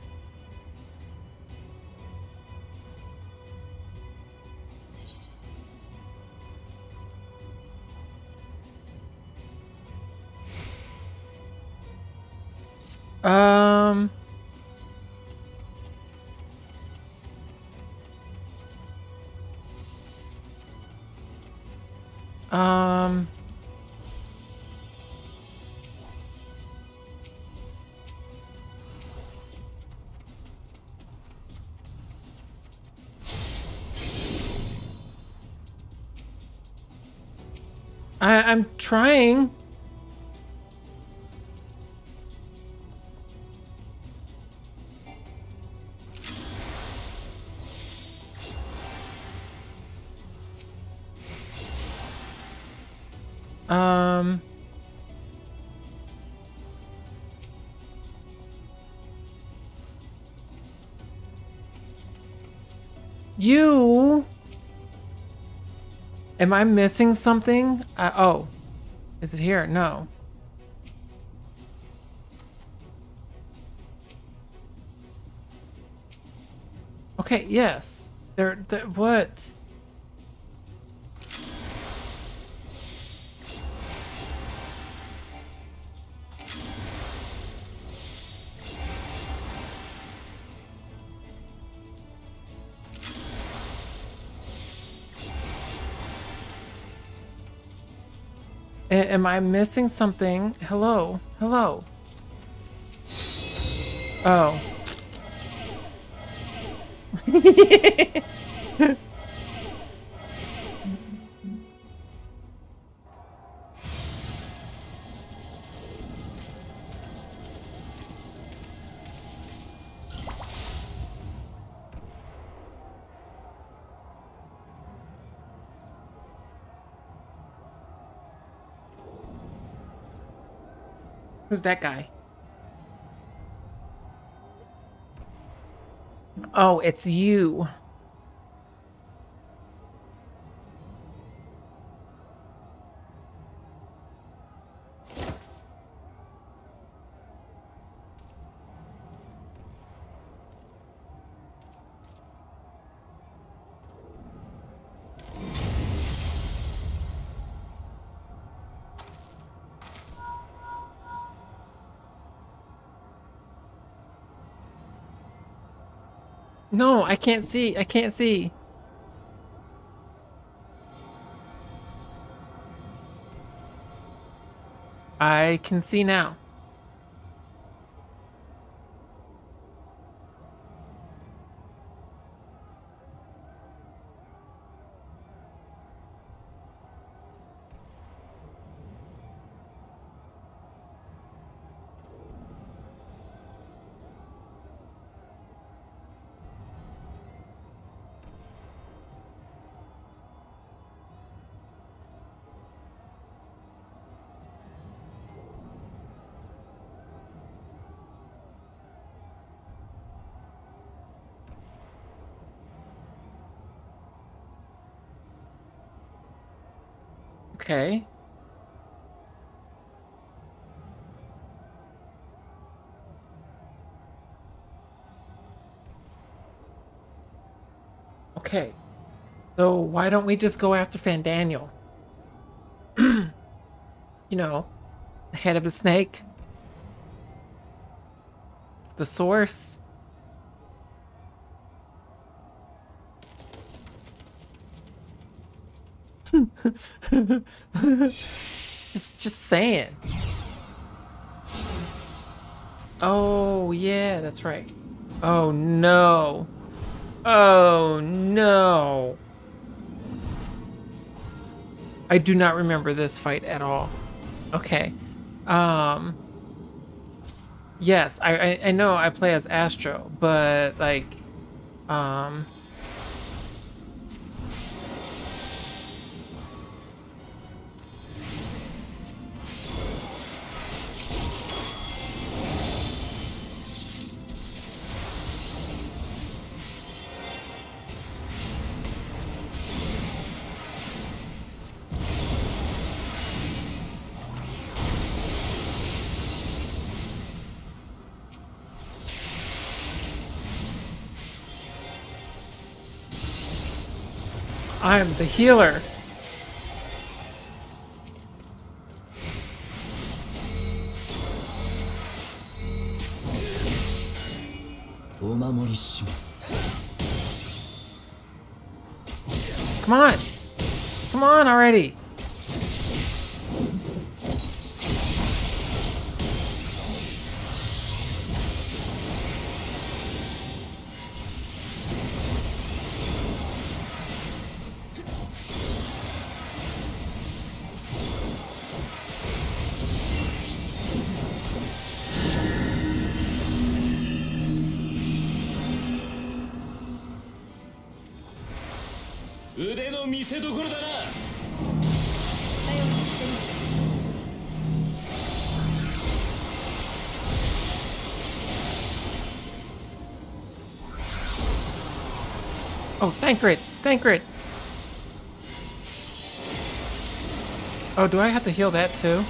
Um... Um... I'm trying. You... Am I missing something? Oh. Is it here? No. Okay, yes. There, what? Am I missing something? Hello? Hello? Oh. Who's that guy? Oh, it's you. No, I can't see. I can't see. I can see now. Okay. Okay. So why don't we just go after Fandaniel? You know, the head of the snake. The source. just saying. Oh yeah, that's right. Oh no. Oh no. I do not remember this fight at all. Okay. Yes, I know I play as Astro, but like I'm the healer. Come on. Come on already. Oh, Thancred! Thancred! Oh, do I have to heal that too?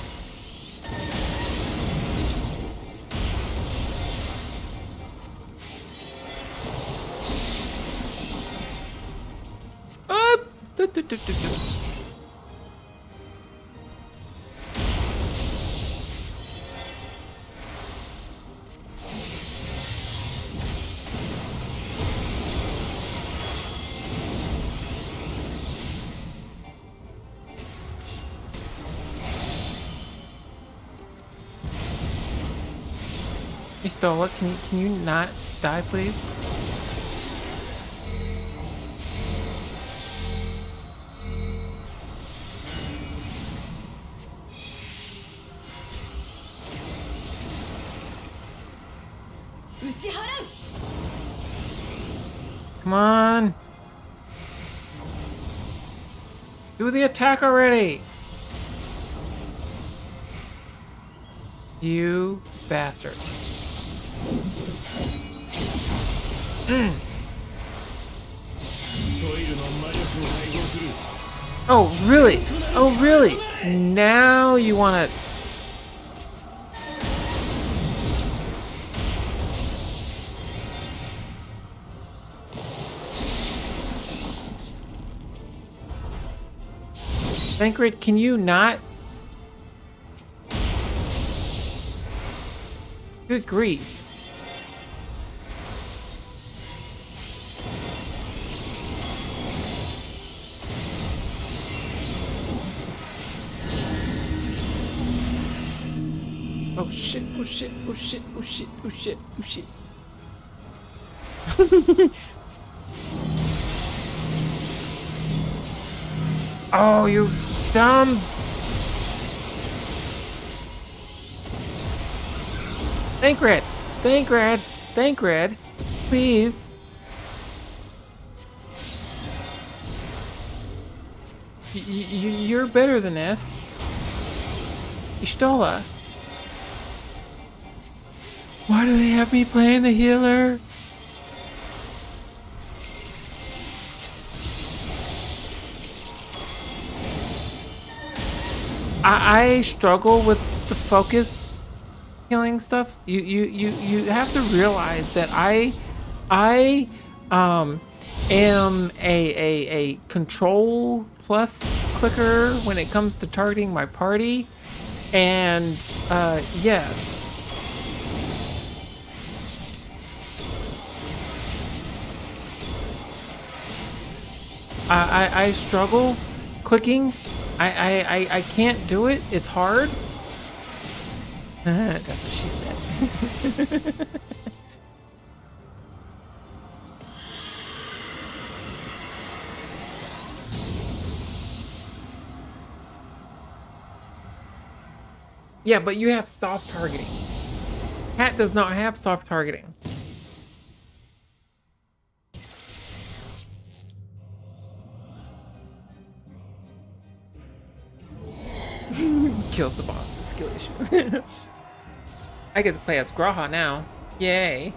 Do. Stola, can you not die, please? Come on. Do the attack already. You bastard. Oh, really? Oh, really? Now you want to... Thancred, can you not? Good grief. Oh shit, oh shit, oh shit, oh shit, oh shit, oh shit. Oh, you dumb. Thancred, Thancred, Thancred, please. You're better than this. Ishtola. Why do they have me playing the healer? I struggle with the focus healing stuff. You have to realize that I am a control plus clicker when it comes to targeting my party, and yes. I struggle clicking. I can't do it. It's hard. That's what she said. Yeah, but you have soft targeting. Cat does not have soft targeting. Kills the boss. Skill issue. I get to play as Graha now. Yay.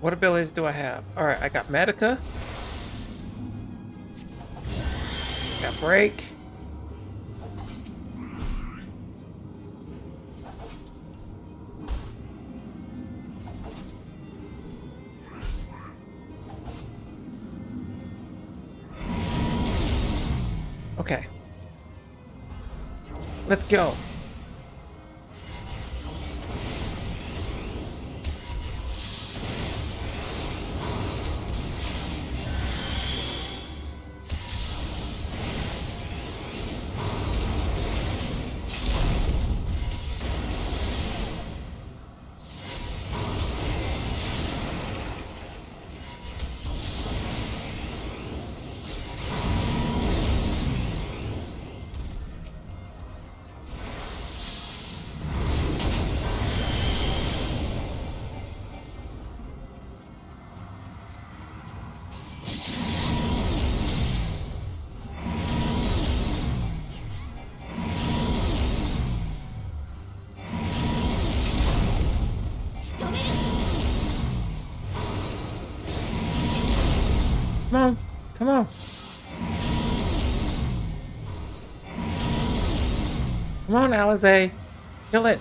What abilities do I have? Alright, I got Medica. Got Break. Okay. Let's go. Come on, come on. Come on, Alize. Kill it.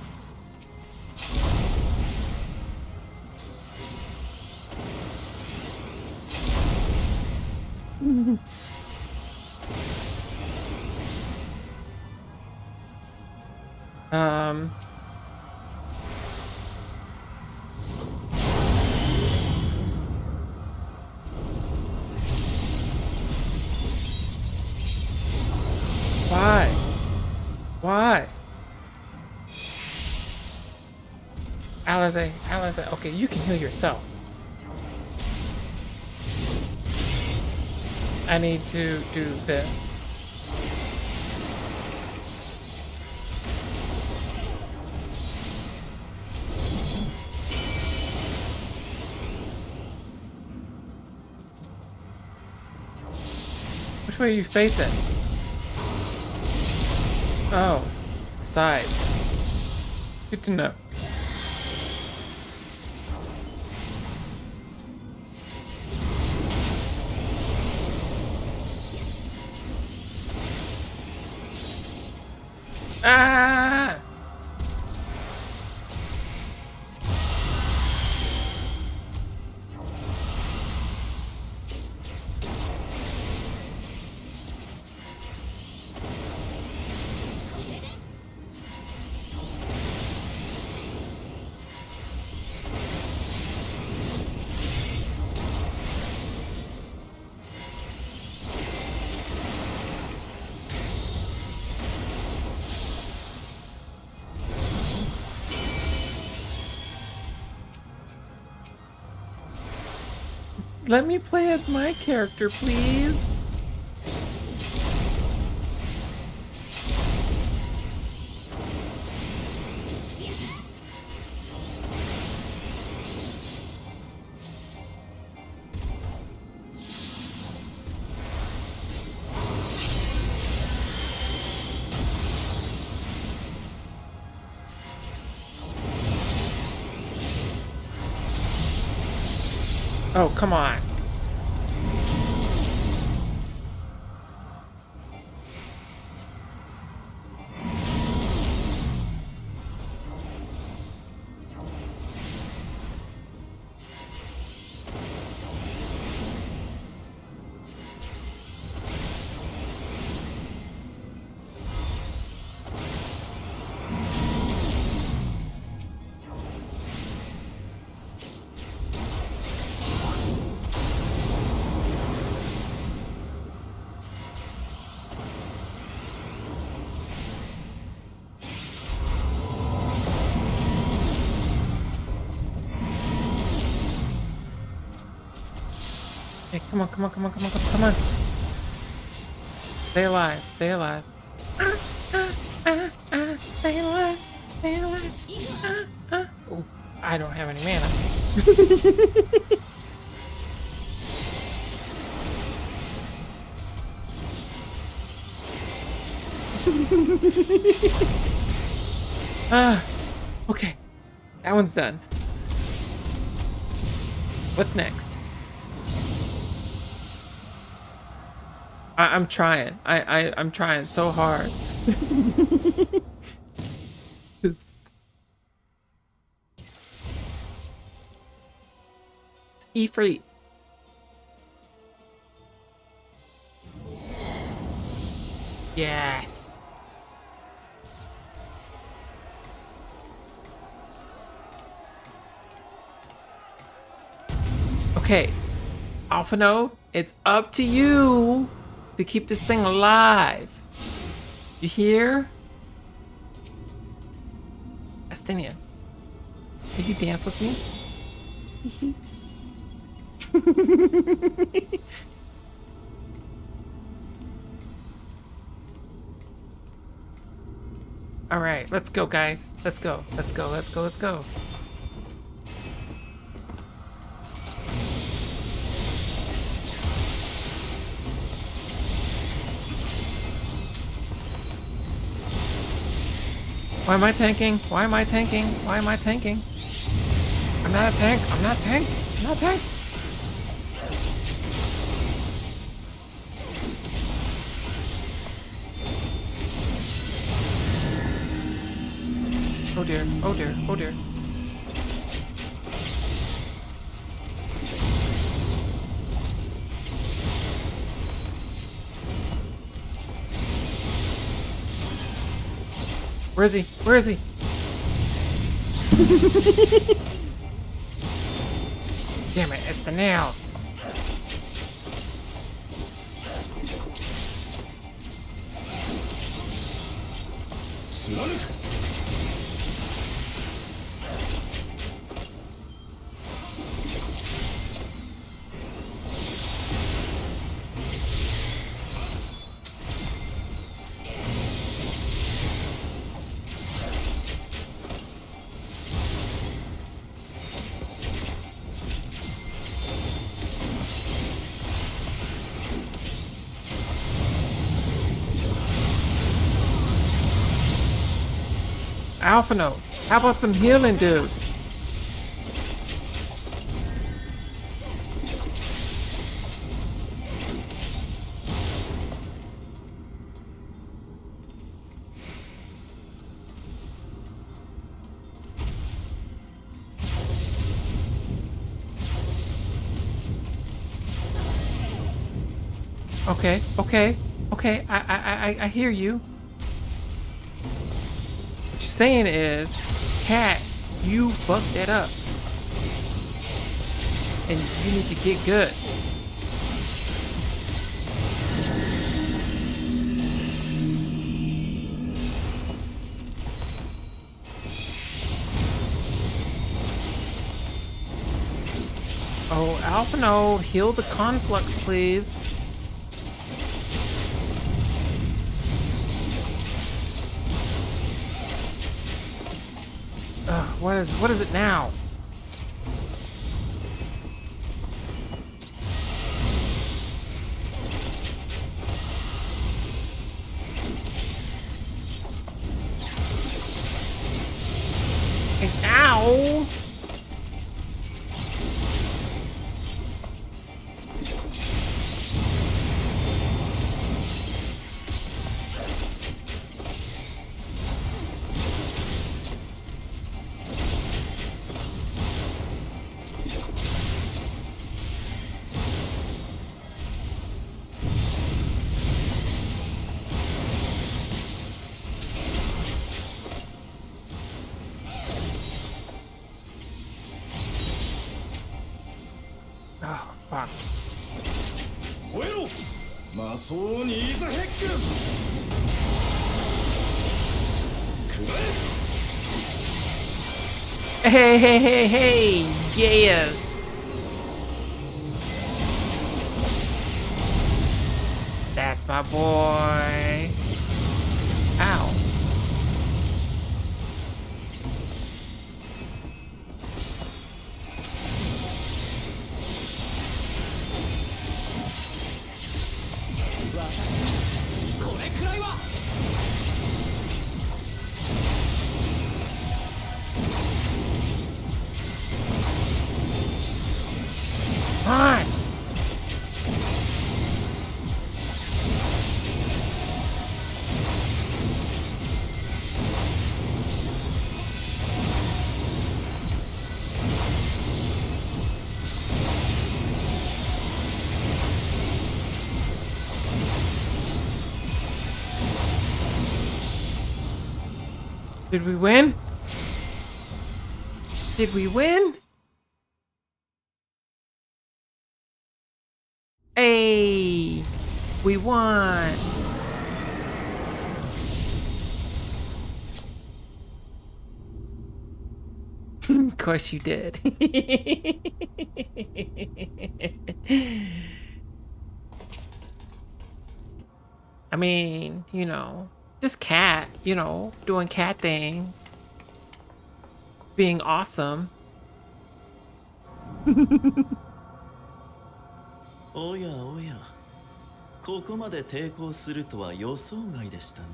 Why? Why? Alize, Alize, okay, you can heal yourself. I need to do this. Which way are you facing? Oh, sides. Good to know. Ah! Let me play as my character, please. Oh, come on. Hey, come on, come on, come on, come on, come on. Stay alive, stay alive. Stay alive, stay alive. Oh, I don't have any mana. Okay. That one's done. What's next? I'm trying. I'm trying so hard. Ifrit. Yes. Okay. Alphino, it's up to you to keep this thing alive. You hear? Fandaniel, will you dance with me? All right, let's go, guys. Let's go. Let's go. Let's go. Let's go. Why am I tanking? Why am I tanking? Why am I tanking? I'm not a tank. I'm not a tank. I'm not a tank. Oh dear. Oh dear. Oh dear. Where is he? Where is he? Damn it, it's the nails. Alphino, how about some healing, dude? Okay, okay, okay. I hear you. What you're saying is, Cat, you fucked that up, and you need to get good. Oh, Alphino, heal the conflux, please. What is it now? Ow! Oh, fuck. 吠えろ魔装ニーズヘックくらえ Hey, hey, hey, hey! Yes! That's my boy! Ow. On! Did we win? Did we win? Hey, we won. Of course you did. I mean, you know, just cat, you know, doing cat things. Being awesome. おやおや、ここまで抵抗するとは予想外でしたね。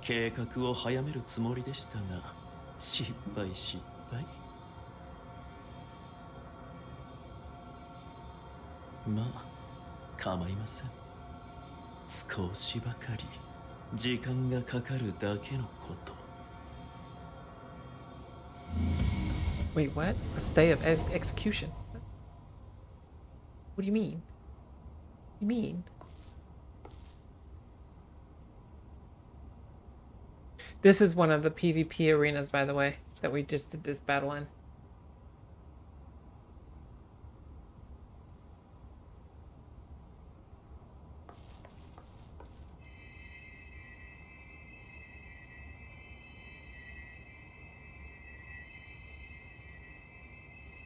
計画を早めるつもりでしたが、失敗。まあ、構いません。少しばかり時間がかかるだけのこと。Wait, what? A stay of execution? What do you mean? What do you mean? This is one of the PvP arenas, by the way, that we just did this battle in.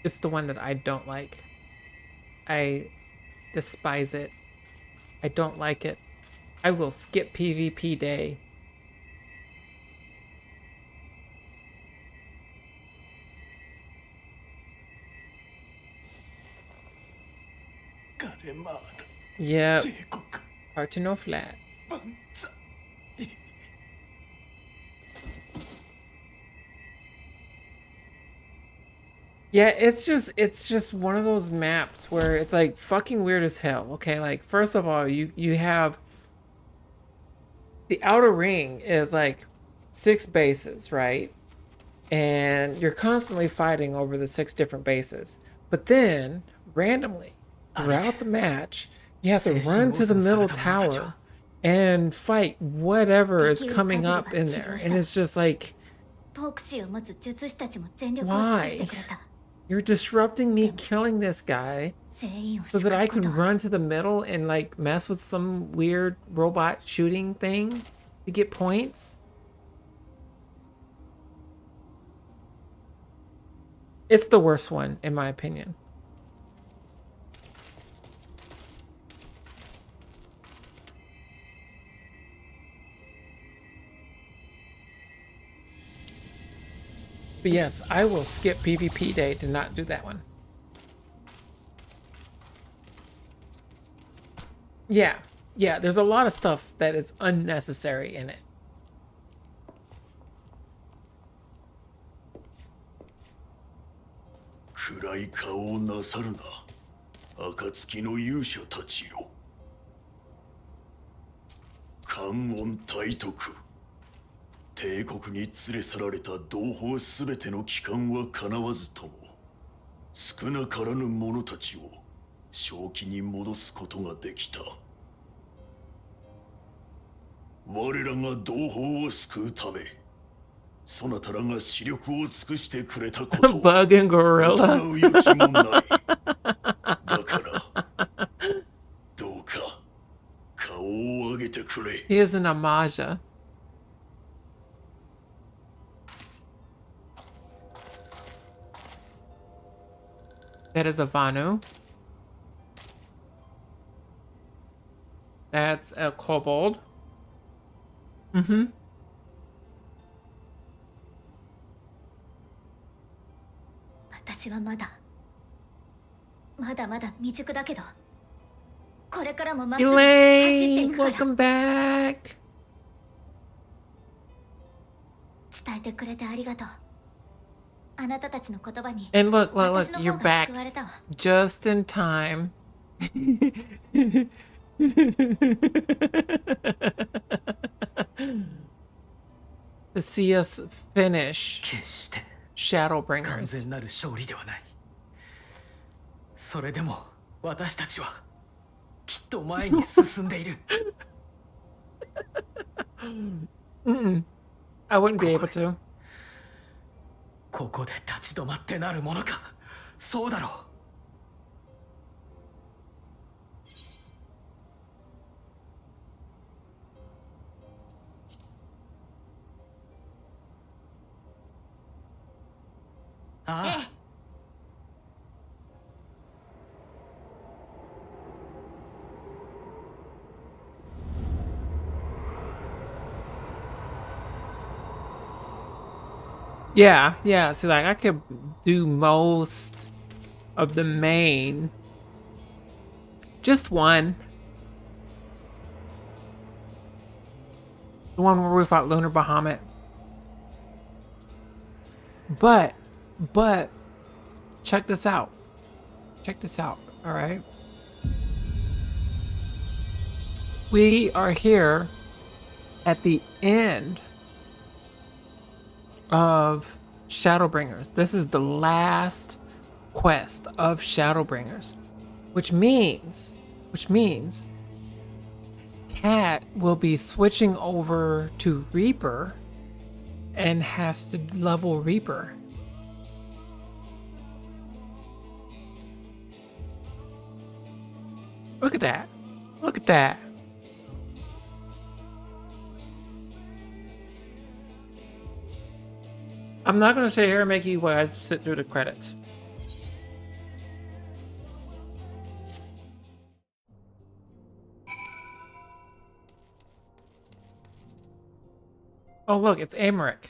It's the one that I don't like. I despise it. I don't like it. I will skip PvP day. Yep. Hard to know flats. Yeah, it's just one of those maps where it's like fucking weird as hell. Okay, like first of all, you have the outer ring is like 6 bases, right? And you're constantly fighting over the 6 different bases. But then randomly throughout the match, you have to run to the middle tower and fight whatever is coming up in there. And it's just like, ポークシーを持つ術師たちも全力を尽くして why? くれた。 You're disrupting me killing this guy 全員を so 救 that う I こと can run to the middle and like mess with some weird robot shooting thing to get points? It's the worst one, in my opinion. But yes, I will skip PvP day to not do that one. Yeah, yeah, there's a lot of stuff that is unnecessary in it. 暗い顔をなさるな、暁の勇者たちよ。観音体徳。帝国に連れ去られた同胞すべての帰還は叶わずとも、少なからぬ者たちを正気に戻すことができた。我らが同胞を救うため、そなたらが視力を尽くしてくれたことを Bug and 疑 Gorilla. う余地もない。だからどうか顔を上げてくれ。 He is an Amaja. That is a Vanu. That's a Kobold. Mm-hmm. 私はまだ未熟だけど、これからもまっすぐ走ってい Elaine, くから。 welcome back. 伝えてくれてありがとう。あなたたちの言葉に And look, 私の you're 方が back 救われたわ。 just in time. To see us finish 決して Shadowbringers. 完全なる勝利ではない。それでも私たちはきっと前に進んでいる。Mm-mm. I wouldn't be able to. ここで立ち止まってなるものか。そうだろう。ああ。Yeah, yeah. So like I could do most of the main. Just one. The one where we fought Lunar Bahamut. But check this out. Check this out, all right? We are here at the end of Shadowbringers. This is the last quest of Shadowbringers, which means Cat will be switching over to Reaper and has to level Reaper. Look at that. Look at that. I'm not going to sit here and make you guys sit through the credits. Oh, look, it's Amaric.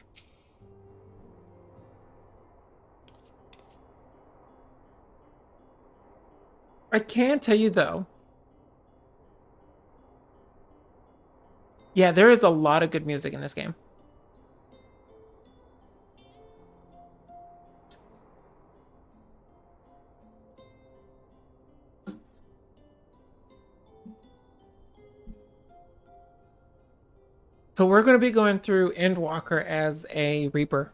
I can tell you, though. Yeah, there is a lot of good music in this game. So we're going to be going through Endwalker as a Reaper.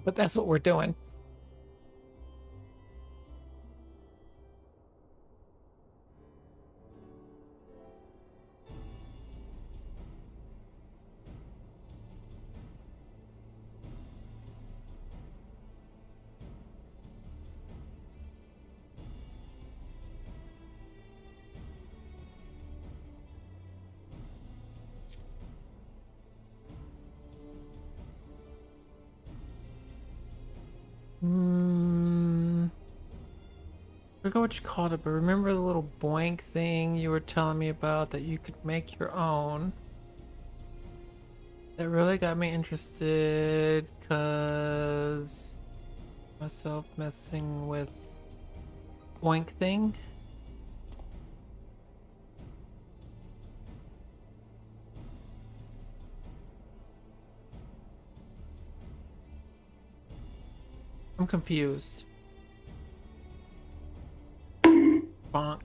But that's what we're doing. I forgot what you called it, but remember the little boink thing you were telling me about that you could make your own? That really got me interested, cause myself messing with boink thing. I'm confused. Bonk.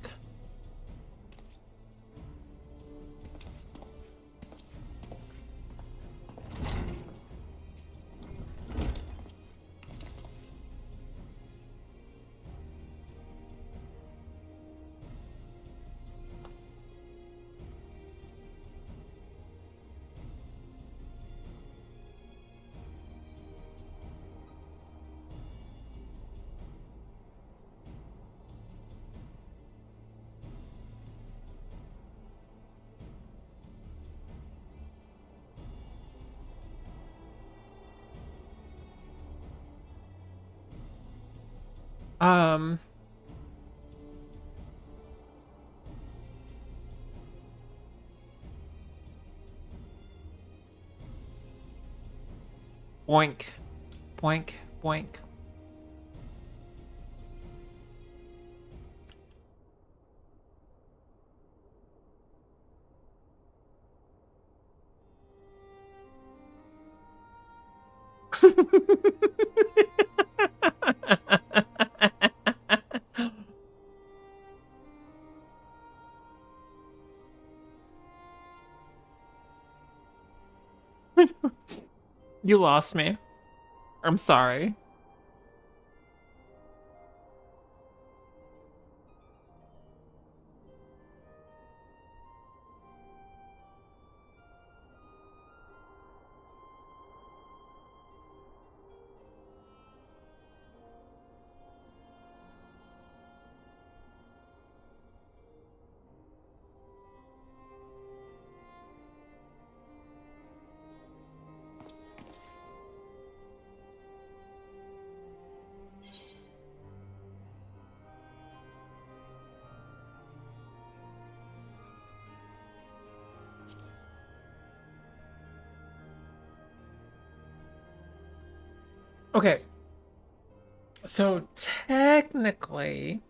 Um, boink, boink, boink. You lost me. I'm sorry. Okay. So technically,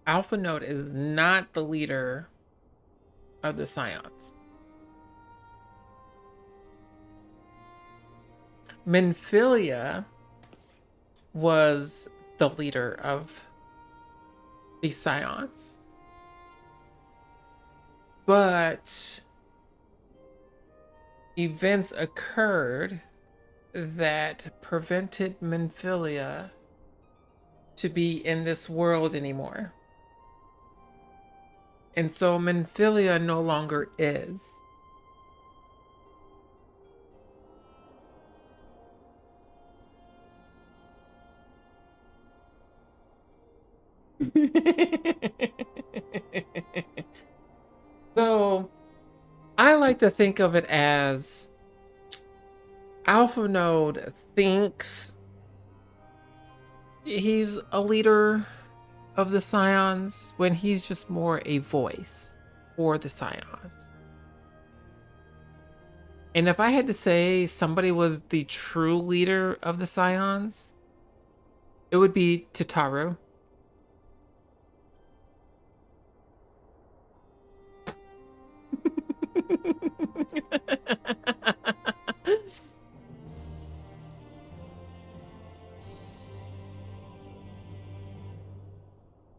Alpha Node is not the leader of the Scions. Minfilia was the leader of the Scions. But events occurred that prevented Minfilia to be in this world anymore. And so Minfilia no longer is. So I like to think of it as Alpha Node thinks He's a leader of the Scions when he's just more a voice for the Scions. And if I had to say somebody was the true leader of the Scions, it would be Tataru.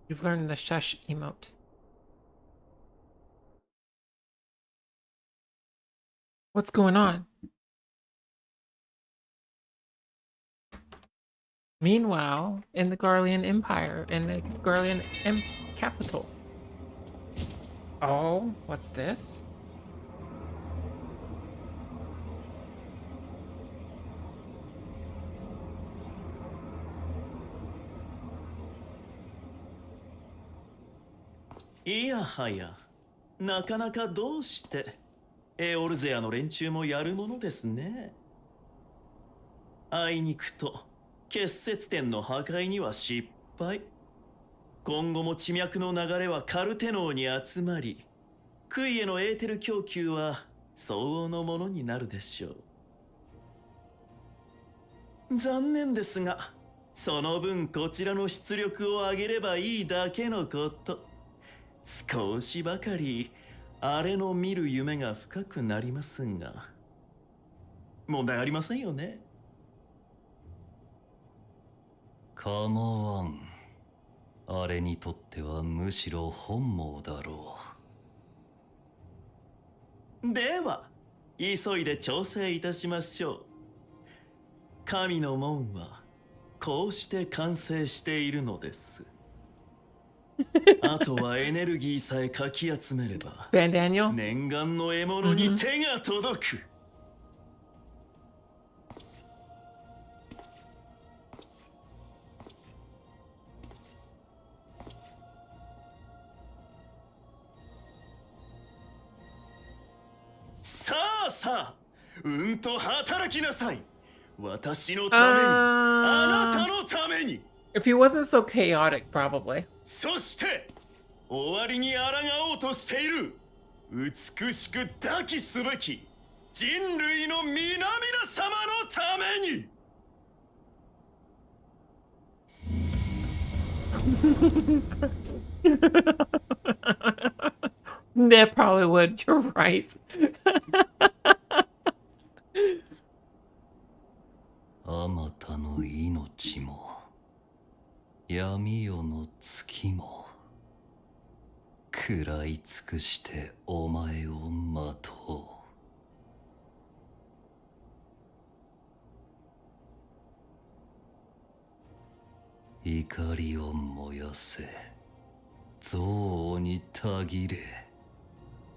You've learned the shush emote. What's going on? Meanwhile, in the Garlean Empire, in the Garlean capital. Oh, what's this?いやはや、なかなかどうしてエオルゼアの連中もやるものですね。あいにくと結節点の破壊には失敗。今後も地脈の流れはカルテノーに集まり、杭へのエーテル供給は相応のものになるでしょう。残念ですが、その分こちらの出力を上げればいいだけのこと。少しばかりあれの見る夢が深くなりますが、問題ありませんよね。構わん。あれにとってはむしろ本望だろう。では急いで調整いたしましょう。神の門はこうして完成しているのです。あとはエネルギーさえかき集めれば Fandaniel? 念願の獲物に手が届く。さあさあ、うんと働きなさい。私のために、あなたのために。If he wasn't so chaotic, probably. そして終わりに抗おうとしている美しく抱きすべき人類の皆々様のために。They probably would. You're right. あまたの命も闇夜の月も食らい尽くしてお前を待とう。怒りを燃やせ、憎悪にたぎれ、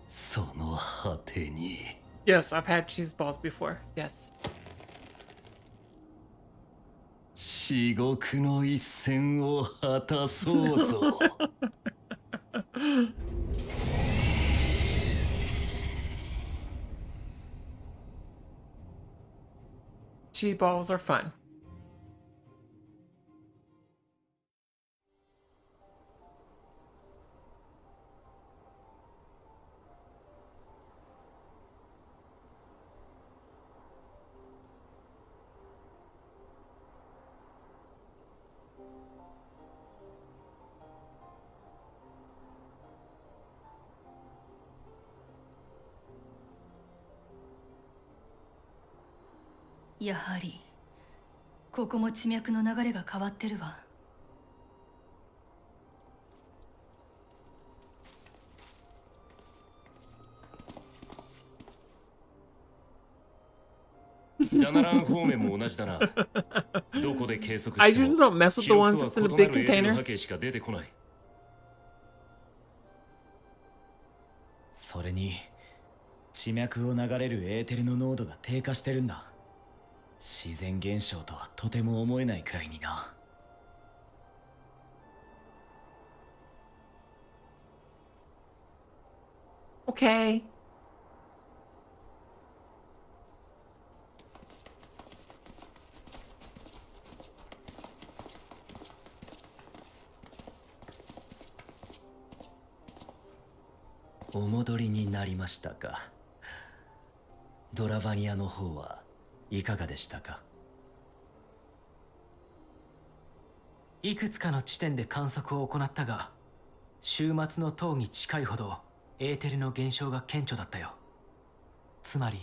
その果てに。Yes, I've had cheese balls before. Yes. 至極の一戦を果たそうぞ。Cheese balls are fun. .やはりここも地脈の流れが変わってるわ。ジャナラン方面も同じだな。どこで計測しても I usually don't mess with the ones that's in a big container. 波形しか出てこない。それに地脈を流れるエーテルの濃度が低下してるんだ。自然現象とはとても思えないくらいにな。Okay. お戻りになりましたか。ドラバニアの方はいかがでしたか。いくつかの地点で観測を行ったが、週末の塔に近いほどエーテルの減少が顕著だったよ。つまり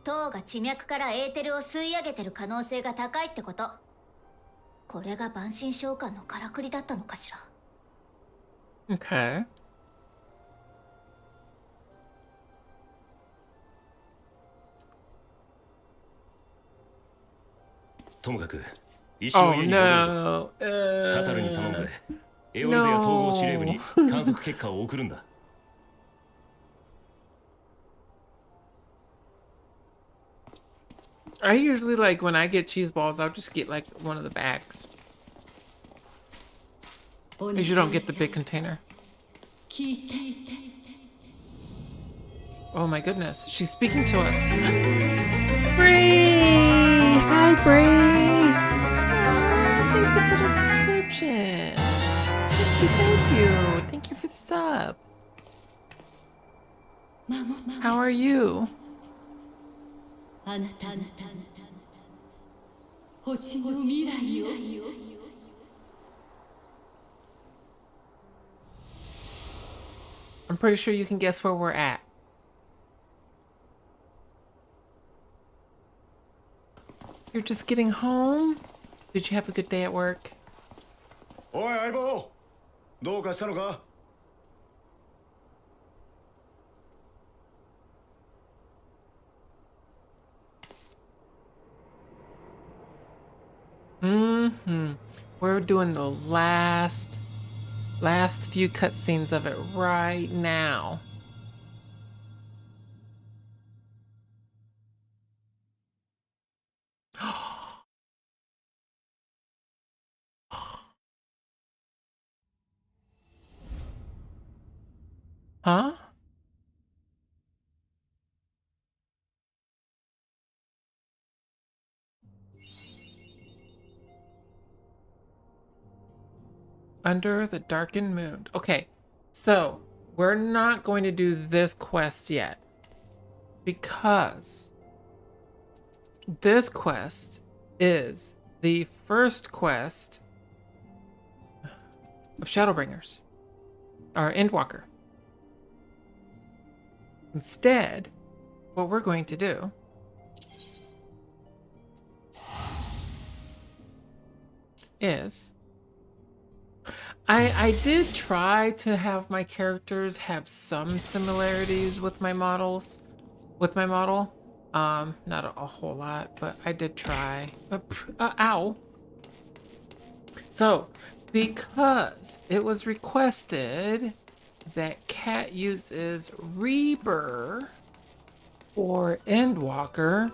塔が地脈からエーテルを吸い上げてる可能性が高いってこと。これが万神召喚のからくりだったのかしら。Okay. ともかく一生 Oh 家に戻るぞ。 no. タタルに頼んでエオルゼア統合司令部に観測結果を送るんだ。I usually like when I get cheese balls, I'll just get like one of the bags. Because you don't get the big container. Oh my goodness, she's speaking to us. Bree! Hi, Bree! Thank you for the subscription. Thank you. Thank you for the sub. How are you? あなたの星の未来を I'm pretty sure you can guess where we're at. You're just getting home? Did you have a good day at work? おい相棒、どうかしたのか。We're doing the last few cutscenes of it right now. Huh? Under the darkened moon. Okay, so we're not going to do this quest yet because this quest is the first quest of Shadowbringers, or Endwalker. Instead, what we're going to do is I did try to have my characters have some similarities with my models, with my model. Not a whole lot, but I did try. Ow. So, because it was requested that Cat uses Reaper or Endwalker,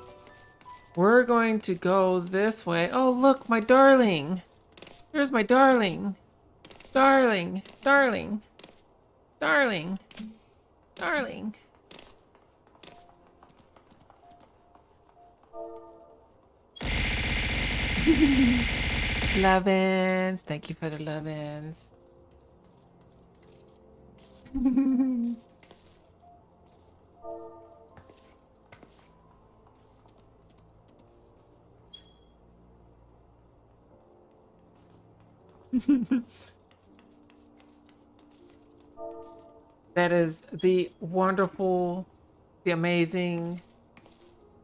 we're going to go this way. Oh, look, my darling. Here's my darling. Darling, darling, darling, darling. Lovin's. Thank you for the lovin's. That is the wonderful, the amazing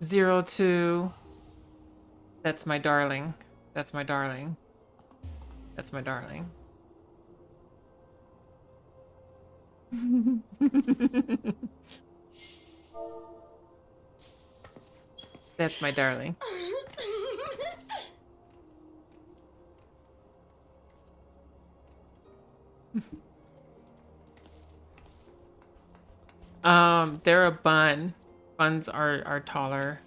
02. That's my darling. That's my darling. That's my darling. That's my darling. They're a bun. Buns are taller.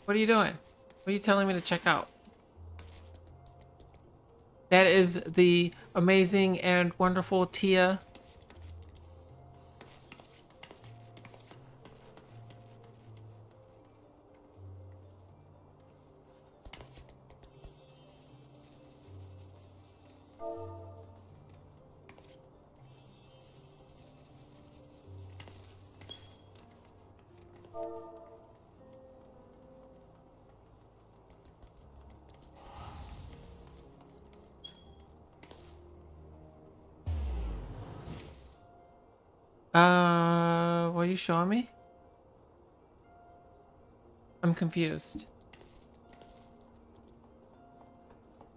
What are you doing? What are you telling me to check out? That is the amazing and wonderful Tia. What are you showing me? I'm confused.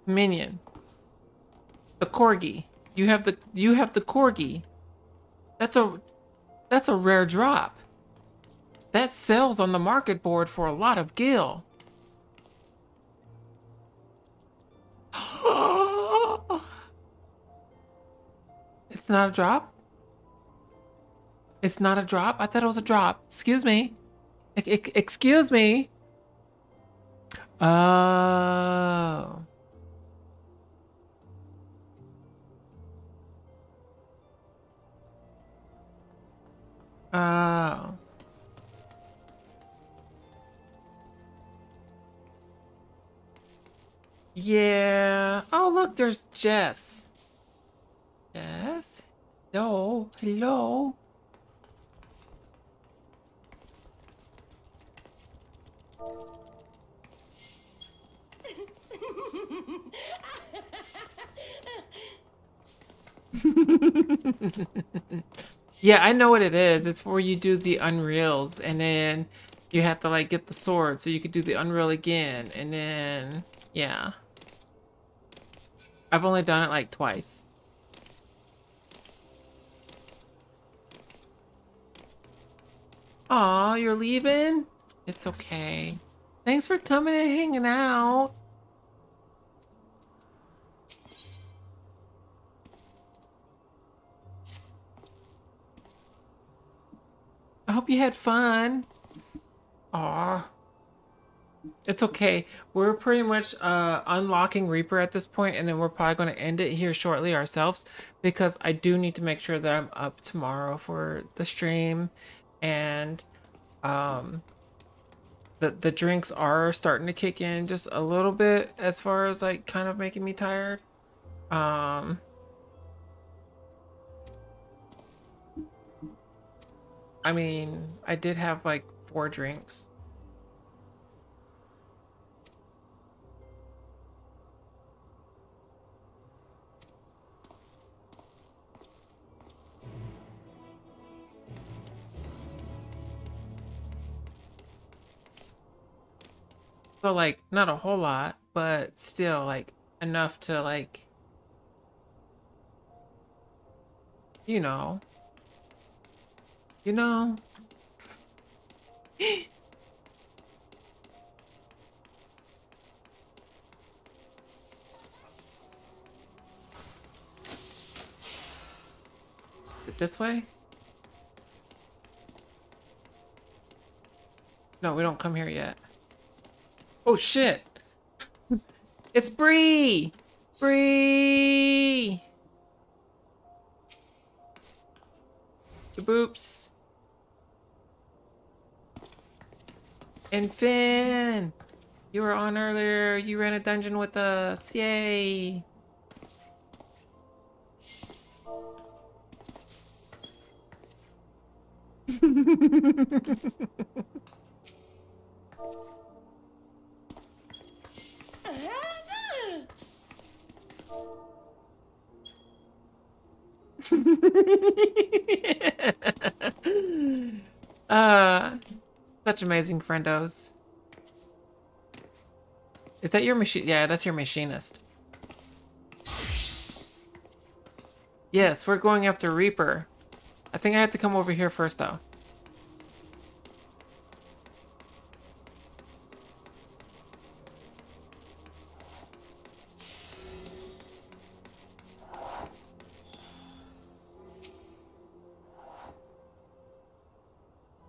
Minion. The corgi. You have the corgi. That's a rare drop. That sells on the market board for a lot of gil. It's not a drop? It's not a drop? I thought it was a drop. Excuse me. Excuse me. Oh. Oh. Yeah. Oh, look, there's Jess. Jess? Hello? Hello? Yeah, I know what it is. It's where you do the unreals and then you have to like get the sword so you could do the unreal again and then yeah. I've only done it like twice. Aw, you're leaving? It's okay. Thanks for coming and hanging out. I hope you had fun. Aw. It's okay. We're pretty much unlocking Reaper at this point, and then we're probably going to end it here shortly ourselves because I do need to make sure that I'm up tomorrow for the stream, and the drinks are starting to kick in just a little bit as far as like kind of making me tired. I mean, I did have like 4 drinks. So like not a whole lot, but still like enough to like, you know. You know. This way? No, we don't come here yet. Oh shit! It's Bree! Bree! The boops. And Finn! You were on earlier. You ran a dungeon with us. Yay! Such amazing friendos. Is that your machine? Yeah, that's your machinist. Yes, we're going after Reaper. I think I have to come over here first, though.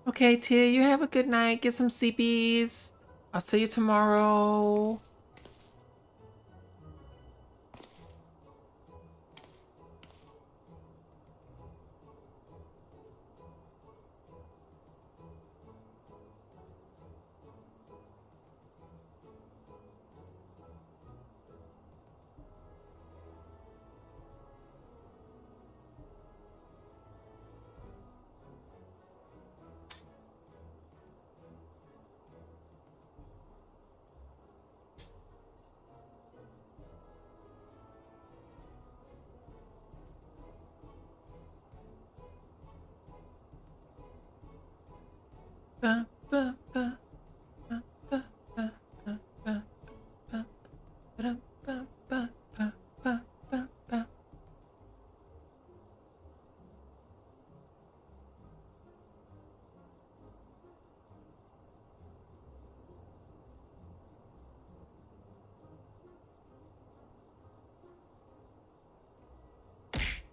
Okay, Tia, you have a good night. Get some sleepies. I'll see you tomorrow.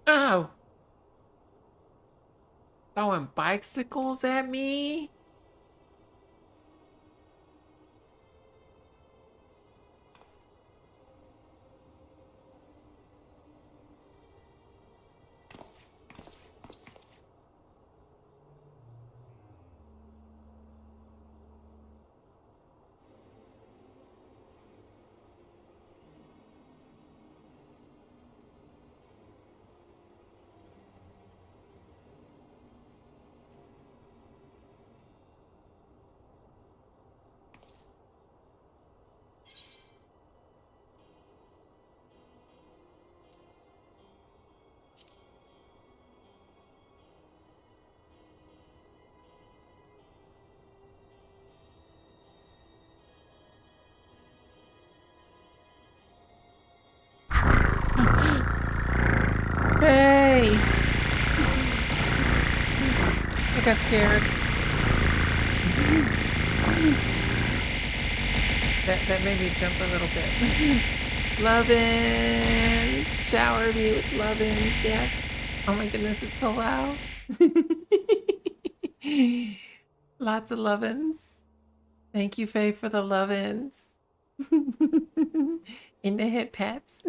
Oh, throwing bicycles at me? Hey! I got scared. That made me jump a little bit. Lovin's! Shower me with lovin's, yes. Oh my goodness, it's so loud. Lots of lovin's. Thank you, Faye, for the lovin's. In the hip pats.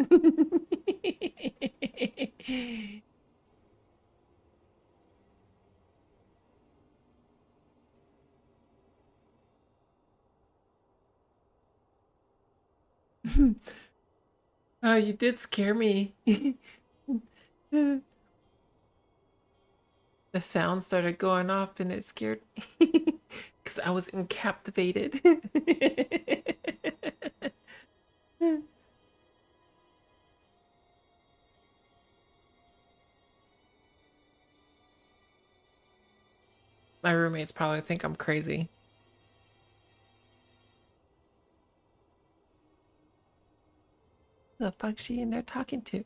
Oh, you did scare me. The sound started going off and it scared me because I was captivated. My roommates probably think I'm crazy. The fuck's she in there talking to?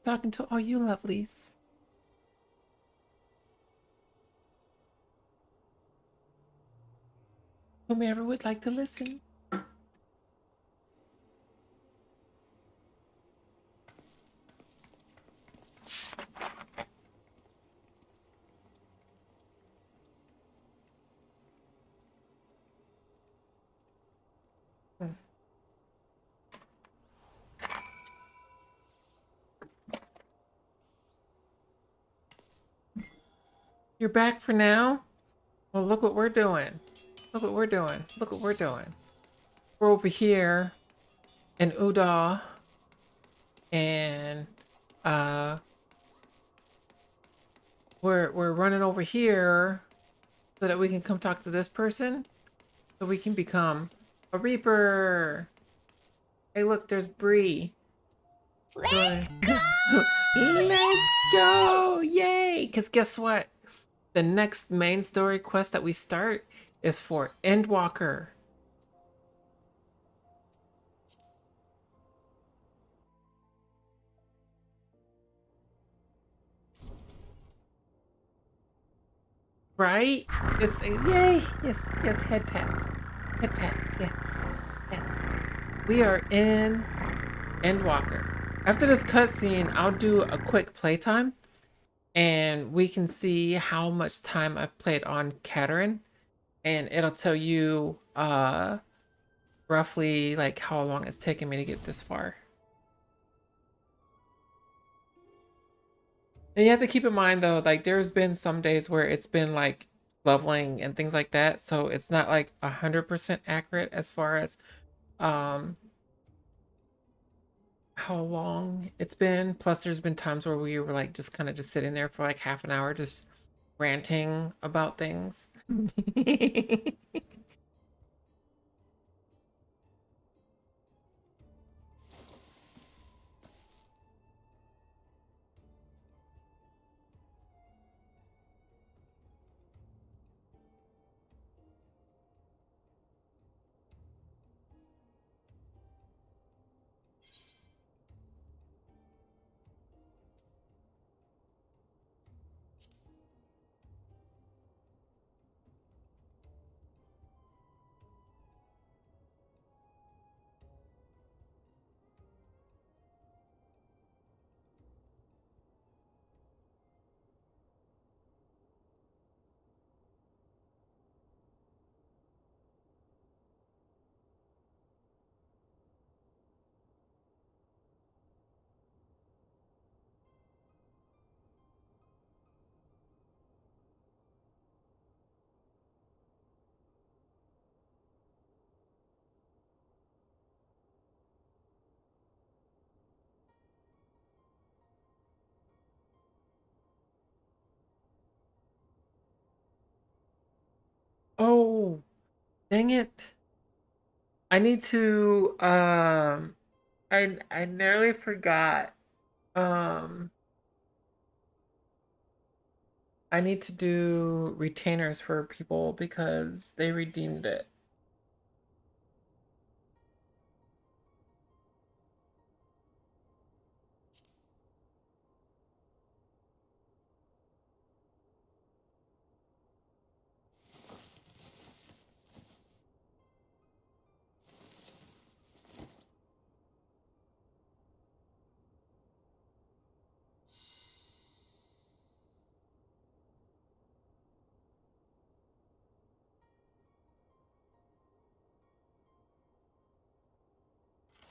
Talking to all you lovelies. Whomever would like to listen. You're back for now? Well, look what we're doing. Look what we're doing. Look what we're doing. We're over here in Uda, and we're running over here so that we can come talk to this person, so we can become a Reaper. Hey, look, there's Bree. Let's go! Let's go! Yay! Because guess what? The next main story quest that we start is for Endwalker. Right? It's yay! Yes, yes, head pats. Head pats, yes. Yes. We are in Endwalker. After this cutscene, I'll do a quick playtime and we can see how much time I've played on Katerin, and it'll tell you roughly like how long it's taken me to get this far. And you have to keep in mind though, like there's been some days where it's been like leveling and things like that, so it's not like 100% accurate as far as how long it's been. Plus there's been times where we were like just kind of just sitting there for like half an hour just ranting about things. Dang it. I need to I nearly forgot. Um I need to do retainers for people because they redeemed it.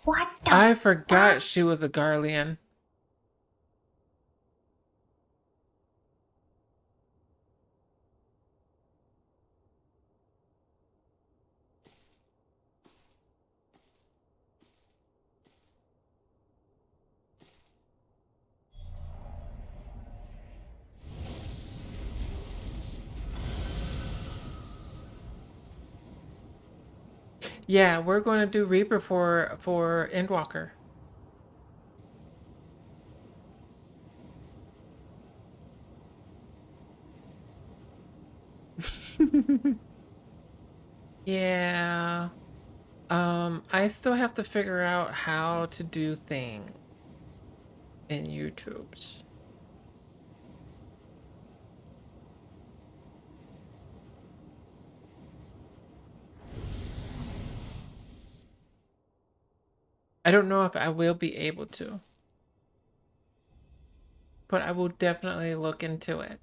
What the I forgot she was a Garlean. Yeah, we're going to do Reaper for Endwalker. Yeah. I still have to figure out how to do things in YouTube's. I don't know if I will be able to, but I will definitely look into it.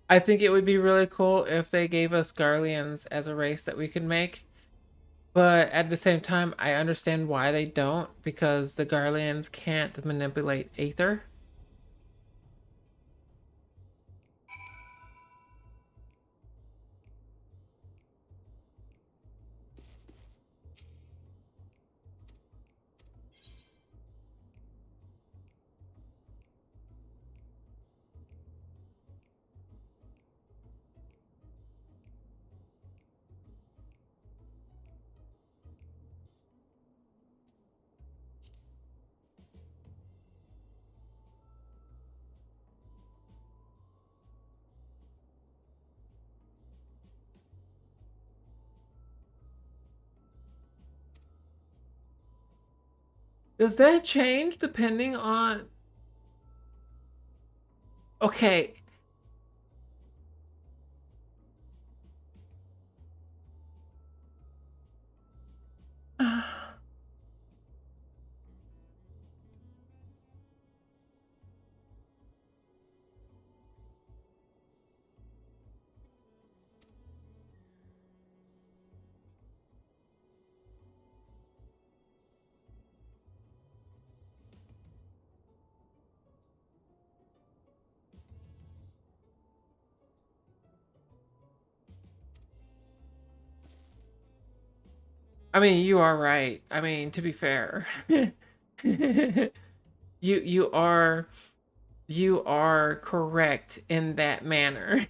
I think it would be really cool if they gave us Garleans as a race that we could make. But at the same time, I understand why they don't, because the Garleans can't manipulate Aether. Does that change depending on... Okay. I mean, you are right. I mean, to be fair. You you are correct in that manner.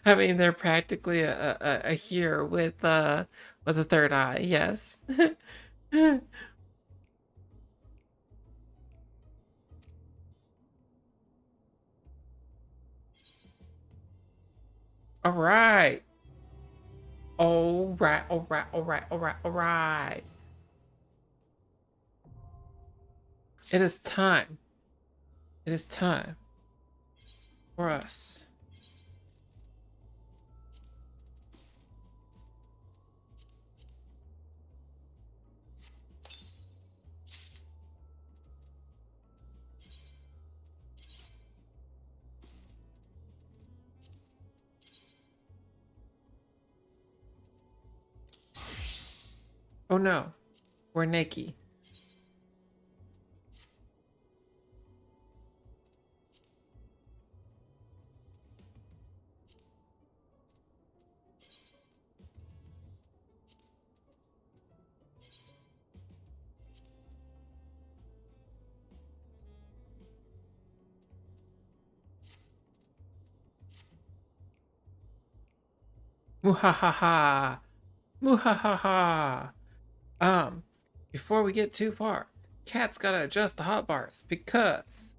I mean, they're practically a here with a third eye. Yes. All right. All right. All right. All right. All right. All right. It is time. It is time for us Oh no, we're naked. Muhahaha. Muhahaha. Before we get too far, Cat's gotta adjust the hotbars because,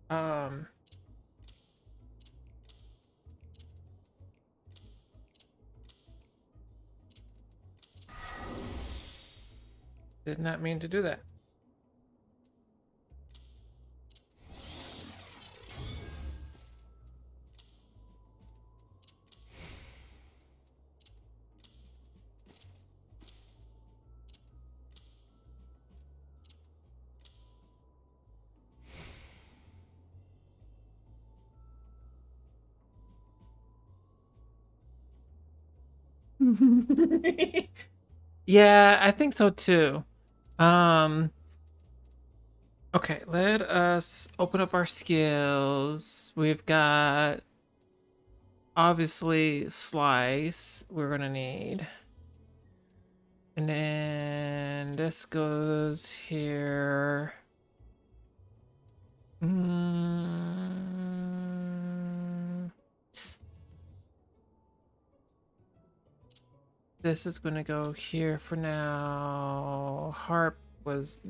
did not mean to do that. Yeah, I think so too. Okay, let us open up our skills. We've got obviously slice we're gonna need. And then this goes here. This is gonna go here for now. Harp was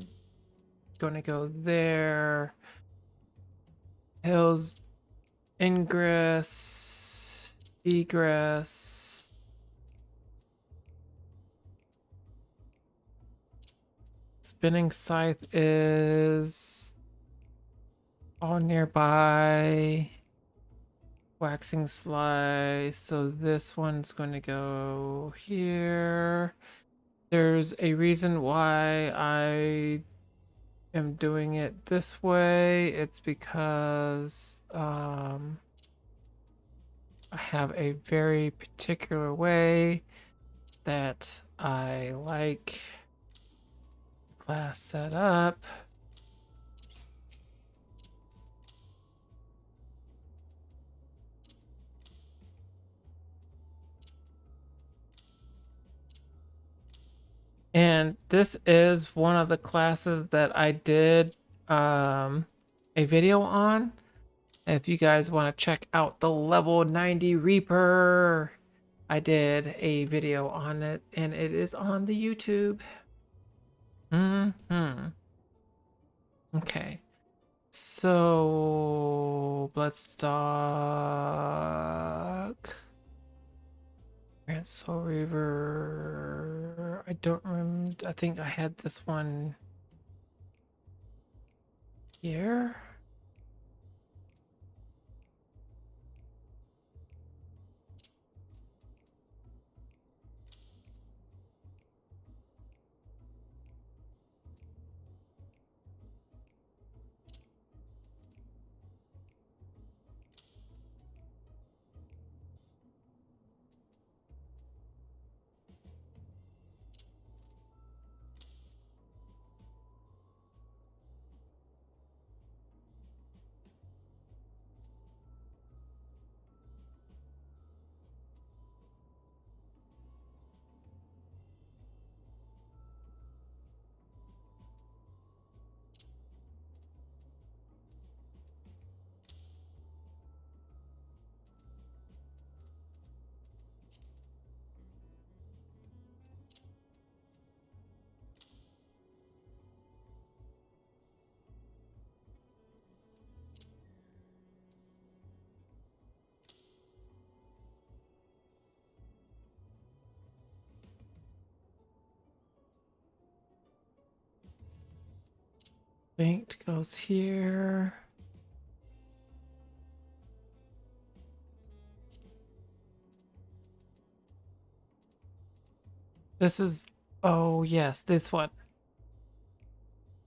gonna go there. Hills, ingress, egress. Spinning scythe is all nearby. Waxing slice, so this one's going to go here. There's a reason why I am doing it this way. It's because I have a very particular way that I like class set up. And this is one of the classes that I did a video on. If you guys want to check out the level 90 Reaper, I did a video on it and it is on the YouTube. Okay. So let's talk. Grand Soul Reaver. I don't remember. I think I had this one here. Banked goes here. This is, oh yes, this one.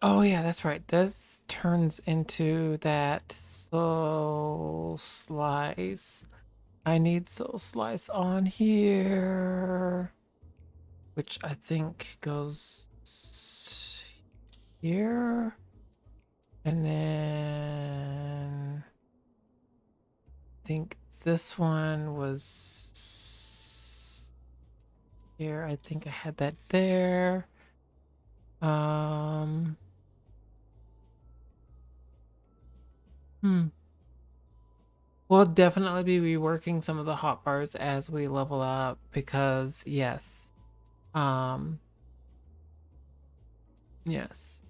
Oh yeah, that's right. This turns into that soul slice. I need soul slice on here, which I think goes here. And then I think this one was here. I think I had that there. We'll definitely be reworking some of the hotbars as we level up because yes. Yes.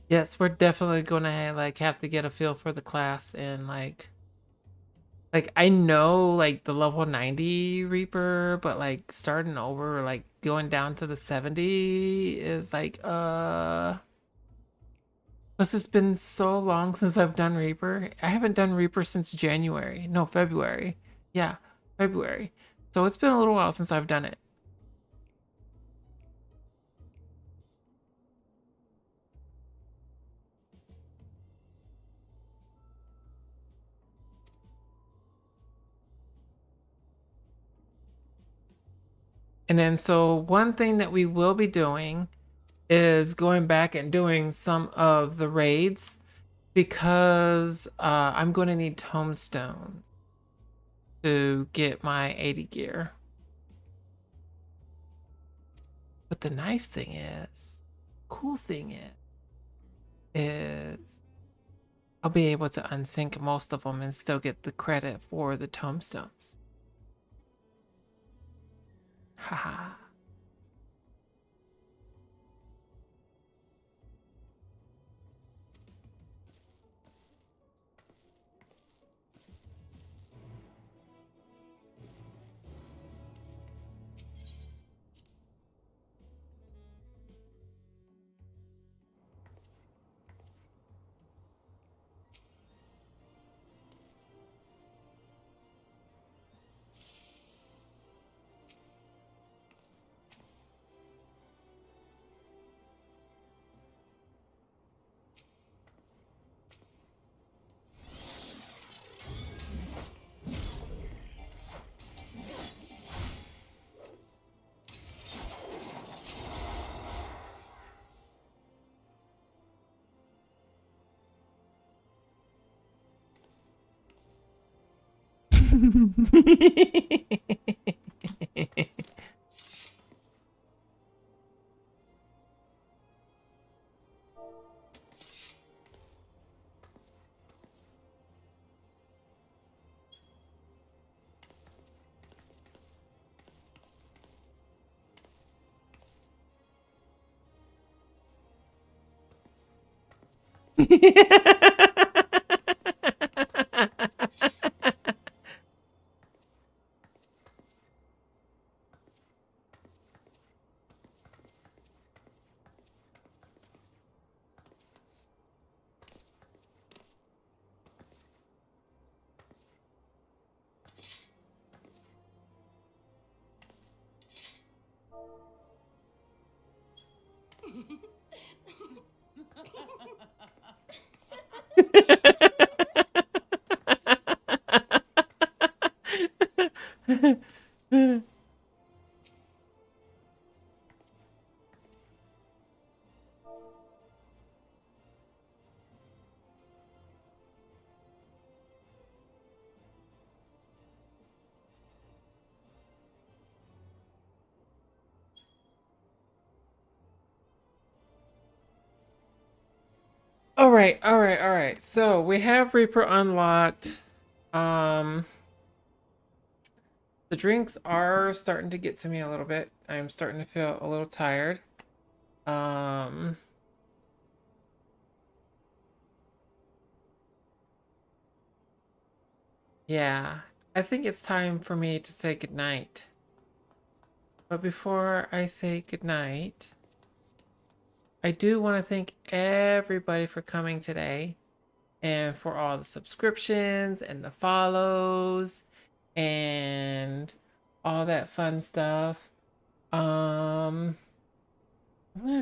Yes, we're definitely gonna like have to get a feel for the class and like I know like the level 90 Reaper, but like starting over, like going down to the 70 is like plus it's been so long since I've done Reaper. I haven't done Reaper since January. No, February. Yeah, February. So it's been a little while since I've done it. And then so one thing that we will be doing is going back and doing some of the raids because I'm going to need tomestones to get my 80 gear. But the nice thing is, cool thing is I'll be able to unsync most of them and still get the credit for the tomestones. Haha. All right, all right, all right. So we have Reaper unlocked. The drinks are starting to get to me a little bit. I'm starting to feel a little tired. Yeah, I think it's time for me to say goodnight. But before I say goodnight, I do want to thank everybody for coming today and for all the subscriptions and the follows and all that fun stuff. Let's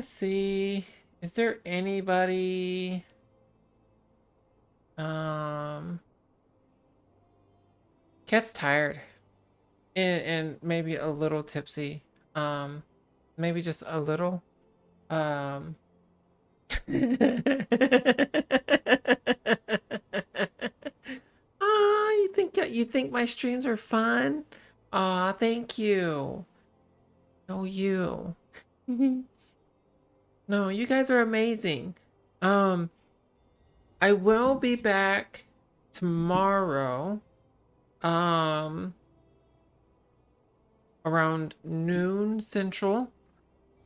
see. Is there anybody Cat's tired and maybe a little tipsy. Maybe just a little. Um you think my streams are fun? Aw, thank you. No, you. No, you guys are amazing. Um, I will be back tomorrow. Around noon central.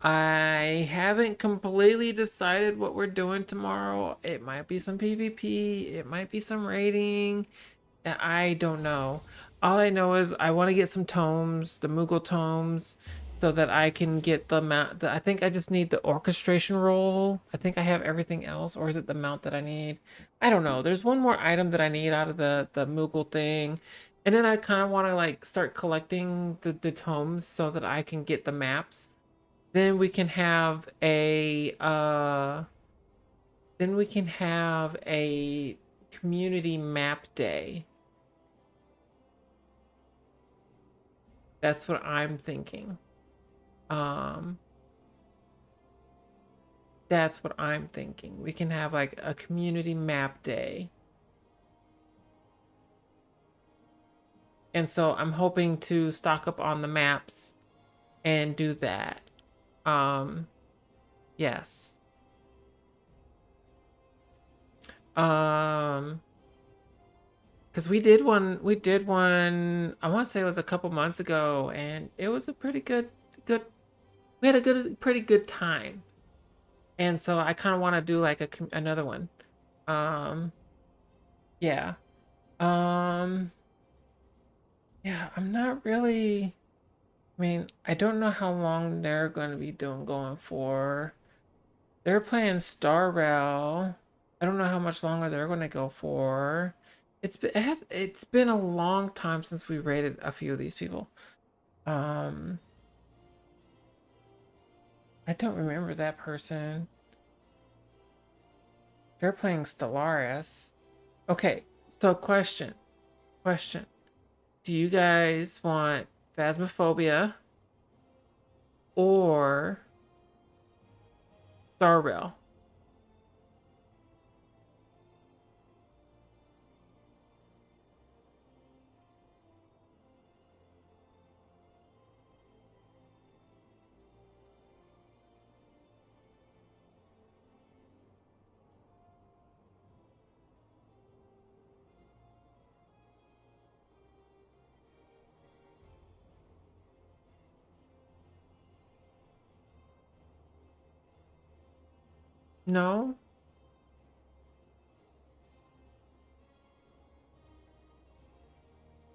I haven't completely decided what we're doing tomorrow. It might be some PvP, it might be some raiding. I don't know. All I know is I want to get some tomes, the Moogle tomes, so that I can get the mount. I think I just need the orchestration roll. I think I have everything else, or is it the mount that I need? I don't know. There's one more item that I need out of the Moogle thing. And then I kind of want to like start collecting the tomes so that I can get the maps. Then we can have a community map day. That's what I'm thinking. That's what I'm thinking. We can have like a community map day. And so I'm hoping to stock up on the maps and do that. Yes. Because we did one, I want to say it was a couple months ago, and it was a pretty good, we had a pretty good time. And so I kind of want to do like another one. Yeah. Yeah, I'm not really, I mean, I don't know how long they're going to be going for. They're playing Star Rail. I don't know how much longer they're going to go for. It's been a long time since we rated a few of these people. I don't remember that person. They're playing Stellaris. Okay, so question. Do you guys want Phasmophobia or Star Rail? No?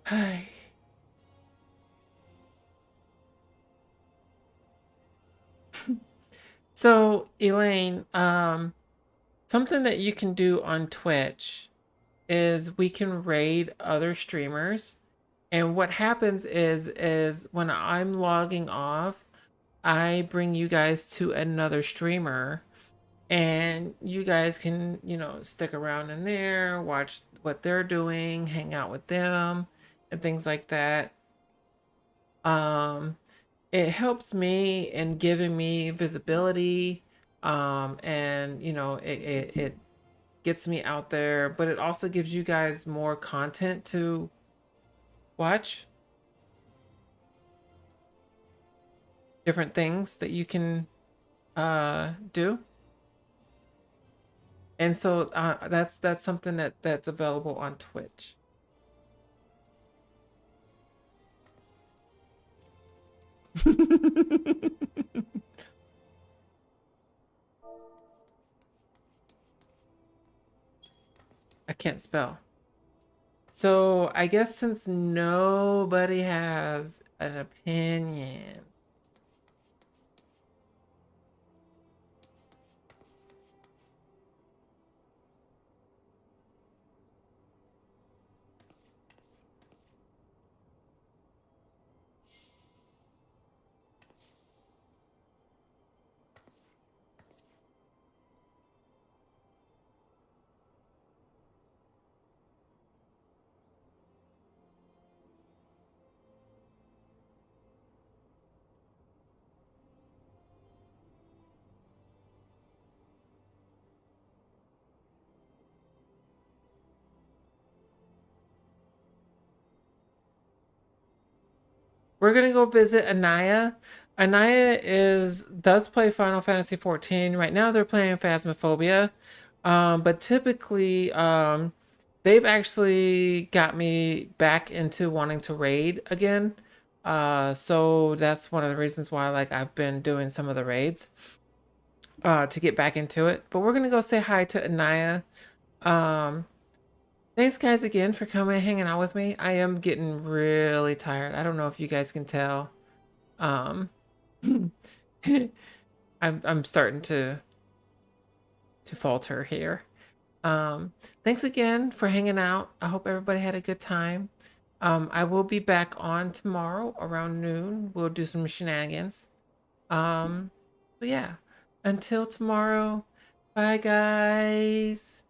Hi. So, Elaine, something that you can do on Twitch is we can raid other streamers. And what happens is when I'm logging off, I bring you guys to another streamer and you guys can, stick around in there, watch what they're doing, hang out with them and things like that. It helps me in giving me visibility, and it gets me out there, but it also gives you guys more content to watch, different things that you can do. And so that's something that's available on Twitch. I can't spell. So I guess since nobody has an opinion, we're gonna go visit Anaya. Anaya does play Final Fantasy 14. Right now they're playing Phasmophobia. But typically, they've actually got me back into wanting to raid again. So that's one of the reasons why like I've been doing some of the raids to get back into it. But we're gonna go say hi to Anaya. Um, Thanks guys again for coming and hanging out with me. I am getting really tired. I don't know if you guys can tell. Um, I'm starting to falter here. Thanks again for hanging out. I hope everybody had a good time. I will be back on tomorrow around noon. We'll do some shenanigans. But yeah, until tomorrow, bye guys.